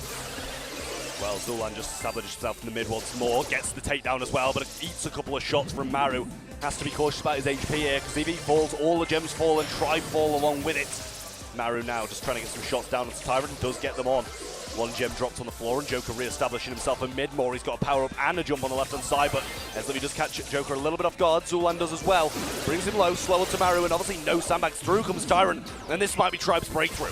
Well, Zulan just established himself in the mid once more, gets the takedown as well, but eats a couple of shots from Maru. Has to be cautious about his HP here, because if he falls, all the gems fall and Tribe fall along with it. Maru now just trying to get some shots down onto Tyrant and does get them on. 1 gem dropped on the floor, and Joker re-establishing himself in mid. Maury's got a power-up and a jump on the left-hand side, but Eslivy does catch Joker a little bit off guard. Zulan does as well. Brings him low, slower to Maru, and obviously no sandbags. Through comes Tyrant, and this might be Tribe's breakthrough.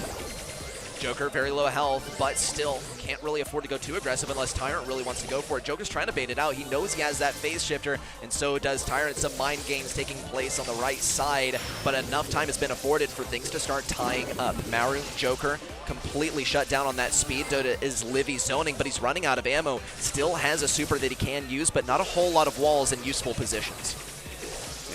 Joker, very low health, but still can't really afford to go too aggressive unless Tyrant really wants to go for it. Joker's trying to bait it out. He knows he has that phase shifter, and so does Tyrant. Some mind games taking place on the right side, but enough time has been afforded for things to start tying up. Maru, Joker, completely shut down on that speed. Dota is Livy zoning, but he's running out of ammo. Still has a super that he can use, but not a whole lot of walls in useful positions.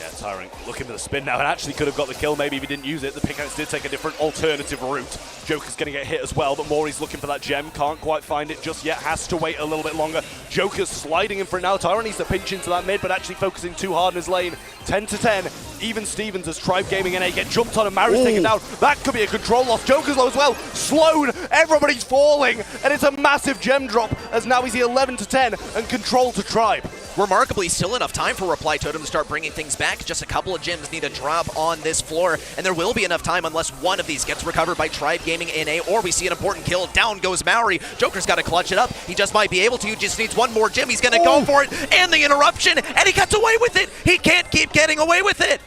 Yeah, Tyrant looking for the spin now and actually could have got the kill maybe if he didn't use it. The pickaxe did take a different alternative route. Joker's going to get hit as well, but Maury's looking for that gem. Can't quite find it just yet. Has to wait a little bit longer. Joker's sliding in for it now. Tyrant needs to pinch into that mid, but actually focusing too hard in his lane. 10 to 10. Even Stevens as Tribe Gaming NA get jumped on and Maru's taken down. That could be a control loss. Joker's low as well. Slowed. Everybody's falling. And it's a massive gem drop as now he's 11 to 10 and control to Tribe. Remarkably, still enough time for Reply Totem to start bringing things back. Just a couple of gems need to drop on this floor, and there will be enough time unless one of these gets recovered by Tribe Gaming NA, or we see an important kill. Down goes Maori. Joker's got to clutch it up. He just might be able to. Just needs one more gem. He's going to go for it, and the interruption, and he gets away with it. He can't keep getting away with it.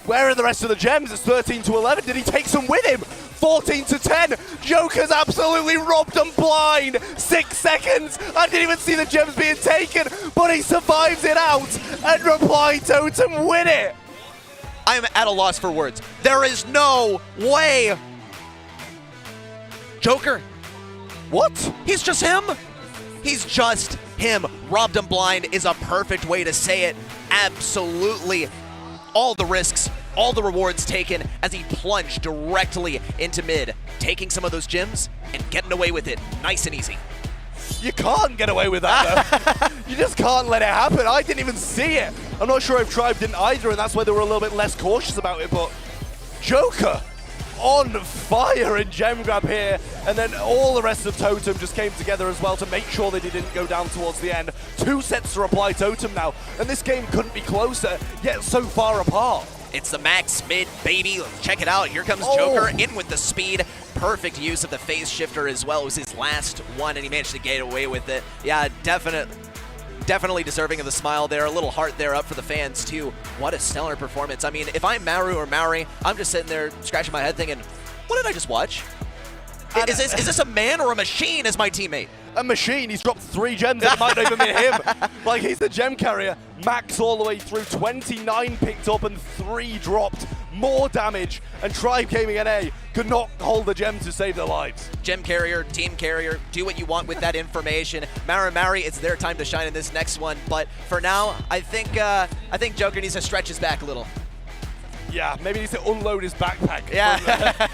Where are the rest of the gems? It's 13 to 11. Did he take some with him? 14 to 10. Joker's absolutely robbed and blind. 6 seconds. I didn't even see the gems being taken, but he survives it out and Reply Totem win it. I'm at a loss for words. There is no way. Joker. What? He's just him. He's just him. Robbed and blind is a perfect way to say it. Absolutely. All the risks, all the rewards taken as he plunged directly into mid, taking some of those gems and getting away with it nice and easy. You can't get away with that, though. You just can't let it happen. I didn't even see it. I'm not sure if Tribe didn't either, and that's why they were a little bit less cautious about it, but Joker on fire in gem grab here, and then all the rest of Totem just came together as well to make sure that he didn't go down towards the end. 2 sets to Reply Totem now, and this game couldn't be closer, yet so far apart. It's the max mid, baby. Check it out. Here comes Joker in with the speed. Perfect use of the phase shifter as well. It was his last one, and he managed to get away with it. Yeah, definitely deserving of the smile there. A little heart there up for the fans, too. What a stellar performance. I mean, if I'm Maru or Maori, I'm just sitting there scratching my head thinking, what did I just watch? Is this a man or a machine as my teammate? A machine. He's dropped 3 gems. It might not even be him. Like, he's the gem carrier. Max all the way through. 29 picked up and 3 dropped. More damage. And Tribe Gaming NA could not hold the gems to save their lives. Gem carrier, team carrier, do what you want with that information. Mari, it's their time to shine in this next one. But for now, I think Joker needs to stretch his back a little. Yeah, maybe he needs to unload his backpack. Yeah.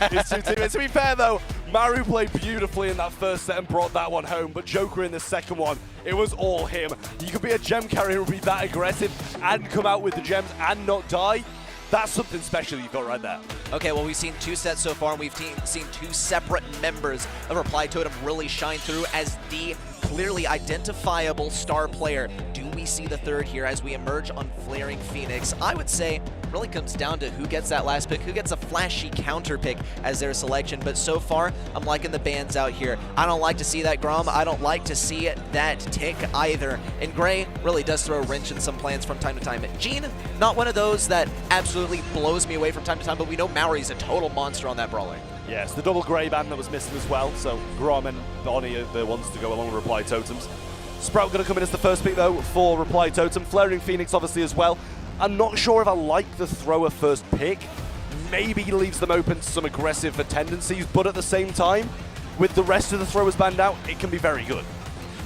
His 2 teammates. To be fair, though, Maru played beautifully in that first set and brought that one home, but Joker in the second one, it was all him. You could be a gem carrier and be that aggressive and come out with the gems and not die. That's something special you've got right there. Okay, well, we've seen 2 sets so far, and we've seen 2 separate members of Reply Totem really shine through as the clearly identifiable star player. Do we see the third here as we emerge on Flaring Phoenix? I would say really comes down to who gets that last pick, who gets a flashy counter pick as their selection. But so far, I'm liking the bands out here. I don't like to see that Grom. I don't like to see that tick either. And Gray really does throw a wrench in some plans from time to time. Gene, not one of those that absolutely blows me away from time to time, but we know Maori's a total monster on that brawler. Yes, the double Grey band that was missing as well, so Grom and Bonnie are the ones to go along with Reply Totems. Sprout going to come in as the first pick, though, for Reply Totem. Flaring Phoenix, obviously, as well. I'm not sure if I like the thrower first pick. Maybe he leaves them open to some aggressive tendencies, but at the same time, with the rest of the throwers banned out, it can be very good.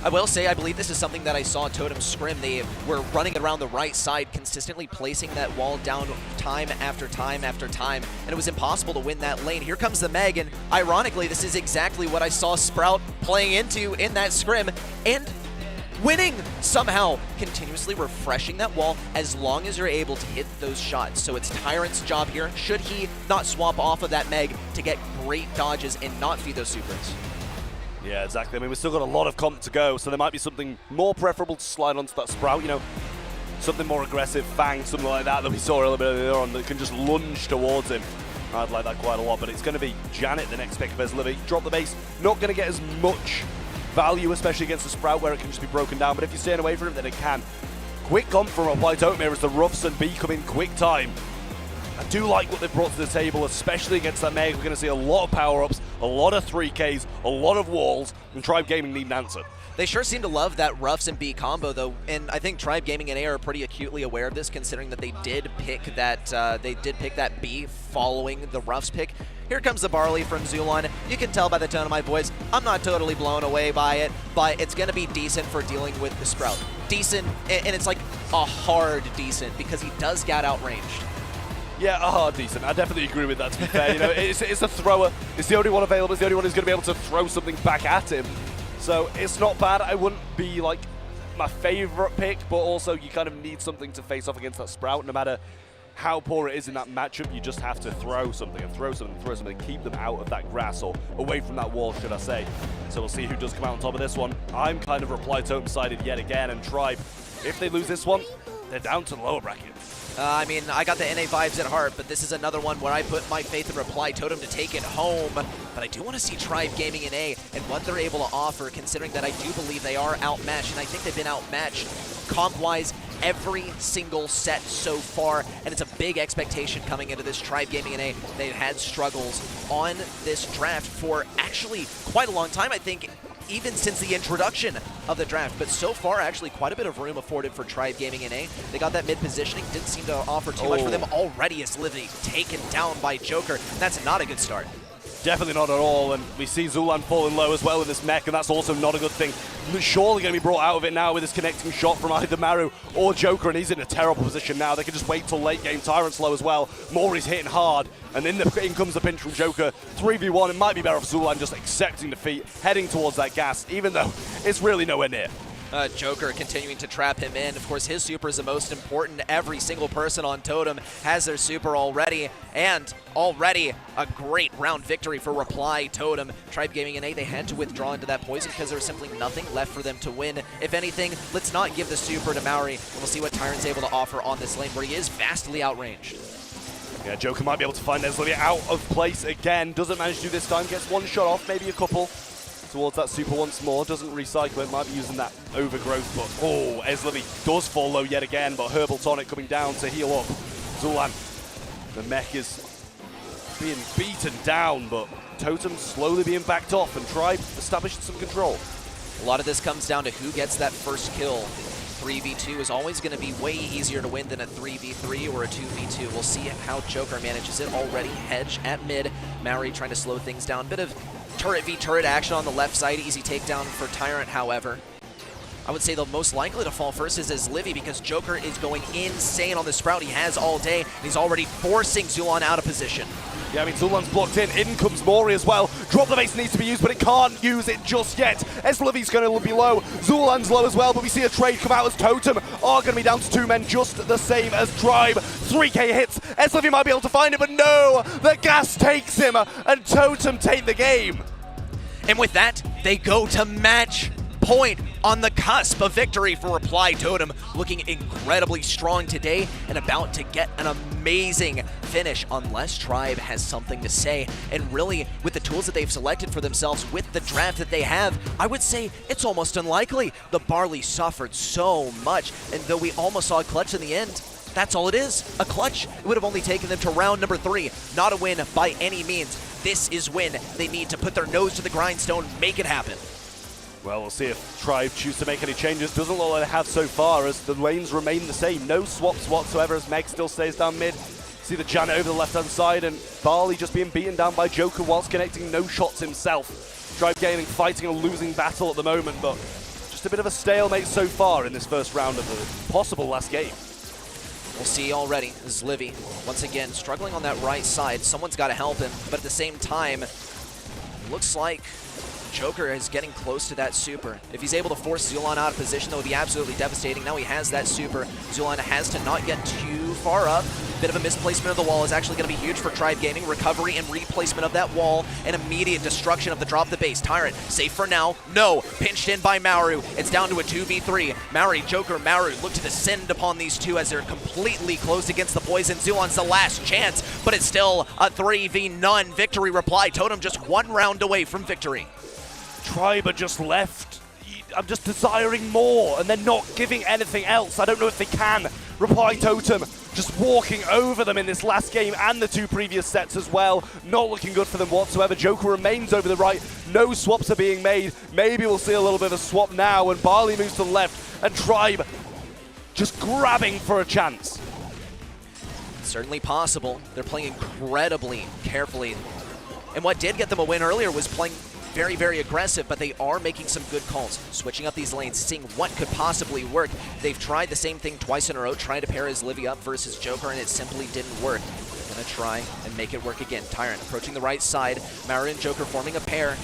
I will say, I believe this is something that I saw Totem scrim. They were running around the right side, consistently placing that wall down time after time after time, and it was impossible to win that lane. Here comes the Meg, and ironically, this is exactly what I saw Sprout playing into in that scrim, and winning somehow, continuously refreshing that wall as long as you're able to hit those shots. So it's Tyrant's job here, should he not swap off of that Meg, to get great dodges and not feed those supers. Yeah, exactly. I mean, we've still got a lot of comp to go, so there might be something more preferable to slide onto that Sprout, you know, something more aggressive, Fang, something like that we saw a little bit earlier on that can just lunge towards him. I'd like that quite a lot, but it's going to be Janet, the next pick of Livy. Drop the base, not going to get as much value, especially against the Sprout, where it can just be broken down, but if you're staying away from it, then it can. Quick comp from Reply Totem here as the Ruffs and B come in quick time. I do like what they've brought to the table, especially against that Meg. We're going to see a lot of power-ups, a lot of 3Ks, a lot of walls, and Tribe Gaming need an answer. They sure seem to love that Ruffs and B combo, though, and I think Tribe Gaming and A are pretty acutely aware of this, considering that they did pick that B following the Ruffs pick. Here comes the Barley from Zulon. You can tell by the tone of my voice, I'm not totally blown away by it, but it's going to be decent for dealing with the Sprout. Decent, and it's like a hard decent because he does get outranged. Yeah, a hard decent. I definitely agree with that, to be fair. You know, it's a thrower. It's the only one available. It's the only one who's going to be able to throw something back at him. So it's not bad. I wouldn't be like my favorite pick, but also you kind of need something to face off against that Sprout. No matter how poor it is in that matchup, you just have to throw something and throw something and throw something and keep them out of that grass, or away from that wall, should I say. So we'll see who does come out on top of this one. I'm kind of reply Totem sided yet again, and Tribe, if they lose this one, they're down to the lower bracket. I mean, I got the NA vibes at heart, but this is another one where I put my faith in Reply Totem to take it home. But I do want to see Tribe Gaming in A and what they're able to offer, considering that I do believe they are outmatched, and I think they've been outmatched comp-wise every single set so far, and it's a big expectation coming into this Tribe Gaming in A. They've had struggles on this draft for actually quite a long time, I think, even since the introduction of the draft, but so far actually quite a bit of room afforded for Tribe Gaming in A. They got that mid positioning, didn't seem to offer too much for them already, as Livy taken down by Joker. That's not a good start. Definitely not at all, and we see Zulan falling low as well in this mech, and that's also not a good thing. Surely going to be brought out of it now with this connecting shot from either Maru or Joker, and he's in a terrible position now. They can just wait till late game. Tyrant's low as well. Maury's hitting hard, and in comes the pinch from Joker. 3v1, it might be better off Zulan just accepting defeat, heading towards that gas, even though it's really nowhere near. Joker continuing to trap him in. Of course, his super is the most important. Every single person on Totem has their super already, and already a great round victory for Reply Totem. Tribe Gaming in A, they had to withdraw into that poison because there was simply nothing left for them to win. If anything, let's not give the super to Maori, and we'll see what Tyrant's able to offer on this lane, where he is vastly outranged. Yeah, Joker might be able to find Ezlivy out of place again. Doesn't manage to do this time. Gets one shot off, maybe a couple. Towards that super once more, doesn't recycle it, might be using that overgrowth, but oh, Ezlivy does fall low yet again, but Herbal Tonic coming down to heal up. Zulan, the mech is being beaten down, but Totem slowly being backed off, and Tribe established some control. A lot of this comes down to who gets that first kill. 3v2 is always going to be way easier to win than a 3v3 or a 2v2. We'll see how Joker manages it already. Hedge at mid. Maori trying to slow things down. Bit of turret v turret action on the left side. Easy takedown for Tyrant, however. I would say the most likely to fall first is Livy, because Joker is going insane on the Sprout. He has all day, and he's already forcing Zulan out of position. Yeah, I mean, Zulan's blocked in. In comes Maury as well. Drop the base needs to be used, but it can't use it just yet. Ezlivy's going to be low. Zulan's low as well, but we see a trade come out as Totem are going to be down to 2 men, just the same as Tribe. 3k hits. Ezlivy might be able to find it, but no! The gas takes him, and Totem take the game. And with that, they go to match point on the cusp of victory for Reply Totem, looking incredibly strong today and about to get an amazing finish, unless Tribe has something to say. And really, with the tools that they've selected for themselves, with the draft that they have, I would say it's almost unlikely. The Barley suffered so much, and though we almost saw a clutch in the end, that's all it is, a clutch. It would have only taken them to round number 3, not a win by any means. This is when they need to put their nose to the grindstone, make it happen. Well, we'll see if Tribe choose to make any changes. Doesn't look like they have so far, as the lanes remain the same. No swaps whatsoever, as Meg still stays down mid. See the Janet over the left-hand side, and Barley just being beaten down by Joker whilst connecting no shots himself. Tribe Gaming fighting a losing battle at the moment, but just a bit of a stalemate so far in this first round of the possible last game. We'll see already. This is Livy, once again, struggling on that right side. Someone's got to help him, but at the same time, looks like Joker is getting close to that super. If he's able to force Zulan out of position, that would be absolutely devastating. Now he has that super. Zulan has to not get too far up. Bit of a misplacement of the wall is actually going to be huge for Tribe Gaming. Recovery and replacement of that wall, and immediate destruction of the drop the base. Tyrant, safe for now. No, pinched in by Maru. It's down to a 2v3. Maori, Joker, Maru look to descend upon these two as they're completely closed against the poison. Zulan's the last chance, but it's still a 3v none victory. Reply Totem just 1 round away from victory. Tribe are just left. I'm just desiring more, and they're not giving anything else. I don't know if they can. Reply Totem just walking over them in this last game and the 2 previous sets as well. Not looking good for them whatsoever. Joker remains over the right. No swaps are being made. Maybe we'll see a little bit of a swap now, and Barley moves to the left, and Tribe just grabbing for a chance. Certainly possible. They're playing incredibly carefully. And what did get them a win earlier was playing very, very aggressive, but they are making some good calls. Switching up these lanes, seeing what could possibly work. They've tried the same thing twice in a row, trying to pair his Livy up versus Joker, and it simply didn't work. Gonna try and make it work again. Tyrant approaching the right side. Maru and Joker forming a pair.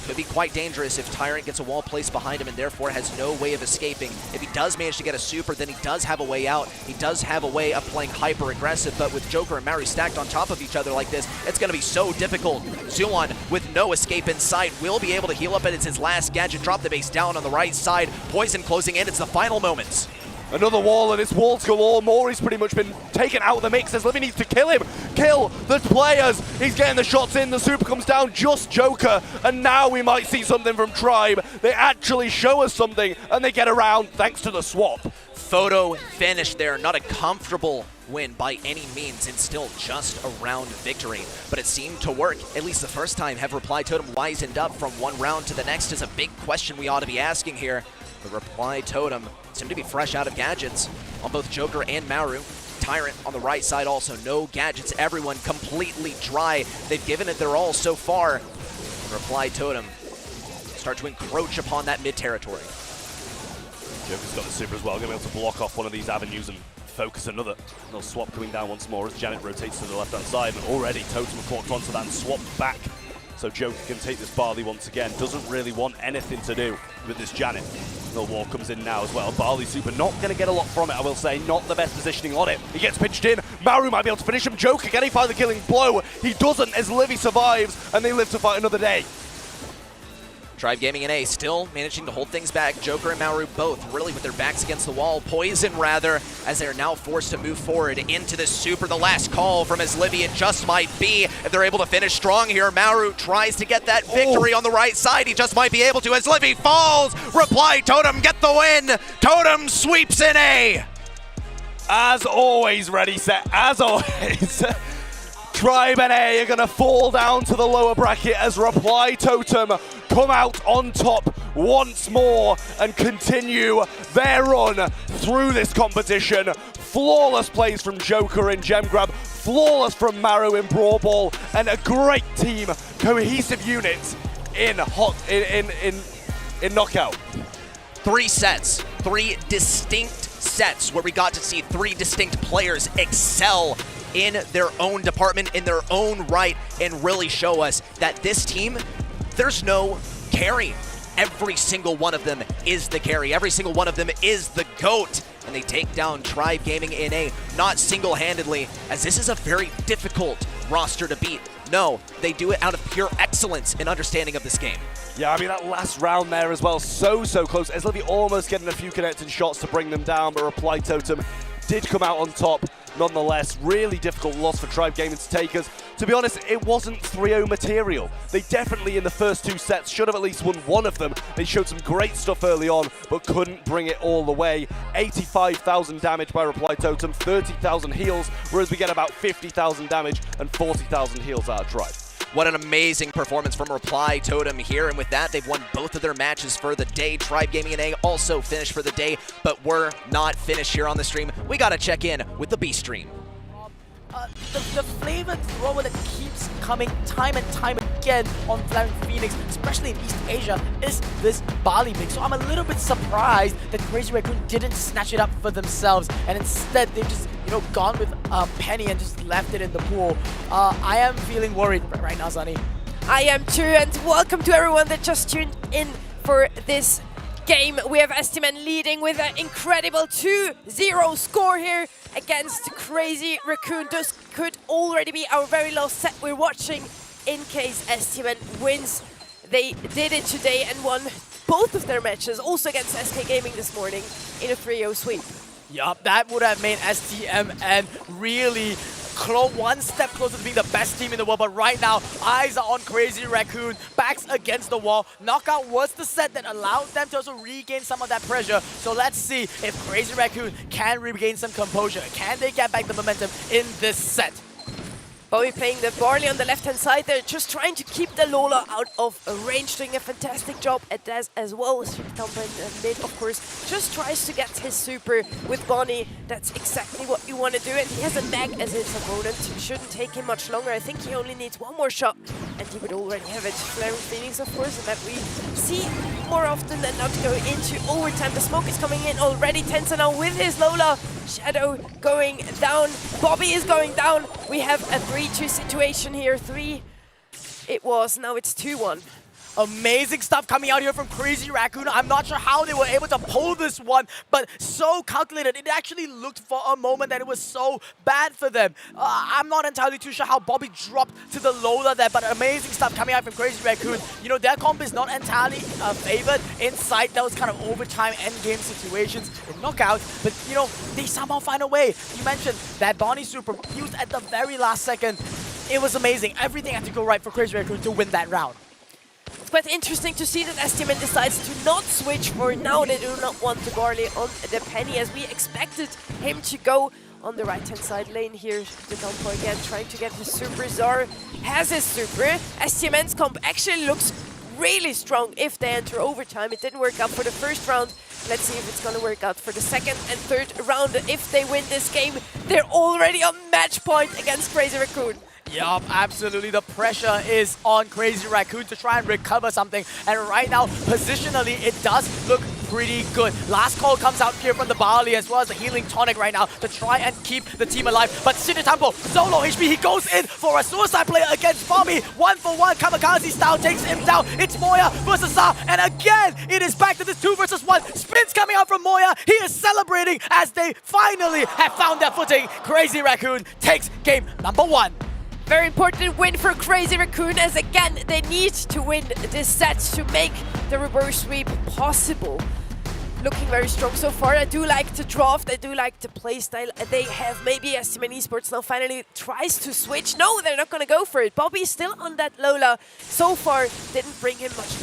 Could be quite dangerous if Tyrant gets a wall placed behind him and therefore has no way of escaping. If he does manage to get a super, then he does have a way out. He does have a way of playing hyper-aggressive, but with Joker and Maru stacked on top of each other like this, it's going to be so difficult. Zulon, with no escape in sight, will be able to heal up, and it's his last gadget. Drop the base down on the right side. Poison closing in. It's the final moments. Another wall, and it's walls galore. Maury's pretty much been taken out of the mix as Livy needs to kill him. Kill the players. He's getting the shots in. The super comes down, just Joker. And now we might see something from Tribe. They actually show us something, and they get around thanks to the swap. Photo finish there. Not a comfortable win by any means, and still just a round victory. But it seemed to work, at least the first time. Have Reply Totem wisened up from one round to the next is a big question we ought to be asking here. The Reply Totem seem to be fresh out of gadgets on both Joker and Maru. Tyrant on the right side also, no gadgets, everyone completely dry. They've given it their all so far. And Reply Totem start to encroach upon that mid territory. Joker's got the super as well, going to be able to block off one of these avenues and focus another. No swap coming down once more as Janet rotates to the left-hand side, and already Totem caught onto that and swapped back. So Joker can take this Barley once again. Doesn't really want anything to do with this Janet. The wall comes in now as well. Barley super not going to get a lot from it, I will say. Not the best positioning on it. He gets pinched in. Maru might be able to finish him. Joker, can he find the killing blow? He doesn't as Livy survives, and they live to fight another day. Tribe Gaming and A still managing to hold things back. Joker and Maru both really with their backs against the wall. Poison rather, as they are now forced to move forward into the super. The last call from his Livy, it just might be if they're able to finish strong here. Maru tries to get that victory on the right side. He just might be able to as Livy falls. Reply Totem get the win. Totem sweeps in A. As always, ready, set, as always. Tribe and A are going to fall down to the lower bracket as Reply Totem come out on top once more and continue their run through this competition. Flawless plays from Joker in Gem Grab, flawless from Maru in Brawl Ball, and a great team, cohesive unit in Knockout. 3 sets, 3 distinct sets where we got to see 3 distinct players excel in their own department, in their own right, and really show us that this team, there's no carry. Every single one of them is the carry. Every single one of them is the GOAT. And they take down Tribe Gaming in A, not single-handedly, as this is a very difficult roster to beat. No, they do it out of pure excellence and understanding of this game. Yeah, I mean, that last round there as well, so close. As Livy almost getting a few connecting shots to bring them down, but Reply Totem did come out on top. Nonetheless, really difficult loss for Tribe Gaming to take us. To be honest, it wasn't 3-0 material. They definitely, in the first 2 sets, should have at least won one of them. They showed some great stuff early on, but couldn't bring it all the way. 85,000 damage by Reply Totem, 30,000 heals, whereas we get about 50,000 damage and 40,000 heals out of Tribe. What an amazing performance from Reply Totem here, and with that, they've won both of their matches for the day. Tribe Gaming and A also finished for the day, but we're not finished here on the stream. We gotta check in with the B stream. The flavored thrower that keeps coming time and time again on Flying Phoenix, especially in East Asia, is this Barley mix. So I'm a little bit surprised that Crazy Raccoon didn't snatch it up for themselves, and instead they've just gone with Penny and just left it in the pool. I am feeling worried right now, Sunny. I am too, and welcome to everyone that just tuned in for this game. We have STMN leading with an incredible 2-0 score here against Crazy Raccoon. This could already be our very last set we're watching in case STMN wins. They did it today and won both of their matches, also against SK Gaming this morning, in a 3-0 sweep. Yup, that would have made STMN really one step closer to being the best team in the world, but right now, eyes are on Crazy Raccoon, backs against the wall. Knockout was the set that allowed them to also regain some of that pressure, so let's see if Crazy Raccoon can regain some composure. Can they get back the momentum in this set? Bobby playing the Barley on the left-hand side there, just trying to keep the Lola out of range, doing a fantastic job at that as well. Totem in mid, of course, just tries to get his super with Bonnie. That's exactly what you want to do, and he has a Mag as his opponent. It shouldn't take him much longer. I think he only needs one more shot, and he would already have it. Flaring Phoenix, of course, and that we see more often than not go into overtime. The smoke is coming in already. Tensa now with his Lola. Shadow going down. Bobby is going down. We have a 3-2 situation here. 3 it was, now it's 2-1. Amazing stuff coming out here from Crazy Raccoon. I'm not sure how they were able to pull this one, but so calculated. It actually looked for a moment that it was so bad for them. I'm not entirely too sure how Bobby dropped to the Lola there, but amazing stuff coming out from Crazy Raccoon. You know, their comp is not entirely favored inside those kind of overtime endgame situations in knockout, but you know, they somehow find a way. You mentioned that Bonnie super used at the very last second. It was amazing. Everything had to go right for Crazy Raccoon to win that round. It's quite interesting to see that STMN decides to not switch for now. They do not want the Barley on the Penny, as we expected him to go on the right-hand side lane here. The Dumpo again trying to get his super. Zar has his super. STMN's comp actually looks really strong if they enter overtime. It didn't work out for the first round. Let's see if it's going to work out for the second and third round. If they win this game, they're already on match point against Crazy Raccoon. Yup, absolutely. The pressure is on Crazy Raccoon to try and recover something. And right now, positionally, it does look pretty good. Last call comes out here from the Barley as well as the healing tonic right now to try and keep the team alive. But Sinetampo, solo HP, he goes in for a suicide play against Bobby. 1-for-1, Kamikaze style takes him down. It's Moya versus Zar. And again, it is back to this 2 versus 1. Spins coming out from Moya. He is celebrating as they finally have found their footing. Crazy Raccoon takes game number 1. Very important win for Crazy Raccoon, as again, they need to win this set to make the reverse sweep possible. Looking very strong so far. I do like the draft, I do like the playstyle they have. Maybe STMN Esports now finally tries to switch. No, they're not going to go for it. Bobby's still on that Lola. So far, didn't bring him much.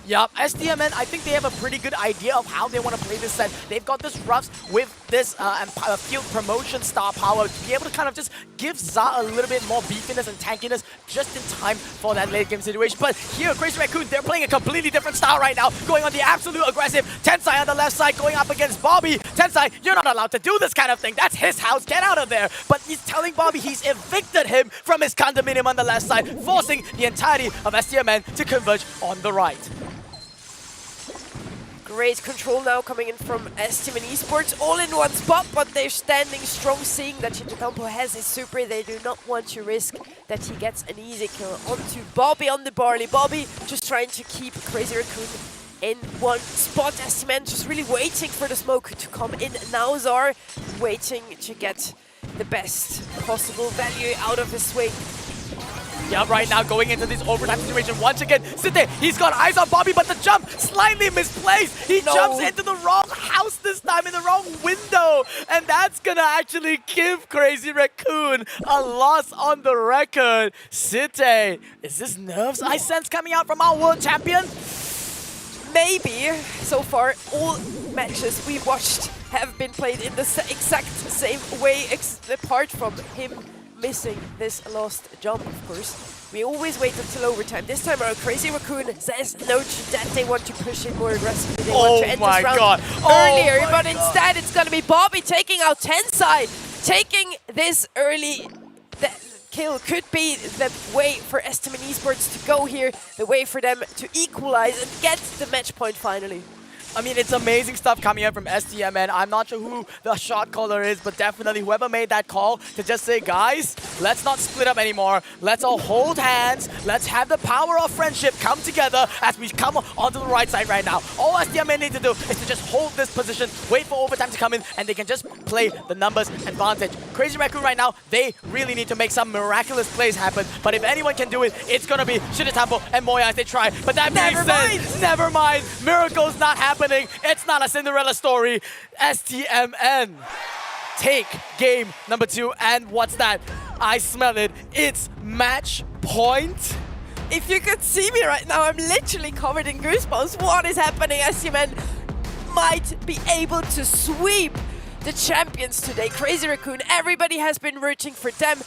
Yup, STMN, I think they have a pretty good idea of how they want to play this set. They've got this Ruffs with this field promotion star power to be able to kind of just give Za a little bit more beefiness and tankiness just in time for that late game situation. But here, Crazy Raccoon, they're playing a completely different style right now, going on the absolute aggressive. Tensai on the left side going up against Bobby. Tensai, you're not allowed to do this kind of thing. That's his house, get out of there. But he's telling Bobby he's evicted him from his condominium on the left side, forcing the entirety of STMN to converge on the right. Great control now coming in from STMN Esports, all in one spot, but they're standing strong, seeing that Shinjikampo has his super. They do not want to risk that he gets an easy kill onto Bobby on the Barley. Bobby just trying to keep Crazy Raccoon in one spot. STMN just really waiting for the smoke to come in. Now Zar waiting to get the best possible value out of his swing. Yeah, right now going into this overtime situation once again. Sinte, he's got eyes on Bobby, but the jump slightly misplaced. He jumps into the wrong house this time, in the wrong window. And that's gonna actually give Crazy Raccoon a loss on the record. Sinte, is this nerves I sense coming out from our world champion? Maybe. So far, all matches we watched have been played in the exact same way, apart from him missing this last jump, of course. We always wait until overtime. This time around, Crazy Raccoon says no to that. They want to push it more aggressively. They want to end this round earlier, but instead it's going to be Bobby taking out Tensai. Taking this early kill could be the way for STMN Esports to go here, the way for them to equalize and get the match point finally. I mean, it's amazing stuff coming in from STMN. I'm not sure who the shot caller is, but definitely whoever made that call to just say, guys, let's not split up anymore. Let's all hold hands. Let's have the power of friendship come together as we come onto the right side right now. All STMN need to do is to just hold this position, wait for overtime to come in, and they can just play the numbers advantage. Crazy Raccoon right now, they really need to make some miraculous plays happen. But if anyone can do it, it's going to be Shinjitampo and Moya as they try. But that being said, never mind. Miracles not happening. It's not a Cinderella story. STMN take game number 2. And what's that? I smell it. It's match point. If you could see me right now, I'm literally covered in goosebumps. What is happening? STMN might be able to sweep the champions today. Crazy Raccoon, everybody has been rooting for them.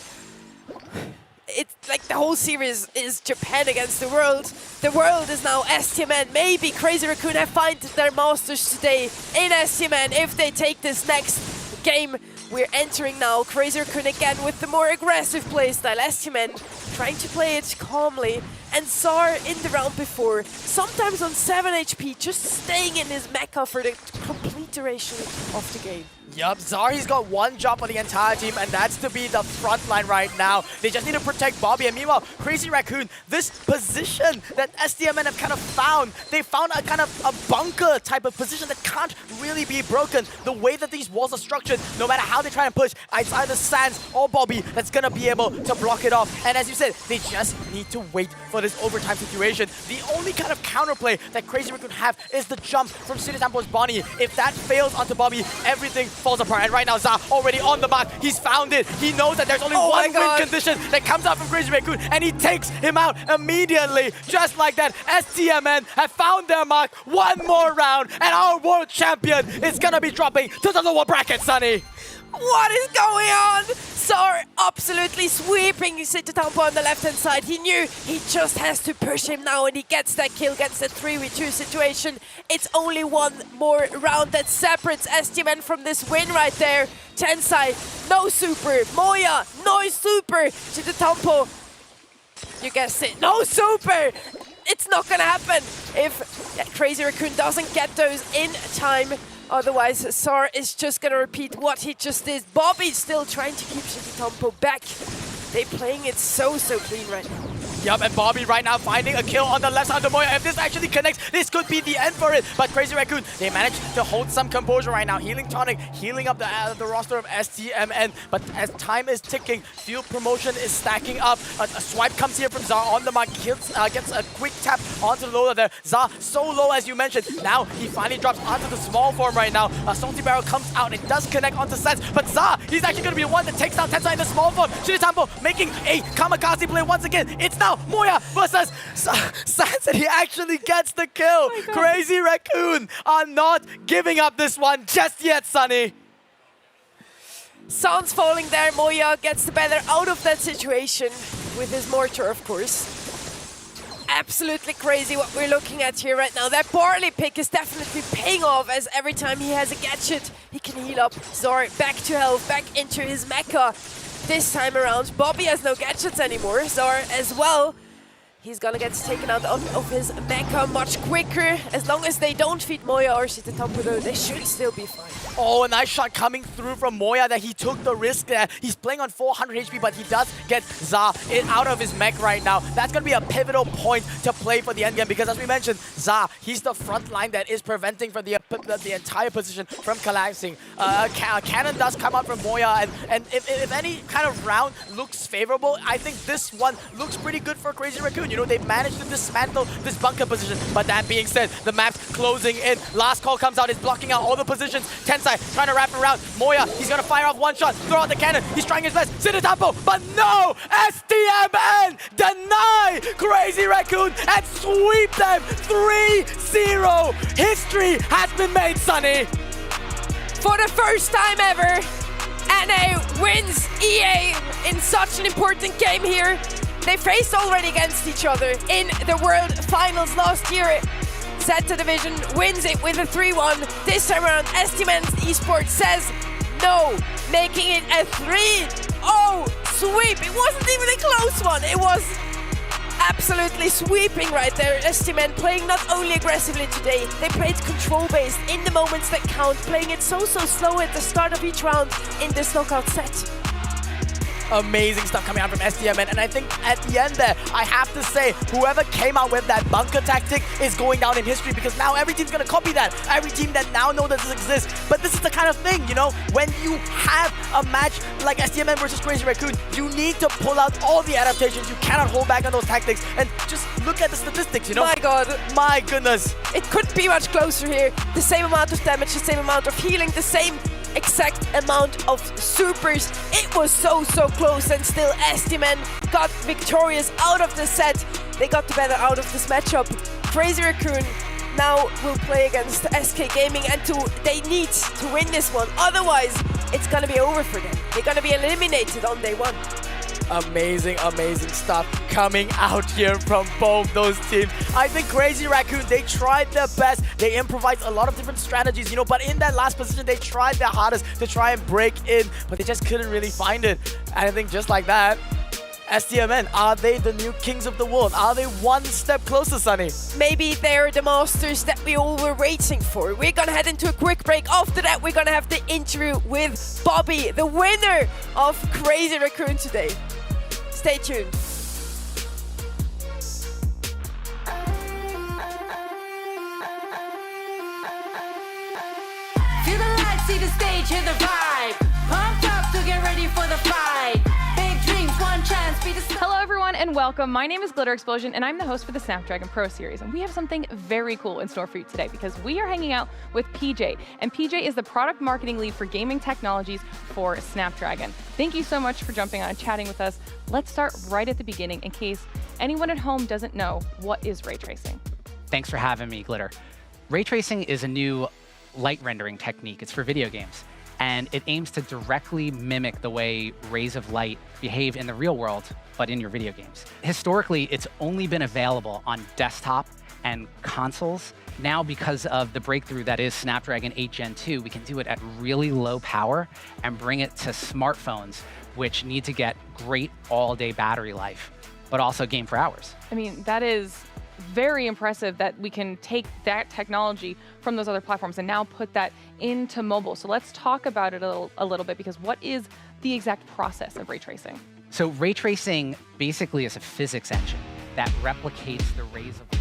it's like the whole series is Japan against the world. The world is now STMN. Maybe Crazy Raccoon have found their masters today in STMN if they take this next game. We're entering now Crazy Raccoon again with the more aggressive playstyle. STMN trying to play it calmly. And Zar in the round before, sometimes on 7 HP, just staying in his mecha for the complete duration of the game. Yup, Zar, he's got one job for the entire team, and that's to be the front line right now. They just need to protect Bobby, and meanwhile, Crazy Raccoon, this position that STMN have kind of found, they found a kind of a bunker type of position that can't really be broken. The way that these walls are structured, no matter how they try and push, it's either Sans or Bobby that's gonna be able to block it off. And as you said, they just need to wait for this overtime situation. The only kind of counterplay that Crazy Raccoon have is the jump from City Tempo's Bonnie. If that fails onto Bobby, everything falls apart. And right now, Za already on the mark. He's found it. He knows that there's only one win condition that comes out from Crazy Raccoon, and he takes him out immediately. Just like that, STMN have found their mark. One more round, and our world champion is gonna be dropping to the lower bracket, Sunny. What is going on? Zar absolutely sweeping City Tempo on the left-hand side. He knew he just has to push him now, and he gets that kill, gets that 3v2 situation. It's only one more round that separates STMN from this win right there. Tensai, no super. Moya, no super. City Tempo, you guessed it, no super. It's not gonna happen if Crazy Raccoon doesn't get those in time. Otherwise, Zar is just gonna repeat what he just did. Bobby's still trying to keep City Tempo back. They're playing it so clean right now. Yup, and Bobby right now finding a kill on the left side of Moya. If this actually connects, this could be the end for it. But Crazy Raccoon, they managed to hold some composure right now. Healing Tonic, healing up the roster of STMN. But as time is ticking, field promotion is stacking up. A swipe comes here from Zar on the mark. Gets a quick tap onto the loader there. Zar so low as you mentioned. Now he finally drops onto the small form right now. A salty barrel comes out. It does connect onto Sans. But Zar, he's actually going to be the one that takes down Tensai in the small form. City Tempo making a kamikaze play once again. It's now Moya versus Sans, and he actually gets the kill. Crazy Raccoon are not giving up this one just yet, Sunny. Sans falling there. Moya gets the better out of that situation with his mortar, of course. Absolutely crazy what we're looking at here right now. That barley pick is definitely paying off, as every time he has a gadget, he can heal up. Zar back to health, back into his mecha. This time around, Bobby has no gadgets anymore. Zar as well. He's gonna get taken out of his mecha much quicker. As long as they don't feed Moya or City Tempo, though, they should still be fine. Oh, a nice shot coming through from Moya that he took the risk there. He's playing on 400 HP, but he does get Za out of his mech right now. That's going to be a pivotal point to play for the endgame because, as we mentioned, Za, he's the front line that is preventing for the entire position from collapsing. A cannon does come out from Moya, and if any kind of round looks favorable, I think this one looks pretty good for Crazy Raccoon. You know, they managed to dismantle this bunker position. But that being said, the map's closing in. Last call comes out, it's blocking out all the positions. Tensai trying to wrap around. Moya, he's gonna fire off one shot, throw out the cannon. He's trying his best. City Tempo, but no! STMN deny Crazy Raccoon and sweep them 3-0. History has been made, Sunny. For the first time ever, NA wins EA in such an important game here. They faced already against each other in the World Finals last year. Zeta Division wins it with a 3-1. This time around, STMN Esports says no, making it a 3-0 sweep. It wasn't even a close one. It was absolutely sweeping right there. STMN playing not only aggressively today, they played control-based in the moments that count, playing it so slow at the start of each round in this knockout set. Amazing stuff coming out from STMN, and I think at the end there, I have to say, whoever came out with that bunker tactic is going down in history because now every team's gonna copy that. Every team that now know that this exists. But this is the kind of thing, you know, when you have a match like STMN versus Crazy Raccoon, you need to pull out all the adaptations. You cannot hold back on those tactics, and just look at the statistics, you know? My God. My goodness. It couldn't be much closer here. The same amount of damage, the same amount of healing, the same exact amount of supers. It was so close, and still STMN got victorious out of the set. They got the better out of this matchup. Crazy Raccoon now will play against SK Gaming, and they need to win this one. Otherwise, it's gonna be over for them. They're gonna be eliminated on day one. amazing stuff coming out here from both those teams. I think Crazy Raccoon, they tried their best. They improvised a lot of different strategies, you know, but in that last position, they tried their hardest to try and break in, but they just couldn't really find it. And I think just like that, STMN, are they the new kings of the world? Are they one step closer, Sunny? Maybe they're the masters that we all were waiting for. We're gonna head into a quick break. After that, we're gonna have the interview with Bobby, the winner of Crazy Raccoon today. Stay tuned. Feel the lights, see the stage, hear the vibe. Pumped up to get ready for the fight. Big dreams, one chance, be the star. Hello everyone and welcome. My name is Glitter Explosion and I'm the host for the Snapdragon Pro Series. And we have something very cool in store for you today because we are hanging out with PJ. And PJ is the product marketing lead for gaming technologies for Snapdragon. Thank you so much for jumping on and chatting with us. Let's start right at the beginning in case anyone at home doesn't know what is ray tracing. Thanks for having me, Glitter. Ray tracing is a new light rendering technique. It's for video games. And it aims to directly mimic the way rays of light behave in the real world, but in your video games. Historically, it's only been available on desktop and consoles. Now, because of the breakthrough that is Snapdragon 8 Gen 2, we can do it at really low power and bring it to smartphones, which need to get great all-day battery life, but also game for hours. I mean, that is very impressive that we can take that technology from those other platforms and now put that into mobile. So let's talk about it a little bit, because what is the exact process of ray tracing? So ray tracing basically is a physics engine that replicates the rays of light.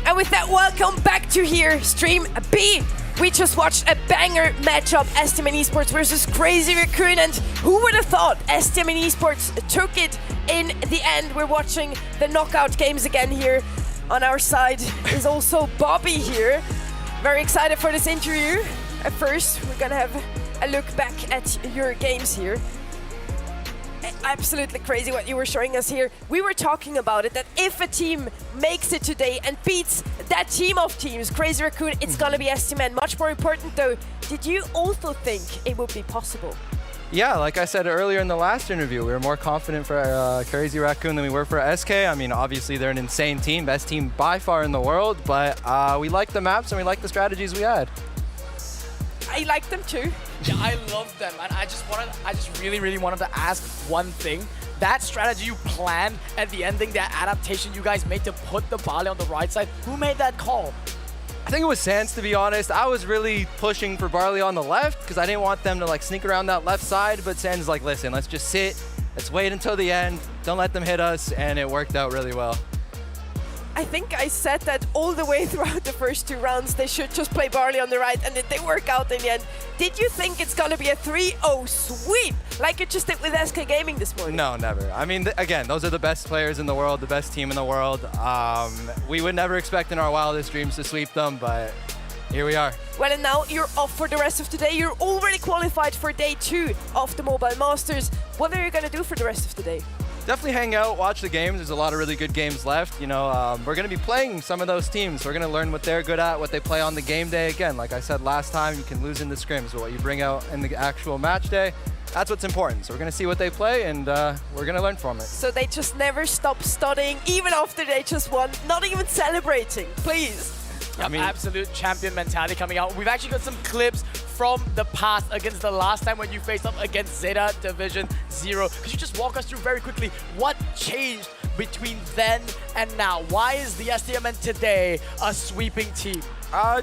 And with that, welcome back to here, Stream B. We just watched a banger matchup, STMN Esports versus Crazy Raccoon, and who would have thought STMN Esports took it in the end. We're watching the knockout games again here. On our side is also Bobby here. Very excited for this interview. At first, we're gonna have a look back at your games here. Absolutely crazy what you were showing us here. We were talking about it, that if a team makes it today and beats that team of teams, Crazy Raccoon, it's gonna be STMN. Much more important though, did you also think it would be possible? Yeah, like I said earlier in the last interview, we were more confident for Crazy Raccoon than we were for SK. I mean, obviously they're an insane team, best team by far in the world, but we like the maps and we like the strategies we had. I like them too. Yeah, I love them, and I just really wanted to ask one thing. That strategy you planned at the ending, that adaptation you guys made to put the Barley on the right side, who made that call? I think it was Sans, to be honest. I was really pushing for Barley on the left because I didn't want them to like sneak around that left side, but Sans is like, listen, let's just sit, let's wait until the end, don't let them hit us, and it worked out really well. I think I said that all the way throughout the first two rounds. They should just play Barley on the right, and did they work out in the end? Did you think it's gonna be a 3-0 sweep like you just did with SK Gaming this morning? No, never. I mean, again, those are the best players in the world, the best team in the world. We would never expect in our wildest dreams to sweep them, but here we are. Well, and now you're off for the rest of today. You're already qualified for day 2 of the Mobile Masters. What are you gonna do for the rest of the day? Definitely hang out, watch the games. There's a lot of really good games left. You know, we're going to be playing some of those teams. We're going to learn what they're good at, what they play on the game day. Again, like I said last time, you can lose in the scrims, but what you bring out in the actual match day, that's what's important. So we're going to see what they play, and we're going to learn from it. So they just never stop studying, even after they just won, not even celebrating, please. I mean, absolute champion mentality coming out. We've actually got some clips from the past against the last time when you faced up against Zeta Division 0. Could you just walk us through very quickly what changed between then and now? Why is the STMN today a sweeping team?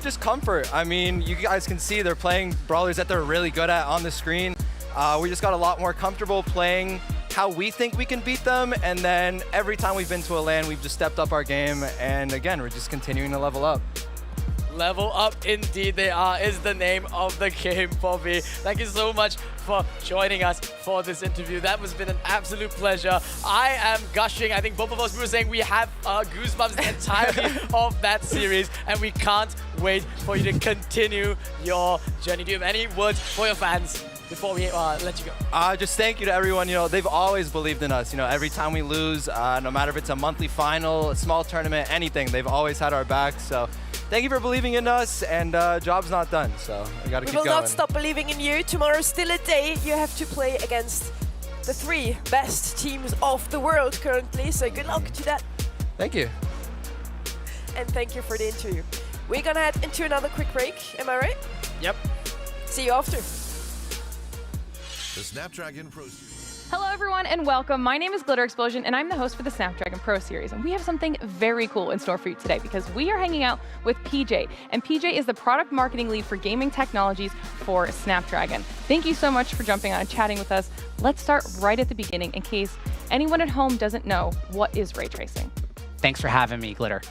Just comfort. I mean, you guys can see they're playing brawlers that they're really good at on the screen. We just got a lot more comfortable playing how we think we can beat them, and then every time we've been to a LAN, we've just stepped up our game, and again, we're just continuing to level up. Level up indeed they are is the name of the game, Bobby. Thank you so much for joining us for this interview. That has been an absolute pleasure. I am gushing. I think both of us, we were saying we have goosebumps the entirety of that series, and we can't wait for you to continue your journey. Do you have any words for your fans before we let you go? Just thank you to everyone. You know, they've always believed in us. You know, every time we lose, no matter if it's a monthly final, a small tournament, anything, they've always had our back. So thank you for believing in us, and job's not done, so we gotta keep going. We will not stop believing in you. Tomorrow's still a day. You have to play against the 3 best teams of the world currently, so good luck to that. Thank you. And thank you for the interview. We're gonna head into another quick break, am I right? Yep. See you after. The Snapdragon Pro Series. Hello everyone and welcome. My name is Glitter Explosion and I'm the host for the Snapdragon Pro Series. And we have something very cool in store for you today because we are hanging out with PJ. And PJ is the product marketing lead for gaming technologies for Snapdragon. Thank you so much for jumping on and chatting with us. Let's start right at the beginning in case anyone at home doesn't know what is ray tracing. Thanks for having me, Glitter.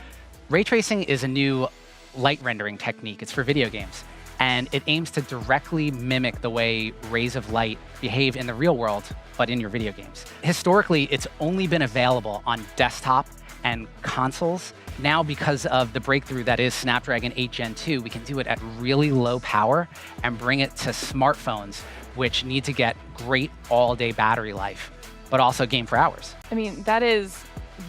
Ray tracing is a new light rendering technique. It's for video games. And it aims to directly mimic the way rays of light behave in the real world, but in your video games. Historically, it's only been available on desktop and consoles. Now, because of the breakthrough that is Snapdragon 8 Gen 2, we can do it at really low power and bring it to smartphones, which need to get great all-day battery life, but also game for hours. I mean, that is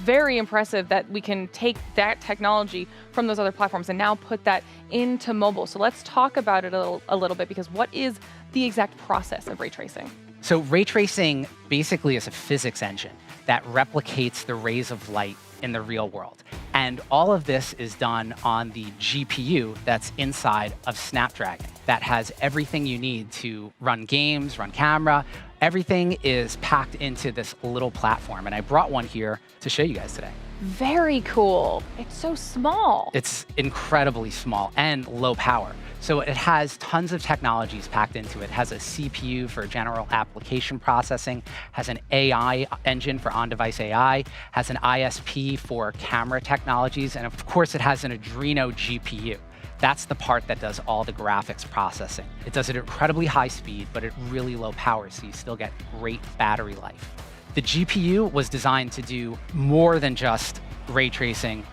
very impressive that we can take that technology from those other platforms and now put that into mobile. So let's talk about it a little bit, because what is the exact process of ray tracing? So ray tracing basically is a physics engine that replicates the rays of light in the real world. And all of this is done on the GPU that's inside of Snapdragon that has everything you need to run games, run camera. Everything is packed into this little platform. And I brought one here to show you guys today. Very cool. It's so small. It's incredibly small and low power. So it has tons of technologies packed into it. It has a CPU for general application processing, has an AI engine for on-device AI, has an ISP for camera technologies, and of course it has an Adreno GPU. That's the part that does all the graphics processing. It does it at incredibly high speed, but at really low power, so you still get great battery life. The GPU was designed to do more than just ray tracing,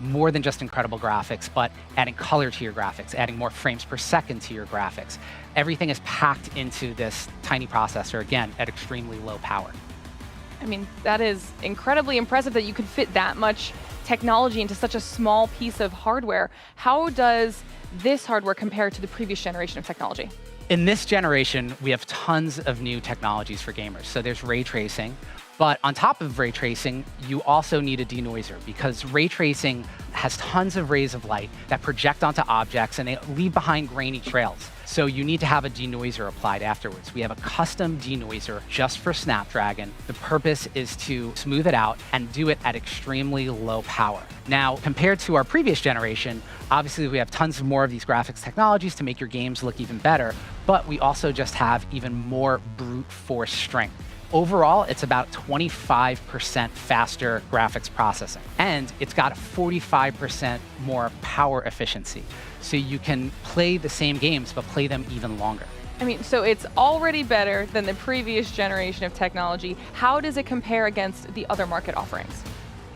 more than just incredible graphics, but adding color to your graphics, adding more frames per second to your graphics. Everything is packed into this tiny processor, again, at extremely low power. I mean, that is incredibly impressive that you could fit that much technology into such a small piece of hardware. How does this hardware compare to the previous generation of technology? In this generation, we have tons of new technologies for gamers. So there's ray tracing, but on top of ray tracing, you also need a denoiser, because ray tracing has tons of rays of light that project onto objects and they leave behind grainy trails. So you need to have a denoiser applied afterwards. We have a custom denoiser just for Snapdragon. The purpose is to smooth it out and do it at extremely low power. Now, compared to our previous generation, obviously we have tons more of these graphics technologies to make your games look even better, but we also just have even more brute force strength. Overall, it's about 25% faster graphics processing, and it's got 45% more power efficiency. So you can play the same games, but play them even longer. I mean, so it's already better than the previous generation of technology. How does it compare against the other market offerings?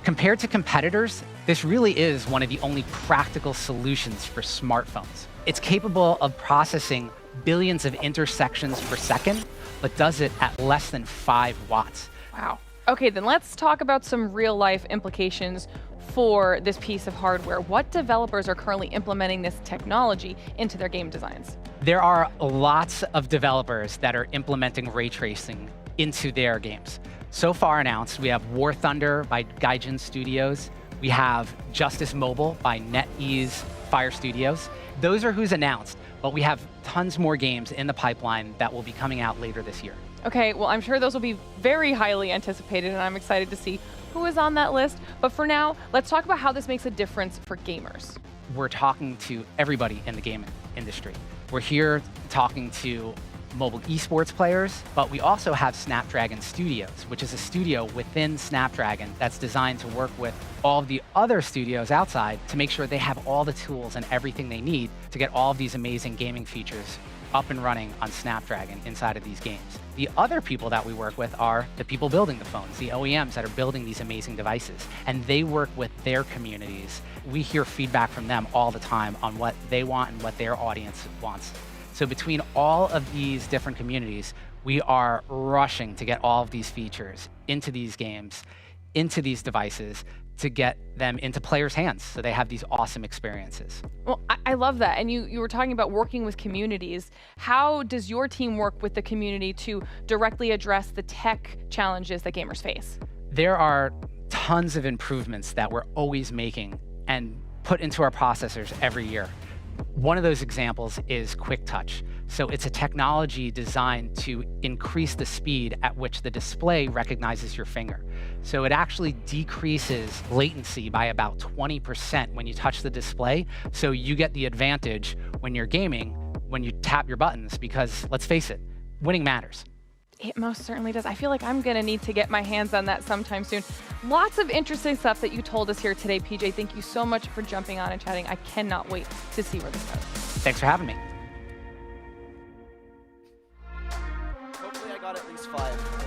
Compared to competitors, this really is one of the only practical solutions for smartphones. It's capable of processing billions of intersections per second, but does it at less than 5 watts. Wow. Okay, then let's talk about some real-life implications for this piece of hardware. What developers are currently implementing this technology into their game designs? There are lots of developers that are implementing ray tracing into their games. So far announced, we have War Thunder by Gaijin Studios. We have Justice Mobile by NetEase Fire Studios. Those are who's announced. But we have tons more games in the pipeline that will be coming out later this year. Okay, well, I'm sure those will be very highly anticipated, and I'm excited to see who is on that list. But for now, let's talk about how this makes a difference for gamers. We're talking to everybody in the gaming industry. We're here talking to mobile esports players, but we also have Snapdragon Studios, which is a studio within Snapdragon that's designed to work with all of the other studios outside to make sure they have all the tools and everything they need to get all of these amazing gaming features up and running on Snapdragon inside of these games. The other people that we work with are the people building the phones, the OEMs that are building these amazing devices, and they work with their communities. We hear feedback from them all the time on what they want and what their audience wants. So between all of these different communities, we are rushing to get all of these features into these games, into these devices, to get them into players' hands so they have these awesome experiences. Well, I love that. And you were talking about working with communities. How does your team work with the community to directly address the tech challenges that gamers face? There are tons of improvements that we're always making and put into our processors every year. One of those examples is Quick Touch. So it's a technology designed to increase the speed at which the display recognizes your finger. So it actually decreases latency by about 20% when you touch the display. So you get the advantage when you're gaming, when you tap your buttons, because let's face it, winning matters. It most certainly does. I feel like I'm gonna need to get my hands on that sometime soon. Lots of interesting stuff that you told us here today, PJ. Thank you so much for jumping on and chatting. I cannot wait to see where this goes. Thanks for having me. Hopefully I got at least 5.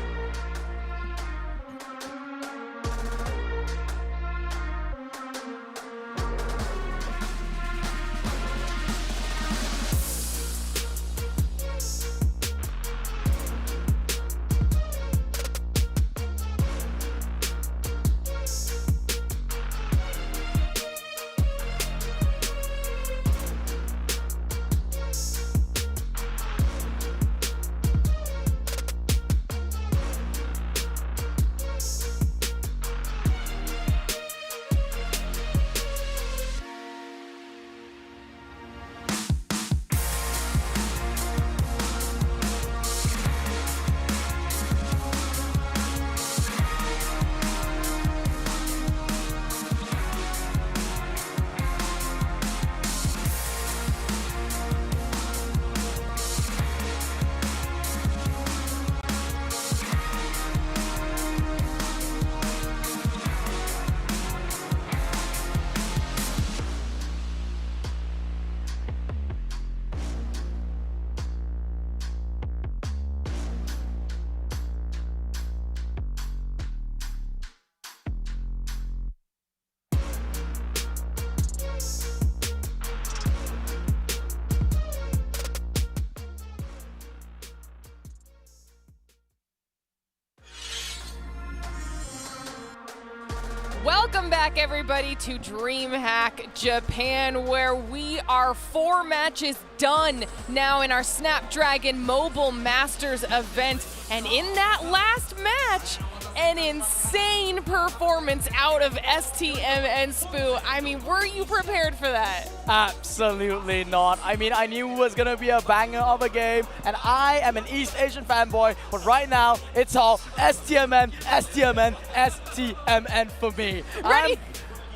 Welcome back, everybody, to DreamHack Japan, where we are 4 matches done now in our Snapdragon Mobile Masters event. And in that last match, an insane performance out of STM and Spoo. I mean, were you prepared for that? Absolutely not. I mean, I knew it was going to be a banger of a game, and I am an East Asian fanboy, but right now, it's all STMN, STMN, STMN for me. Ready?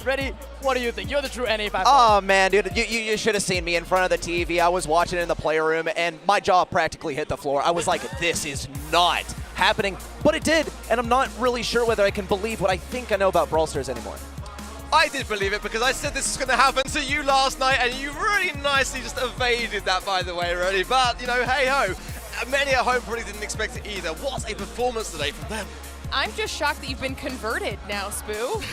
Ready? What do you think? You're the true NA fanboy. Oh man, dude, you should have seen me in front of the TV. I was watching in the player room, and my jaw practically hit the floor. I was like, this is not happening, but it did, and I'm not really sure whether I can believe what I think I know about Brawl Stars anymore. I did believe it because I said this was going to happen to you last night, and you really nicely just evaded that, by the way, really. But, you know, hey-ho, many at home probably didn't expect it either. What a performance today from them. I'm just shocked that you've been converted now, Spoo.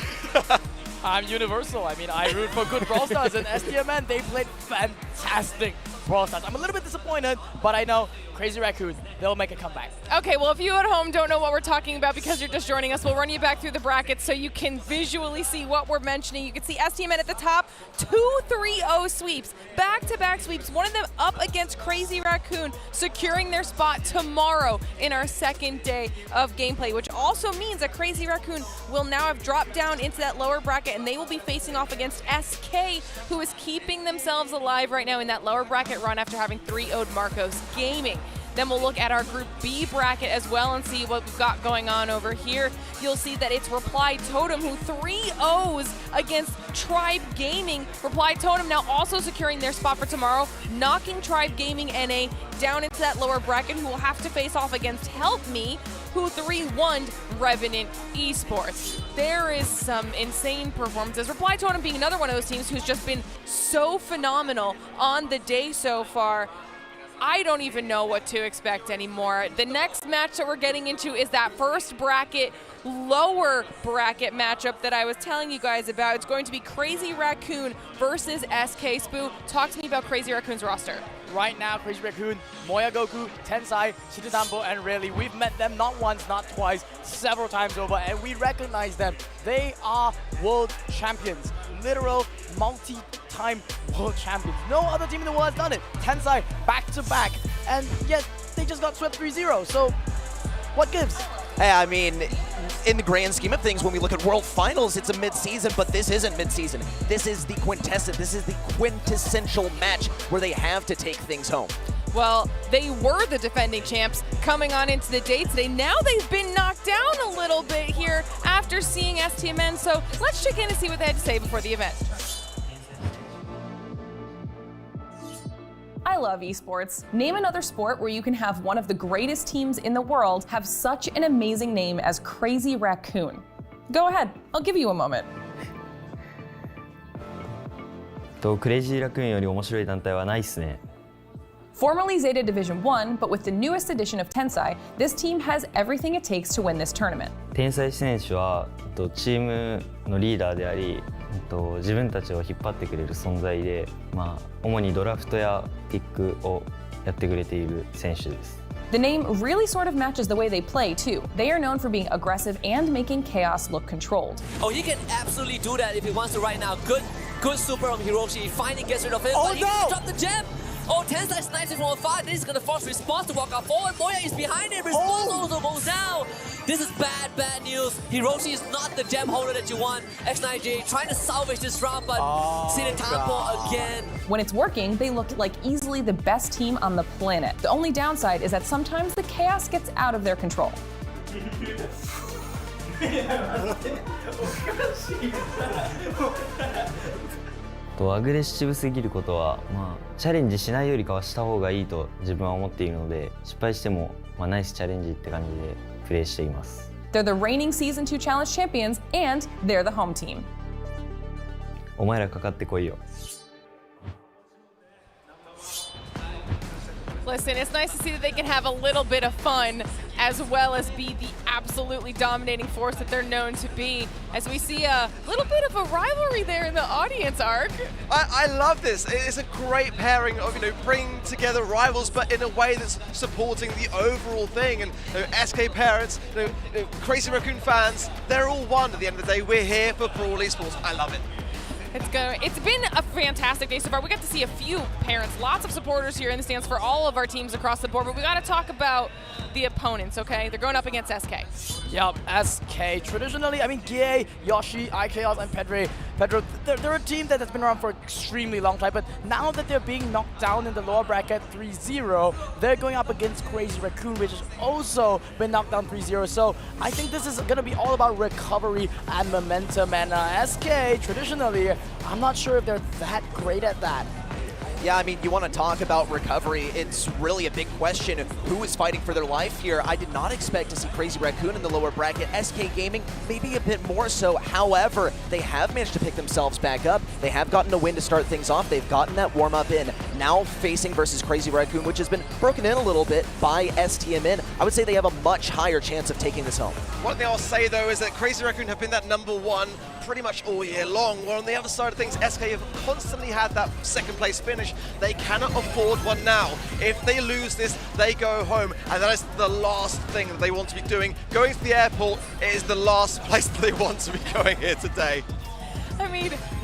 I'm universal. I mean, I root for good Brawl Stars, and STMN, they played fantastic Brawl Stars. I'm a little bit disappointed, but I know Crazy Raccoon, they'll make a comeback. Okay, well, if you at home don't know what we're talking about because you're just joining us, we'll run you back through the brackets so you can visually see what we're mentioning. You can see STMN at the top, 2-3-0 sweeps, back-to-back sweeps, one of them up against Crazy Raccoon, securing their spot tomorrow in our second day of gameplay, which also means that Crazy Raccoon will now have dropped down into that lower bracket, and they will be facing off against SK, who is keeping themselves alive right now in that lower bracket bracket run after having 3-0'd Marcos Gaming. Then we'll look at our Group B bracket as well and see what we've got going on over here. You'll see that it's Reply Totem who 3-0s against Tribe Gaming. Reply Totem now also securing their spot for tomorrow, knocking Tribe Gaming NA down into that lower bracket, who will have to face off against Help Me, who 3-1'd Revenant Esports. There is some insane performances. Reply Totem being another one of those teams who's just been so phenomenal on the day so far. I don't even know what to expect anymore. The next match that we're getting into is that first bracket, lower bracket matchup that I was telling you guys about. It's going to be Crazy Raccoon versus SK Spoo. Talk to me about Crazy Raccoon's roster. Right now, Crazy Raccoon, Moya Goku, Tensai, Shichitambo, and Rayleigh. We've met them not once, not twice, several times over, and we recognize them. They are world champions. Literal multi-time world champions. No other team in the world has done it. Tensai back-to-back, and yet they just got swept 3-0. So what gives? Hey, I mean, in the grand scheme of things, when we look at World Finals, it's a mid-season, but this isn't mid-season. This is the quintessential match where they have to take things home. Well, they were the defending champs coming on into the day today. Now they've been knocked down a little bit here after seeing STMN, so let's check in and see what they had to say before the event. I love esports. Name another sport where you can have one of the greatest teams in the world have such an amazing name as Crazy Raccoon. Go ahead, I'll give you a moment. クレイジーラクーンより面白い団体はないっすね。 Formerly Zeta Division 1, but with the newest edition of Tensai, this team has everything it takes to win this tournament. 天才選手はチームのリーダーであり、自分たちを引っ張ってくれる存在で、主にドラフトやピックをやってくれている選手です。 The name really sort of matches the way they play, too. They are known for being aggressive and making chaos look controlled. Oh, he can absolutely do that if he wants to right now. Good super on Hiroshi. He finally gets rid of it. Oh, but he dropped the gem. Oh, Tensai snipes it from afar. This is going to force Response to walk out forward. Moya is behind him. Response also goes down. This is bad news. Hiroshi is not the gem holder that you want. X9J trying to salvage this round, but Shichitambo again. When it's working, they look like easily the best team on the planet. The only downside is that sometimes the chaos gets out of their control. アグレッシブすぎることは、チャレンジしないよりかはした方がいいと自分は思っているので、失敗しても、ナイスチャレンジって感じでプレーしています。They're the reigning Season 2 Challenge champions, and they're the home team. お前らかかってこいよ。 Listen, it's nice to see that they can have a little bit of fun as well as be the absolutely dominating force that they're known to be. As we see a little bit of a rivalry there in the audience, Arc. I love this. It's a great pairing of, bringing together rivals, but in a way that's supporting the overall thing. And SK parents, Crazy Raccoon fans, they're all one at the end of the day. We're here for Brawl Esports. I love it. It's been a fantastic day so far. We got to see a few parents, lots of supporters here in the stands for all of our teams across the board, but we got to talk about the opponents, okay? They're going up against SK. Yup, SK. Traditionally, Gie, Yoshi, IKOS, and Pedro, they're a team that has been around for an extremely long time, but now that they're being knocked down in the lower bracket 3-0, they're going up against Crazy Raccoon, which has also been knocked down 3-0. So I think this is going to be all about recovery and momentum, and SK, traditionally, I'm not sure if they're that great at that. Yeah, you want to talk about recovery. It's really a big question of who is fighting for their life here. I did not expect to see Crazy Raccoon in the lower bracket. SK Gaming, maybe a bit more so. However, they have managed to pick themselves back up. They have gotten a win to start things off. They've gotten that warm-up in. Now facing versus Crazy Raccoon, which has been broken in a little bit by STMN. I would say they have a much higher chance of taking this home. One thing I'll say, though, is that Crazy Raccoon have been that #1 pretty much all year long. While on the other side of things, SK have constantly had that second place finish. They cannot afford one now. If they lose this, they go home, and that is the last thing that they want to be doing. Going to the airport is the last place that they want to be going here today.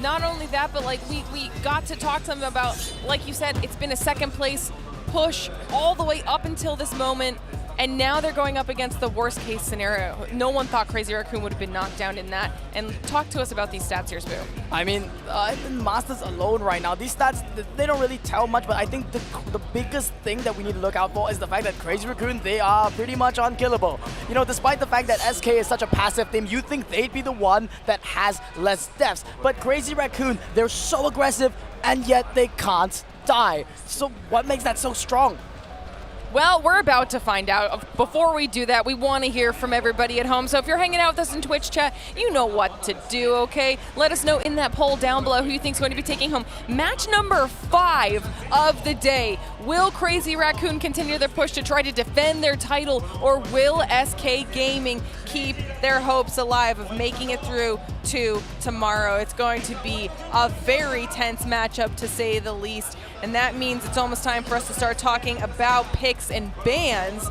Not only that, but we got to talk to them about, like you said, it's been a second place push all the way up until this moment. and now they're going up against the worst case scenario. No one thought Crazy Raccoon would have been knocked down in that. And talk to us about these stats here, Spoo. I mean, in Masters alone right now, these stats, they don't really tell much, but I think the biggest thing that we need to look out for is the fact that Crazy Raccoon, they are pretty much unkillable. You know, despite the fact that SK is such a passive team, you think they'd be the one that has less deaths. But Crazy Raccoon, they're so aggressive, and yet they can't die. So what makes that so strong? Well, we're about to find out. Before we do that, we want to hear from everybody at home. So if you're hanging out with us in Twitch chat, you know what to do, okay? Let us know in that poll down below who you think is going to be taking home match number 5 of the day. Will Crazy Raccoon continue their push to try to defend their title, or will SK Gaming keep their hopes alive of making it through to tomorrow? It's going to be a very tense matchup, to say the least. And that means it's almost time for us to start talking about picks and bans.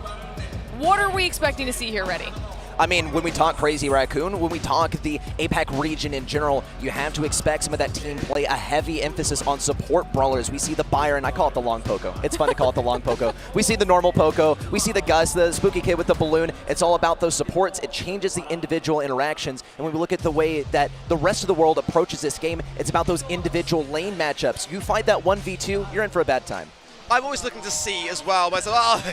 What are we expecting to see here, Reddy? I mean, when we talk Crazy Raccoon, when we talk the APAC region in general, you have to expect some of that team play, a heavy emphasis on support brawlers. We see the Byron, I call it the long Poco. It's fun to call it the long Poco. We see the normal Poco, we see the Gus, the spooky kid with the balloon. It's all about those supports. It changes the individual interactions. And when we look at the way that the rest of the world approaches this game, it's about those individual lane matchups. You fight that 1v2, you're in for a bad time. I'm always looking to see as well myself.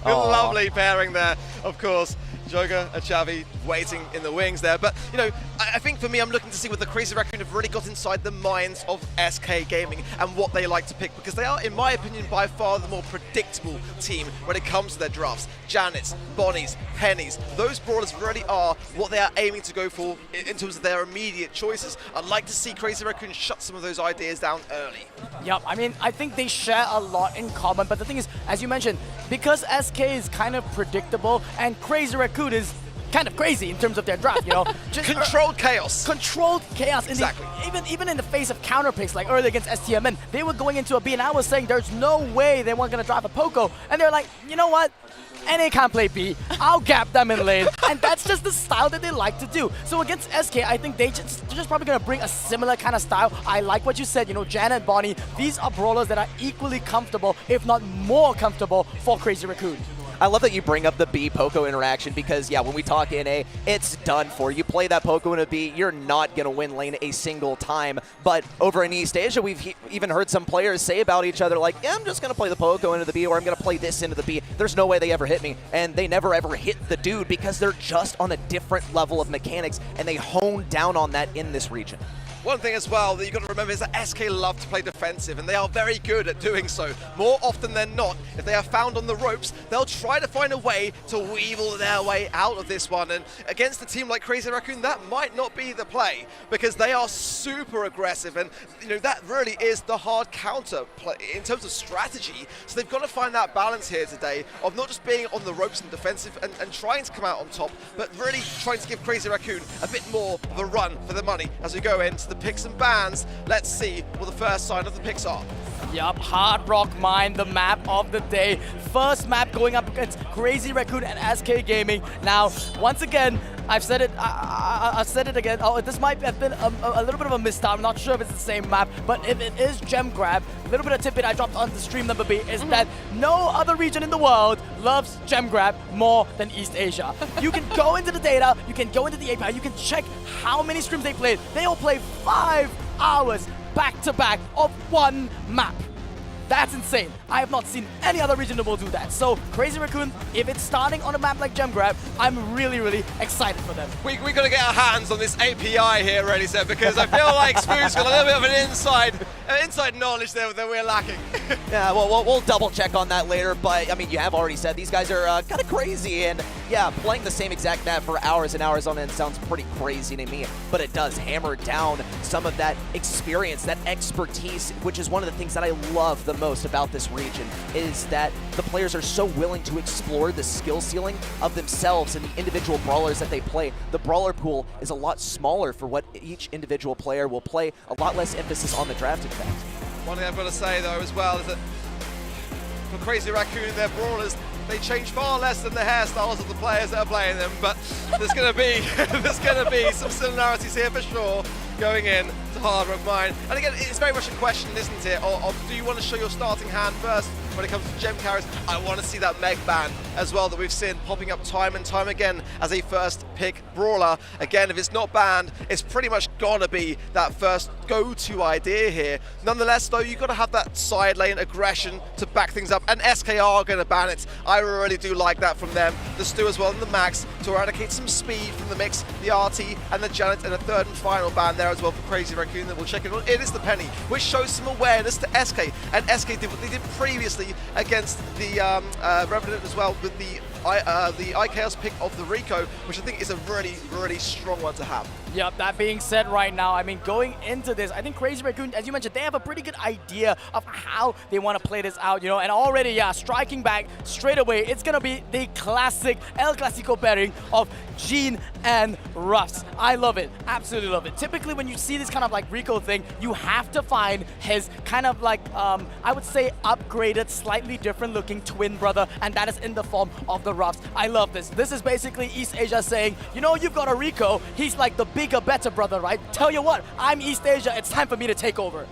Oh, lovely pairing there, of course. Joga and Xavi waiting in the wings there. But, you know, I think for me, I'm looking to see what the Crazy Raccoon have really got inside the minds of SK Gaming and what they like to pick, because they are, in my opinion, by far the more predictable team when it comes to their drafts. Janets, Bonnies, Pennies, those brawlers really are what they are aiming to go for in terms of their immediate choices. I'd like to see Crazy Raccoon shut some of those ideas down early. Yep, I mean, I think they share a lot in common, but the thing is, as you mentioned, because SK is kind of predictable and Crazy Raccoon is kind of crazy in terms of their draft, you know. Just controlled chaos. Controlled chaos. Exactly. Even in the face of counter picks, like earlier against STMN, they were going into a B, and I was saying there's no way they weren't going to draft a Poco, and they're like, you know what? NA can't play B, I'll gap them in lane, and that's just the style that they like to do. So against SK, I think they're just probably going to bring a similar kind of style. I like what you said, you know, Janet, Bonnie, these are brawlers that are equally comfortable, if not more comfortable, for Crazy Raccoon. I love that you bring up the B Poco interaction, because, yeah, when we talk NA, it's done for. You play that Poco in a B, you're not going to win lane a single time. But over in East Asia, we've even heard some players say about each other, like, yeah, I'm just going to play the Poco into the B, or I'm going to play this into the B. There's no way they ever hit me. And they never ever hit the dude, because they're just on a different level of mechanics, and they hone down on that in this region. One thing as well that you've got to remember is that SK love to play defensive, and they are very good at doing so. More often than not, if they are found on the ropes, they'll try to find a way to weevil their way out of this one. And against a team like Crazy Raccoon, that might not be the play, because they are super aggressive, and you know that really is the hard counter play in terms of strategy. So they've got to find that balance here today of not just being on the ropes and defensive and trying to come out on top, but really trying to give Crazy Raccoon a bit more of a run for the money as we go into the picks and bans. Let's see what the first sign of the picks are. Yup, Hard Rock Mine, the map of the day. First map going up against Crazy Raccoon and SK Gaming. Now, once again, I've said it, I've said it again. Oh, this might have been a little bit of a misstart. I'm not sure if it's the same map, but if it is Gem Grab, a little bit of tidbit I dropped on the stream number B is that no other region in the world loves Gem Grab more than East Asia. You can go into the data, you can go into the API, you can check how many streams they played. They all play 5 hours back to back of one map. That's insane. I have not seen any other region that will do that. So, Crazy Raccoon, if it's starting on a map like Gem Grab, I'm really, really excited for them. We've got to get our hands on this API here, really, sir, because I feel like Spoo's got a little bit of an inside knowledge there that we're lacking. Yeah, well, we'll double check on that later, but, I mean, you have already said these guys are kind of crazy, and, yeah, playing the same exact map for hours and hours on end sounds pretty crazy to me, but it does hammer down some of that experience, that expertise, which is one of the things that I love the most about this region, is that the players are so willing to explore the skill ceiling of themselves and the individual brawlers that they play. The brawler pool is a lot smaller for what each individual player will play, a lot less emphasis on the draft, in fact. One thing I've got to say, though, as well, is that for Crazy Raccoon, their brawlers, they change far less than the hairstyles of the players that are playing them, but there's going to be some similarities here for sure going in to Hard Rock Mine. And again, it's very much a question, isn't it, of do you want to show your starting hand first, when it comes to gem carries, I want to see that Meg ban as well that we've seen popping up time and time again as a first pick brawler. Again, if it's not banned, it's pretty much gonna be that first go-to idea here. Nonetheless, though, you've got to have that side lane aggression to back things up, and SK are going to ban it. I really do like that from them. The Stu as well, and the Max to eradicate some speed from the mix, the RT and the Janet, and a third and final ban there as well for Crazy Raccoon that we'll check in on. It is the Penny, which shows some awareness to SK, and SK did what they did previously against the Revenant as well with the IKS pick of the Rico, which I think is a really, really strong one to have. Yep, that being said right now, I mean, going into this, I think Crazy Raccoon, as you mentioned, they have a pretty good idea of how they want to play this out, you know, and already, yeah, striking back straight away, it's going to be the classic El Clasico pairing of Gene and Ruffs. I love it, absolutely love it. Typically, when you see this kind of like Rico thing, you have to find his kind of like, I would say upgraded, slightly different looking twin brother, and that is in the form of the Ruffs. I love this. This is basically East Asia saying, you know, you've got a Rico, he's like the bigger, better brother, right? Tell you what, I'm East Asia, it's time for me to take over.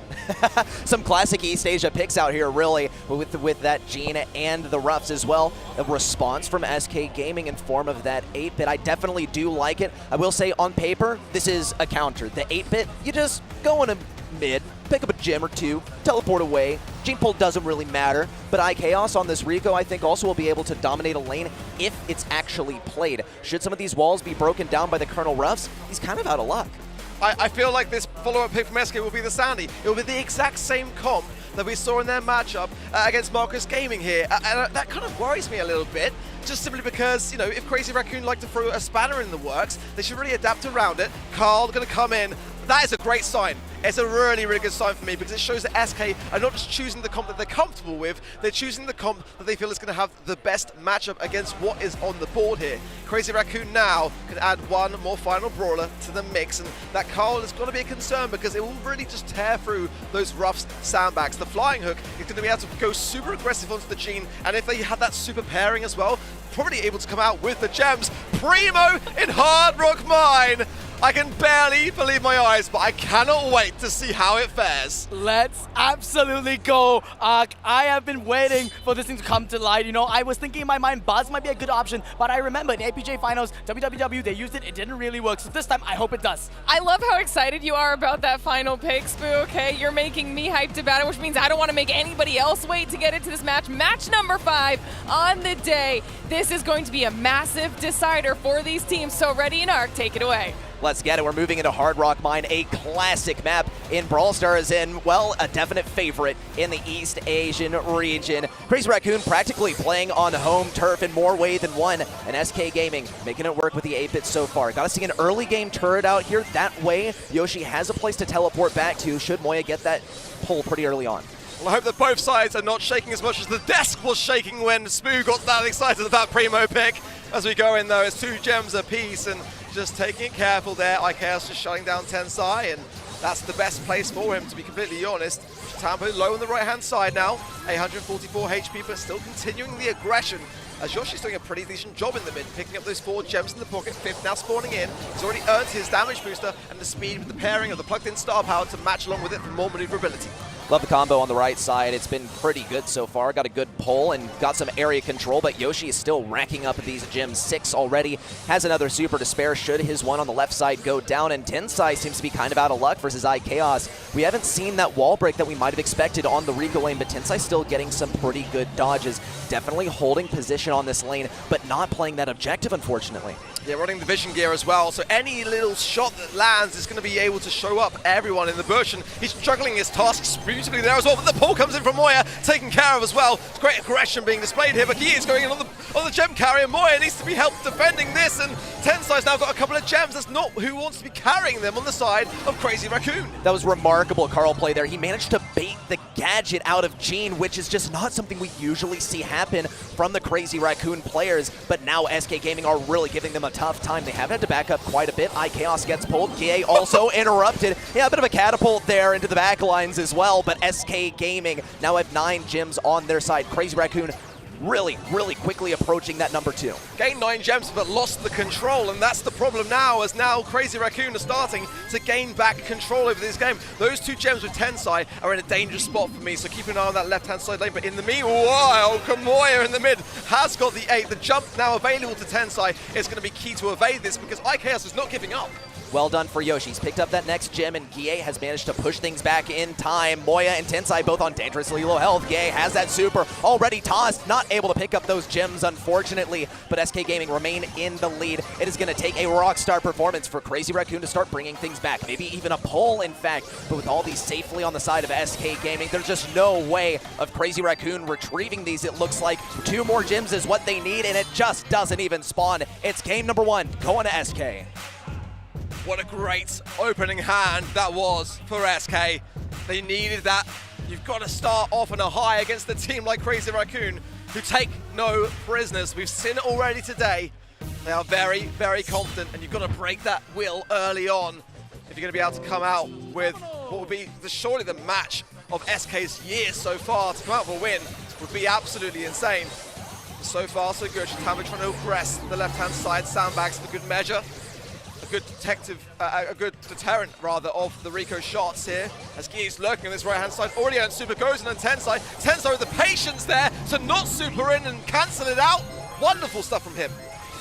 Some classic East Asia picks out here, really, with that Gene and the Ruffs as well. A response from SK Gaming in form of that 8-bit. I definitely do like it. I will say, on paper, this is a counter. The 8-bit, you just go in a mid, pick up a gem or two, teleport away. Gene pull doesn't really matter, but iKaos on this Rico, I think, also will be able to dominate a lane if it's actually played. Should some of these walls be broken down by the Colonel Ruffs, he's kind of out of luck. I feel like this follow-up pick from SK will be the Sandy. It will be the exact same comp that we saw in their matchup against Marcus Gaming here. And that kind of worries me a little bit, just simply because, you know, if Crazy Raccoon like to throw a spanner in the works, they should really adapt around it. Carl going to come in. That is a great sign. It's a really, really good sign for me because it shows that SK are not just choosing the comp that they're comfortable with, they're choosing the comp that they feel is going to have the best matchup against what is on the board here. Crazy Raccoon now can add one more final brawler to the mix, and that Carl is going to be a concern because it will really just tear through those Ruffs sandbags. The flying hook is going to be able to go super aggressive onto the Gene, and if they have that super pairing as well, probably able to come out with the gems. Primo in Hard Rock Mine! I can barely believe my eyes, but I cannot wait to see how it fares. Let's absolutely go, Ark. I have been waiting for this thing to come to light. You know, I was thinking in my mind, Buzz might be a good option, but I remember in APJ Finals, WWW, they used it, it didn't really work. So this time, I hope it does. I love how excited you are about that final pick, Spoo, okay? You're making me hyped about it, which means I don't want to make anybody else wait to get into this match. Match number 5 on the day. This is going to be a massive decider for these teams. So Ready and Ark, take it away. Let's get it. We're moving into Hard Rock Mine, a classic map in Brawl Stars, and, well, a definite favorite in the East Asian region. Crazy Raccoon practically playing on home turf in more ways than one, and SK Gaming making it work with the 8-bit so far. Got to see an early game turret out here. That way, Yoshi has a place to teleport back to should Moya get that pull pretty early on. Well, I hope that both sides are not shaking as much as the desk was shaking when Spoo got that excited about Primo pick. As we go in, though, it's 2 gems apiece, and just taking it careful there. iKaos just shutting down Tensai, and that's the best place for him, to be completely honest. Tampo low on the right-hand side now, 144 HP, but still continuing the aggression, as Yoshi's doing a pretty decent job in the mid, picking up those 4 gems in the pocket. 5th now spawning in. He's already earned his damage booster and the speed with the pairing of the plugged-in star power to match along with it for more maneuverability. Love the combo on the right side. It's been pretty good so far. Got a good pull and got some area control, but Yoshi is still racking up these gems. 6 already. Has another super to spare should his one on the left side go down, and Tensai seems to be kind of out of luck versus iKaos. We haven't seen that wall break that we might have expected on the Rico lane, but Tensai still getting some pretty good dodges. Definitely holding position on this lane, but not playing that objective, unfortunately. Yeah, running the vision gear as well, so any little shot that lands is going to be able to show up everyone in the bush, and he's juggling his tasks beautifully there as well, but the pull comes in from Moya, taken care of as well. It's great aggression being displayed here, but he is going in on the gem carrier. Moya needs to be helped defending this, and Tensai's now got a couple of gems. That's not who wants to be carrying them on the side of Crazy Raccoon. That was remarkable Carl play there. He managed to bait the gadget out of Gene, which is just not something we usually see happen from the Crazy Raccoon players, but now SK Gaming are really giving them a tough time. They have had to back up quite a bit. iKaos gets pulled. GA also interrupted. Yeah, a bit of a catapult there into the back lines as well, but SK Gaming now have 9 gems on their side. Crazy Raccoon really, really quickly approaching that number 2. Gained 9 gems but lost the control, and that's the problem now, as now Crazy Raccoon are starting to gain back control over this game. Those 2 gems with Tensai are in a dangerous spot for me, so keep an eye on that left-hand side lane. But in the meanwhile, Kamoya in the mid has got the 8. The jump now available to Tensai is going to be key to evade this, because IKS is not giving up. Well done for Yoshi. He's picked up that next gem, and Gie has managed to push things back in time. Moya and Tensai both on dangerously low health. Gie has that super already tossed, not able to pick up those gems, unfortunately, but SK Gaming remain in the lead. It is going to take a rockstar performance for Crazy Raccoon to start bringing things back. Maybe even a pull, in fact, but with all these safely on the side of SK Gaming, there's just no way of Crazy Raccoon retrieving these. It looks like 2 more gems is what they need, and it just doesn't even spawn. It's game number 1 going to SK. What a great opening hand that was for SK. They needed that. You've got to start off on a high against a team like Crazy Raccoon, who take no prisoners. We've seen it already today. They are very, very confident, and you've got to break that will early on if you're going to be able to come out with what will be surely the match of SK's year so far. To come out with a win would be absolutely insane. So far, so good. Totem trying to press the left-hand side. Sandbags for good measure. A good deterrent rather of the Rico shots here, as Gie's lurking on this right hand side. Already on super goes in on Tensai. Tensai with the patience there to not super in and cancel it out. Wonderful stuff from him.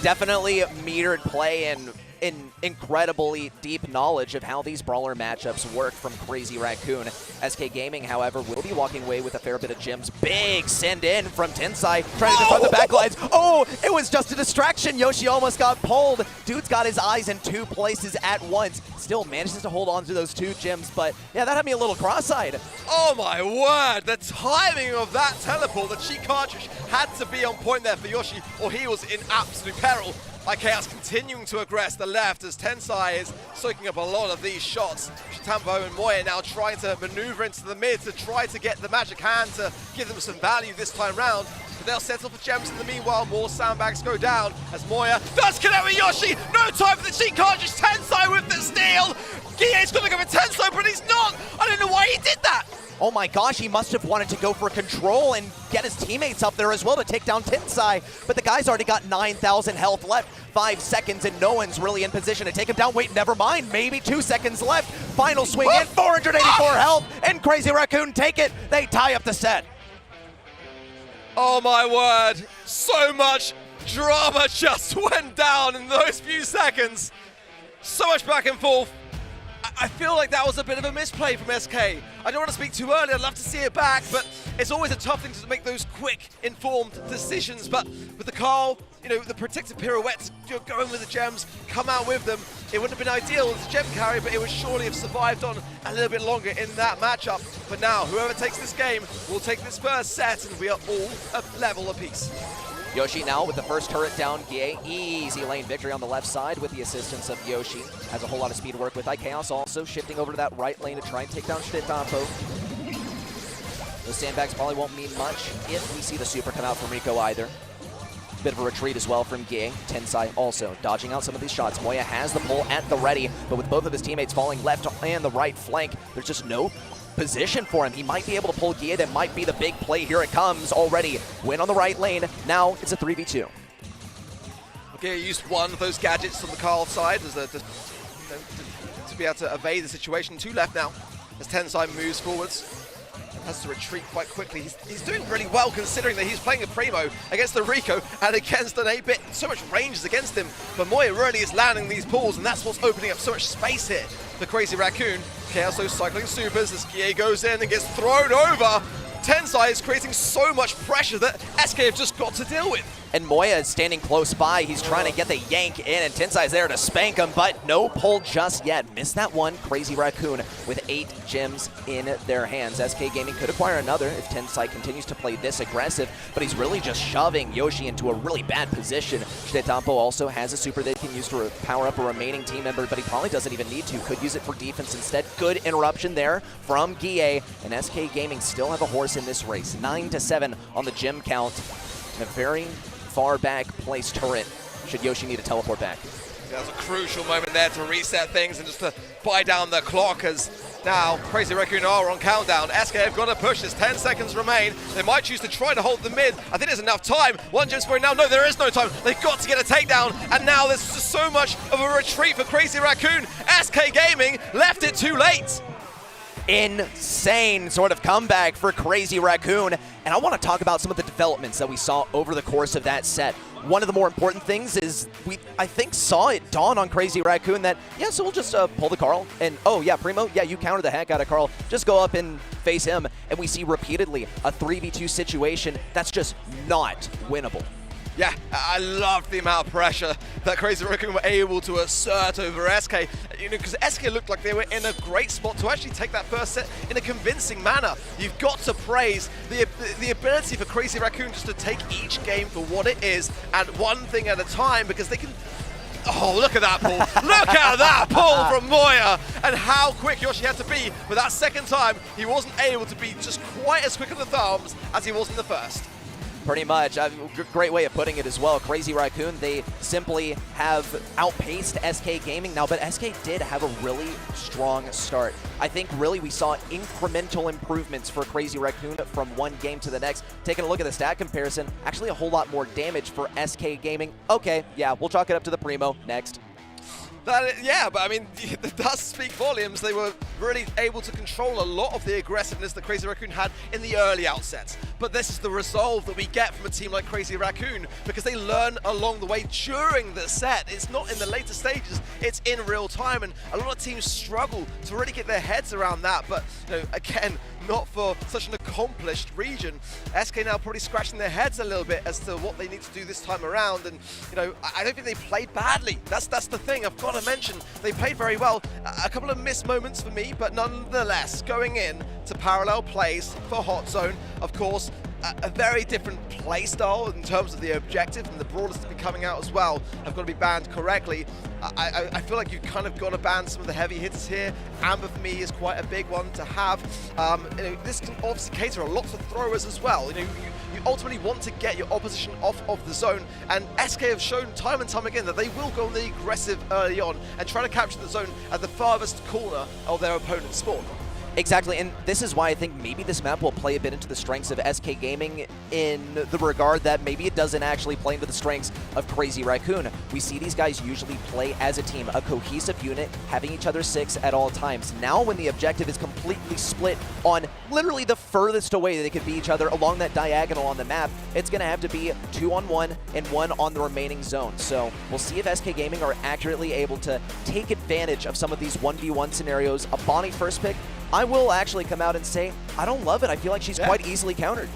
Definitely metered play and incredibly deep knowledge of how these brawler matchups work from Crazy Raccoon. SK Gaming, however, will be walking away with a fair bit of gems. Big send in from Tensai, trying to defend the backlines. Oh, it was just a distraction. Yoshi almost got pulled. Dude's got his eyes in 2 places at once. Still manages to hold on to those 2 gems, but yeah, that had me a little cross-eyed. Oh my word, the timing of that teleport, the cheat cartridge had to be on point there for Yoshi, or he was in absolute peril. IKS continuing to aggress the left as Tensai is soaking up a lot of these shots. Tambo and Moya now trying to maneuver into the mid to try to get the magic hand to give them some value this time round. But they'll settle for gems in the meanwhile. More sandbags go down as Moya does connect with Yoshi. No time for the cheat cartridge. Tensai with the steal. Gie's going to go for Tensai, but he's not. I don't know why he did that. Oh my gosh, he must have wanted to go for control and get his teammates up there as well to take down Tensai, but the guy's already got 9,000 health left, 5 seconds, and no one's really in position to take him down. Wait, never mind, maybe 2 seconds left. Final swing in, 484 health, and Crazy Raccoon take it. They tie up the set. Oh my word, so much drama just went down in those few seconds. So much back and forth. I feel like that was a bit of a misplay from SK. I don't want to speak too early, I'd love to see it back, but it's always a tough thing to make those quick, informed decisions. But with the Carl, you know, the protective pirouettes, you're going with the gems, come out with them. It wouldn't have been ideal as a gem carry, but it would surely have survived on a little bit longer in that matchup. But now, whoever takes this game will take this first set, and we are all a level apiece. Yoshi now with the first turret down. Gie, easy lane victory on the left side with the assistance of Yoshi. Has a whole lot of speed to work with. IKS also shifting over to that right lane to try and take down Shitetampo. Those sandbags probably won't mean much if we see the super come out from Rico either. Bit of a retreat as well from Gie. Tensai also dodging out some of these shots. Moya has the pull at the ready, but with both of his teammates falling left and the right flank, there's just no position for him. He might be able to pull Gie. That might be the big play. Here it comes already. Win on the right lane. Now it's a 3v2. Okay, used one of those gadgets on the Carl side as to be able to evade the situation. 2 left now as Tensai moves forwards. Has to retreat quite quickly. He's doing really well considering that he's playing a Primo against the Rico and against an 8-bit. So much range is against him, but Moya really is landing these pulls, and that's what's opening up so much space here for Crazy Raccoon. Chaos cycling supers as Gie goes in and gets thrown over. Tensai is creating so much pressure that SK have just got to deal with. And Moya is standing close by. He's trying to get the yank in, and Tensai's there to spank him, but no pull just yet. Missed that one. Crazy Raccoon with 8 gems in their hands. SK Gaming could acquire another if Tensai continues to play this aggressive, but he's really just shoving Yoshi into a really bad position. Shitetampo also has a super that he can use to power up a remaining team member, but he probably doesn't even need to. Could use it for defense instead. Good interruption there from Gie, and SK Gaming still have a horse in this race. 9-7 on the gem count. And a very far back placed turret should Yoshi need to teleport back. That was a crucial moment there to reset things and just to buy down the clock as Now, Crazy Raccoon are on countdown. SK have got to push this. 10 seconds remain. They might choose to try to hold the mid. I think there's enough time. One gem spraying now. No, there is no time. They've got to get a takedown. And now there's just so much of a retreat for Crazy Raccoon. SK Gaming left it too late. Insane sort of comeback for Crazy Raccoon. And I want to talk about some of the developments that we saw over the course of that set. One of the more important things is we, I think, saw it dawn on Crazy Raccoon that, yeah, so we'll just pull the Carl. And, oh, yeah, Primo, yeah, you counter the heck out of Carl. Just go up and face him. And we see repeatedly a 3v2 situation that's just not winnable. Yeah, I loved the amount of pressure that Crazy Raccoon were able to assert over SK. You know, because SK looked like they were in a great spot to actually take that first set in a convincing manner. You've got to praise the ability for Crazy Raccoon just to take each game for what it is and one thing at a time, because they can. Oh, look at that pull. Look at that pull from Moya, and how quick Yoshi had to be. But that second time, he wasn't able to be just quite as quick on the thumbs as he was in the first. Pretty much. Great way of putting it as well. Crazy Raccoon, they simply have outpaced SK Gaming now, but SK did have a really strong start. I think really we saw incremental improvements for Crazy Raccoon from one game to the next. Taking a look at the stat comparison, actually a whole lot more damage for SK Gaming. Okay, yeah, we'll chalk it up to the Primo. Next. Yeah, but I mean, it does speak volumes. They were really able to control a lot of the aggressiveness that Crazy Raccoon had in the early outsets. But this is the resolve that we get from a team like Crazy Raccoon, because they learn along the way during the set. It's not in the later stages, it's in real time, and a lot of teams struggle to really get their heads around that. But, you know, again, not for such an accomplished region. SK now probably scratching their heads a little bit as to what they need to do this time around. And, you know, I don't think they played badly. That's the thing. I've got to mention, they played very well. A couple of missed moments for me, but nonetheless, going in to parallel plays for Hot Zone, of course, a very different play style in terms of the objective, and the brawlers to be coming out as well have got to be banned correctly. I feel like you've kind of got to ban some of the heavy hitters here. Amber for me is quite a big one to have. You know, this can obviously cater a lot to throwers as well. You know, you ultimately want to get your opposition off of the zone, and SK have shown time and time again that they will go on the aggressive early on and try to capture the zone at the farthest corner of their opponent's spawn. Exactly, and this is why I think maybe this map will play a bit into the strengths of SK Gaming in the regard that maybe it doesn't actually play into the strengths of Crazy Raccoon. We see these guys usually play as a team, a cohesive unit, having each other's six at all times. Now when the objective is completely split on literally the furthest away that they could be each other along that diagonal on the map, it's going to have to be 2-on-1 and 1 on the remaining zone. So we'll see if SK Gaming are accurately able to take advantage of some of these 1v1 scenarios. A Bonnie first pick, I will actually come out and say, I don't love it. I feel like she's quite easily countered.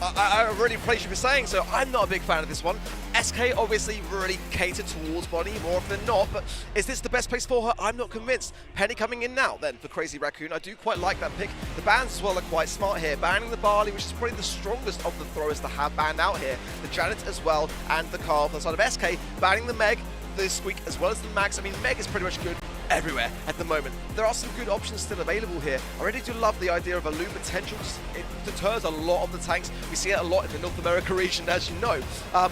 I really appreciate you for saying so. I'm not a big fan of this one. SK obviously really catered towards Bonnie more often than not, but is this the best place for her? I'm not convinced. Penny coming in now then for Crazy Raccoon. I do quite like that pick. The bans as well are quite smart here. Banning the Barley, which is probably the strongest of the throwers to have banned out here. The Janet as well, and the Carl on the side of SK. Banning the Meg, the Squeak, as well as the Max. I mean, Meg is pretty much good everywhere at the moment. There are some good options still available here. I really do love the idea of a loop potential. It deters a lot of the tanks. We see it a lot in the North America region, as you know.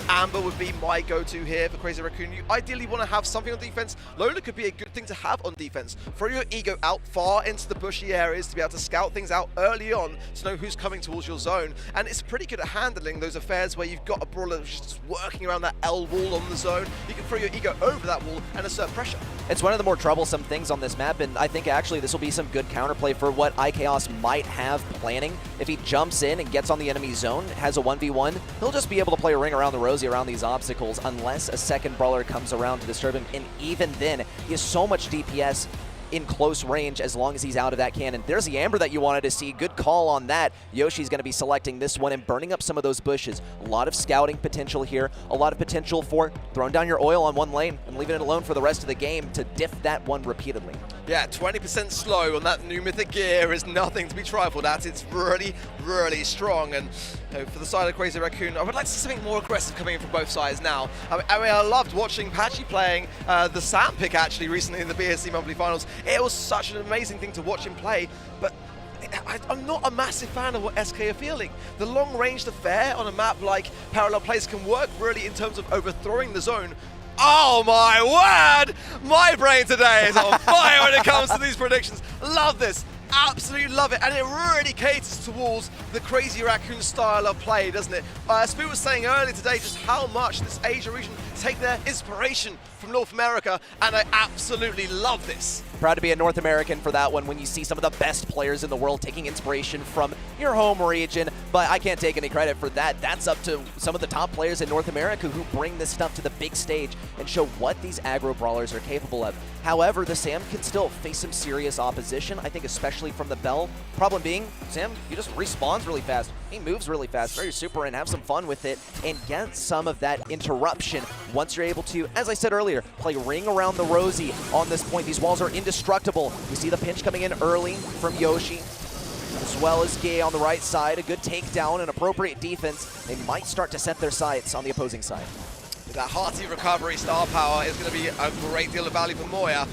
Amber would be my go-to here for Crazy Raccoon. You ideally want to have something on defense. Lola could be a good thing to have on defense. Throw your ego out far into the bushy areas to be able to scout things out early on to know who's coming towards your zone. And it's pretty good at handling those affairs where you've got a brawler just working around that L wall on the zone. You can throw your ego over that wall and assert pressure. It's one of the more troublesome things on this map, and I think actually this will be some good counterplay for what iKaos might have planning. If he jumps in and gets on the enemy zone, has a 1v1, he'll just be able to play a ring around the rosy around these obstacles unless a second brawler comes around to disturb him, and even then, he has so much DPS in close range as long as he's out of that cannon. There's the Amber that you wanted to see. Good call on that. Yoshi's going to be selecting this one and burning up some of those bushes. A lot of scouting potential here. A lot of potential for throwing down your oil on one lane and leaving it alone for the rest of the game to diff that one repeatedly. Yeah, 20% slow on that new mythic gear is nothing to be trifled at. It's really, really strong. And you know, for the side of Crazy Raccoon, I would like to see something more aggressive coming in from both sides now. I mean, I loved watching Patchy playing the Sam pick actually recently in the BSC Monthly Finals. It was such an amazing thing to watch him play, but I'm not a massive fan of what SK are feeling. The long-range affair on a map like Parallel Plays can work really in terms of overthrowing the zone. Oh my word! My brain today is on fire when it comes to these predictions. Love this. absolutely love it, and it really caters towards the Crazy Raccoon style of play, doesn't it? Spoo was saying earlier today just how much this Asia region take their inspiration from North America, and I absolutely love this. Proud to be a North American for that one when you see some of the best players in the world taking inspiration from your home region, but I can't take any credit for that. That's up to some of the top players in North America who bring this stuff to the big stage and show what these aggro brawlers are capable of. However, the Sam can still face some serious opposition, I think especially from the Bell. Problem being, Sam, he just respawns really fast. He moves really fast, very super, and have some fun with it and get some of that interruption once you're able to, as I said earlier, play ring around the Rosie on this point. These walls are indestructible. We see the pinch coming in early from Yoshi, as well as Gay on the right side. A good takedown and appropriate defense. They might start to set their sights on the opposing side. That hearty recovery star power is going to be a great deal of value for Moya.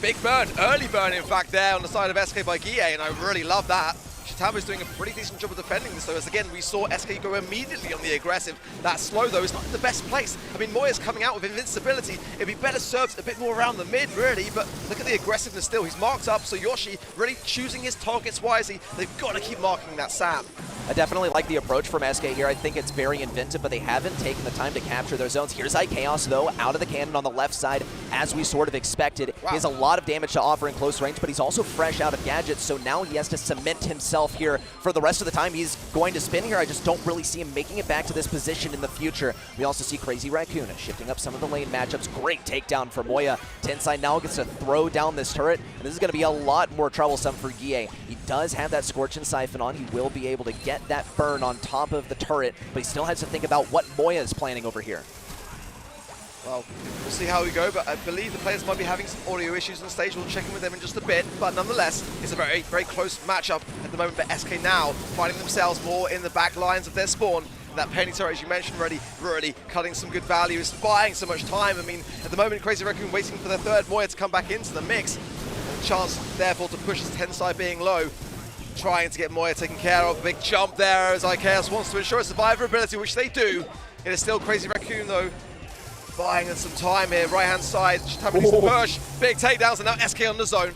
Big burn, early burn in fact there on the side of SK by Guille, and I really love that. Shitama's doing a pretty decent job of defending this though, as again we saw SK go immediately on the aggressive. That slow though is not in the best place. I mean, Moya's coming out with invincibility. It'd be better served a bit more around the mid really, but look at the aggressiveness still. He's marked up, so Yoshi really choosing his targets wisely. They've got to keep marking that Sam. I definitely like the approach from SK here. I think it's very inventive, but they haven't taken the time to capture their zones. Here's iChaos, though, out of the cannon on the left side, as we sort of expected. Wow. He has a lot of damage to offer in close range, but he's also fresh out of gadgets, so now he has to cement himself here for the rest of the time he's going to spin here. I just don't really see him making it back to this position in the future. We also see Crazy Raccoon shifting up some of the lane matchups. Great takedown for Moya. Tensai now gets to throw down this turret, and this is going to be a lot more troublesome for Guille. He does have that Scorch and Siphon on. He will be able to get that burn on top of the turret, but he still has to think about what Moya is planning over here. Well, we'll see how we go, but I believe the players might be having some audio issues on stage. We'll check in with them in just a bit, but nonetheless, it's a very, very close matchup at the moment, but SK now finding themselves more in the back lines of their spawn. And that penny turret, as you mentioned already, really cutting some good value, is buying so much time. I mean, at the moment, Crazy Raccoon waiting for their third Moya to come back into the mix. And a chance, therefore, to push his Tensai being low. Trying to get Moya taken care of. Big jump there as iChaos wants to ensure survivability, which they do. It is still Crazy Raccoon, though, buying some time here. Right-hand side, Shitama needs to push. Big takedowns, and now SK on the zone.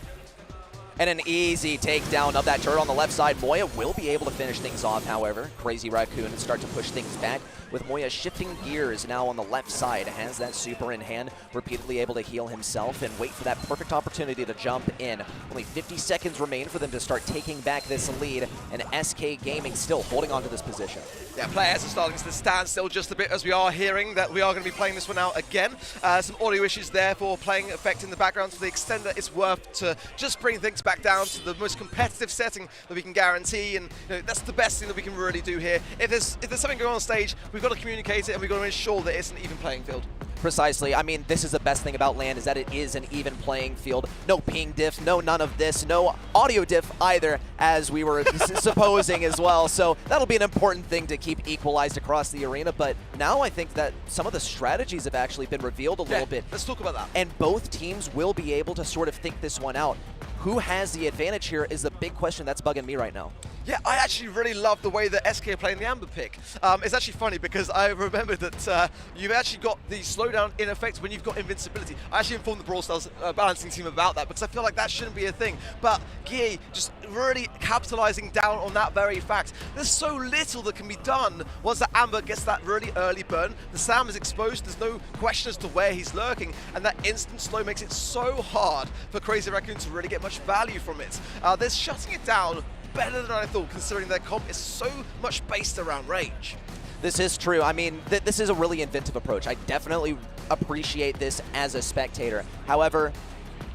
And an easy takedown of that turret on the left side. Moya will be able to finish things off, however. Crazy Raccoon and start to push things back, with Moya shifting gears now on the left side. Has that super in hand, repeatedly able to heal himself and wait for that perfect opportunity to jump in. Only 50 seconds remain for them to start taking back this lead, and SK Gaming still holding on to this position. Yeah, players are starting to stand still just a bit as we are hearing that we are going to be playing this one out again. Some audio issues there for playing effect in the background to the extent that it's worth to just bring things back down to the most competitive setting that we can guarantee, and that's the best thing that we can really do here. If there's something going on stage, we've got to communicate it and we've got to ensure that it's an even playing field. Precisely. I mean, this is the best thing about LAN, is that it is an even playing field. No ping diff, no none of this, no audio diff either, as we were supposing as well. So that'll be an important thing to keep equalized across the arena. But now I think that some of the strategies have actually been revealed a little bit. Let's talk about that. And both teams will be able to sort of think this one out. Who has the advantage here is the big question that's bugging me right now. Yeah, I actually really love the way that SK are playing the Amber pick. It's actually funny because I remember that you've actually got the slowdown in effect when you've got invincibility. I actually informed the Brawl Stars balancing team about that because I feel like that shouldn't be a thing. But Guille just really capitalizing down on that very fact. There's so little that can be done once that Amber gets that really early burn. The Sam is exposed, there's no question as to where he's lurking, and that instant slow makes it so hard for Crazy Raccoon to really get much value from it. They're shutting it down better than I thought, considering their comp is so much based around range. This is true. I mean, this is a really inventive approach. I definitely appreciate this as a spectator. However,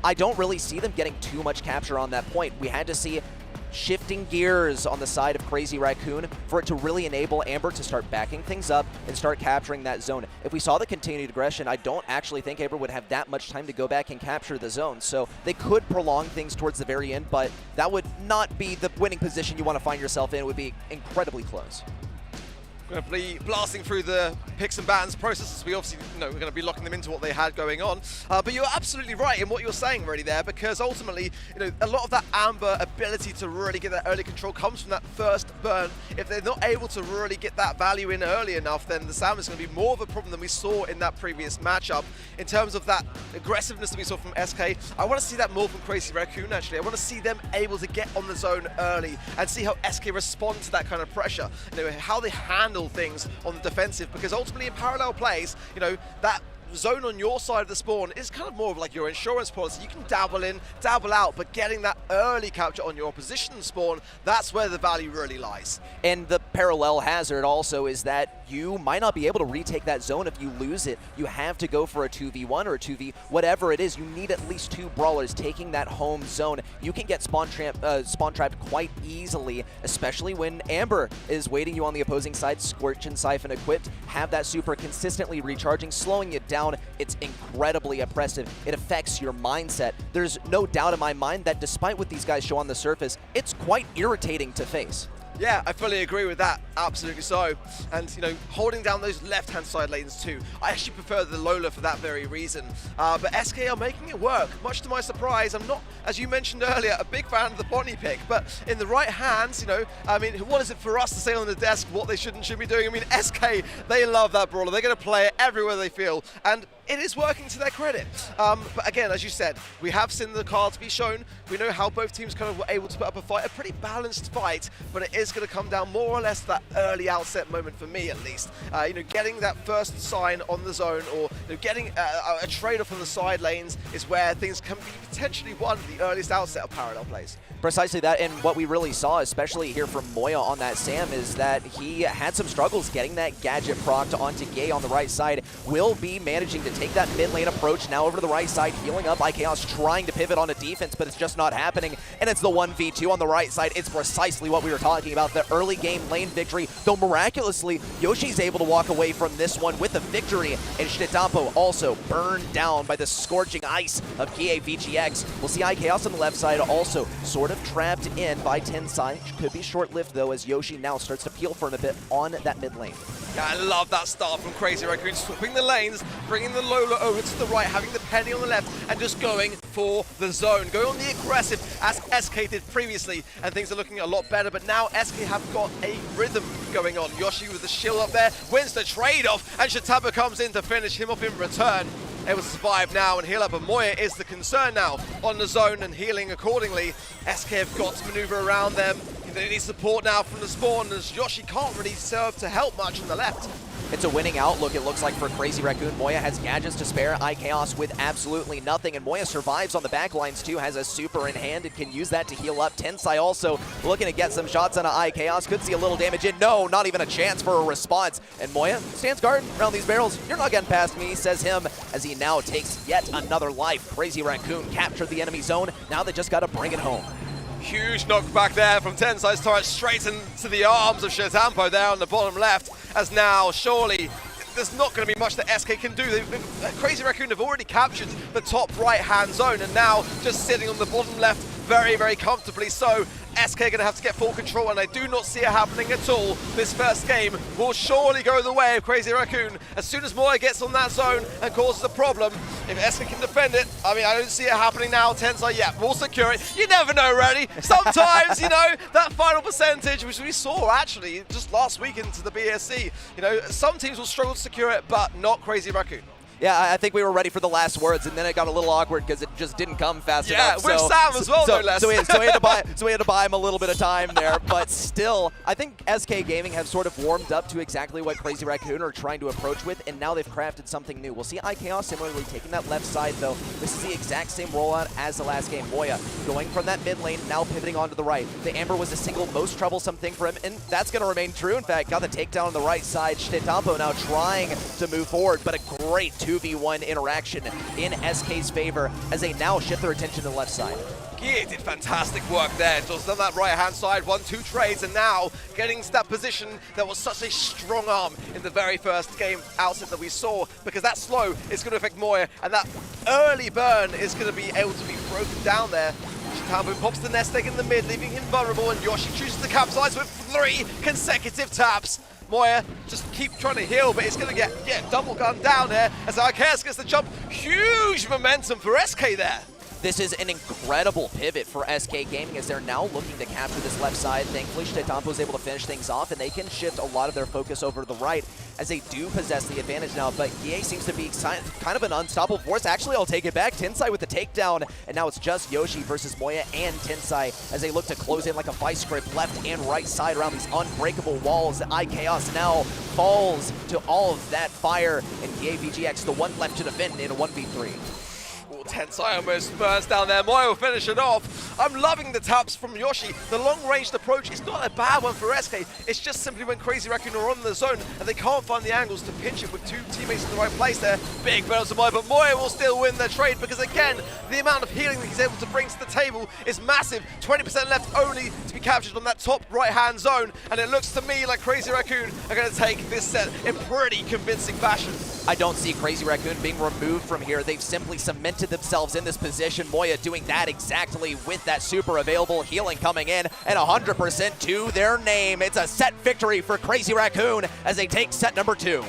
I don't really see them getting too much capture on that point. We had to see shifting gears on the side of Crazy Raccoon for it to really enable Amber to start backing things up and start capturing that zone. If we saw the continued aggression, I don't actually think Amber would have that much time to go back and capture the zone. So they could prolong things towards the very end, but that would not be the winning position you want to find yourself in. It would be incredibly close. Going to be blasting through the picks and bans processes. We obviously, we're going to be locking them into what they had going on. But you're absolutely right in what you're saying really there, because ultimately, a lot of that Amber ability to really get that early control comes from that first burn. If they're not able to really get that value in early enough, then the Sam is going to be more of a problem than we saw in that previous matchup. In terms of that aggressiveness that we saw from SK, I want to see that more from Crazy Raccoon actually. I want to see them able to get on the zone early and see how SK respond to that kind of pressure. How they handle things on the defensive, because ultimately in parallel plays, that zone on your side of the spawn is kind of more of like your insurance policy. You can dabble in, dabble out, but getting that early capture on your opposition spawn, that's where the value really lies. And the parallel hazard also is that you might not be able to retake that zone if you lose it. You have to go for a 2v1 or a 2v, whatever it is. You need at least 2 brawlers taking that home zone. You can get spawn trapped quite easily, especially when Amber is waiting you on the opposing side, Scorch and Siphon equipped, have that super consistently recharging, slowing it down. It's incredibly oppressive. It affects your mindset. There's no doubt in my mind that despite what these guys show on the surface, it's quite irritating to face. Yeah, I fully agree with that. Absolutely so. And, holding down those left-hand side lanes too. I actually prefer the Lola for that very reason. But SK are making it work. Much to my surprise, I'm not, as you mentioned earlier, a big fan of the Bonnie pick. But in the right hands, what is it for us to say on the desk what they should be doing? SK, they love that brawler. They're going to play it everywhere they feel. And it is working to their credit. But again, as you said, we have seen the cards be shown. We know how both teams kind of were able to put up a fight, a pretty balanced fight, but it is going to come down more or less to that early outset moment for me at least. Getting that first sign on the zone, or getting a trade-off on the side lanes is where things can be potentially won at the earliest outset of parallel plays. Precisely that, and what we really saw, especially here from Moya on that Sam, is that he had some struggles getting that gadget procced onto Gay on the right side. Will be managing to take that mid lane approach now over to the right side, healing up. IKEOS trying to pivot onto defense, but it's just not happening, and it's the 1v2 on the right side. It's precisely what we were talking about, the early game lane victory, though miraculously, Yoshi's able to walk away from this one with a victory, and Shitapo also burned down by the scorching ice of GA VGX. We'll see IKEOS on the left side also sort of trapped in by Tensai. Could be short-lived though, as Yoshi now starts to peel for him a bit on that mid lane. Yeah, I love that start from Crazy Raccoon, swapping the lanes, bringing the Lola over to the right, having the Penny on the left, and just going for the zone. Going on the aggressive, as SK did previously, and things are looking a lot better, but now SK have got a rhythm going on. Yoshi with the shield up there, wins the trade-off, and Shitaba comes in to finish him off in return. Able to survive now and heal up, and Moya is the concern now on the zone and healing accordingly. SK have got to maneuver around them. They need support now from the spawn, as Yoshi can't really serve to help much on the left. It's a winning outlook, it looks like, for Crazy Raccoon. Moya has gadgets to spare, IKEOS with absolutely nothing, and Moya survives on the backlines too, has a super in hand and can use that to heal up. Tensai also looking to get some shots on IKEOS, could see a little damage in. No, not even a chance for a response. And Moya stands guard around these barrels. You're not getting past me, says him, as he now takes yet another life. Crazy Raccoon captured the enemy zone, now they just gotta bring it home. Huge knockback there from Tensai's turret straight into the arms of Shitampo there on the bottom left, as now surely there's not going to be much that SK can do. Crazy Raccoon have already captured the top right-hand zone, and now just sitting on the bottom left very, very comfortably so. SK are going to have to get full control, and I do not see it happening at all. This first game will surely go the way of Crazy Raccoon. As soon as Moya gets on that zone and causes a problem, if SK can defend it, I don't see it happening now. Tensai, yeah, we'll secure it. You never know, really. Sometimes, that final percentage, which we saw actually just last week into the BSC, some teams will struggle to secure it, but not Crazy Raccoon. Yeah, I think we were ready for the last words, and then it got a little awkward because it just didn't come fast enough. Yeah, with Sam as well, no less. So we had to buy him a little bit of time there, but still, I think SK Gaming have sort of warmed up to exactly what Crazy Raccoon are trying to approach with, and now they've crafted something new. We'll see IKEOS similarly taking that left side, though. This is the exact same rollout as the last game. Moya going from that mid lane, now pivoting onto the right. The Amber was the single most troublesome thing for him, and that's going to remain true. In fact, got the takedown on the right side. Shitetampo now trying to move forward, but a great 2v1 interaction in SK's favor as they now shift their attention to the left side. Gear did fantastic work there. Just on that right-hand side, 1-2 trades, and now getting to that position that was such a strong arm in the very first game outset that we saw, because that slow is going to affect Moya, and that early burn is going to be able to be broken down there. Shitambo pops the nest egg in the mid, leaving him vulnerable, and Yoshi chooses to capitalize with 3 consecutive taps. Moya just keep trying to heal, but it's going to get double gunned down here as Arceus gets the jump. Huge momentum for SK there. This is an incredible pivot for SK Gaming as they're now looking to capture this left side. Thankfully, Shitetampo is able to finish things off, and they can shift a lot of their focus over to the right as they do possess the advantage now. But EA seems to be kind of an unstoppable force. Actually, I'll take it back. Tensai with the takedown, and now it's just Yoshi versus Moya and Tensai as they look to close in like a vice grip left and right side around these unbreakable walls. iChaos now falls to all of that fire, and EA VGX, the one left to defend in a 1v3. Tensai almost burns down there. Moya will finish it off. I'm loving the taps from Yoshi. The long-ranged approach is not a bad one for SK. It's just simply when Crazy Raccoon are on the zone and they can't find the angles to pinch it with two teammates in the right place there. Big battles to Moya, but Moya will still win their trade because, again, the amount of healing that he's able to bring to the table is massive. 20% left only to be captured on that top right-hand zone, and it looks to me like Crazy Raccoon are going to take this set in pretty convincing fashion. I don't see Crazy Raccoon being removed from here. They've simply cemented themselves in this position. Moya doing that exactly with that super available healing coming in, and 100% to their name. It's a set victory for Crazy Raccoon as they take set number 2.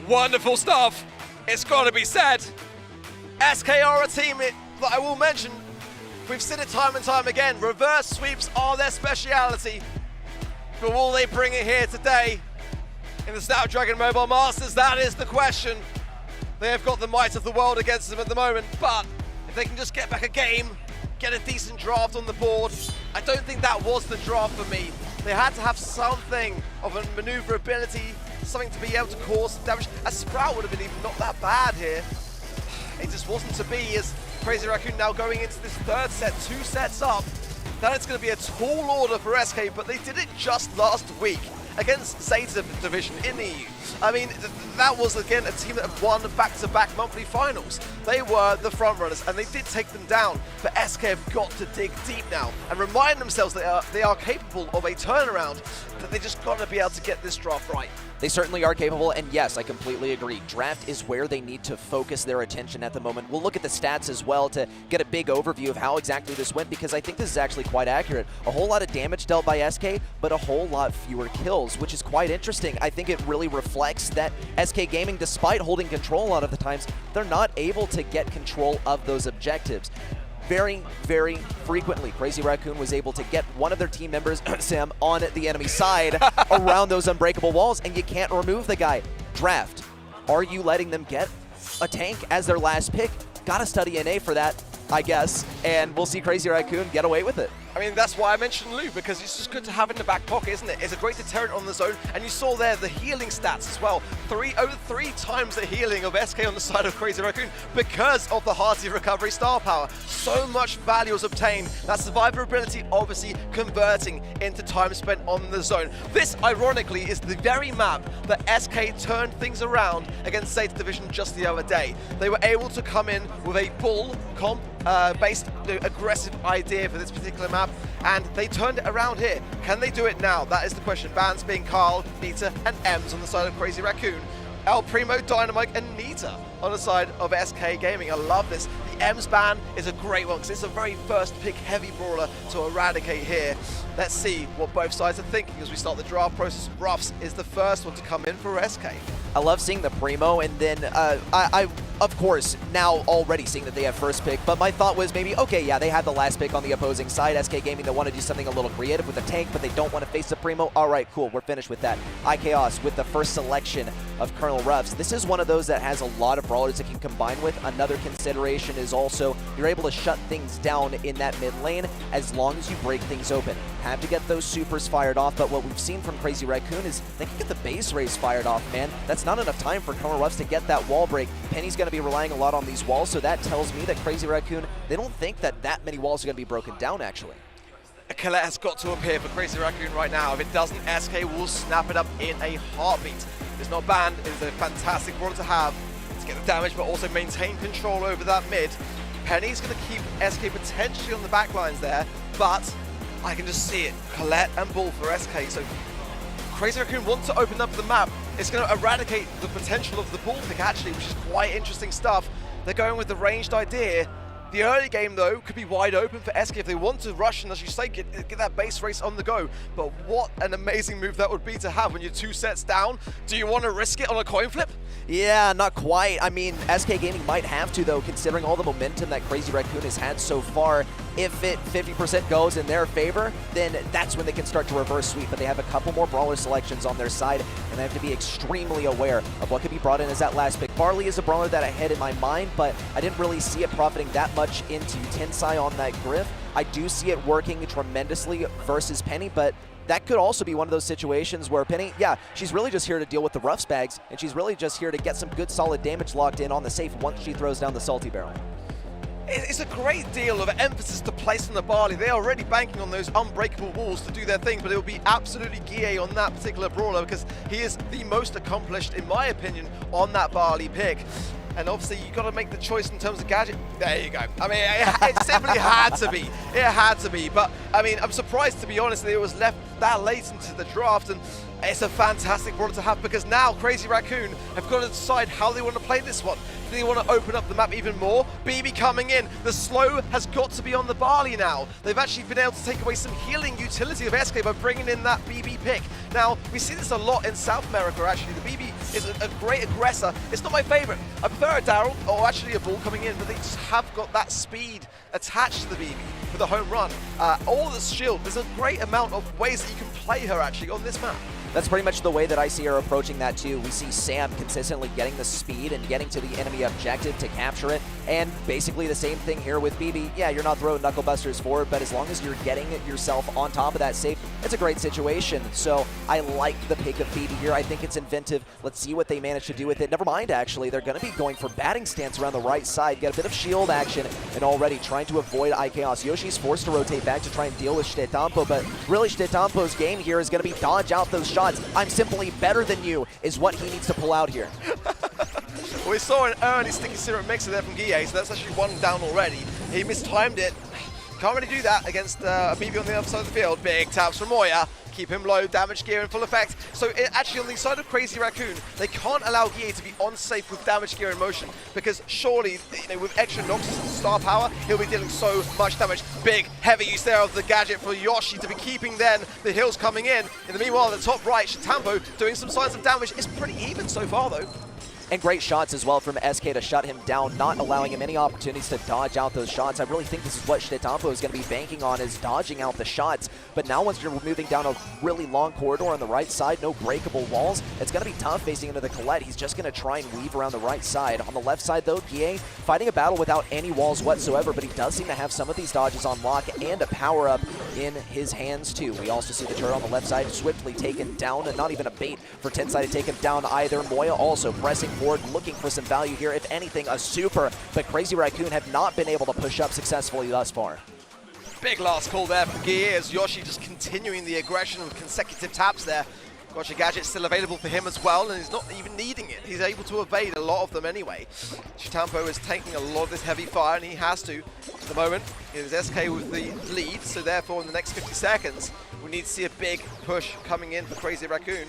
Wonderful stuff. It's got to be said. SK are a team that I will mention. We've seen it time and time again. Reverse sweeps are their speciality. But will they bring it here today? In the Snapdragon Mobile Masters, that is the question. They have got the might of the world against them at the moment, but if they can just get back a game, get a decent draft on the board, I don't think that was the draft for me. They had to have something of a maneuverability, something to be able to cause damage. A Sprout would have been even not that bad here. It just wasn't to be, as Crazy Raccoon now going into this third set, 2 sets up. That is going to be a tall order for SK, but they did it just last week against Zeta Division in the EU. I mean, that was, again, a team that have won back-to-back monthly finals. They were the frontrunners, and they did take them down, but SK have got to dig deep now and remind themselves that they are capable of a turnaround, that they just got to be able to get this draft right. They certainly are capable, and yes, I completely agree. Draft is where they need to focus their attention at the moment. We'll look at the stats as well to get a big overview of how exactly this went, because I think this is actually quite accurate. A whole lot of damage dealt by SK, but a whole lot fewer kills, which is quite interesting. I think it really reflects that SK Gaming, despite holding control a lot of the times, they're not able to get control of those objectives. Very, very frequently, Crazy Raccoon was able to get one of their team members, Sam, on the enemy side around those unbreakable walls, and you can't remove the guy. Draft. Are you letting them get a tank as their last pick? Gotta study NA for that, I guess, and we'll see Crazy Raccoon get away with it. I mean, that's why I mentioned Lou, because it's just good to have in the back pocket, isn't it? It's a great deterrent on the zone, and you saw there the healing stats as well. Over 3 times the healing of SK on the side of Crazy Raccoon because of the hearty recovery star power. So much value is obtained. That survivability obviously converting into time spent on the zone. This, ironically, is the very map that SK turned things around against Zeta Division just the other day. They were able to come in with a bull comp based aggressive idea for this particular map, and they turned it around here. Can they do it now? That is the question. Bans being Carl, Nita, and Ems on the side of Crazy Raccoon. El Primo, Dynamite, and Nita on the side of SK Gaming. I love this. The Ems ban is a great one because it's a very first pick heavy brawler to eradicate here. Let's see what both sides are thinking as we start the draft process. Ruffs is the first one to come in for SK. I love seeing the Primo, and then I of course, now already seeing that they have first pick, but my thought was maybe, okay, yeah, they had the last pick on the opposing side. SK Gaming, they want to do something a little creative with a tank, but they don't want to face the Primo. All right, cool, we're finished with that. iChaos with the first selection of Colonel Ruffs. This is one of those that has a lot of brawlers it can combine with. Another consideration is also you're able to shut things down in that mid lane as long as you break things open. Have to get those supers fired off, but what we've seen from Crazy Raccoon is they can get the base race fired off, man. That's not enough time for Colonel Ruffs to get that wall break. Penny's going to be relying a lot on these walls, so that tells me that Crazy Raccoon, they don't think that many walls are going to be broken down, actually. A Colette has got to appear for Crazy Raccoon right now. If it doesn't, SK will snap it up in a heartbeat. It's not banned. It is a fantastic one to have to get the damage, but also maintain control over that mid. Penny's going to keep SK potentially on the back lines there, but I can just see it. Colette and Bull for SK. So Crazy Raccoon wants to open up the map. It's going to eradicate the potential of the Bull pick, actually, which is quite interesting stuff. They're going with the ranged idea. The early game, though, could be wide open for SK if they want to rush and, as you say, get that base race on the go. But what an amazing move that would be to have when you're 2 sets down. Do you want to risk it on a coin flip? Yeah, not quite. I mean, SK Gaming might have to, though, considering all the momentum that Crazy Raccoon has had so far. If it 50% goes in their favor, then that's when they can start to reverse sweep. But they have a couple more brawler selections on their side, and they have to be extremely aware of what could be brought in as that last pick. Barley is a brawler that I had in my mind, but I didn't really see it profiting that much into Tensai on that Griff. I do see it working tremendously versus Penny, but that could also be one of those situations where Penny, yeah, she's really just here to deal with the roughs bags, and she's really just here to get some good solid damage locked in on the safe once she throws down the salty barrel. It's a great deal of emphasis to place on the Barley. They're already banking on those unbreakable walls to do their thing, but it will be absolutely Guille on that particular brawler because he is the most accomplished, in my opinion, on that Barley pick. And obviously, you've got to make the choice in terms of gadget. There you go. I mean, it simply had to be. It had to be. But, I mean, I'm surprised, to be honest, that it was left that late into the draft. And it's a fantastic brawler to have because now Crazy Raccoon have got to decide how they want to play this one. Do they want to open up the map even more? BB coming in. The slow has got to be on the Barley now. They've actually been able to take away some healing utility of SK by bringing in that BB pick. Now, we see this a lot in South America, actually. The BB is a great aggressor. It's not my favorite. I prefer a Daryl, or actually a Bull coming in, but they just have got that speed attached to the BB for the home run. All the shield, there's a great amount of ways that you can play her, actually, on this map. That's pretty much the way that I see her approaching that too. We see Sam consistently getting the speed and getting to the enemy objective to capture it. And basically the same thing here with BB. Yeah, you're not throwing knuckle busters forward, but as long as you're getting yourself on top of that safe, it's a great situation. So I like the pick of BB here. I think it's inventive. Let's see what they manage to do with it. Never mind, actually. They're going to be going for batting stance around the right side, get a bit of shield action, and already trying to avoid iChaos. Yoshi's forced to rotate back to try and deal with Shitetampo, but really Shitetampo's game here is going to be dodge out those shots. I'm simply better than you is what he needs to pull out here. Well, we saw an early sticky syrup mixer there from Guille, so that's actually one down already. He mistimed it. Can't really do that against a BB on the other side of the field. Big taps from Moya. Keep him low, damage gear in full effect. So actually on the side of Crazy Raccoon, they can't allow Guille to be on safe with damage gear in motion because surely, with extra Noxus and star power, he'll be dealing so much damage. Big, heavy use there of the gadget for Yoshi to be keeping then the heals coming in. In the meanwhile, at the top right, Shitampo doing some signs of damage. It's pretty even so far though. And great shots as well from SK to shut him down, not allowing him any opportunities to dodge out those shots. I really think this is what Shitampo is going to be banking on, is dodging out the shots. But now once you're moving down a really long corridor on the right side, no breakable walls, it's going to be tough facing into the Colette. He's just going to try and weave around the right side. On the left side though, Guille fighting a battle without any walls whatsoever, but he does seem to have some of these dodges on lock and a power-up in his hands too. We also see the turret on the left side swiftly taken down, and not even a bait for Tensai to take him down either. Moya also pressing forward, looking for some value here. If anything, a super, but Crazy Raccoon have not been able to push up successfully thus far. Big last call there from Guille as Yoshi just continuing the aggression with consecutive taps there. Gotcha Gadget's still available for him as well, and he's not even needing it. He's able to evade a lot of them anyway. Shitampo is taking a lot of this heavy fire, and he has to. At the moment, it is SK with the lead, so therefore in the next 50 seconds, we need to see a big push coming in for Crazy Raccoon.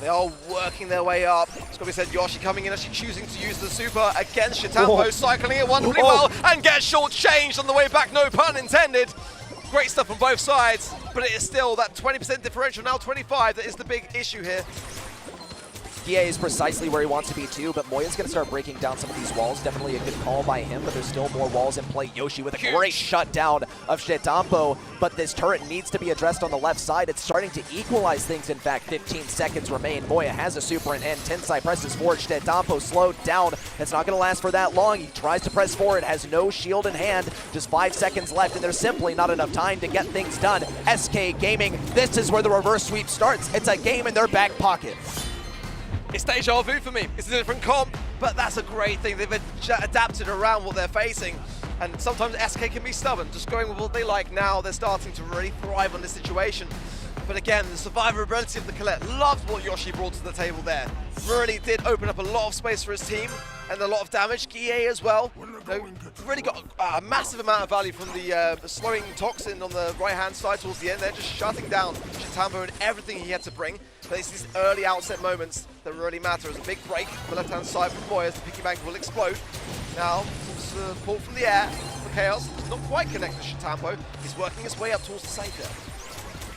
They are working their way up. It's got to be said, Yoshi coming in, actually choosing to use the super against Shitampo, cycling it wonderfully well, and gets short-changed on the way back, no pun intended. Great stuff on both sides, but it is still that 20% differential, now 25, that is the big issue here. Guille is precisely where he wants to be too, but Moya's going to start breaking down some of these walls. Definitely a good call by him, but there's still more walls in play. Yoshi with a great shutdown of Shitampo, but this turret needs to be addressed on the left side. It's starting to equalize things, in fact. 15 seconds remain. Moya has a super in hand. Tensai presses forward. Shitampo slowed down. It's not going to last for that long. He tries to press forward, has no shield in hand. Just 5 seconds left, and there's simply not enough time to get things done. SK Gaming, this is where the reverse sweep starts. It's a game in their back pocket. It's deja vu for me. It's a different comp, but that's a great thing. They've adapted around what they're facing. And sometimes SK can be stubborn, just going with what they like now. They're starting to really thrive on this situation. But again, the survivability of the Colette. Loved what Yoshi brought to the table there. Really did open up a lot of space for his team and a lot of damage. Guille as well. really got a massive amount of value from the slowing Toxin on the right-hand side towards the end. They're just shutting down Shitambo and everything he had to bring. But it's these early outset moments that really matter. As a big break on the left-hand side from Moya as the piggy bank will explode. Now, support from the air for Chaos. It's not quite connected to Shitambo. He's working his way up towards the side there.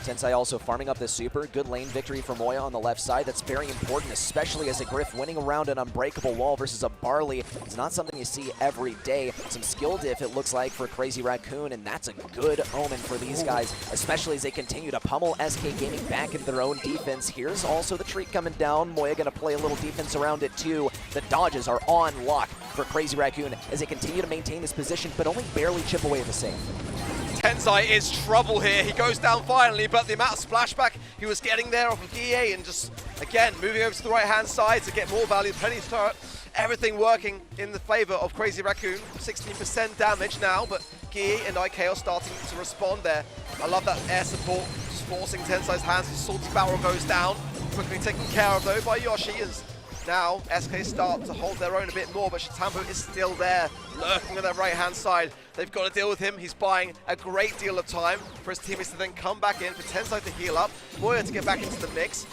Tensai also farming up this super. Good lane victory for Moya on the left side. That's very important, especially as a Griff winning around an unbreakable wall versus a Barley. It's not something you see every day. Some skill diff, it looks like, for Crazy Raccoon, and that's a good omen for these guys, especially as they continue to pummel SK Gaming back into their own defense. Here's also the treat coming down. Moya going to play a little defense around it, too. The dodges are on lock for Crazy Raccoon as they continue to maintain this position, but only barely chip away at the safe. Tensai is trouble here. He goes down finally, but the amount of splashback he was getting there off of GA and just, again, moving over to the right-hand side to get more value. Penny's turret, everything working in the favor of Crazy Raccoon. 16% damage now, but GA and IK are starting to respond there. I love that air support, just forcing Tensai's hands. The Salty Barrel goes down, quickly taken care of, though, by Yoshi. As now, SK start to hold their own a bit more, but Shitambo is still there, lurking on their right-hand side. They've got to deal with him. He's buying a great deal of time for his teammates to then come back in, for Tensai to heal up, Moya to get back into the mix.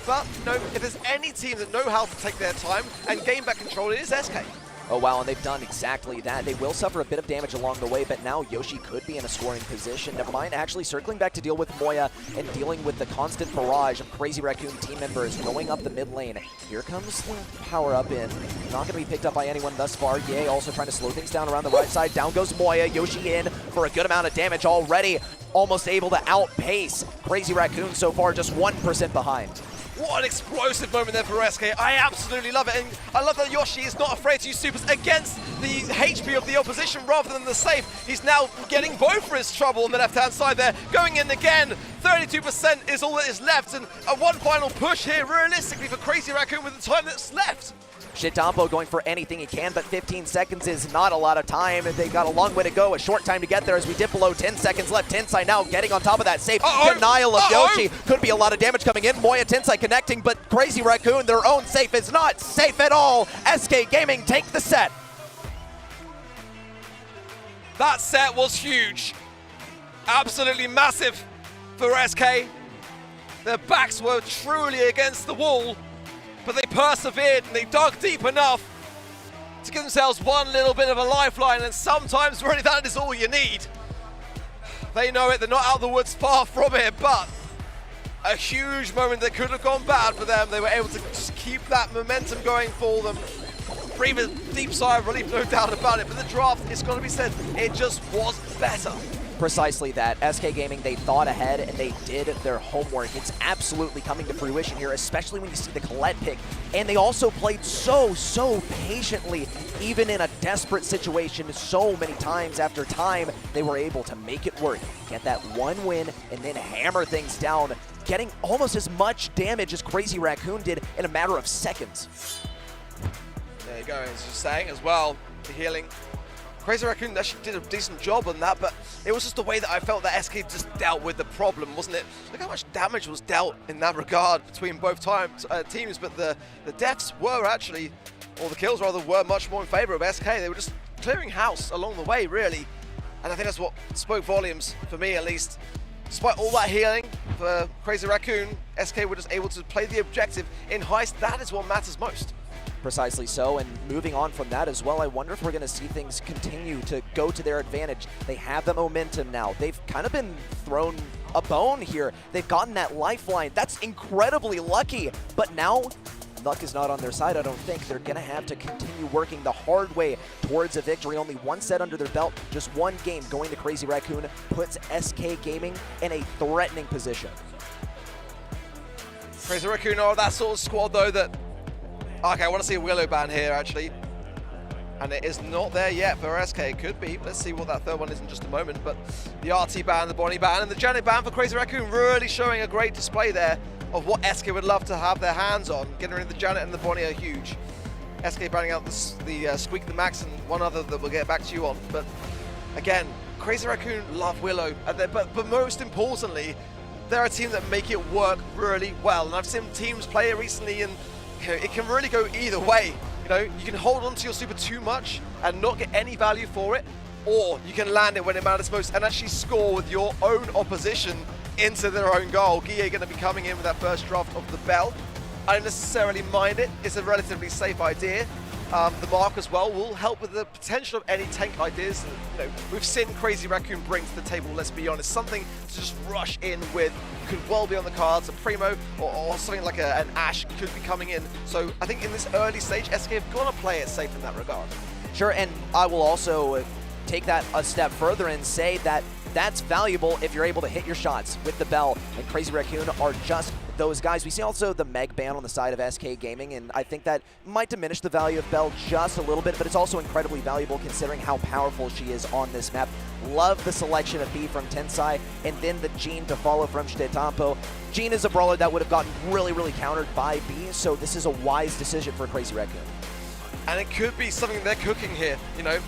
But, if there's any team that know how to take their time and gain back control, it is SK. Oh wow, and they've done exactly that. They will suffer a bit of damage along the way, but now Yoshi could be in a scoring position. Never mind, actually circling back to deal with Moya and dealing with the constant barrage of Crazy Raccoon team members going up the mid lane. Here comes the power up in. Not going to be picked up by anyone thus far. Ye also trying to slow things down around the right side. Down goes Moya. Yoshi in for a good amount of damage already. Almost able to outpace Crazy Raccoon so far, just 1% behind. What an explosive moment there for SK. I absolutely love it. And I love that Yoshi is not afraid to use supers against the HP of the opposition rather than the safe. He's now getting both for his trouble on the left-hand side there. Going in again. 32% is all that is left. And one final push here, realistically, for Crazy Raccoon with the time that's left. Shitambo going for anything he can, but 15 seconds is not a lot of time. They got a long way to go, a short time to get there as we dip below 10 seconds left. Tensai now getting on top of that safe. Denial of Yoshi. Could be a lot of damage coming in. Moya, Tensai connecting, but Crazy Raccoon, their own safe is not safe at all. SK Gaming take the set. That set was huge. Absolutely massive for SK. Their backs were truly against the wall, but they persevered and they dug deep enough to give themselves one little bit of a lifeline, and sometimes really that is all you need. They know it, they're not out of the woods, far from it, but a huge moment that could have gone bad for them. They were able to just keep that momentum going for them. Breathe a deep sigh of relief, no doubt about it, but the draft, it's got to be said, it just was better. Precisely that. SK Gaming, they thought ahead and they did their homework. It's absolutely coming to fruition here, especially when you see the Colette pick. And they also played so patiently, even in a desperate situation. So many times after time, they were able to make it work. Get that one win and then hammer things down, getting almost as much damage as Crazy Raccoon did in a matter of seconds. There you go, as you're saying as well, the healing. Crazy Raccoon actually did a decent job on that, but it was just the way that I felt that SK just dealt with the problem, wasn't it? Look how much damage was dealt in that regard between both teams, but the deaths were actually, or the kills rather, were much more in favor of SK. They were just clearing house along the way, really. And I think that's what spoke volumes, for me at least. Despite all that healing for Crazy Raccoon, SK were just able to play the objective in heist. That is what matters most. Precisely so, and moving on from that as well, I wonder if we're going to see things continue to go to their advantage. They have the momentum now. They've kind of been thrown a bone here. They've gotten that lifeline. That's incredibly lucky, but now luck is not on their side, I don't think. They're going to have to continue working the hard way towards a victory. Only one set under their belt, just one game going to Crazy Raccoon puts SK Gaming in a threatening position. Crazy Raccoon are that sort of squad, though, that... Okay, I want to see a Willow ban here, actually. And it is not there yet for SK. It could be. Let's see what that third one is in just a moment. But the RT ban, the Bonnie ban, and the Janet ban for Crazy Raccoon really showing a great display there of what SK would love to have their hands on. Getting rid of the Janet and the Bonnie are huge. SK banning out the Squeak the Max and one other that we'll get back to you on. But again, Crazy Raccoon love Willow. But most importantly, they're a team that make it work really well. And I've seen teams play it recently, and it can really go either way. You know, you can hold on to your super too much and not get any value for it, or you can land it when it matters most and actually score with your own opposition into their own goal. Guille going to be coming in with that first draft of the Bell. I don't necessarily mind it. It's a relatively safe idea. The Mark as well will help with the potential of any tank ideas. You know, we've seen Crazy Raccoon bring to the table, let's be honest. Something to just rush in with could well be on the cards. A Primo or something like an Ashe could be coming in. So I think in this early stage, SK have got to play it safe in that regard. Sure, and I will also take that a step further and say that that's valuable if you're able to hit your shots with the Bell, and Crazy Raccoon are just those guys. We see also the Meg ban on the side of SK Gaming, and I think that might diminish the value of Bell just a little bit, but it's also incredibly valuable considering how powerful she is on this map. Love the selection of B from Tensai, and then the Jean to follow from Stetampo. Jean is a brawler that would have gotten really countered by B, so this is a wise decision for Crazy Raccoon. And it could be something they're cooking here. You know,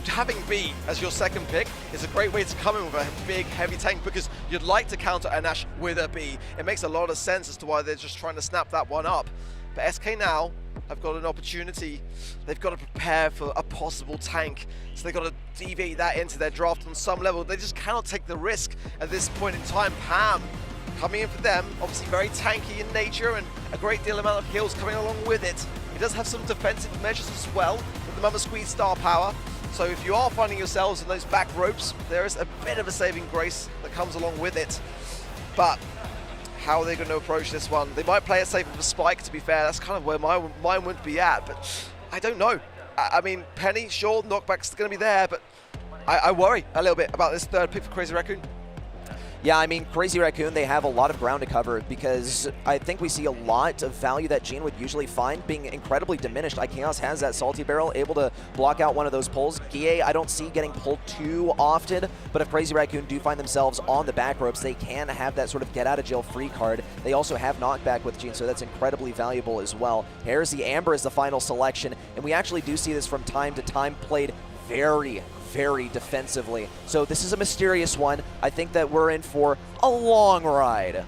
having B as your second pick is a great way to come in with a big, heavy tank because you'd like to counter an Ashe with a B. It makes a lot of sense as to why they're just trying to snap that one up. But SK now have got an opportunity. They've got to prepare for a possible tank. So they've got to deviate that into their draft on some level. They just cannot take the risk at this point in time. Pam coming in for them, obviously very tanky in nature and a great deal amount of kills coming along with it. He does have some defensive measures as well with the Mama Squeeze star power. So if you are finding yourselves in those back ropes, there is a bit of a saving grace that comes along with it. But how are they going to approach this one? They might play it safe with a spike, to be fair. That's kind of where my mind would be at, but I don't know. I mean, Penny, sure, knockback's going to be there, but I worry a little bit about this third pick for Crazy Raccoon. Yeah, I mean, Crazy Raccoon, they have a lot of ground to cover because I think we see a lot of value that Jean would usually find being incredibly diminished. IKEOS has that Salty Barrel, able to block out one of those pulls. Guille, I don't see getting pulled too often, but if Crazy Raccoon do find themselves on the back ropes, they can have that sort of get-out-of-jail-free card. They also have knockback with Jean, so that's incredibly valuable as well. Here's the Amber as the final selection, and we actually do see this from time to time played very defensively. So this is a mysterious one. I think that we're in for a long ride.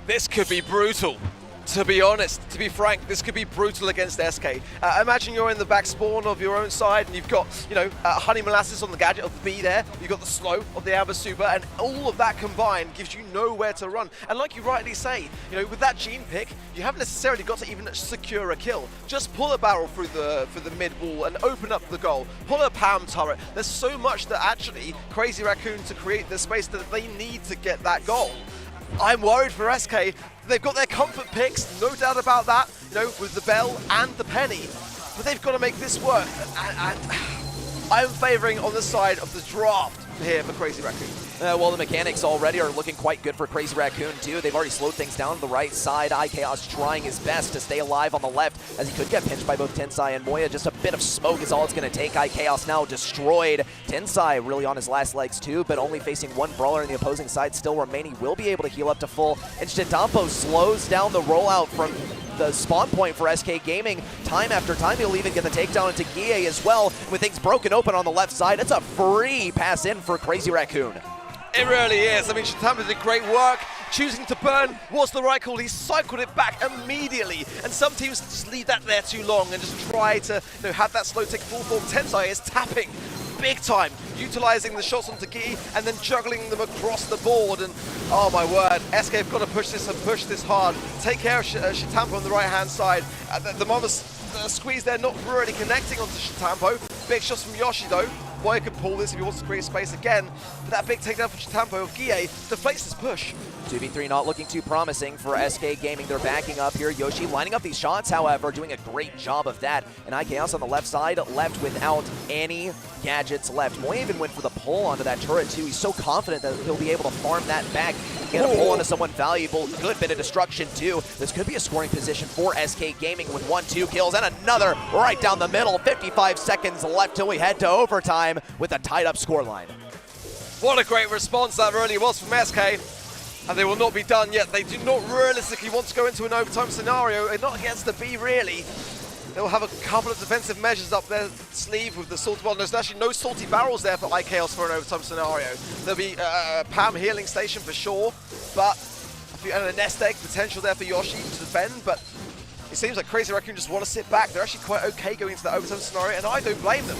This could be brutal. To be honest, to be frank, this could be brutal against SK. Imagine you're in the back spawn of your own side and you've got, you know, Honey Molasses on the gadget of the B there, you've got the slow of the Amber Super, and all of that combined gives you nowhere to run. And like you rightly say, you know, with that Jean pick, you haven't necessarily got to even secure a kill. Just pull a barrel through the mid wall and open up the goal. Pull a Pam turret. There's so much that actually Crazy Raccoon to create the space that they need to get that goal. I'm worried for SK. They've got their comfort picks, no doubt about that, you know, with the Bell and the Penny. But they've got to make this work. And I'm favoring on the side of the draft here for Crazy Raccoon. Well, the mechanics already are looking quite good for Crazy Raccoon, too. They've already slowed things down on the right side. IKEOS trying his best to stay alive on the left, as he could get pinched by both Tensai and Moya. Just a bit of smoke is all it's going to take. IKEOS now destroyed. Tensai really on his last legs, too, but only facing one brawler on the opposing side still remaining. Will be able to heal up to full. And Stetampo slows down the rollout from the spawn point for SK Gaming. Time after time, he'll even get the takedown into Guille as well. With things broken open on the left side, it's a free pass in for Crazy Raccoon. It really is. I mean, Stetampo did great work. Choosing to burn was the right call. He cycled it back immediately. And some teams just leave that there too long and just try to, you know, have that slow take full form. Tensai is tapping big time, utilizing the shots onto Guille and then juggling them across the board. And oh my word, SK have got to push this and push this hard. Take care of Stetampo on the right-hand side. The Mama's squeeze there, not really connecting onto Stetampo. Big shots from Yoshi though. Moya could pull this if he wants to create space again. But that big takedown from Stetampo of Guille deflates his push. 2v3 not looking too promising for SK Gaming. They're backing up here. Yoshi lining up these shots, however, doing a great job of that. And IKEOS on the left side, left without any gadgets left. Moya even went for the pull onto that turret too. He's so confident that he'll be able to farm that back, get a pull onto someone valuable. Good bit of destruction too. This could be a scoring position for SK Gaming with 1-2 kills and another right down the middle. 55 seconds left till we head to overtime with a tied up scoreline. What a great response that really was from SK. And they will not be done yet. They do not realistically want to go into an overtime scenario. They're not against the B, really. They'll have a couple of defensive measures up their sleeve with the salty barrel. There's actually no salty barrels there for IKEOS for an overtime scenario. There'll be a Pam healing station for sure, but and a nest egg potential there for Yoshi to defend. But it seems like Crazy Raccoon just want to sit back. They're actually quite okay going into that overtime scenario, and I don't blame them.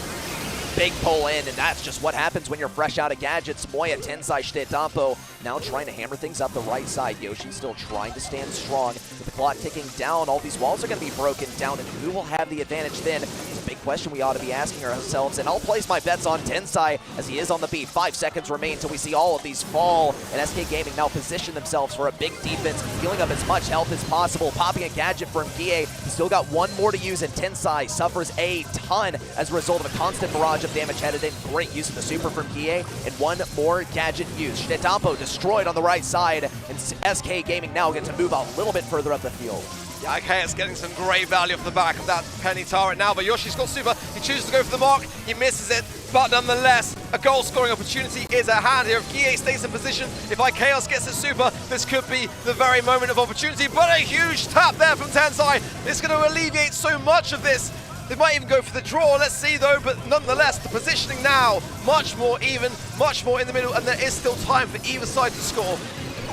Big pull in, and that's just what happens when you're fresh out of gadgets. Moya, Tensai, Shtetampo now trying to hammer things up the right side. Yoshi still trying to stand strong. With the clock ticking down, all these walls are going to be broken down, and who will have the advantage then? It's a big question we ought to be asking ourselves, and I'll place my bets on Tensai as he is on the beat. 5 seconds remain until we see all of these fall, and SK Gaming now position themselves for a big defense, healing up as much health as possible, popping a gadget from Gie. He's still got one more to use, and Tensai suffers a ton as a result of a constant barrage of damage headed in. Great use of the super from Gie, and one more gadget use. Shtetampo destroyed on the right side, and SK Gaming now get to move a little bit further up the field. Yeah, okay, it's getting some great value off the back of that penny turret now, but Yoshi's got super. He chooses to go for the mark. He misses it, but nonetheless, a goal-scoring opportunity is at hand here. If Gie stays in position, if IKEOS gets his super, this could be the very moment of opportunity, but a huge tap there from Tensai. It's going to alleviate so much of this. They might even go for the draw, let's see though, but nonetheless, the positioning now, much more even, much more in the middle, and there is still time for either side to score.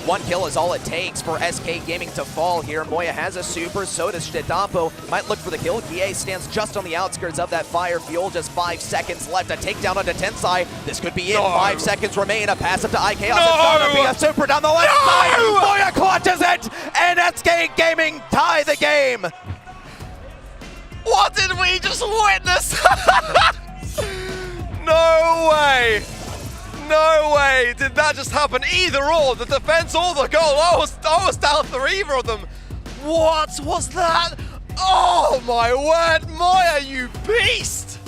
One kill is all it takes for SK Gaming to fall here. Moya has a super, so does Shtetampo. Might look for the kill. Gie stands just on the outskirts of that fire fuel. Just 5 seconds left. A takedown onto Tensai. This could be it. 5 seconds remain. A pass up to IKEOS. It's gonna be a super down the left side. Moya clutches it, and SK Gaming tie the game. What did we just witness? No way! No way did that just happen. Either or, the defense or the goal. I was down for either of them. What was that? Oh my word, Moya, you beast!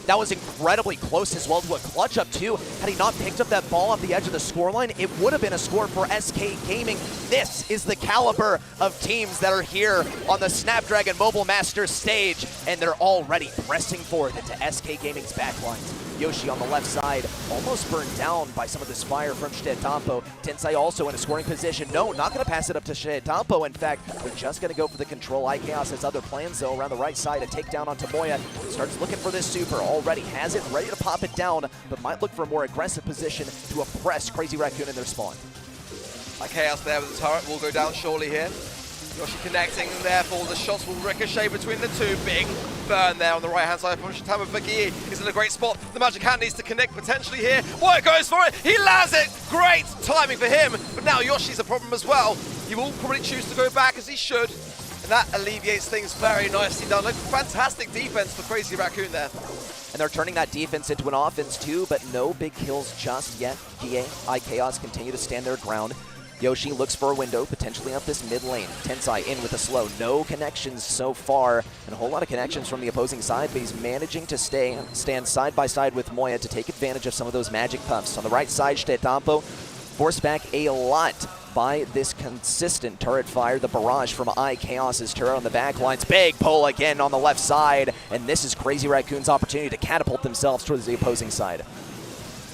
That was incredibly close as well to a clutch up too. Had he not picked up that ball off the edge of the scoreline, it would have been a score for SK Gaming. This is the caliber of teams that are here on the Snapdragon Mobile Masters stage, and they're already pressing forward into SK Gaming's backlines. Yoshi on the left side, almost burned down by some of this fire from Shtetampo. Tensai also in a scoring position. No, not going to pass it up to Shtetampo. In fact, they're just going to go for the control. IKEOS has other plans though around the right side. A takedown onto Moya. Starts looking for this super. Already has it, ready to pop it down, but might look for a more aggressive position to oppress Crazy Raccoon in their spawn. IKEOS there with the turret will go down shortly here. Yoshi connecting, and therefore the shots will ricochet between the two. Big burn there on the right-hand side from Shtetampo. Gie is in a great spot. The magic hand needs to connect potentially here. Moya goes for it. He lands it. Great timing for him. But now Yoshi's a problem as well. He will probably choose to go back as he should. And that alleviates things very nicely done. Like, fantastic defense for Crazy Raccoon there. And they're turning that defense into an offense too, but no big kills just yet. Gie, IKEOS continue to stand their ground. Yoshi looks for a window, potentially up this mid lane. Tensai in with a slow. No connections so far, and a whole lot of connections from the opposing side, but he's managing to stand side by side with Moya to take advantage of some of those magic puffs. On the right side, Shtetampo forced back a lot by this consistent turret fire. The barrage from IKEOS' turret on the back lines. Big pull again on the left side, and this is Crazy Raccoon's opportunity to catapult themselves towards the opposing side.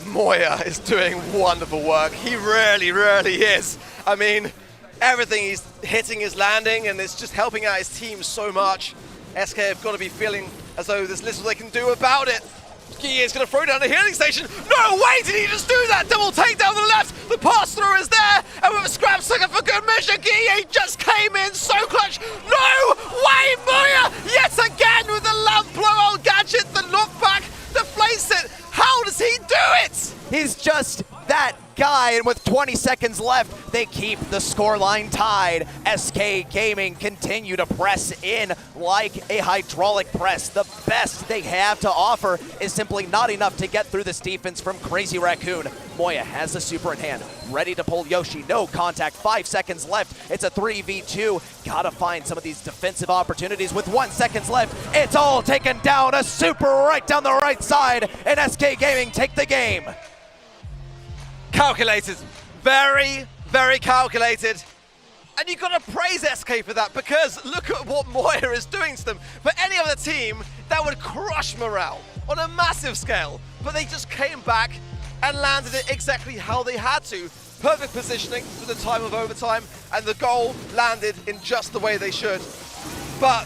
Moya is doing wonderful work. He really, really is. I mean, everything he's hitting is landing, and it's just helping out his team so much. SK have got to be feeling as though there's little they can do about it. Gie is going to throw down the healing station. No way did he just do that! Double takedown to the left. The pass through is there, and with a scrap second for good measure, Gie just came in so clutch. No way, Moya! Yet again with the lamp blowout gadget, the knockback deflates it. How does he do it? He's just that guy, and with 20 seconds left, they keep the scoreline tied. SK Gaming continue to press in like a hydraulic press. The best they have to offer is simply not enough to get through this defense from Crazy Raccoon. Moya has the super in hand, ready to pull Yoshi. No contact, 5 seconds left. It's a 3v2. Gotta find some of these defensive opportunities with 1 second left. It's all taken down. A super right down the right side, and SK Gaming take the game. Calculated. Very, very calculated. And you've got to praise SK for that, because look at what Moya is doing to them. For any other team, that would crush morale on a massive scale. But they just came back and landed it exactly how they had to. Perfect positioning for the time of overtime, and the goal landed in just the way they should. But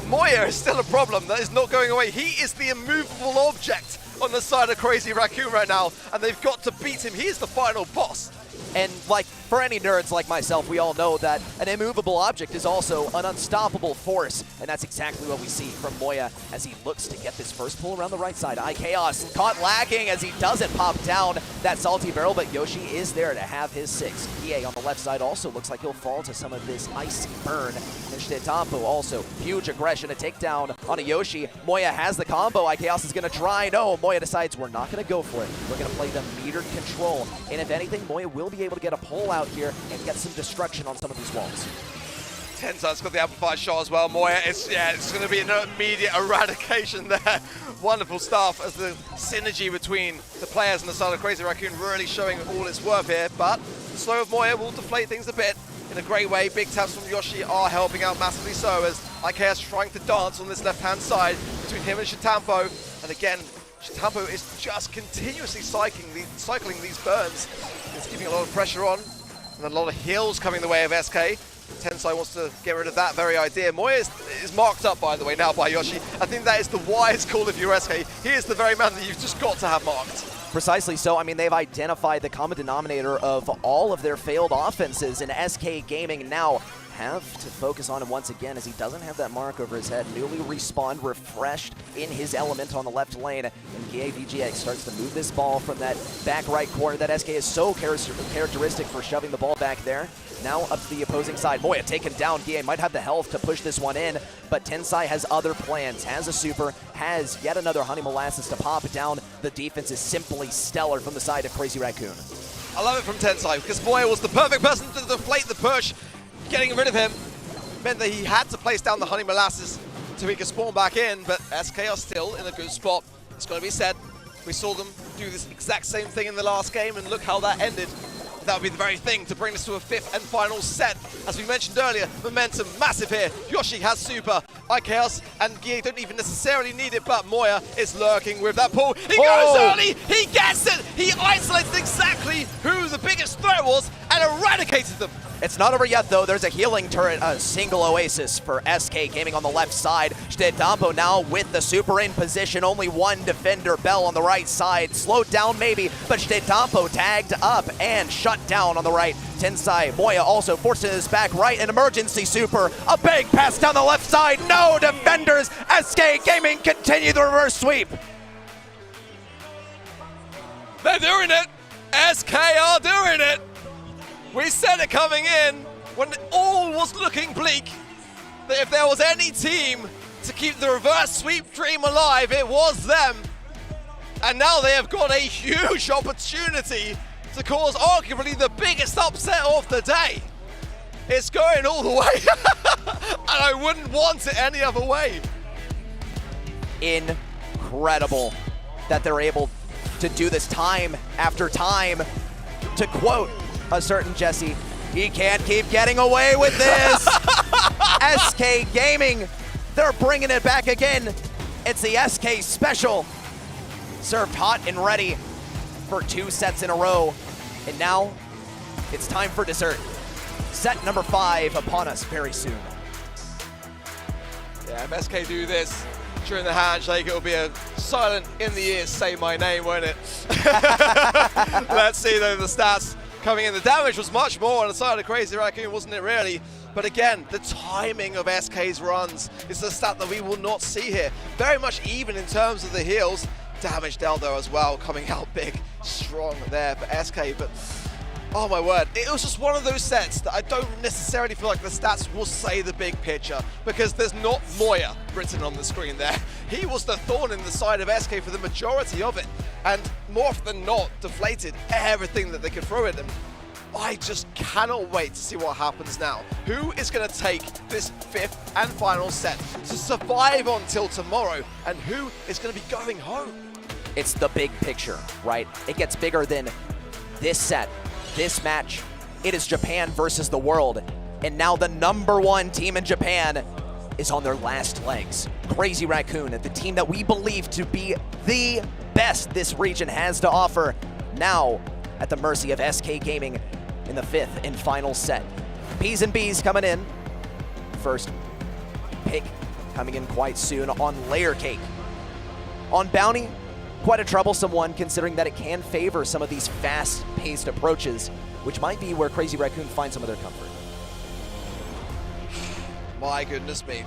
Moya is still a problem that is not going away. He is the immovable object on the side of Crazy Raccoon right now, and they've got to beat him. He is the final boss. And like for any nerds like myself, we all know that an immovable object is also an unstoppable force. And that's exactly what we see from Moya as he looks to get this first pull around the right side. iKaos caught lacking as he doesn't pop down that salty barrel, but Yoshi is there to have his 6. PA on the left side also looks like he'll fall to some of this icy burn. And Totem also huge aggression, a takedown on a Yoshi. Moya has the combo. iKaos is going to try. No, Moya decides we're not going to go for it. We're going to play the metered control. And if anything, Moya will be able to get a pull out here and get some destruction on some of these walls. Tensai's got the amplified shot as well. Moya, it's going to be an immediate eradication there. Wonderful stuff as the synergy between the players and the side of Crazy Raccoon really showing all its worth here. But the slow of Moya will deflate things a bit in a great way. Big taps from Yoshi are helping out massively so as iKaos trying to dance on this left-hand side between him and Shitampo. And again, Shitampo is just continuously cycling these burns. It's keeping a lot of pressure on and a lot of heals coming the way of SK. Tensai wants to get rid of that very idea. Moya is marked up, by the way, now by Yoshi. I think that is the wise call if you're SK. He is the very man that you've just got to have marked. Precisely so. I mean, they've identified the common denominator of all of their failed offenses, and SK Gaming now have to focus on him once again as he doesn't have that mark over his head. Newly respawned, refreshed in his element on the left lane. And VGX starts to move this ball from that back right corner that SK is so characteristic for shoving the ball back there. Now up to the opposing side. Moya taken down. GA might have the health to push this one in, but Tensai has other plans, has a super, has yet another Honey Molasses to pop down. The defense is simply stellar from the side of Crazy Raccoon. I love it from Tensai because Moya was the perfect person to deflate the push. Getting rid of him meant that he had to place down the Honey Molasses so he could spawn back in, but SK are still in a good spot. It's got to be said. We saw them do this exact same thing in the last game, and look how that ended. That would be the very thing to bring us to a 5th and final set. As we mentioned earlier, momentum massive here. Yoshi has super. iKaos and Guy don't even necessarily need it, but Moya is lurking with that pull. He goes early, he gets it! He isolated exactly who the biggest threat was and eradicated them. It's not over yet, though. There's a healing turret, a single oasis for SK Gaming on the left side. Shitampo now with the super in position. Only one defender, Bell on the right side. Slowed down maybe, but Shitampo tagged up and shut down on the right. Tensai, Moya also forced in his back right. An emergency super. A big pass down the left side. No defenders. SK Gaming continue the reverse sweep. They're doing it. SK are doing it. We said it coming in when all was looking bleak, that if there was any team to keep the reverse sweep dream alive, it was them. And now they have got a huge opportunity to cause arguably the biggest upset of the day. It's going all the way, and I wouldn't want it any other way. Incredible that they're able to do this time after time. To quote a certain Jesse, he can't keep getting away with this. SK Gaming, they're bringing it back again. It's the SK special. Served hot and ready for 2 sets in a row. And now it's time for dessert. Set number 5 upon us very soon. Yeah, if SK do this during the handshake, it'll be a silent in the ears say my name, won't it? Let's see though the stats coming in. The damage was much more on the side of Crazy Raccoon, wasn't it really? But again, the timing of SK's runs is the stat that we will not see here. Very much even in terms of the heals. Damage dealt though as well, coming out big, strong there for SK. But oh my word, it was just one of those sets that I don't necessarily feel like the stats will say the big picture, because there's not Moya written on the screen there. He was the thorn in the side of SK for the majority of it, and more often than not, deflated everything that they could throw at them. I just cannot wait to see what happens now. Who is going to take this 5th and final set to survive until tomorrow, and who is going to be going home? It's the big picture, right? It gets bigger than this set, this match. It is Japan versus the world, and now the #1 team in Japan is on their last legs. Crazy Raccoon, the team that we believe to be the best this region has to offer, now at the mercy of SK Gaming in the 5th and final set. P's and B's coming in. First pick coming in quite soon on Layer Cake. On Bounty, quite a troublesome one considering that it can favor some of these fast-paced approaches. which might be where Crazy Raccoon finds some of their comfort. My goodness me.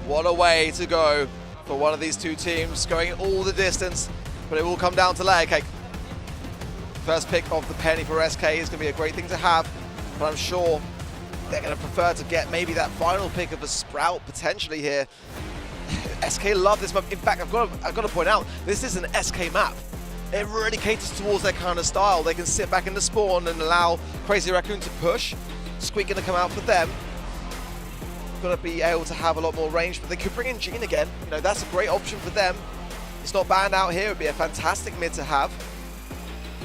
What a way to go for one of these two teams, going all the distance, but it will come down to layer cake. First pick of the penny for SK is going to be a great thing to have, but I'm sure they're going to prefer to get maybe that final pick of a Sprout potentially here. SK love this map. In fact, I've got to point out, this is an SK map. It really caters towards their kind of style. They can sit back in the spawn and allow Crazy Raccoon to push. Squeak going to come out for them. Going to be able to have a lot more range, but they could bring in Gene again. You know, that's a great option for them. It's not banned out here. It would be a fantastic mid to have.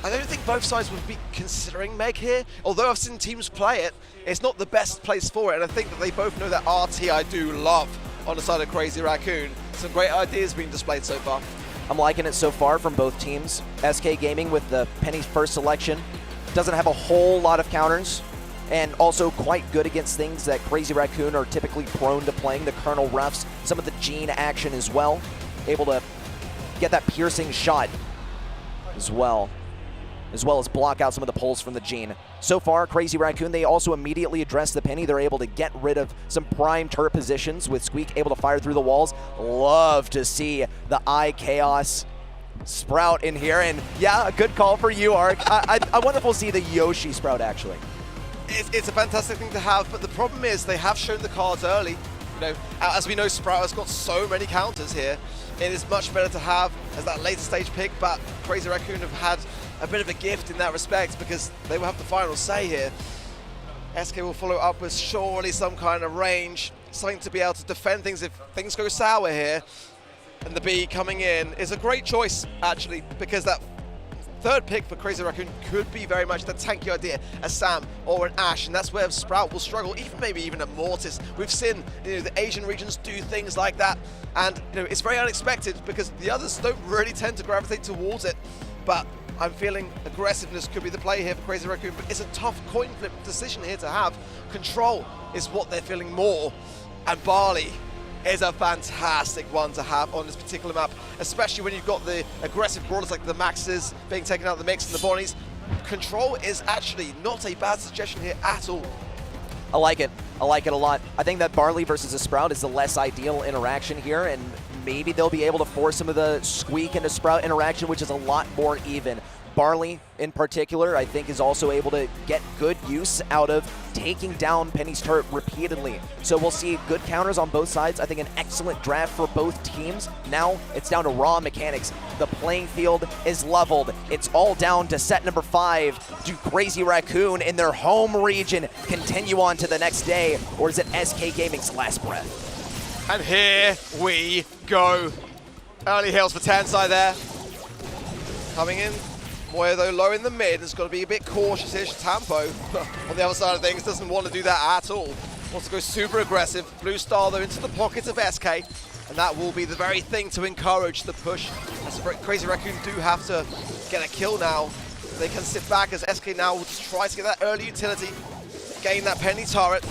I don't think both sides would be considering Meg here. Although I've seen teams play it, it's not the best place for it. And I think that they both know that RT I do love on the side of Crazy Raccoon. Some great ideas being displayed so far. I'm liking it so far from both teams. SK Gaming with the Penny's first selection doesn't have a whole lot of counters, and also quite good against things that Crazy Raccoon are typically prone to playing, the Colonel Ruffs, some of the Gene action as well. Able to get that piercing shot as well as block out some of the pulls from the Gene. So far, Crazy Raccoon, they also immediately address the Penny. They're able to get rid of some prime turret positions with Squeak able to fire through the walls. Love to see the Eye Chaos Sprout in here, and yeah, a good call for you, Ark. I wonder if we'll see the Yoshi Sprout actually. It's a fantastic thing to have, but the problem is they have shown the cards early. You know, as we know, Sprout has got so many counters here. It is much better to have as that later stage pick, but Crazy Raccoon have had a bit of a gift in that respect because they will have the final say here. SK will follow up with surely some kind of range, something to be able to defend things if things go sour here. And the B coming in is a great choice, actually, because that third pick for Crazy Raccoon could be very much the tanky idea, a Sam or an Ash, and that's where Sprout will struggle, maybe even a Mortis. We've seen the Asian regions do things like that, and it's very unexpected because the others don't really tend to gravitate towards it. But I'm feeling aggressiveness could be the play here for Crazy Raccoon, but it's a tough coin flip decision here to have. Control is what they're feeling more, and Barley is a fantastic one to have on this particular map, especially when you've got the aggressive brawlers like the Maxes being taken out of the mix and the Bonnies. Control is actually not a bad suggestion here at all. I like it. I like it a lot. I think that Barley versus a Sprout is the less ideal interaction here, and maybe they'll be able to force some of the Squeak into Sprout interaction, which is a lot more even. Barley, in particular, I think is also able to get good use out of taking down Penny's turret repeatedly. So we'll see good counters on both sides. I think an excellent draft for both teams. Now it's down to raw mechanics. The playing field is leveled. It's all down to set number 5. Do Crazy Raccoon in their home region continue on to the next day, or is it SK Gaming's last breath? And here we go. Early heals for Tensai there. Coming in. Moya, though, low in the mid, has got to be a bit cautious here. Tampo, on the other side of things, doesn't want to do that at all. Wants to go super aggressive. Blue Star, though, into the pockets of SK, and that will be the very thing to encourage the push. As Crazy Raccoon do have to get a kill now. They can sit back as SK now will just try to get that early utility, gain that Penny turret.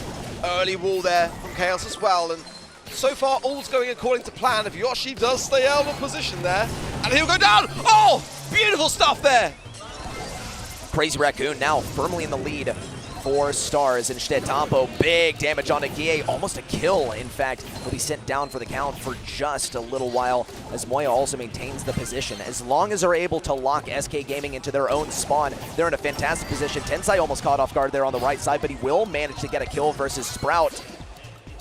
Early wall there from Chaos as well, and so far all's going according to plan. If Yoshi does stay out of position there, and he'll go down. Oh! Beautiful stuff there. Crazy Raccoon now firmly in the lead. 4 stars. Instead, Tampo, big damage on Aguille. Almost a kill, in fact. Will be sent down for the count for just a little while as Moya also maintains the position. As long as they're able to lock SK Gaming into their own spawn, they're in a fantastic position. Tensai almost caught off guard there on the right side, but he will manage to get a kill versus Sprout.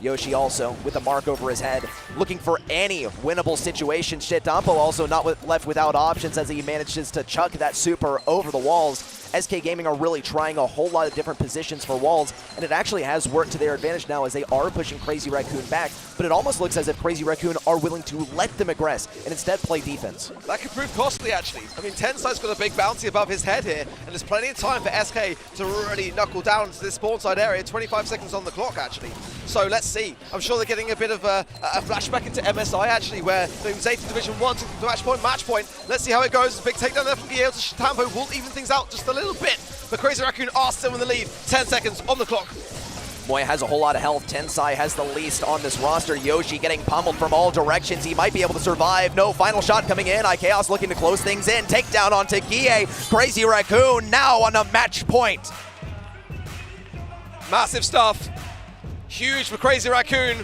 Yoshi also with a mark over his head, looking for any winnable situation. Tampo also not left without options as he manages to chuck that super over the walls. SK Gaming are really trying a whole lot of different positions for walls, and it actually has worked to their advantage now as they are pushing Crazy Raccoon back, but it almost looks as if Crazy Raccoon are willing to let them aggress and instead play defense. That could prove costly, actually. I mean, Tensai's got a big bounty above his head here, and there's plenty of time for SK to really knuckle down to this spawn side area. 25 seconds on the clock, actually. So let's see. I'm sure they're getting a bit of a flashback into MSI, actually, where the Zeta Division 1 took the match point. Let's see how it goes. A big takedown there from Guillermo to Tampo will even things out just a little bit. But Crazy Raccoon are still in the lead. 10 seconds on the clock. Moya has a whole lot of health. Tensai has the least on this roster. Yoshi getting pummeled from all directions. He might be able to survive. No, final shot coming in. iKaos looking to close things in. Takedown onto Gie. Crazy Raccoon now on a match point. Massive stuff. Huge for Crazy Raccoon.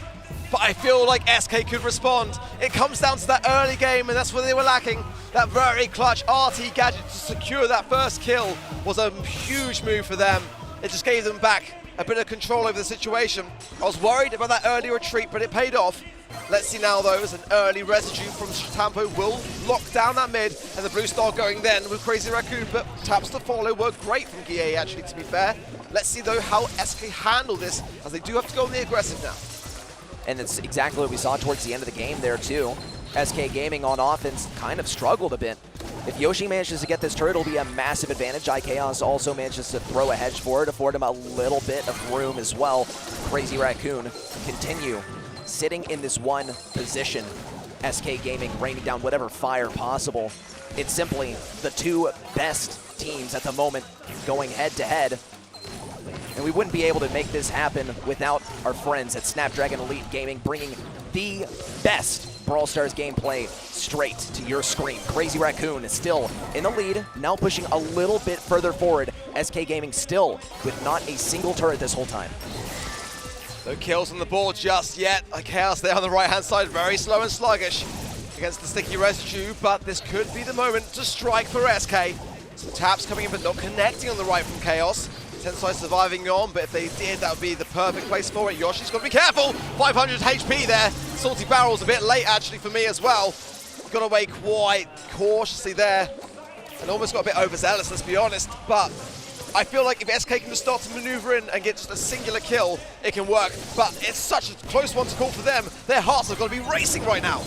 But I feel like SK could respond. It comes down to that early game, and that's where they were lacking. That very clutch RT gadget to secure that first kill was a huge move for them. It just gave them back a bit of control over the situation. I was worried about that early retreat, but it paid off. Let's see now, though, as an early residue from Tampo will lock down that mid, and the Blue Star going then with Crazy Raccoon, but taps to follow were great from Gie, actually, to be fair. Let's see, though, how SK handle this, as they do have to go on the aggressive now. And it's exactly what we saw towards the end of the game there, too. SK Gaming on offense kind of struggled a bit. If Yoshi manages to get this turret, it'll be a massive advantage. iKaos also manages to throw a hedge for it, afford him a little bit of room as well. Crazy Raccoon continue sitting in this one position. SK Gaming raining down whatever fire possible. It's simply the two best teams at the moment going head to head. And we wouldn't be able to make this happen without our friends at Snapdragon Elite Gaming bringing the best Brawl Stars gameplay straight to your screen. Crazy Raccoon is still in the lead, now pushing a little bit further forward. SK Gaming still with not a single turret this whole time. No kills on the board just yet. iKaos there on the right-hand side, very slow and sluggish against the sticky residue, but this could be the moment to strike for SK. Some taps coming in, but not connecting on the right from Chaos. Tensai surviving on, but if they did, that would be the perfect place for it. Yoshi's got to be careful. 500 HP there. Salty Barrel's a bit late, actually, for me as well. Got away quite cautiously there, and almost got a bit overzealous, let's be honest. But I feel like if SK can just start to maneuver in and get just a singular kill, it can work. But it's such a close one to call for them. Their hearts have got to be racing right now.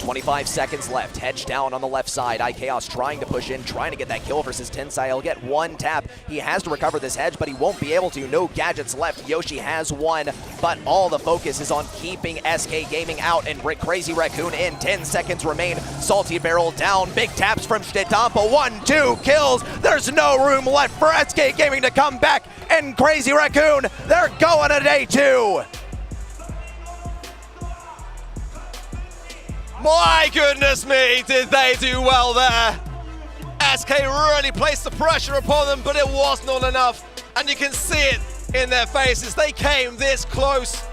25 seconds left, hedge down on the left side. iKaos trying to push in, trying to get that kill versus Tensai. He'll get one tap. He has to recover this hedge, but he won't be able to. No gadgets left. Yoshi has one, but all the focus is on keeping SK Gaming out and Crazy Raccoon in. 10 seconds remain. Salty Barrel down. Big taps from Stetampa. 1-2 kills. There's no room left for SK Gaming to come back, and Crazy Raccoon, they're going to day 2. My goodness me, did they do well there. SK really placed the pressure upon them, but it was not enough. And you can see it in their faces. They came this close,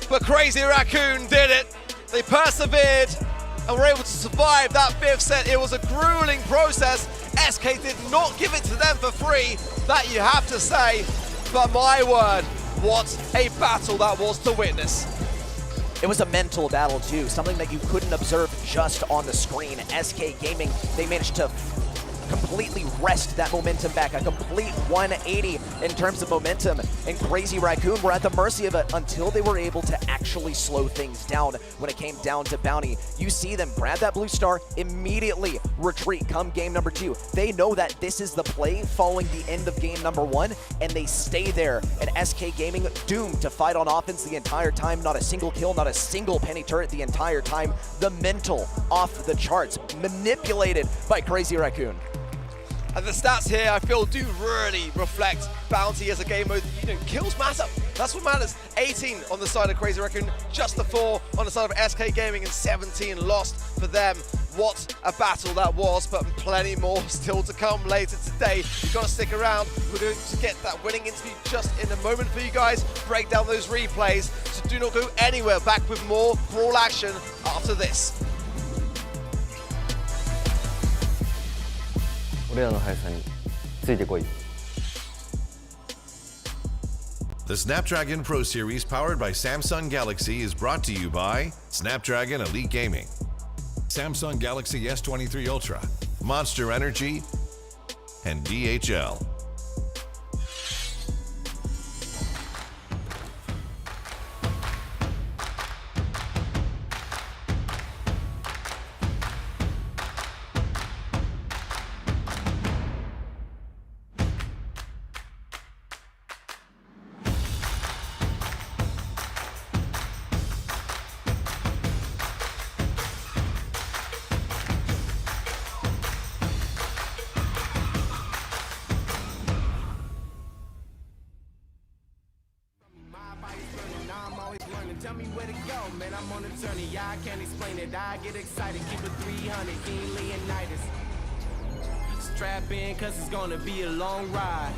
but Crazy Raccoon did it. They persevered and were able to survive that 5th set. It was a grueling process. SK did not give it to them for free, that you have to say. But my word, what a battle that was to witness. It was a mental battle too, something that you couldn't observe just on the screen. SK Gaming, they managed to completely wrest that momentum back, a complete 180 in terms of momentum, and Crazy Raccoon were at the mercy of it until they were able to actually slow things down when it came down to Bounty. You see them grab that blue star, immediately retreat come game number 2. They know that this is the play following the end of game number 1, and they stay there, and SK Gaming doomed to fight on offense the entire time. Not a single kill, not a single penny turret the entire time. The mental off the charts, manipulated by Crazy Raccoon. And the stats here, I feel, do really reflect Bounty as a game mode. You know, kills matter. That's what matters. 18 on the side of Crazy Raccoon, just the 4 on the side of SK Gaming, and 17 lost for them. What a battle that was, but plenty more still to come later today. You've got to stick around. We're going to get that winning interview just in a moment for you guys. Break down those replays, so do not go anywhere. Back with more Brawl action after this. 俺らの速さについてこい。 The Snapdragon Pro Series powered by Samsung Galaxy is brought to you by Snapdragon Elite Gaming, Samsung Galaxy S23 Ultra, Monster Energy, and DHL. tell me where to go, man, I'm on a journey. Yeah, I can't explain it, I get excited. Keep it 300, King Leonidas. Strap in, cause it's gonna be a long ride.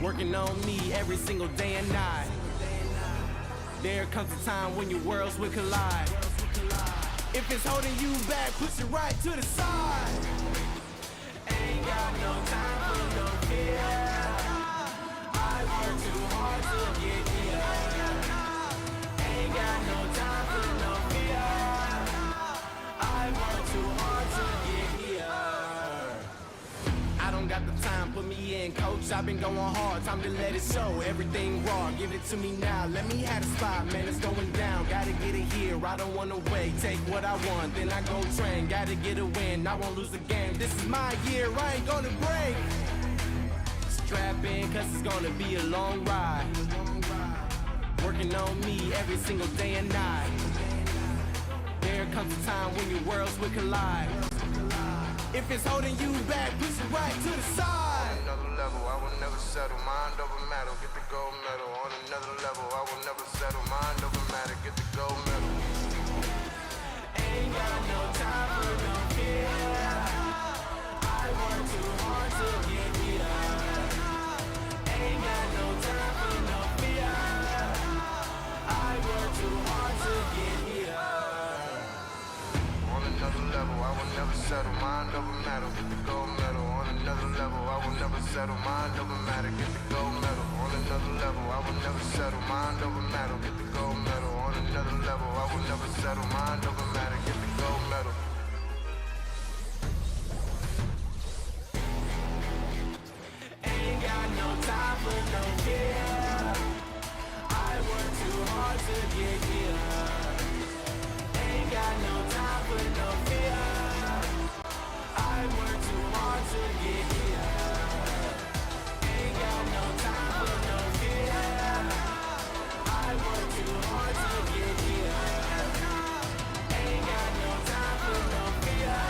Working on me every single day and night. There comes a time when your worlds will collide. If it's holding you back, push it right to the side. Ain't got no time for no fear. I work too hard to get here. Ain't got no time for no fear. I work too hard to get here. I don't got the time, put me in, coach. I've been going hard, time to let it show. Everything raw, give it to me now. Let me have the spot, man, it's going down. Gotta get it here, I don't wanna wait. Take what I want, then I go train. Gotta get a win, I won't lose the game. This is my year, I ain't gonna break. Strap in, cause it's gonna be a long ride. Working on me every single day and night. There comes a time when your worlds will collide. If it's holding you back, push it right to the side. On another level, I will never settle. Mind over matter, get the gold medal. On another level, I will never settle. Mind over matter, get the gold medal. Ain't got no time for no fear. I work too hard to get here. Ain't got no time for no fear. I work too hard to get here. On another level, I will never settle. Mind over matter, get the gold medal. On another level, I will never settle. Mind over matter, get the gold medal. On another level, I will never settle. Mind over matter, get the gold medal. On another level, I will never settle. Mind over matter, get the gold medal. Ain't got no time for no fear. I work too hard to get here. Ain't got no time for no fear. I work too hard to get here. Ain't got no time for no fear. I work too hard to get here. Ain't got no time for no fear.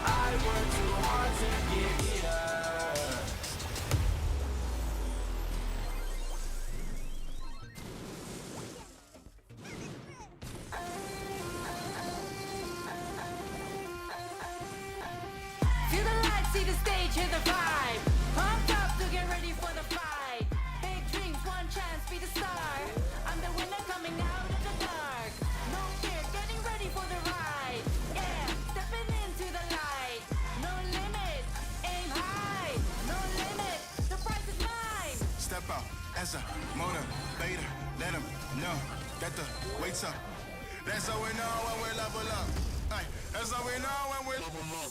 I work too hard to get here. Feel the lights, see the stage, hear the vibe. Pumped up to get ready for the fight. Big dreams, one chance, be the star. I'm the winner coming out of the dark. No fear, getting ready for the ride. Yeah, stepping into the light. No limit, aim high. No limit, the prize is mine. Step out as a motivator. Let them know that the weight's up. That's how we know when we level up. Ay, that's how we know when we level up.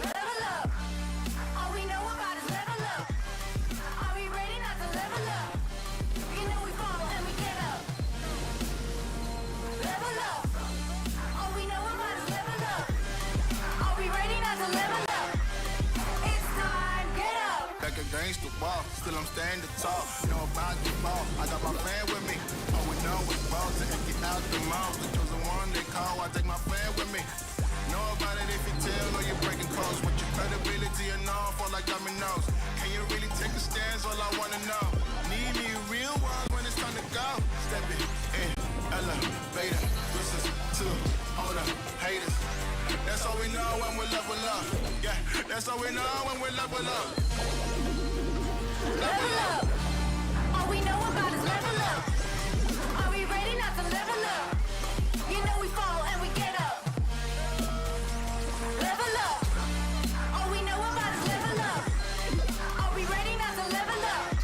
Level up. All we know about is level up. Are we ready not to level up? You know we fall and we get up. Level up. All we know about is level up. Are we ready not to level up? It's time, get up. Back against the wall, still I'm standing tall. Know about the ball, I got my fan with me. All we know is ball to empty out the mouth. The chosen one they call, I take my fan with me. Know about it if you tell or you're breaking codes. With your credibility and all fall like dominoes. Can you really take a stance? All I wanna know. Need me a real one when it's time to go. Step it in, elevator. Listen to all the haters. That's all we know when we level up. Yeah, that's all we know when we level up. Level up. All we know about is level up. Are we ready not to level up? You know we fall and we get up. Level up. All we know about is level up. Are we ready not to level up?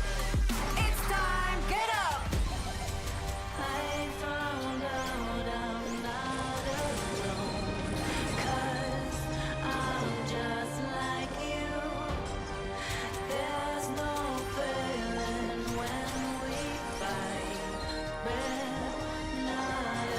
It's time, get up. I found out I'm not alone. 'Cause I'm just like you. There's no failing when we fight. We're not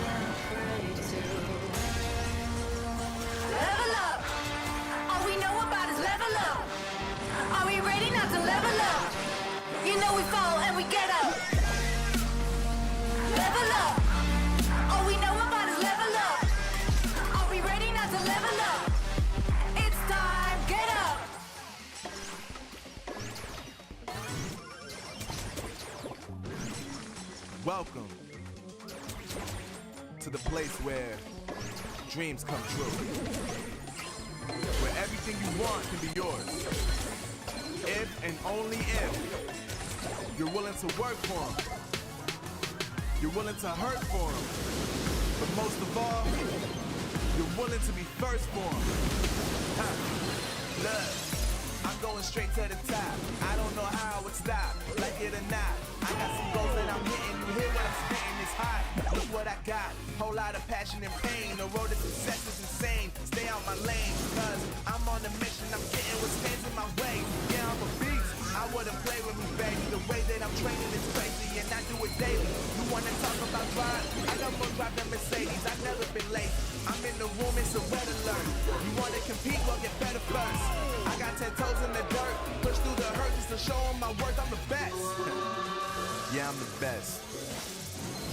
Welcome to the place where dreams come true. Where everything you want can be yours. If and only if you're willing to work for them. You're willing to hurt for them. But most of all, you're willing to be first for them. Look, I'm going straight to the top. I don't know how I would stop, like it or not. I got some goals that I'm hitting. You hear what I'm spitting? It's hot. Look what I got. Whole lot of passion and pain. The road to success is insane. Stay out my lane, cause I'm on a mission. I'm getting what stands in my way. Yeah, I'm a beast. I wouldn't play with me, baby. The way that I'm training is crazy, and I do it daily. You wanna talk about drive? I got more drive than Mercedes. I've never been late. I'm in the room, it's a red alert. You wanna compete? Well, get better first. I got 10 toes in the dirt. Push through the hurt just to show them my worth. I'm the best. Yeah, I'm the best.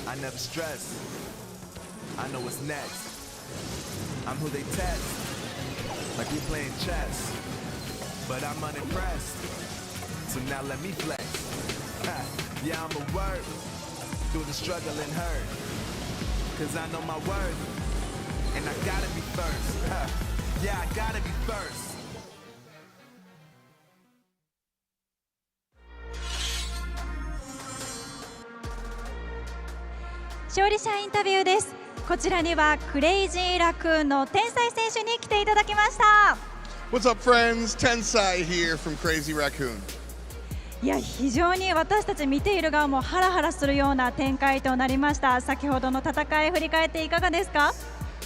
I never stress. I know what's next. I'm who they test. Like we playing chess. But I'm unimpressed. So now let me flex. Yeah, I'm a word. Through the struggle and hurt. Cause I know my worth. And I gotta be first. Yeah, I gotta be first. 勝利者インタビューです。こちらにはクレイジーラクーンの天才選手に来ていただきました。What's up, friends? Tensai here from Crazy Raccoon. いや、非常に私たち見ている側もハラハラするような展開となりました。先ほどの戦い振り返っていかがですか？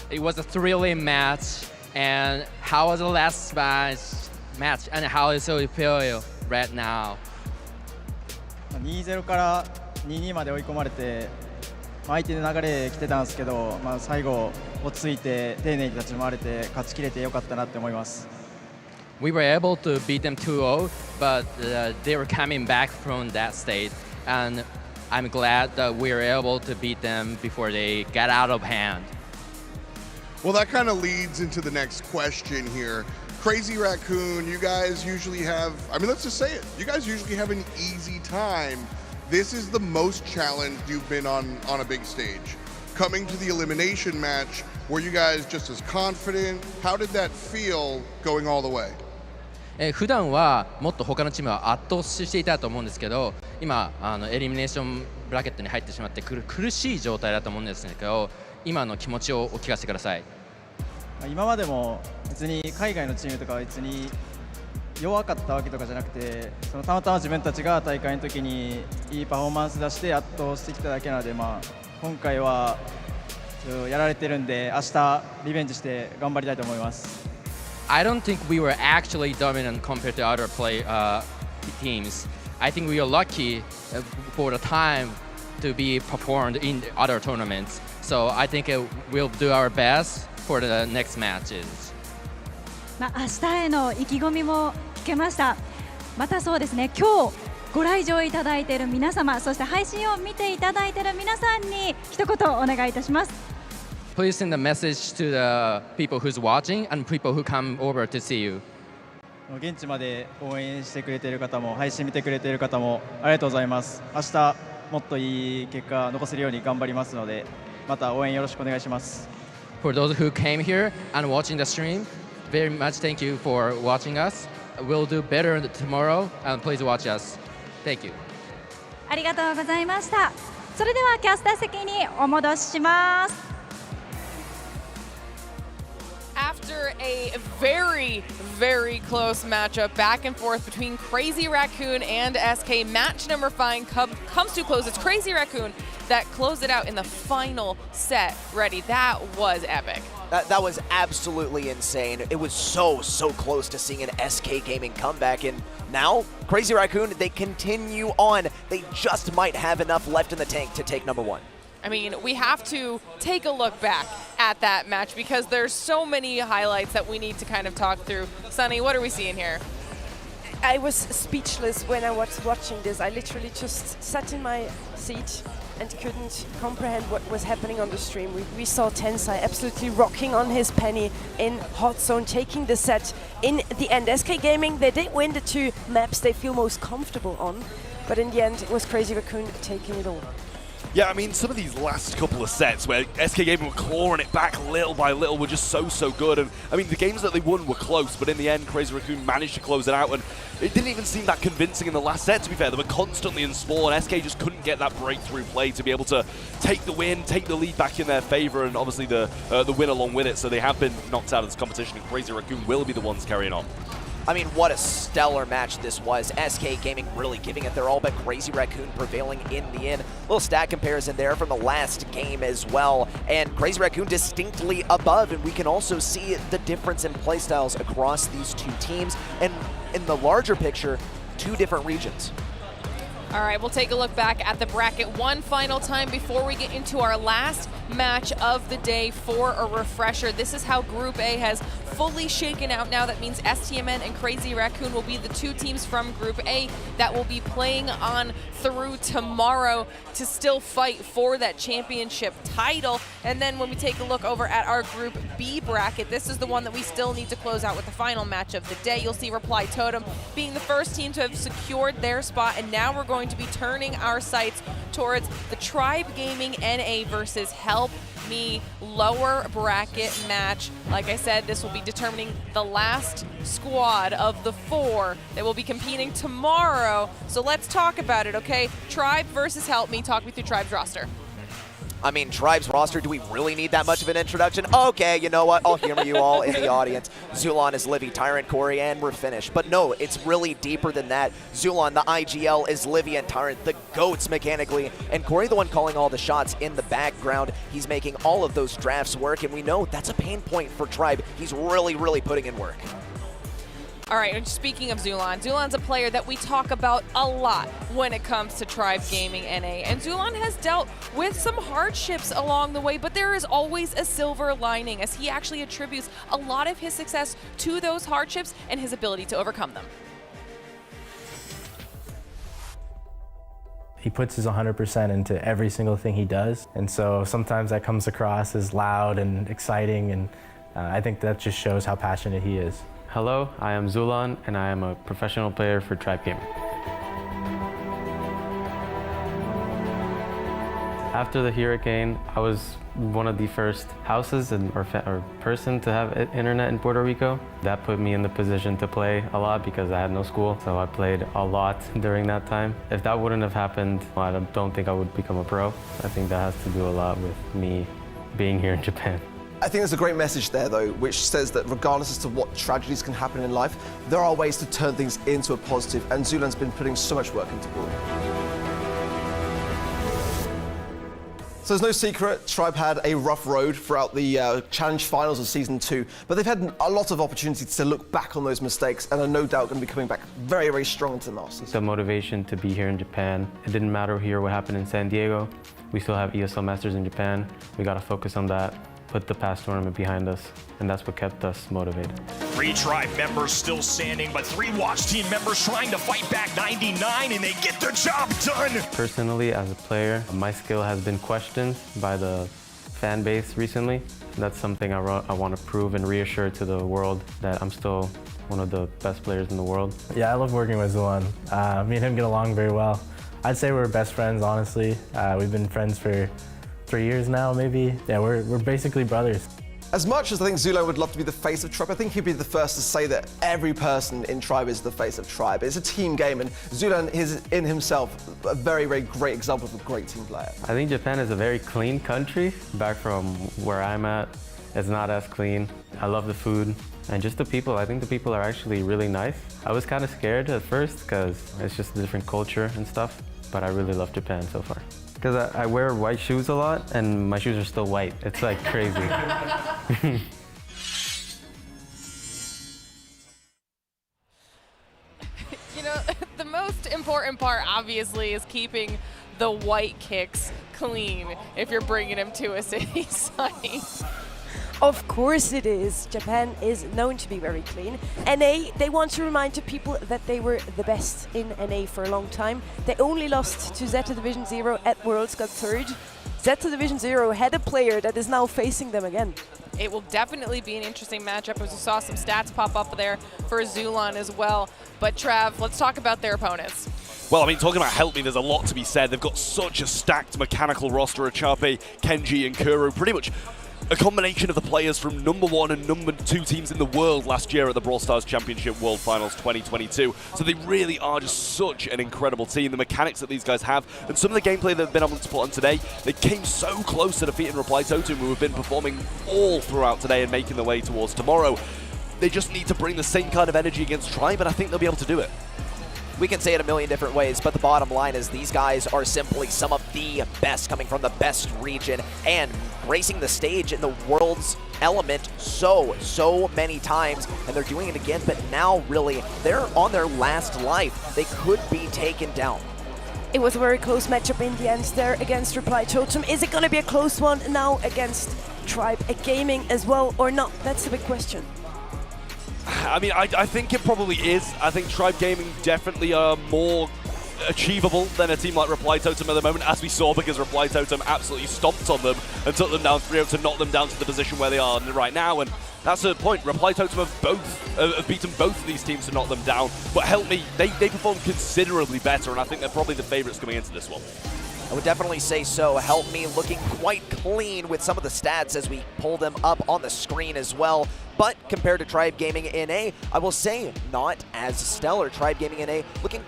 It was a thrilling match, and how was the last match, and how is it feel right now? 2-0から2-2まで追い込まれて、相手の流れ来てたんですけど、最後落ち着いて丁寧に立ち回れて勝ちきれてよかったなって思います。We were able to beat them 2-0, but they were coming back from that state, and I'm glad that we were able to beat them before they got out of hand. Well, that kind of leads into the next question here. Crazy Raccoon, you guys usually have, let's just say it, you guys usually have an easy time. This is the most challenged you've been on a big stage. Coming to the elimination match, were you guys just as confident? How did that feel going all the way? 普段はもっと他のチームは圧倒していたと思うんですけど、今エリミネーションブラケットに入ってしまって苦しい状態だと思うんですけど、今の気持ちをお聞かせください。今までも別に海外のチームとかは別に弱かったわけとかじゃなくて、たまたま自分たちが大会の時にいいパフォーマンス出して圧倒してきただけなので、今回はやられてるんで、明日リベンジして頑張りたいと思います。I don't think we were actually dominant compared to other teams. I think we are lucky for the time to be performed in other tournaments. So I think we'll do our best for the next matches. 明日への意気込みも聞けました。またそうですね、今日ご来場いただいている皆様、そして配信を見ていただいている皆さんに一言お願いいたします。Please send a message to the people who's watching and people who come over to see you. 現地まで応援してくれている方も配信見てくれている方もありがとうございます。明日もっといい結果残せるように頑張りますので、また応援よろしくお願いします。For those who came here and watching the stream, very much thank you for watching us. We'll do better tomorrow, and please watch us. Thank you. ありがとうございました。それではキャスター席にお戻しします。After a very, very close matchup back and forth between Crazy Raccoon and SK, match number 5 comes to close. It's Crazy Raccoon that closed it out in the final set. Ready, that was epic. That was absolutely insane. It was so close to seeing an SK Gaming comeback, and now Crazy Raccoon, they continue on. They just might have enough left in the tank to take number 1. I mean, we have to take a look back at that match because there's so many highlights that we need to kind of talk through. Sunny, what are we seeing here? I was speechless when I was watching this. I literally just sat in my seat and couldn't comprehend what was happening on the stream. We saw Tensai absolutely rocking on his penny in Hot Zone, taking the set. In the end, SK Gaming, they did win the 2 maps they feel most comfortable on, but in the end, it was Crazy Raccoon taking it all. Yeah, I mean, some of these last couple of sets where SK Gaming were clawing it back little by little were just so good. And I mean, the games that they won were close, but in the end, Crazy Raccoon managed to close it out. And it didn't even seem that convincing in the last set, to be fair. They were constantly in small, and SK just couldn't get that breakthrough play to be able to take the win, take the lead back in their favor, and obviously the win along with it. So they have been knocked out of this competition, and Crazy Raccoon will be the ones carrying on. I mean, what a stellar match this was. SK Gaming really giving it their all, but Crazy Raccoon prevailing in the end. Little stat comparison there from the last game as well. And Crazy Raccoon distinctly above, and we can also see the difference in playstyles across these two teams. And in the larger picture, two different regions. All right, we'll take a look back at the bracket one final time before we get into our last match of the day for a refresher. This is how Group A has fully shaken out now. That means STMN and Crazy Raccoon will be the two teams from Group A that will be playing on through tomorrow to still fight for that championship title. And then when we take a look over at our Group B bracket, this is the one that we still need to close out with the final match of the day. You'll see Reply Totem being the first team to have secured their spot, and now we're going to be turning our sights towards the Tribe Gaming NA versus Help Me lower bracket match. Like I said, this will be determining the last squad of the 4 that will be competing tomorrow. So let's talk about it, okay? Tribe versus Help Me. Talk me through Tribe's roster. I mean, Tribe's roster, do we really need that much of an introduction? Okay, you know what? I'll humor you all in the audience. Zulon is Livy, Tyrant, Corey, and we're finished. But no, it's really deeper than that. Zulon, the IGL, is Livy and Tyrant, the GOATs mechanically, and Corey, the one calling all the shots in the background. He's making all of those drafts work, and we know that's a pain point for Tribe. He's really putting in work. All right, and speaking of Zulon, Zulon's a player that we talk about a lot when it comes to Tribe Gaming NA. And Zulon has dealt with some hardships along the way, but there is always a silver lining, as he actually attributes a lot of his success to those hardships and his ability to overcome them. He puts his 100% into every single thing he does, and so sometimes that comes across as loud and exciting, and I think that just shows how passionate he is. Hello, I am Zulon, and I am a professional player for Tribe Gaming. After the hurricane, I was one of the first houses or person to have internet in Puerto Rico. That put me in the position to play a lot because I had no school, so I played a lot during that time. If that wouldn't have happened, I don't think I would become a pro. I think that has to do a lot with me being here in Japan. I think there's a great message there, though, which says that regardless as to what tragedies can happen in life, there are ways to turn things into a positive, and Zulon's been putting so much work into Brawl. So there's no secret, Tribe had a rough road throughout the Challenge Finals of Season 2, but they've had a lot of opportunities to look back on those mistakes and are no doubt going to be coming back very strong into the Masters. The motivation to be here in Japan, it didn't matter here what happened in San Diego. We still have ESL Masters in Japan. We got to focus on that. Put the past tournament behind us, and that's what kept us motivated. 3 Tribe members still standing, but 3 Watch team members trying to fight back 99, and they get the job done! Personally, as a player, my skill has been questioned by the fan base recently. That's something I want to prove and reassure to the world that I'm still one of the best players in the world. Yeah, I love working with Zulon. Me and him get along very well. I'd say we're best friends, honestly. We've been friends for 3 years now, maybe. Yeah, we're basically brothers. As much as I think Zulon would love to be the face of Tribe, I think he'd be the first to say that every person in Tribe is the face of Tribe. It's a team game, and Zulon is in himself a very great example of a great team player. I think Japan is a very clean country. Back from where I'm at, it's not as clean. I love the food and just the people. I think the people are actually really nice. I was kind of scared at first because it's just a different culture and stuff, but I really love Japan so far. Because I wear white shoes a lot, and my shoes are still white. It's like crazy. You know, the most important part, obviously, is keeping the white kicks clean if you're bringing them to a city site. Of course it is. Japan is known to be very clean. NA, they want to remind the people that they were the best in NA for a long time. They only lost to Zeta Division Zero at Worlds, got 3rd. Zeta Division Zero had a player that is now facing them again. It will definitely be an interesting matchup, as we saw some stats pop up there for Zulon as well. But Trav, let's talk about their opponents. Well, I mean, talking about Help Me, there's a lot to be said. They've got such a stacked mechanical roster of Chape, Kenji, and Kuro. Pretty much a combination of the players from #1 and #2 teams in the world last year at the Brawl Stars Championship World Finals 2022. So they really are just such an incredible team. The mechanics that these guys have, and some of the gameplay they've been able to put on today, they came so close to defeating Reply Totem, who have been performing all throughout today and making their way towards tomorrow. They just need to bring the same kind of energy against Tribe, and I think they'll be able to do it. We can say it a million different ways, but the bottom line is these guys are simply some of the best, coming from the best region and gracing the stage in the world's element so many times, and they're doing it again, but now really they're on their last life. They could be taken down. It was a very close matchup in the end there against Reply Totem. Is it going to be a close one now against Tribe Gaming as well or not? That's the big question. I mean, I think it probably is. I think Tribe Gaming definitely are more achievable than a team like Reply Totem at the moment, as we saw, because Reply Totem absolutely stomped on them and took them down 3-0 to knock them down to the position where they are right now. And that's the point. Reply Totem have beaten both of these teams to knock them down. But Help Me, they performed considerably better, and I think they're probably the favorites coming into this one. I would definitely say so. Help Me looking quite clean with some of the stats as we pull them up on the screen as well. But compared to Tribe Gaming NA, I will say not as stellar. Tribe Gaming NA looking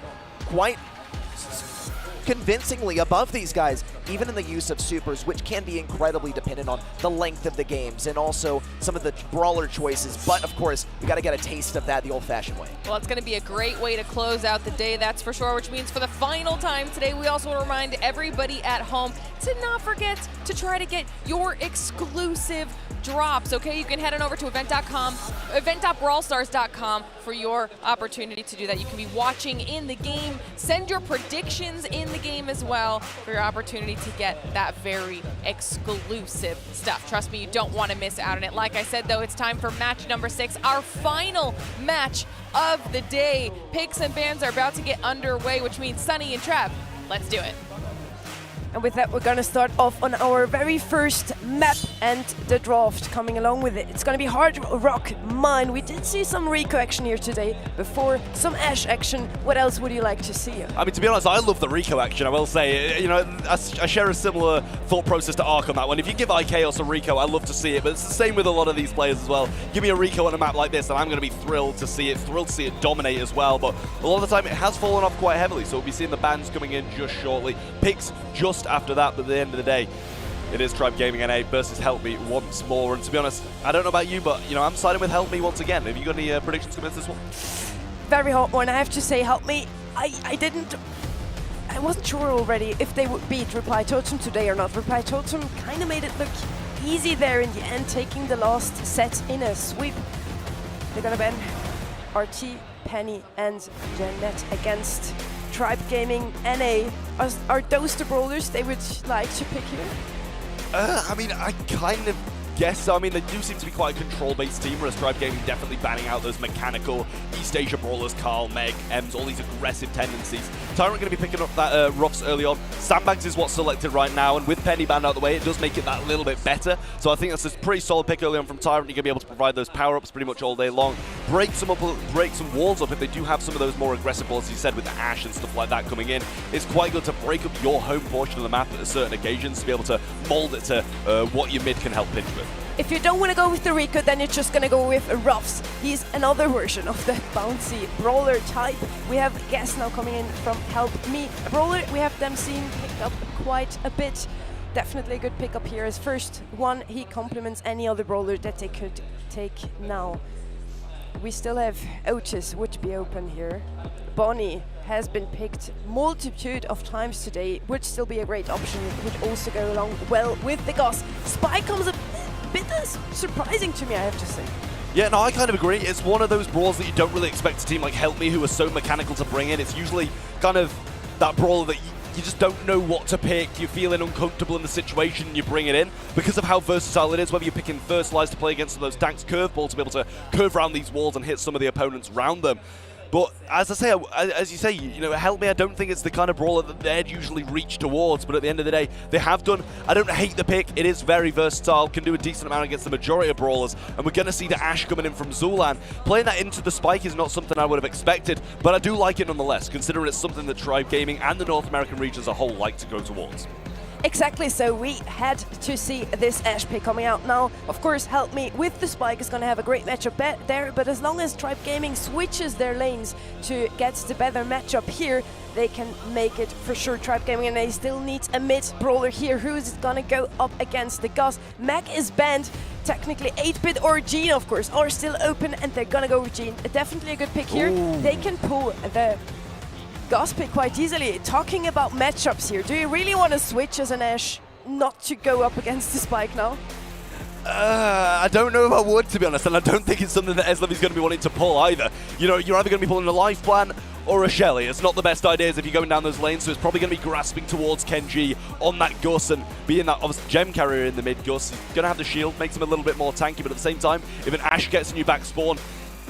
quite convincingly above these guys, even in the use of supers, which can be incredibly dependent on the length of the games and also some of the brawler choices. But of course, we got to get a taste of that the old-fashioned way. Well, it's going to be a great way to close out the day, that's for sure, which means for the final time today, we also want to remind everybody at home to not forget to try to get your exclusive drops, okay? You can head on over to event.brawlstars.com for your opportunity to do that. You can be watching in the game, send your predictions in the game as well for your opportunity to get that very exclusive stuff. Trust me, you don't want to miss out on it. Like I said, though, it's time for match number 6, our final match of the day. Picks and bans are about to get underway, which means Sunny and Trav, let's do it. And with that, we're going to start off on our very first map and the draft coming along with it. It's going to be Hard Rock Mine. We did see some Rico action here today before some Ash action. What else would you like to see? I mean, to be honest, I love the Rico action, I will say. You know, I share a similar thought process to Ark on that one. If you give IKOS a Rico, I love to see it, but it's the same with a lot of these players as well. Give me a Rico on a map like this, and I'm going to be thrilled to see it dominate as well. But a lot of the time, it has fallen off quite heavily, so we'll be seeing the bans coming in just shortly. Picks just after that, but at the end of the day, it is Tribe Gaming NA versus Help Me once more. And to be honest, I don't know about you, but you know, I'm siding with Help Me once again. Have you got any predictions coming into this one? Very hot one. I have to say, Help Me. I wasn't sure already if they would beat Reply Totem today or not. Reply Totem kind of made it look easy there in the end, taking the last set in a sweep. They're gonna ban RT, Penny, and Jeanette against Tribe Gaming NA. Are those the brawlers they would like to pick here? I mean, I kind of guess so. I mean, they do seem to be quite a control-based team, whereas Tribe Gaming definitely banning out those mechanical East Asia brawlers, Carl, Meg, Ems, all these aggressive tendencies. Tyrant going to be picking up that Ruffs early on. Sandbags is what's selected right now, and with Penny banned out of the way, it does make it that little bit better. So I think that's a pretty solid pick early on from Tyrant. You're going to be able to provide those power-ups pretty much all day long. Break some walls up if they do have some of those more aggressive balls, as you said, with the Ash and stuff like that coming in. It's quite good to break up your home portion of the map at certain occasions to be able to mold it to what your mid can help pinch with. If you don't want to go with the Rico, then you're just going to go with Ruffs. He's another version of the bouncy brawler type. We have guests now coming in from Help Me. A brawler, we have them seen picked up quite a bit. Definitely a good pickup here. As first one, he complements any other brawler that they could take now. We still have Otis would be open here. Bonnie has been picked multitude of times today, would still be a great option. It would also go along well with the Goss. Spy comes a bit surprising to me, I have to say. Yeah, no, I kind of agree. It's one of those brawls that you don't really expect a team like Help Me, who are so mechanical, to bring in. It's usually kind of that brawl that you just don't know what to pick. You're feeling uncomfortable in the situation and you bring it in because of how versatile it is, whether you're picking first lies to play against those tanks, curveball to be able to curve around these walls and hit some of the opponents around them. But as I say, as you say, you know, Help Me, I don't think it's the kind of brawler that they'd usually reach towards, but at the end of the day, they have done. I don't hate the pick. It is very versatile, can do a decent amount against the majority of brawlers, and we're going to see the Ashe coming in from Zulan. Playing that into the spike is not something I would have expected, but I do like it nonetheless, considering it's something that Tribe Gaming and the North American region as a whole like to go towards. Exactly, so we had to see this Ashe pick coming out now. Of course, Help Me with the spike is going to have a great matchup there, but as long as Tribe Gaming switches their lanes to get the better matchup here, they can make it for sure. Tribe Gaming, and they still need a mid brawler here. Who's going to go up against the Gus? Mac is banned. Technically 8-bit or Gene, of course, are still open, and they're going to go with Gene. Definitely a good pick here. Ooh. They can pull the Gus pick quite easily. Talking about matchups here, do you really want to switch as an Ashe not to go up against the spike now? I don't know if I would, to be honest, and I don't think it's something that Eslevy's going to be wanting to pull either. You know, you're either going to be pulling a life plan or a Shelly. It's not the best ideas if you're going down those lanes, so it's probably going to be grasping towards Kenji on that Gus and being that obviously gem carrier in the mid. Gus is going to have the shield, makes him a little bit more tanky, but at the same time, if an Ashe gets in your back spawn,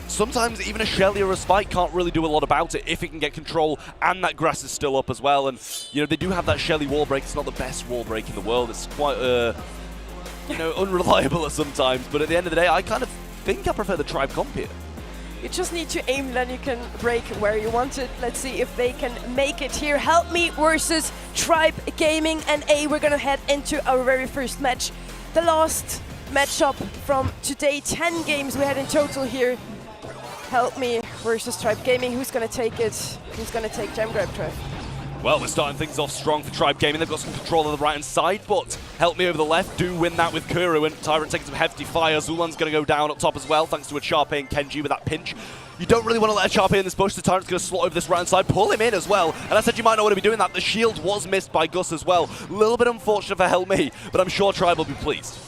sometimes even a Shelly or a Spike can't really do a lot about it if it can get control and that grass is still up as well. And, you know, they do have that Shelly wall break. It's not the best wall break in the world. It's quite, you know, unreliable at sometimes. But at the end of the day, I kind of think I prefer the Tribe comp here. You just need to aim, then you can break where you want it. Let's see if they can make it here. Help Me versus Tribe Gaming and A. We're going to head into our very first match. The last matchup from today. 10 games we had in total here. Help Me versus Tribe Gaming. Who's going to take it? Who's going to take Gem Grab, Trev? Well, we're starting things off strong for Tribe Gaming. They've got some control on the right-hand side, but Help Me over the left do win that with Kuru, and Tyrant taking some hefty fire. Zulan's going to go down up top as well, thanks to a Charpe and Kenji with that pinch. You don't really want to let a Charpe in this bush. The Tyrant's going to slot over this right-hand side, pull him in as well. And I said you might not want to be doing that. The shield was missed by Gus as well. A little bit unfortunate for Help Me, but I'm sure Tribe will be pleased.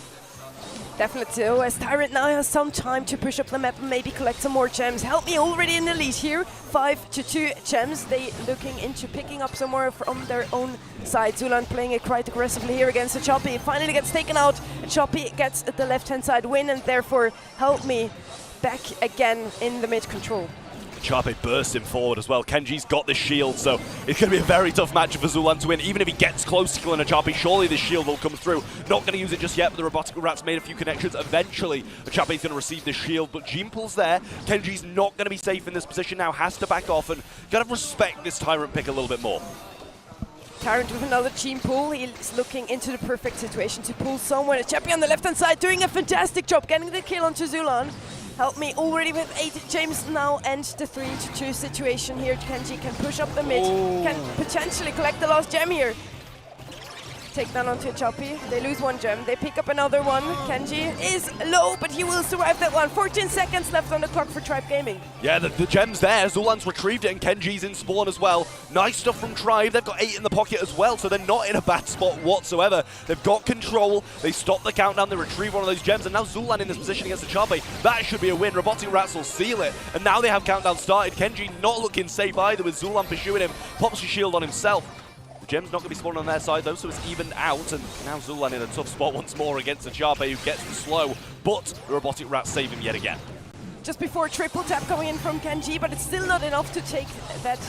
Definitely so, as Tyrant now has some time to push up the map and maybe collect some more gems. Help Me already in the lead here, 5-2 gems. They looking into picking up some more from their own side. Zulan playing it quite aggressively here against the Choppy. Finally gets taken out. Choppy gets the left-hand side win, and therefore Help Me back again in the mid control. Charpe bursting forward as well. Kenji's got the shield, so it's going to be a very tough match for Zulan to win. Even if he gets close to killing a Charpe, surely the shield will come through. Not going to use it just yet, but the Robotic Rat's made a few connections. Eventually, Charpe's going to receive the shield, but Gene pulls there. Kenji's not going to be safe in this position now, has to back off and kind of respect this Tyrant pick a little bit more. Tyrant with another team pull. He's looking into the perfect situation to pull someone. Chappie on the left-hand side doing a fantastic job, getting the kill onto Zulan. Help Me already with 8 James now, and the 3-2 situation here. Kenji can push up the mid, can potentially collect the last gem here. Take down onto Choppy. They lose 1 gem. They pick up another one. Kenji is low, but he will survive that one. 14 seconds left on the clock for Tribe Gaming. Yeah, the gem's there. Zulan's retrieved it, and Kenji's in spawn as well. Nice stuff from Tribe. They've got 8 in the pocket as well, so they're not in a bad spot whatsoever. They've got control. They stop the countdown. They retrieve one of those gems, and now Zulan in this position against the Charpe. That should be a win. Robotic Rats will seal it, and now they have countdown started. Kenji not looking safe either with Zulan pursuing him. Pops a shield on himself. The gem's not going to be spawning on their side though, so it's evened out, and now Zulan in a tough spot once more against the Charpe, who gets the slow, but the Robotic Rats save him yet again. Just before triple tap coming in from Kenji, but it's still not enough to take that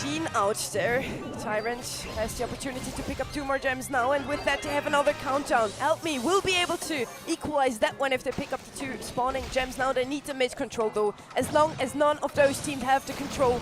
Gene out there. Tyrant has the opportunity to pick up 2 more gems now, and with that they have another countdown. Help Me will be able to equalize that one if they pick up the 2 spawning gems now. They need the mid control though. As long as none of those teams have the control,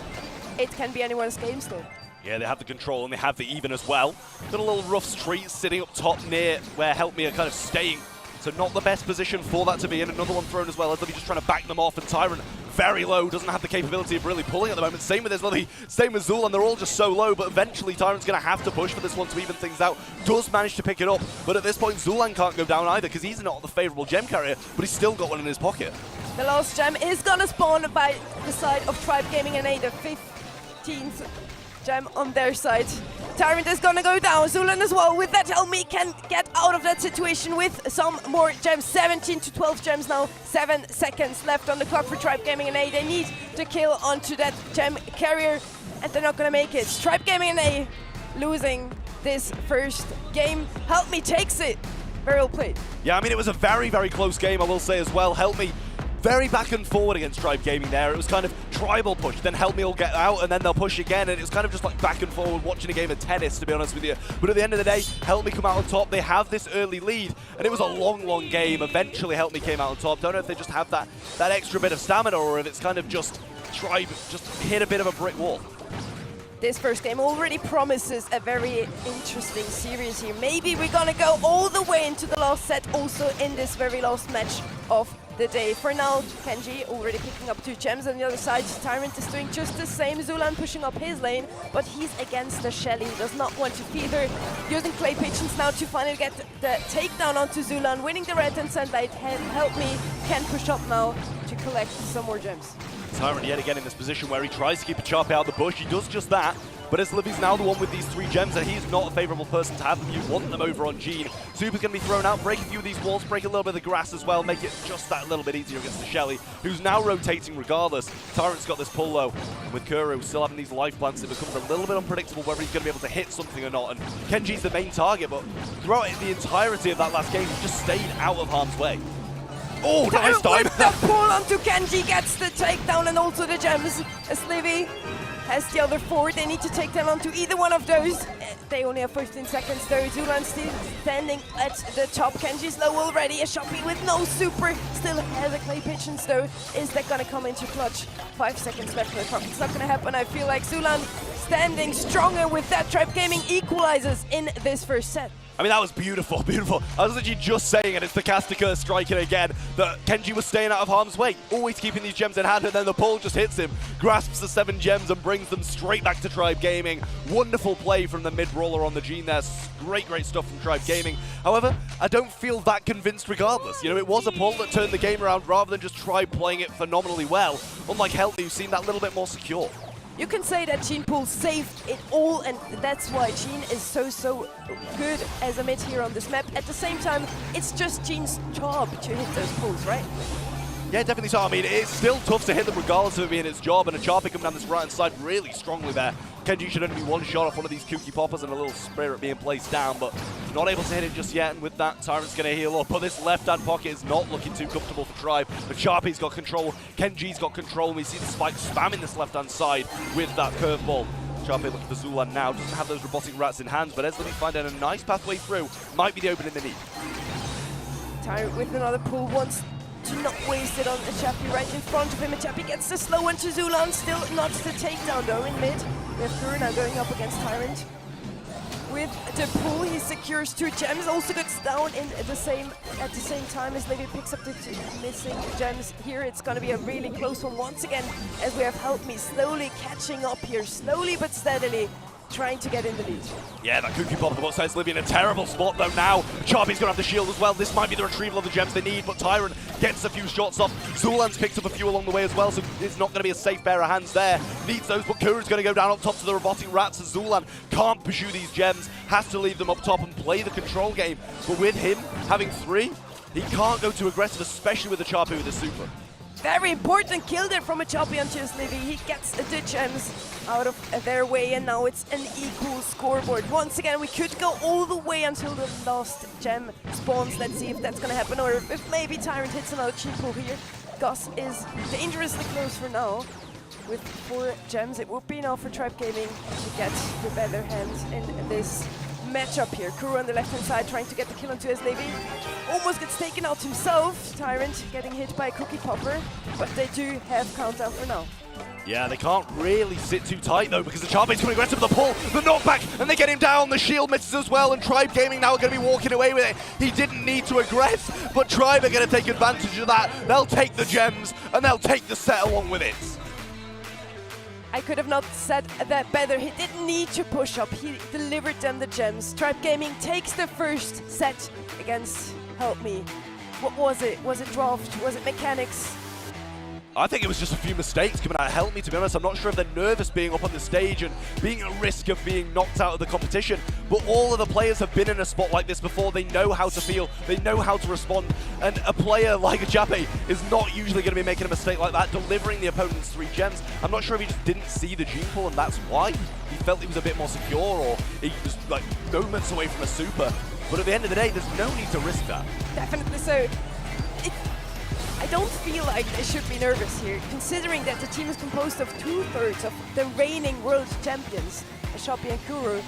it can be anyone's game still. Yeah, they have the control and they have the even as well. Got a little rough street sitting up top near where Help Me are kind of staying. So not the best position for that to be in. Another one thrown as well. Eslovy just trying to back them off, and Tyrant very low, doesn't have the capability of really pulling at the moment. Same with Eslovy, same with Zulan. They're all just so low, but eventually Tyrant's going to have to push for this one to even things out. Does manage to pick it up, but at this point Zulan can't go down either because he's not the favorable gem carrier, but he's still got one in his pocket. The last gem is going to spawn by the side of Tribe Gaming and A, the 15th gem on their side. Tyrant is gonna go down. Zulan as well. With that, Help Me can get out of that situation with some more gems. 17-12 gems now. 7 seconds left on the clock for Tribe Gaming and A. They need to kill onto that gem carrier, and they're not gonna make it. Tribe Gaming and A losing this first game. Help Me takes it. Very well played. Yeah, I mean, it was a very, very close game, I will say as well. Help Me very back and forward against Tribe Gaming there. It was kind of tribal push, then Help Me will get out, and then they'll push again, and it was kind of just like back and forward, watching a game of tennis, to be honest with you. But at the end of the day, Help Me come out on top. They have this early lead, and it was a long game. Eventually, Help Me came out on top. Don't know if they just have that extra bit of stamina, or if it's kind of just Tribe just hit a bit of a brick wall. This first game already promises a very interesting series here. Maybe we're gonna go all the way into the last set, also in this very last match of the day. For now, Kenji already picking up 2 gems on the other side. Tyrant is doing just the same. Zulan pushing up his lane, but he's against the Shelly. Does not want to feather. Using Clay Pigeons now to finally get the takedown onto Zulan. Winning the red and Sunlight. Help Me can push up now to collect some more gems. Tyrant yet again in this position where he tries to keep a Sharpie out of the bush. He does just that. But as Livy's now the one with these 3 gems, and he's not a favourable person to have them. You want them over on Gene. Super's going to be thrown out, break a few of these walls, break a little bit of the grass as well, make it just that little bit easier against the Shelly, who's now rotating regardless. Tyrant's got this pull though, and with Kuro still having these life plants, it becomes a little bit unpredictable whether he's going to be able to hit something or not. And Kenji's the main target, but throughout the entirety of that last game, he just stayed out of harm's way. Oh, nice time! With the pull onto Kenji, gets the takedown and also the gems. As Livy has the other 4, they need to take them onto either one of those. They only have 15 seconds though. Zulan still standing at the top. Kenji's low already. A Shoppy with no super. Still has a Clay Pigeons though. Is that gonna come into clutch? 5 seconds left for the clock. It's not gonna happen. I feel like Zulan standing stronger with that. Tribe Gaming equalizes in this first set. I mean, that was beautiful, beautiful. I was literally just saying, and it's the Stochastica striking again, that Kenji was staying out of harm's way, always keeping these gems in hand, and then the pull just hits him, grasps the 7 gems and brings them straight back to Tribe Gaming. Wonderful play from the mid-roller on the Gene there. Great stuff from Tribe Gaming. However, I don't feel that convinced regardless. You know, it was a pull that turned the game around rather than just Tribe playing it phenomenally well. Unlike Health, who seemed that little bit more secure. You can say that Gene Pool saved it all, and that's why Gene is so good as a mid here on this map. At the same time, it's just Gene's job to hit those pools, right? Yeah, definitely so. I mean, it's still tough to hit them regardless of it being its job, and a Sharpie coming down this right-hand side really strongly there. Kenji should only be 1 shot off one of these kooky poppers and a little spirit being placed down, but not able to hit it just yet, and with that, Tyrant's going to heal up. But this left-hand pocket is not looking too comfortable for Tribe. The Sharpie's got control, Kenji's got control, and we see the Spike spamming this left-hand side with that curveball. Sharpie looking for Zulan now, doesn't have those robotic rats in hands, but Esley finding a nice pathway through. Might be the opening they need. Tyrant with another pull, wants to not waste it on a Chappie right in front of him. And Chappie gets the slow one to Zulan, still not the takedown though in mid. We have Kuro now going up against Tyrant. With the pull, he secures 2 gems, also gets down in at the same time as Levy picks up the 2 missing gems. Here it's going to be a really close one once again, as we have Help Me slowly catching up here, slowly but steadily, trying to get in the lead. Yeah, that kooky pop on the bot side's Livy in a terrible spot though now. Sharpie's gonna have the shield as well. This might be the retrieval of the gems they need, but Tyrant gets a few shots off. Zulan's picked up a few along the way as well, so it's not gonna be a safe pair of hands there. Needs those, but Kuru's gonna go down up top to the robotic rats as Zulan can't pursue these gems, has to leave them up top and play the control game. But with him having 3, he can't go too aggressive, especially with the Sharpie with the super. Very important kill there from a Choppy onto Livy. He gets the gems out of their way, and now it's an equal scoreboard. Once again, we could go all the way until the last gem spawns. Let's see if that's gonna happen, or if maybe Tyrant hits another cheap pull here. Gus is dangerously close for now. With 4 gems, it would be enough for Tribe Gaming to get the better hand in this matchup here. Kuro on the left-hand side trying to get the kill onto Levy. Almost gets taken out himself. Tyrant getting hit by a cookie popper, but they do have countdown for now. Yeah, they can't really sit too tight though, because the Sharpie's coming aggressive with the pull, the knockback, and they get him down. The shield misses as well, and Tribe Gaming now are going to be walking away with it. He didn't need to aggress, but Tribe are going to take advantage of that. They'll take the gems, and they'll take the set along with it. I could have not said that better. He didn't need to push up. He delivered them the gems. Tribe Gaming takes the first set against Help Me. What was it? Was it draft? Was it mechanics? I think it was just a few mistakes coming out of Help Me, to be honest. I'm not sure if they're nervous being up on the stage and being at risk of being knocked out of the competition, but all of the players have been in a spot like this before. They know how to feel, they know how to respond, and a player like Ajape is not usually going to be making a mistake like that, delivering the opponent's 3 gems. I'm not sure if he just didn't see the Gene pull, and that's why. He felt he was a bit more secure, or he was like moments away from a super. But at the end of the day, there's no need to risk that. Definitely so. I don't feel like they should be nervous here, considering that the team is composed of 2/3 of the reigning world champions, Shoppy and Kuro.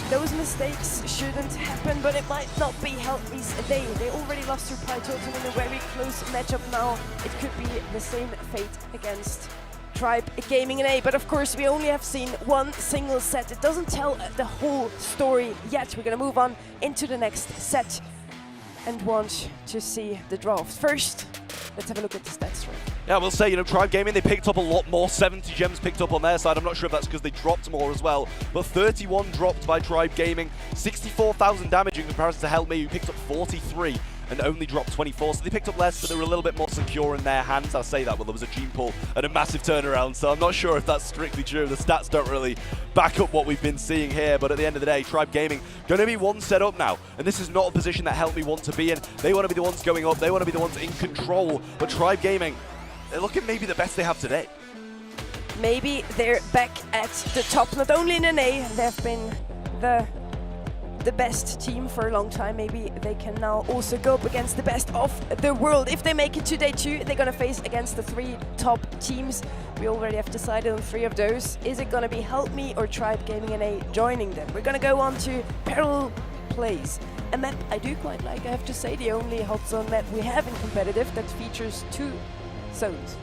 Those mistakes shouldn't happen, but it might not be Helpme's day. They already lost to Pride Totem in a very close matchup now. It could be the same fate against Tribe Gaming NA, but of course we only have seen one single set. It doesn't tell the whole story yet. We're gonna move on into the next set and want to see the draft. First, let's have a look at the stats. Yeah, I will say, Tribe Gaming, they picked up a lot more. 70 gems picked up on their side. I'm not sure if that's because they dropped more as well, but 31 dropped by Tribe Gaming. 64,000 damage in comparison to Helpme, who picked up 43 and only dropped 24. So they picked up less, but they were a little bit more secure in their hands. I'll say that, well, there was a gene pull and a massive turnaround, so I'm not sure if that's strictly true. The stats don't really back up what we've been seeing here, but at the end of the day, Tribe Gaming going to be one set up now, and this is not a position that Helpme want to be in. They want to be the ones going up, they want to be the ones in control, but Tribe Gaming, they're looking maybe the best they have today. Maybe they're back at the top, not only in NA, they've been the best team for a long time. Maybe they can now also go up against the best of the world. If they make it to day 2, they're gonna face against the 3 top teams. We already have decided on 3 of those. Is it gonna be Helpme or Tribe Gaming NA joining them? We're gonna go on to Parallel Plays, a map I do quite like, I have to say, the only hot zone map we have in competitive that features 2 zones.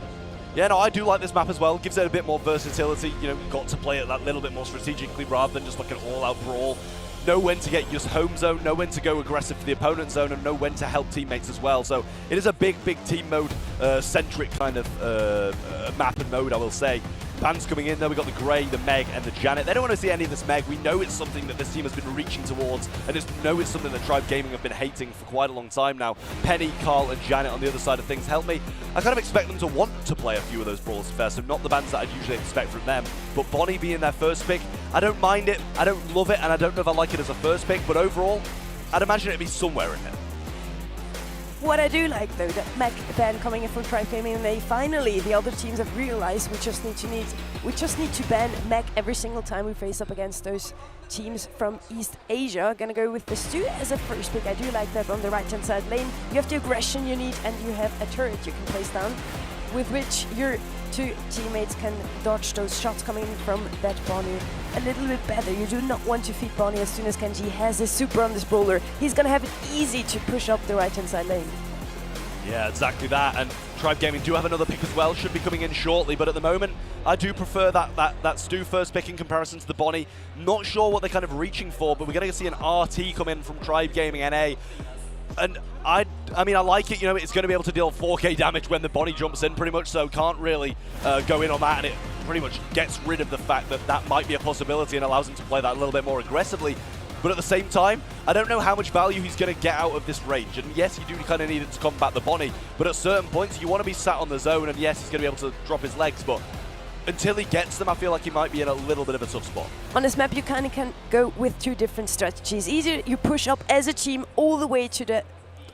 Yeah, no, I do like this map as well. Gives it a bit more versatility. You've got to play it that little bit more strategically rather than just like an all-out brawl. Know when to get your home zone, know when to go aggressive for the opponent's zone, and know when to help teammates as well. So it is a big team mode centric kind of map and mode, I will say. Bands coming in there, we've got the Grey, the Meg, and the Janet. They don't want to see any of this Meg. We know it's something that this team has been reaching towards, and we know it's something that Tribe Gaming have been hating for quite a long time now. Penny, Carl, and Janet on the other side of things. Helpme, I kind of expect them to want to play a few of those brawls first, so not the bands that I'd usually expect from them. But Bonnie being their first pick, I don't mind it, I don't love it, and I don't know if I like it as a first pick, but overall, I'd imagine it'd be somewhere in there. What I do like though, that Mac ban coming in from Tribe Gaming, and finally the other teams have realized we just need to ban Mac every single time we face up against those teams from East Asia. Gonna go with the Stu as a first pick. I do like that on the right hand side lane. You have the aggression you need, and you have a turret you can place down, with which your 2 teammates can dodge those shots coming in from that Bonnie a little bit better. You do not want to feed Bonnie as soon as Kenji has his super on this brawler. He's gonna have it easy to push up the right hand side lane. Yeah, exactly that, and Tribe Gaming do have another pick as well, should be coming in shortly, but at the moment, I do prefer that Stu first pick in comparison to the Bonnie. Not sure what they're kind of reaching for, but we're going to see an RT come in from Tribe Gaming NA. And I mean, I like it, it's going to be able to deal 4k damage when the Bonnie jumps in pretty much, so can't really go in on that, and it pretty much gets rid of the fact that that might be a possibility and allows him to play that a little bit more aggressively. But at the same time, I don't know how much value he's going to get out of this range. And yes, you do kind of need it to combat the Bonnie, but at certain points, you want to be sat on the zone, and yes, he's going to be able to drop his legs, but until he gets them, I feel like he might be in a little bit of a tough spot. On this map, you kind of can go with 2 different strategies. Either you push up as a team all the way to the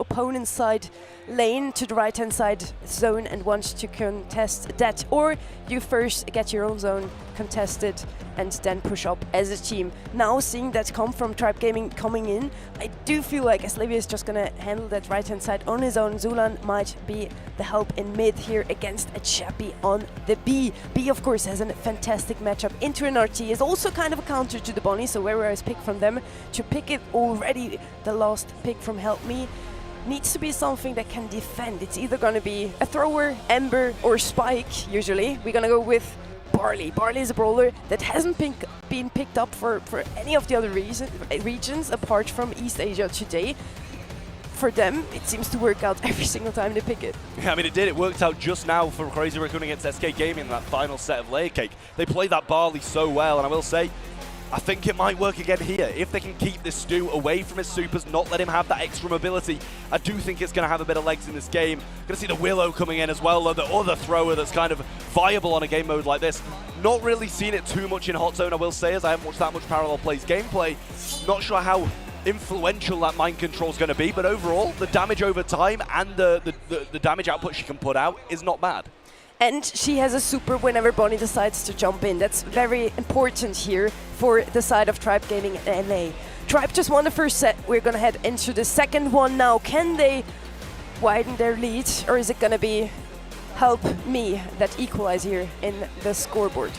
opponent's side lane, to the right hand side zone, and want to contest that, or you first get your own zone contested and then push up as a team. Now seeing that come from Tribe Gaming coming in, I do feel like Aslevia is just gonna handle that right hand side on his own. Zulan might be the help in mid here against a Chappie on the B. B of course has a fantastic matchup into an RT, is also kind of a counter to the Bonnie, so very nice pick from them to pick it already. The last pick from Helpme needs to be something that can defend. It's either going to be a thrower, Ember, or Spike, usually. We're going to go with Barley. Barley is a brawler that hasn't been picked up for any of the other regions apart from East Asia today. For them, it seems to work out every single time they pick it. Yeah, I mean, it did. It worked out just now for Crazy Raccoon against SK Gaming in that final set of Layer Cake. They played that Barley so well, and I will say, I think it might work again here. If they can keep this Stu away from his supers, not let him have that extra mobility, I do think it's going to have a bit of legs in this game. Going to see the Willow coming in as well, though, the other thrower that's kind of viable on a game mode like this. Not really seen it too much in Hot Zone, I will say, as I haven't watched that much Parallel Plays gameplay. Not sure how influential that mind control is going to be, but overall, the damage over time and the damage output she can put out is not bad. And she has a super whenever Bonnie decides to jump in. That's very important here for the side of Tribe Gaming NA. Tribe just won the first set. We're going to head into the second one now. Can they widen their lead, or is it going to be help me that equalize here in the scoreboard?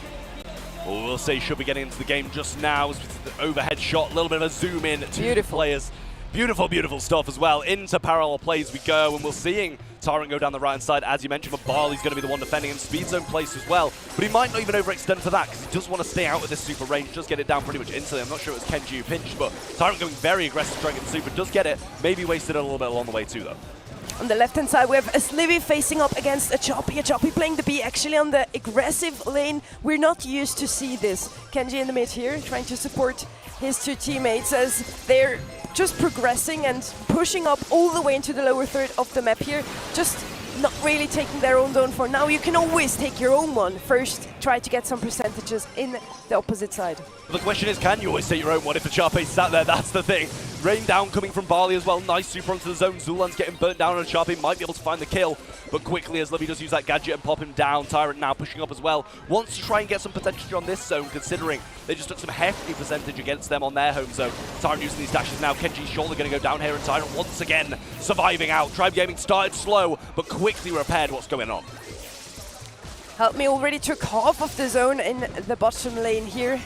Well, we'll see. Should be getting into the game just now. The overhead shot, a little bit of a zoom in to the players. Beautiful, beautiful stuff as well. Into parallel plays we go, and we're seeing Tyrant go down the right-hand side. As you mentioned, but Barley's going to be the one defending him. Speed zone place as well. But he might not even overextend for that, because he does want to stay out of this super range. Does get it down pretty much instantly. I'm not sure it was Kenji who pinched, but Tyrant going very aggressive, trying to get the super. Does get it. Maybe wasted it a little bit along the way too, though. On the left-hand side, we have a Slivy facing up against a Choppy playing the B, actually on the aggressive lane. We're not used to see this. Kenji in the mid here, trying to support his two teammates as they're just progressing and pushing up all the way into the lower third of the map here. Just not really taking their own zone for now. You can always take your own one. First, try to get some percentages in the opposite side. The question is, can you always take your own one if the Sharpie sat there? That's the thing. Rain down coming from Barley as well. Nice super onto the zone. Zulan's getting burnt down, and Sharpie might be able to find the kill. But quickly, as Livy does use that gadget and pop him down, Tyrant now pushing up as well. Wants to try and get some percentage on this zone, considering they just took some hefty percentage against them on their home zone. Tyrant using these dashes now. Kenji's surely going to go down here, and Tyrant once again surviving out. Tribe Gaming started slow, but quickly repaired what's going on. Help Me already took half of the zone in the bottom lane here.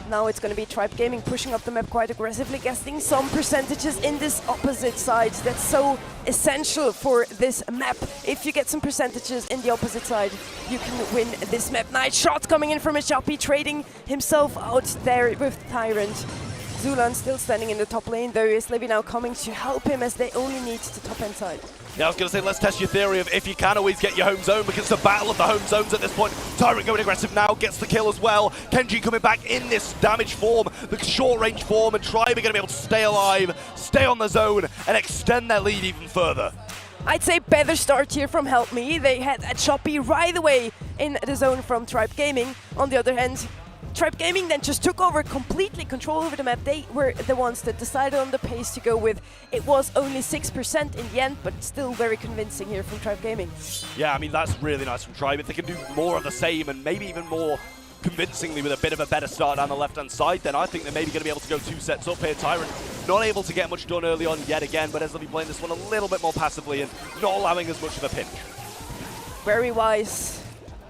Now it's going to be Tribe Gaming pushing up the map quite aggressively, getting some percentages in this opposite side. That's so essential for this map. If you get some percentages in the opposite side, you can win this map. Nice shot coming in from Chappie, trading himself out there with Tyrant. Zulan still standing in the top lane, though is Livy now coming to help him as they only need the top end side. Yeah, I was going to say, let's test your theory of if you can always get your home zone, because it's the battle of the home zones at this point. Tyrant going aggressive now, gets the kill as well. Kenji coming back in this damage form, the short range form, and Tribe are going to be able to stay alive, stay on the zone, and extend their lead even further. I'd say better start here from Help Me. They had a Choppy right away in the zone from Tribe Gaming. On the other hand, Tribe Gaming then just took over completely control over the map. They were the ones that decided on the pace to go with. It was only 6% in the end, but still very convincing here from Tribe Gaming. Yeah, I mean, that's really nice from Tribe. If they can do more of the same and maybe even more convincingly with a bit of a better start down the left-hand side, then I think they're maybe going to be able to go 2 sets up here. Tyrant not able to get much done early on yet again, but Esli playing this one a little bit more passively and not allowing as much of a pinch. Very wise.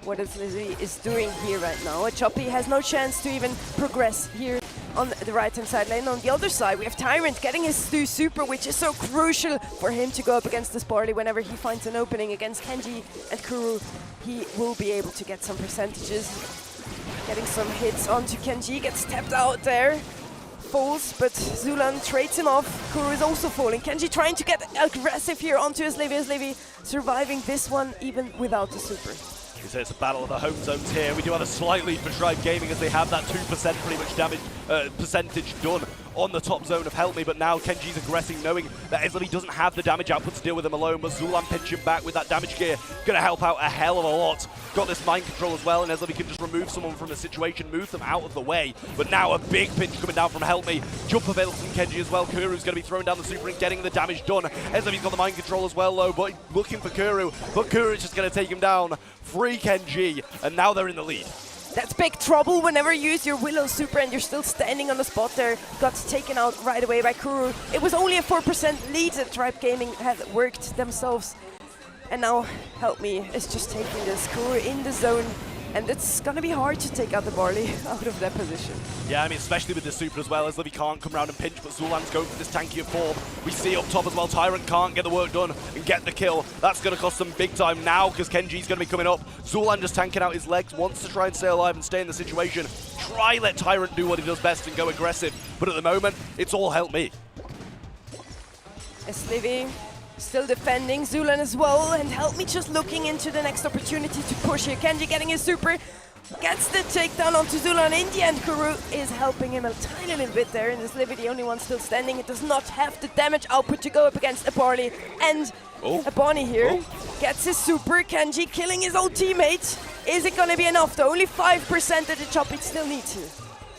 What Lizzie is doing here right now. Choppy has no chance to even progress here on the right-hand side lane. On the other side, we have Tyrant getting his super, which is so crucial for him to go up against this Barley. Whenever he finds an opening against Kenji and Kuru, he will be able to get some percentages. Getting some hits onto Kenji, gets tapped out there. Falls, but Zulan trades him off. Kuru is also falling. Kenji trying to get aggressive here onto Livy surviving this one even without the super. So it's a battle of the home zones here. We do have a slight lead for Tribe Gaming as they have that 2% pretty much damage percentage done on the top zone of Help Me, but now Kenji's aggressing, knowing that Esli doesn't have the damage output to deal with him alone, but Zulan pinching back with that damage gear, gonna help out a hell of a lot. Got this mind control as well, and Esli can just remove someone from the situation, move them out of the way, but now a big pinch coming down from Help Me. Jump available from Kenji as well. Kuru's gonna be throwing down the super and getting the damage done. Esli's got the mind control as well though, but looking for Kuru, but Kuru's just gonna take him down. Free Kenji, and now they're in the lead. That's big trouble whenever you use your Willow super and you're still standing on the spot there. Got taken out right away by Kuru. It was only a 4% lead that Tribe Gaming had worked themselves. And now Help Me is just taking this Kuru in the zone. And it's gonna be hard to take out the Barley out of that position. Yeah, I mean, especially with the super as well, as Livy can't come around and pinch, but Zulan's going for this tankier form. We see up top as well, Tyrant can't get the work done and get the kill. That's gonna cost them big time now, because Kenji's gonna be coming up. Zulan just tanking out his legs, wants to try and stay alive and stay in the situation. Try let Tyrant do what he does best and go aggressive, but at the moment, it's all Help Me. As Livy still defending, Zulan as well, and Help Me just looking into the next opportunity to push here. Kenji getting his super, gets the takedown onto Zulan. In the end, Kuru is helping him a tiny little bit there, and is Livy the only one still standing. It does not have the damage output to go up against a Barley, and a Bonnie here gets his super. Kenji killing his old teammate. Is it gonna be enough though? Only 5% that the Choppy still needs to.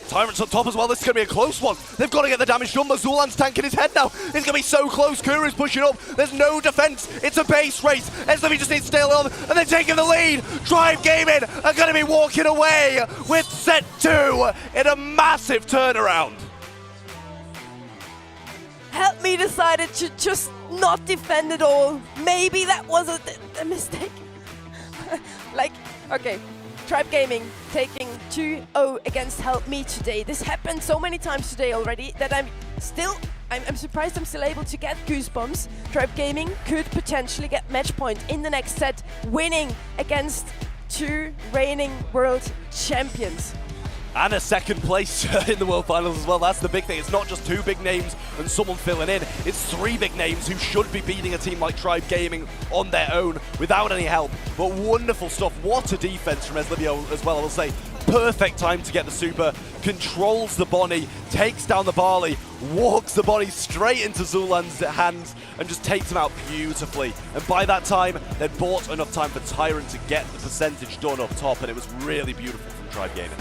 Tyrant's on top as well. This is going to be a close one. They've got to get the damage done, but Zulan's tanking his head now. It's going to be so close. Kuru's pushing up. There's no defense. It's a base race. SW just needs to stay on, and they're taking the lead. Tribe Gaming are going to be walking away with set 2 in a massive turnaround. Help Me decided to just not defend at all. Maybe that was a mistake. Like, okay, Tribe Gaming taking 2-0 against Help Me today. This happened so many times today already that I'm surprised I'm still able to get goosebumps. Tribe Gaming could potentially get match point in the next set, winning against 2 reigning world champions. And a second place in the World Finals as well. That's the big thing. It's not just 2 big names and someone filling in. It's 3 big names who should be beating a team like Tribe Gaming on their own without any help. But wonderful stuff. What a defense from Eslivio as well, I will say. Perfect time to get the super. Controls the Bonnie, takes down the Barley, walks the Bonnie straight into Zulan's hands and just takes him out beautifully. And by that time, they'd bought enough time for Tyrant to get the percentage done up top, and it was really beautiful from Tribe Gaming.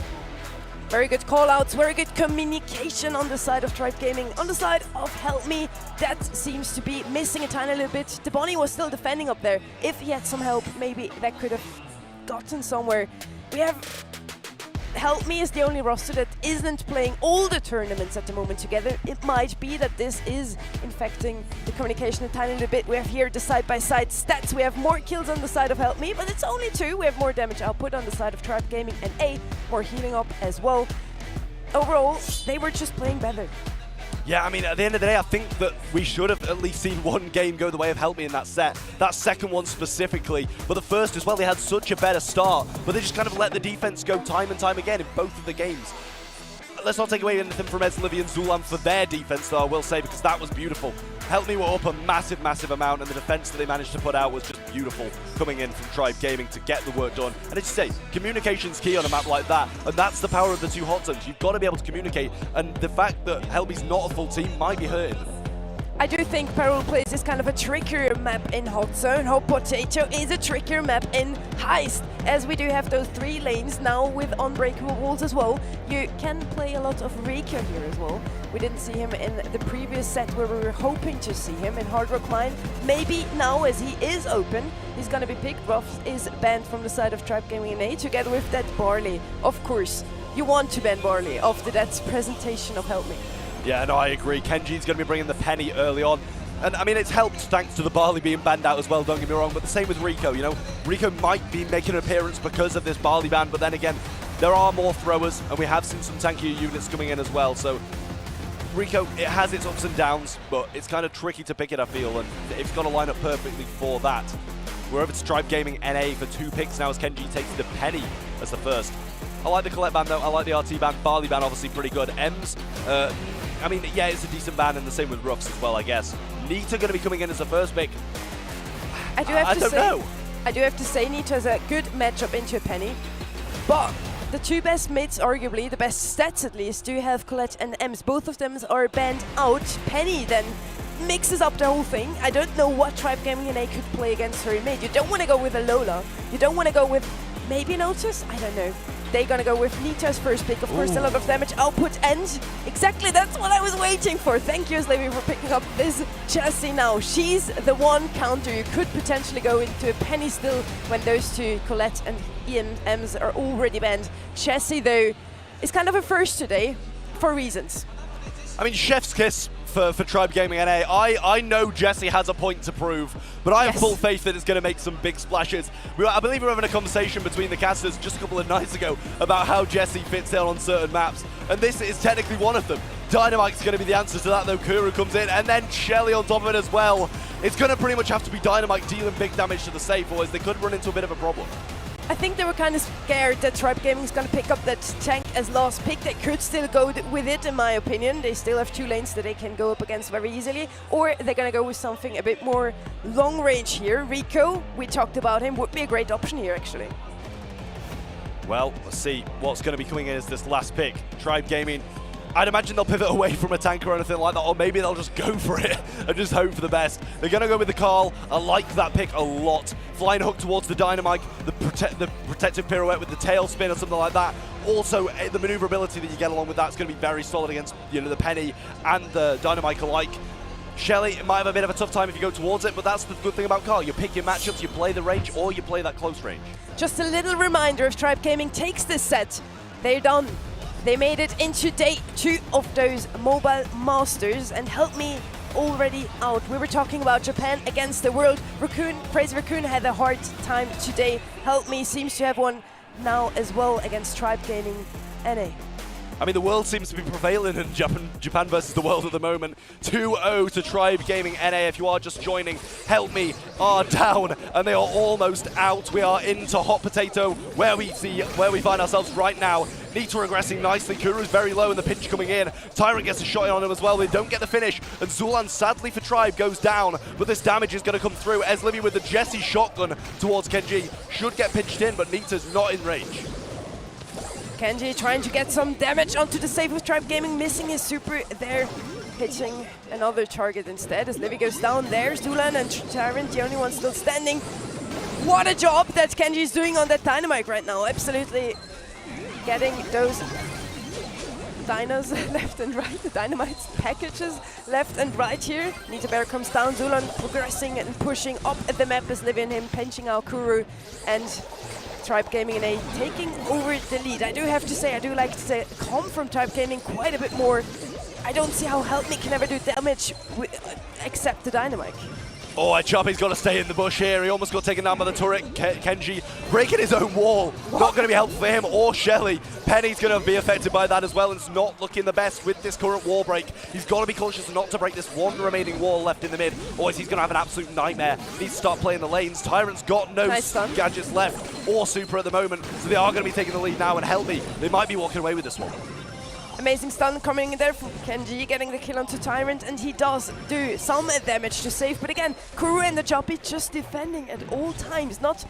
Very good call-outs, very good communication on the side of Tribe Gaming. On the side of Help Me, that seems to be missing a tiny little bit. The Bonnie was still defending up there. If he had some help, maybe that could have gotten somewhere. We have Help Me is the only roster that isn't playing all the tournaments at the moment together. It might be that this is infecting the communication a tiny little bit. We have here the side-by-side stats. We have more kills on the side of Help Me, but it's only 2. We have more damage output on the side of Tribe Gaming and more healing up as well. Overall, they were just playing better. Yeah, I mean, at the end of the day, I think that we should have at least seen one game go the way of Help Me in that set. That second one specifically, but the first as well, they had such a better start, but they just kind of let the defense go time and time again in both of the games. Let's not take away anything from Eslivia and Zulan for their defense, though, I will say, because that was beautiful. Help Me were up a massive, massive amount, and the defense that they managed to put out was just beautiful, coming in from Tribe Gaming to get the work done. And as you say, communication's key on a map like that, and that's the power of the 2 hot zones. You've got to be able to communicate, and the fact that Help Me's not a full team might be hurting them. I do think Peril plays is kind of a trickier map in Hot Zone. Hot Potato is a trickier map in Heist, as we do have those 3 lanes now with unbreakable walls as well. You can play a lot of Rico here as well. We didn't see him in the previous set where we were hoping to see him in Hard Rock Mine. Maybe now, as he is open, he's gonna be picked. Ruffs is banned from the side of Tribe Gaming NA together with that Barley. Of course, you want to ban Barley after that presentation of Help Me. Yeah, no, I agree. Kenji's going to be bringing the penny early on. And, I mean, it's helped thanks to the Barley being banned out as well, don't get me wrong. But the same with Rico, you know. Rico might be making an appearance because of this Barley ban, but then again, there are more throwers, and we have seen some tankier units coming in as well. So, Rico, it has its ups and downs, but it's kind of tricky to pick it, I feel, and it's got to line up perfectly for that. We're over to Tribe Gaming NA for 2 picks now as Kenji takes the penny as the first. I like the Colette ban, though. I like the RT ban. Barley ban, obviously, pretty good. Ems, I mean, yeah, it's a decent ban, and the same with Ruffs as well, I guess. Nita going to be coming in as the first pick. I do have to say Nita is a good matchup into a penny, but the 2 best mids, arguably, the best stats at least, do have Colette and Ems. Both of them are banned out. Penny then mixes up the whole thing. I don't know what Tribe Gaming NA could play against her in mid. You don't want to go with a Lola. You don't want to go with maybe an Otis? I don't know. They're gonna go with Nita's first pick. Of course, a lot of damage output, and exactly that's what I was waiting for. Thank you, Eslivia, for picking up this Jessie now. She's the one counter. You could potentially go into a penny still when those 2, Colette and Ems, are already banned. Jessie, though, is kind of a first today for reasons. I mean, chef's kiss for Tribe Gaming NA. I know Jessie has a point to prove, but I have full faith that it's going to make some big splashes. I believe we were having a conversation between the casters just a couple of nights ago about how Jessie fits in on certain maps, and this is technically one of them. Dynamite's going to be the answer to that, though. Kuru comes in, and then Shelly on top of it as well. It's going to pretty much have to be Dynamite dealing big damage to the safe, or they could run into a bit of a problem. I think they were kind of scared that Tribe Gaming is going to pick up that tank as last pick. They could still go with it, in my opinion. They still have 2 lanes that they can go up against very easily. Or they're going to go with something a bit more long range here. Rico, we talked about him, would be a great option here, actually. Well, let's see what's going to be coming in as this last pick. Tribe Gaming, I'd imagine they'll pivot away from a tank or anything like that, or maybe they'll just go for it and just hope for the best. They're going to go with the Carl. I like that pick a lot. Flying hook towards the Dynamite, the protective pirouette with the tail spin or something like that. Also, the maneuverability that you get along with that is going to be very solid against, you know, the Penny and the Dynamite alike. Shelly might have a bit of a tough time if you go towards it, but that's the good thing about Carl. You pick your matchups, you play the range, or you play that close range. Just a little reminder, if Tribe Gaming takes this set, they're done. They made it into day 2 of those Mobile Masters, and Help Me already out. We were talking about Japan against the world. Crazy Raccoon had a hard time today. Help Me seems to have one now as well against Tribe Gaming NA. I mean, the world seems to be prevailing in Japan versus the world at the moment. 2-0 to Tribe Gaming NA. If you are just joining, Help Me are down and they are almost out. We are into hot potato where we find ourselves right now. Nita regressing nicely. Kuru's very low and the pinch coming in. Tyrant gets a shot on him as well. They don't get the finish. And Zulan, sadly for Tribe, goes down. But this damage is going to come through. Eslivy with the Jesse shotgun towards Kenji. Should get pinched in, but Nita's not in range. Kenji trying to get some damage onto the save with Tribe Gaming, missing his super there, hitting another target instead as Livy goes down. There's Zulan and Tyrant, the only one still standing. What a job that Kenji is doing on that Dynamite right now. Absolutely getting those dinos left and right, the Dynamite packages left and right here. Nita Bear comes down, Zulan progressing and pushing up the map as Livy and him pinching out Kuru, and Tribe Gaming NA taking over the lead. I do have to say, I do like to come from Tribe Gaming quite a bit more. I don't see how Help Me can ever do damage except the Dynamite. Oh, and Choppy's got to stay in the bush here. He almost got taken down by the turret. Kenji breaking his own wall. Not going to be helpful for him or Shelly. Penny's going to be affected by that as well, and it's not looking the best with this current wall break. He's got to be cautious not to break this one remaining wall left in the mid, or he's going to have an absolute nightmare. Needs to start playing the lanes. Tyrant's got no gadgets left or super at the moment, so they are going to be taking the lead now, and Help Me, they might be walking away with this one. Amazing stun coming in there from Kenji, getting the kill onto Tyrant, and he does do some damage to save. But again, Kuru and the Choppy just defending at all times. Not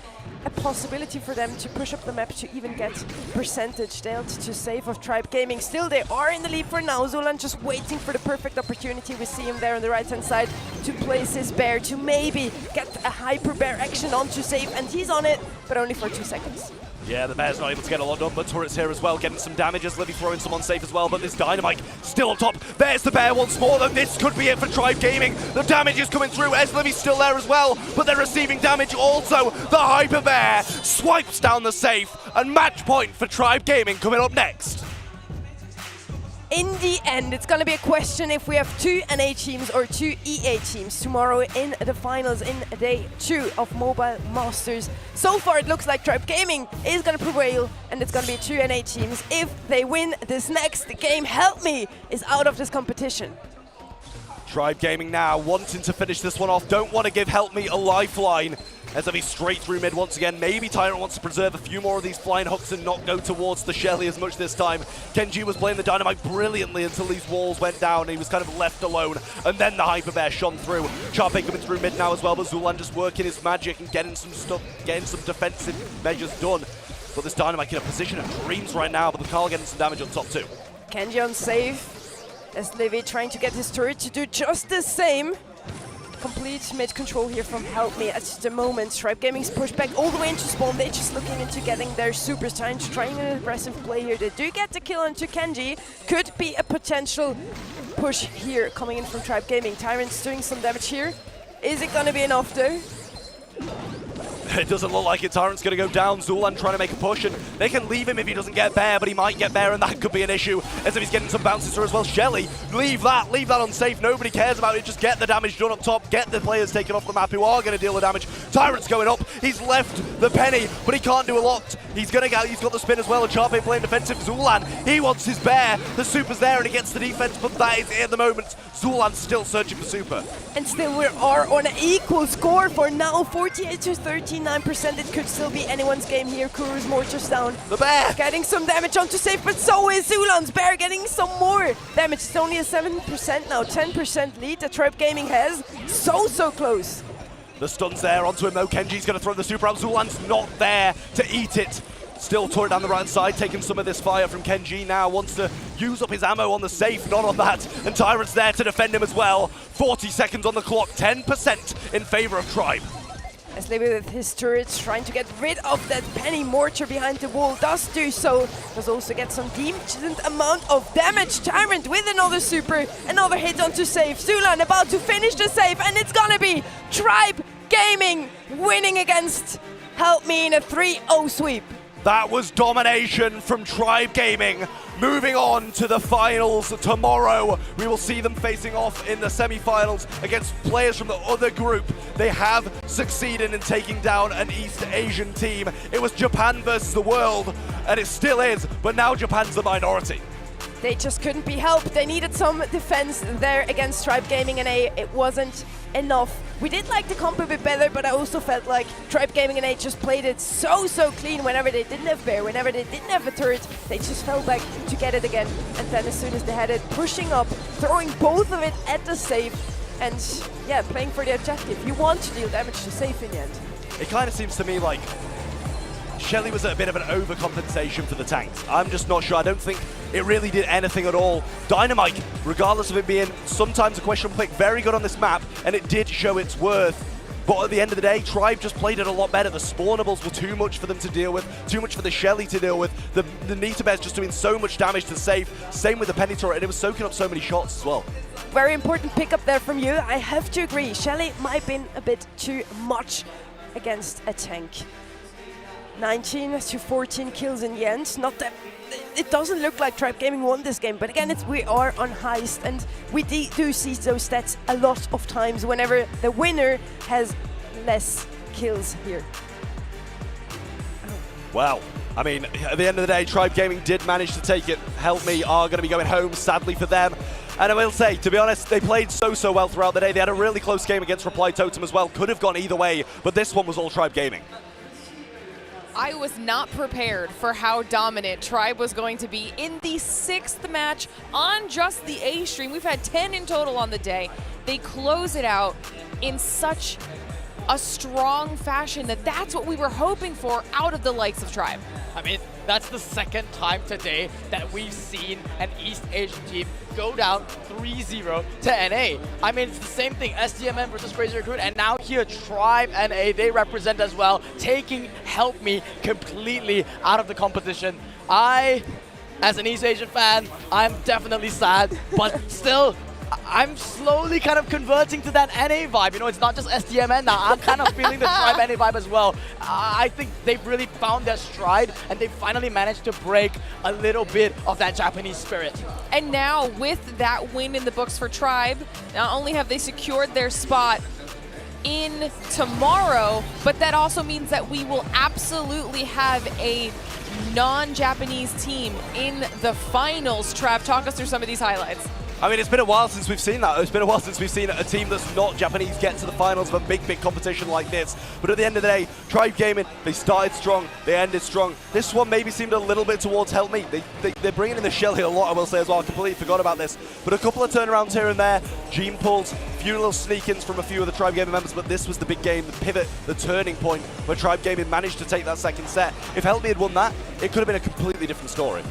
a possibility for them to push up the map to even get percentage dealt to save of Tribe Gaming. Still, they are in the lead for now. Zulan just waiting for the perfect opportunity. We see him there on the right-hand side to place his bear, to maybe get a hyper bear action on to save, and he's on it, but only for 2 seconds. Yeah, the Bear's not able to get a lot done, but Turret's here as well, getting some damage as Livy throwing some on safe as well, but this Dynamite still on top. There's the Bear once more, though. This could be it for Tribe Gaming. The damage is coming through as Livy's still there as well, but they're receiving damage also. The Hyper Bear swipes down the safe, and match point for Tribe Gaming coming up next. In the end, it's going to be a question if we have 2 NA teams or 2 EA teams tomorrow in the finals in day 2 of Mobile Masters. So far, it looks like Tribe Gaming is going to prevail, and it's going to be 2 NA teams. If they win this next game, Help Me is out of this competition. Tribe Gaming now wanting to finish this one off. Don't want to give Help Me a lifeline. As if he's straight through mid once again. Maybe Tyrant wants to preserve a few more of these flying hooks and not go towards the Shelly as much this time. Kenji was playing the Dynamite brilliantly until these walls went down and he was kind of left alone. And then the Hyper Bear shone through. Sharpay coming through mid now as well, but Zulan just working his magic and getting some stuff, getting some defensive measures done. But this Dynamite in a position of dreams right now, but the Carl getting some damage on top too. Kenji on safe, as Livy trying to get his turret to do just the same. Complete mid-control here from Help Me at the moment. Tribe Gaming's pushed back all the way into spawn. They're just looking into getting their supers, trying an aggressive play here. They do get the kill onto Kenji. Could be a potential push here coming in from Tribe Gaming. Tyrant's doing some damage here. Is it gonna be enough though? It doesn't look like it. Tyrant's going to go down. Zulan trying to make a push, and they can leave him if he doesn't get Bear, but he might get Bear, and that could be an issue, as if he's getting some bounces through as well. Shelly, leave that on safe. Nobody cares about it. Just get the damage done up top. Get the players taken off the map who are going to deal the damage. Tyrant's going up. He's left the penny, but he can't do a lot. He's got the spin as well, and Sharpay playing defensive. Zulan, he wants his Bear. The super's there, and he gets the defense, but that is it at the moment. Zulan's still searching for super. And still we are on an equal score for now, 48 to 39%. It could still be anyone's game here. Kuru's mortar's down. The Bear getting some damage onto safe, but so is Zulan's Bear getting some more damage. It's only a 7% now, 10% lead that Tribe Gaming has. So close. The stun's there onto him though. Kenji's going to throw the super out. Zulan's not there to eat it. Still turret down the right side, taking some of this fire from Kenji now. Wants to use up his ammo on the safe, not on that. And Tyrant's there to defend him as well. 40 seconds on the clock, 10% in favor of Tribe. As Libby with his turrets trying to get rid of that penny mortar behind the wall, does do so. Does also get some decent amount of damage. Tyrant with another super, another hit onto safe. Zulan about to finish the save, and it's gonna be Tribe Gaming winning against Help Me in a 3-0 sweep. That was domination from Tribe Gaming. Moving on to the finals tomorrow, we will see them facing off in the semi-finals against players from the other group. They have succeeded in taking down an East Asian team. It was Japan versus the world, and it still is, but now Japan's the minority. They just couldn't be helped. They needed some defense there against Tribe Gaming, and it wasn't enough. We did like the comp a bit better, but I also felt like Tribe Gaming and A just played it so clean whenever they didn't have Bear, whenever they didn't have a turret. They just felt like to get it again. And then as soon as they had it, pushing up, throwing both of it at the safe, and yeah, playing for the objective. You want to deal damage to safe in the end. It kind of seems to me like Shelly was a bit of an overcompensation for the tanks. I'm just not sure. I don't think it really did anything at all. Dynamite, regardless of it being sometimes a questionable pick, very good on this map, and it did show its worth. But at the end of the day, Tribe just played it a lot better. The spawnables were too much for them to deal with, too much for the Shelly to deal with. The Nita Bear's just doing so much damage to safe. Same with the Penny Turret, and it was soaking up so many shots as well. Very important pickup there from you. I have to agree. Shelly might have been a bit too much against a tank. 19 to 14 kills in the end. Not that it doesn't look like Tribe Gaming won this game, but again, we are on heist, and we do see those stats a lot of times whenever the winner has less kills here. Well, I mean, at the end of the day, Tribe Gaming did manage to take it. Help Me are going to be going home, sadly for them. And I will say, to be honest, they played so well throughout the day. They had a really close game against Reply Totem as well. Could have gone either way, but this one was all Tribe Gaming. I was not prepared for how dominant Tribe was going to be in the 6th match on just the A stream. We've had 10 in total on the day. They close it out in such a strong fashion that's what we were hoping for out of the likes of Tribe. I mean, that's the second time today that we've seen an East Asian team go down 3-0 to NA. I mean, it's the same thing, STMN versus Crazy Recruit, and now here Tribe NA, they represent as well, taking Help Me completely out of the competition. As an East Asian fan, I'm definitely sad, but still, I'm slowly kind of converting to that NA vibe. You know, it's not just STMN now. I'm kind of feeling the Tribe NA vibe as well. I think they've really found their stride, and they finally managed to break a little bit of that Japanese spirit. And now, with that win in the books for Tribe, not only have they secured their spot in tomorrow, but that also means that we will absolutely have a non-Japanese team in the finals. Trav, talk us through some of these highlights. I mean, it's been a while since we've seen that. It's been a while since we've seen a team that's not Japanese get to the finals of a big competition like this. But at the end of the day, Tribe Gaming, they started strong, they ended strong. This one maybe seemed a little bit towards Help Me. They're bringing in the Shelly a lot, I will say as well. I completely forgot about this. But a couple of turnarounds here and there, gene pulls, a few little sneak-ins from a few of the Tribe Gaming members, but this was the big game, the pivot, the turning point, where Tribe Gaming managed to take that second set. If Help Me had won that, it could have been a completely different story.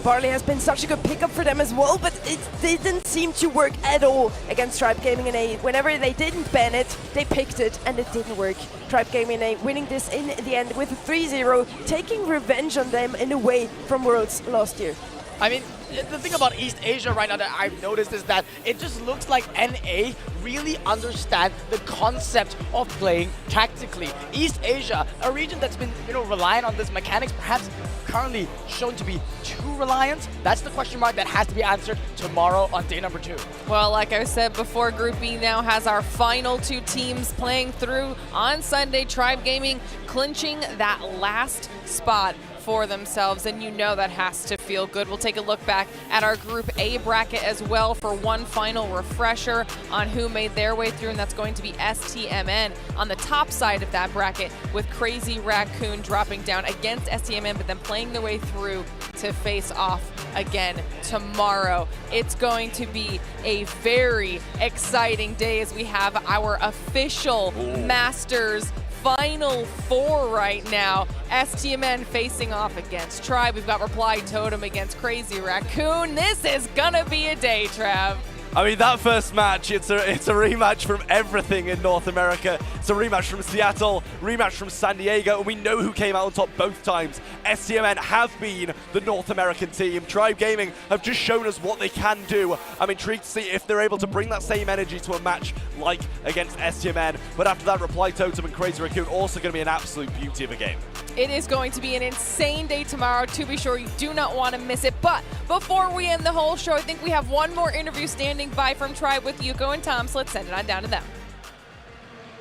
Barley has been such a good pickup for them as well, but it didn't seem to work at all against Tribe Gaming and A. Whenever they didn't ban it, they picked it, and it didn't work. Tribe Gaming and A winning this in the end with a 3-0, taking revenge on them in a way from Worlds last year. I mean, the thing about East Asia right now that I've noticed is that it just looks like NA really understand the concept of playing tactically. East Asia, a region that's been, reliant on this mechanics, perhaps currently shown to be too reliant. That's the question mark that has to be answered tomorrow on day number 2. Well, like I said before, Group B now has our final 2 teams playing through on Sunday. Tribe Gaming clinching that last spot for themselves, and that has to feel good. We'll take a look back at our Group A bracket as well for one final refresher on who made their way through, and that's going to be STMN on the top side of that bracket, with Crazy Raccoon dropping down against STMN, but then playing their way through to face off again tomorrow. It's going to be a very exciting day as we have our official Masters Final 4 right now. STMN facing off against Tribe. We've got Reply Totem against Crazy Raccoon. This is gonna be a day, Trav. I mean, that first match, it's a rematch from everything in North America. It's a rematch from Seattle, rematch from San Diego, and we know who came out on top both times. STMN have been the North American team. Tribe Gaming have just shown us what they can do. I'm intrigued to see if they're able to bring that same energy to a match like against STMN. But after that, Reply Totem and Crazy Raccoon also going to be an absolute beauty of a game. It is going to be an insane day tomorrow, to be sure. You do not want to miss it. But before we end the whole show, I think we have one more interview standing by from Tribe with Yuko and Tom, so let's send it on down to them.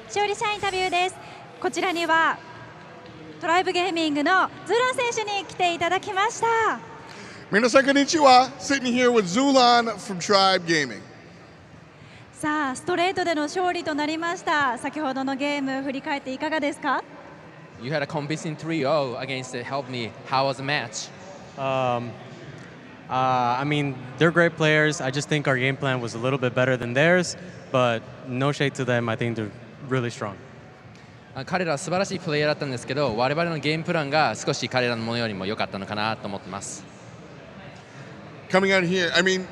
勝利者インタビューです。こちらにはトライブゲーミングのズーラン選手に来ていただきました。Minasan konnichiwa, sitting here with Zulan from Tribe Gaming. さあ、ストレートでの勝利となりました。先ほどのゲーム振り返っていかがですか？ You had a convincing 3-0 against Help Me. How was the match? I mean, they're great players. I just think our game plan was a little bit better than theirs, but no shade to them. I think they're really strong. 彼らは素晴らしいプレイヤーだったんですけど、我々のゲームプランが少し彼らのものよりも良かったのかなと思ってます。Coming out here, I mean,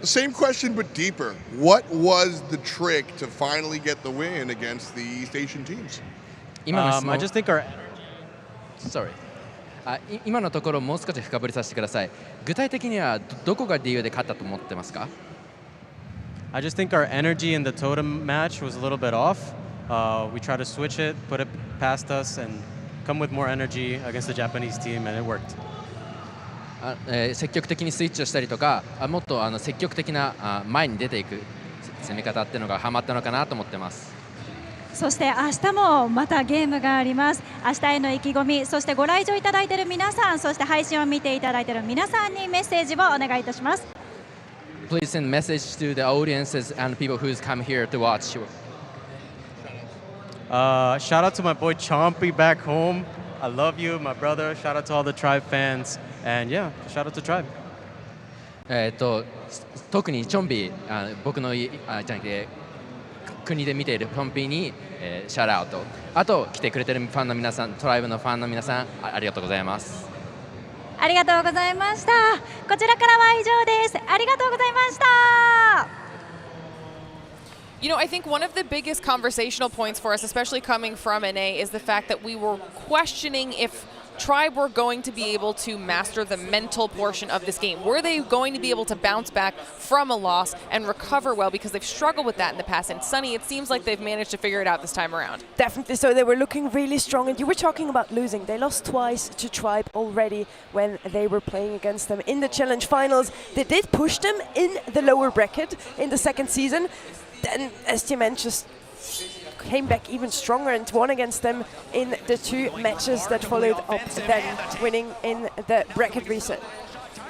same question but deeper. What was the trick to finally get the win against the East Asian teams? I just think our... Sorry. 今のところもう少し深掘りさせてください。具体的にはどこが理由で勝ったと思ってますか？ I just think our energy in the Totem match was a little bit off. We tried to switch it, put it past us, and come with more energy against the Japanese team, and it worked. 積極的にスイッチをしたりとか、もっと積極的な前に出ていく攻め方っていうのがハマったのかなと思ってます。そして明日もまたゲームがあります。明日への意気込み、そしてご来場いただいている皆さん、そして配信を見ていただいている皆さんにメッセージをお願いいたします。Please send message to the audiences and people who's come here to watch. Shout out to my boy Chompy back home. I love you, my brother. Shout out to all the Tribe fans. And yeah, shout out to Tribe. 特にチョンビー、僕のじゃなくて国で見ているチョンビーに、シャウトアウト。あと来てくれてるファンの皆さん、トライブのファンの皆さん、ありがとうございます。ありがとうございました。こちらからは以上です。ありがとうございました。You know, I think one of the biggest conversational points for us, especially coming from NA, is the fact that we were questioning if Tribe were going to be able to master the mental portion of this game. Were they going to be able to bounce back from a loss and recover well, because they've struggled with that in the past? And Sunny, it seems like they've managed to figure it out this time around. Definitely so. They were looking really strong. And you were talking about losing. They lost twice to Tribe already when they were playing against them in the Challenge Finals. They did push them in the lower bracket in the second season. Then STMN just came back even stronger and won against them in the two matches that followed up, then winning in the bracket reset.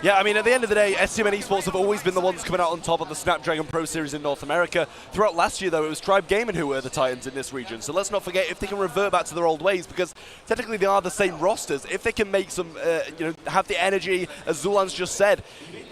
Yeah, I mean, at the end of the day, STMN Esports have always been the ones coming out on top of the Snapdragon Pro Series in North America. Throughout last year, though, it was Tribe Gaming who were the Titans in this region. So let's not forget if they can revert back to their old ways, because technically they are the same rosters. If they can make some, have the energy, as Zulan's just said,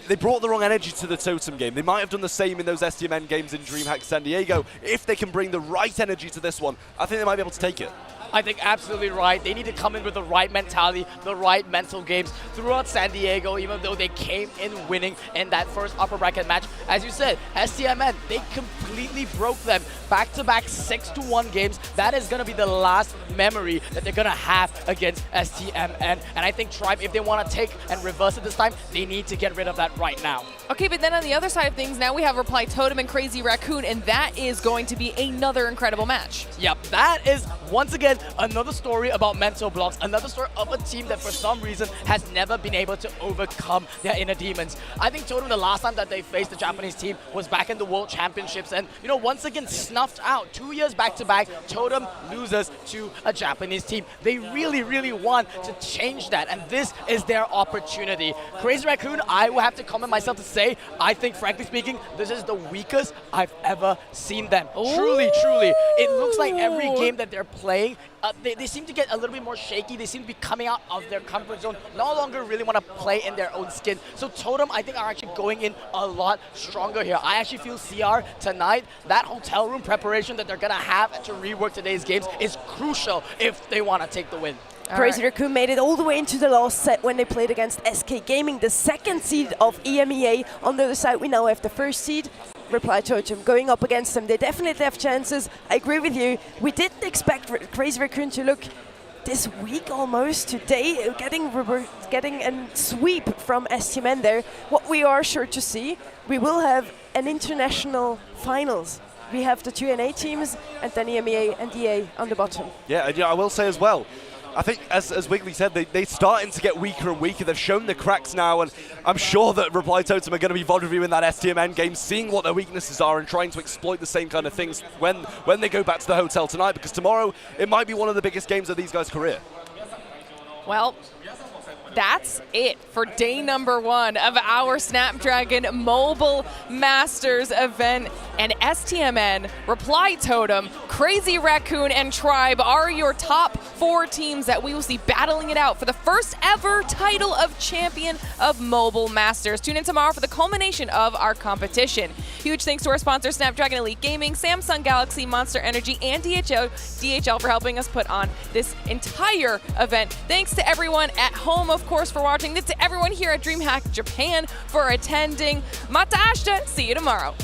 they brought the wrong energy to the Totem game. They might have done the same in those STMN games in DreamHack San Diego. If they can bring the right energy to this one, I think they might be able to take it. I think absolutely right. They need to come in with the right mentality, the right mental games throughout San Diego, even though they came in winning in that first upper bracket match. As you said, STMN, they completely broke them. Back-to-back 6-1 games. That is going to be the last memory that they're going to have against STMN. And I think Tribe, if they want to take and reverse it this time, they need to get rid of that right now. Okay, but then on the other side of things, now we have Reply Totem and Crazy Raccoon, and that is going to be another incredible match. Yep, that is, once again, another story about mental blocks, another story of a team that for some reason has never been able to overcome their inner demons. I think Totem, the last time that they faced the Japanese team was back in the World Championships, and once again snuffed out. 2 years back-to-back, Totem loses to a Japanese team. They really, really want to change that, and this is their opportunity. Crazy Raccoon, I will have to comment myself to say, I think, frankly speaking, this is the weakest I've ever seen them. Truly, truly. It looks like every game that they're playing, they seem to get a little bit more shaky. They seem to be coming out of their comfort zone, no longer really want to play in their own skin. So Totem, I think, are actually going in a lot stronger here. I actually feel CR tonight, that hotel room preparation that they're going to have to rework today's games is crucial if they want to take the win. Crazy Raccoon made it all the way into the last set when they played against SK Gaming, the second seed of EMEA. On the other side, we now have the first seed, Reply Totem, going up against them. They definitely have chances. I agree with you. We didn't expect Crazy Raccoon to look this weak almost today, getting a sweep from STMN there. What we are sure to see, we will have an international finals. We have the two NA teams and then EMEA and EA on the bottom. Yeah, I will say as well, I think, as Wiggly said, they're starting to get weaker and weaker. They've shown the cracks now, and I'm sure that Reply Totem are going to be VOD reviewing that STMN game, seeing what their weaknesses are and trying to exploit the same kind of things when they go back to the hotel tonight, because tomorrow it might be one of the biggest games of these guys' career. Well, that's it for day number 1 of our Snapdragon Mobile Masters event. And STMN, Reply Totem, Crazy Raccoon, and Tribe are your top 4 teams that we will see battling it out for the first ever title of champion of Mobile Masters. Tune in tomorrow for the culmination of our competition. Huge thanks to our sponsor, Snapdragon Elite Gaming, Samsung Galaxy, Monster Energy, and DHL for helping us put on this entire event. Thanks to everyone at home, of course, for watching. Thanks to everyone here at DreamHack Japan for attending. Mata ashita. See you tomorrow.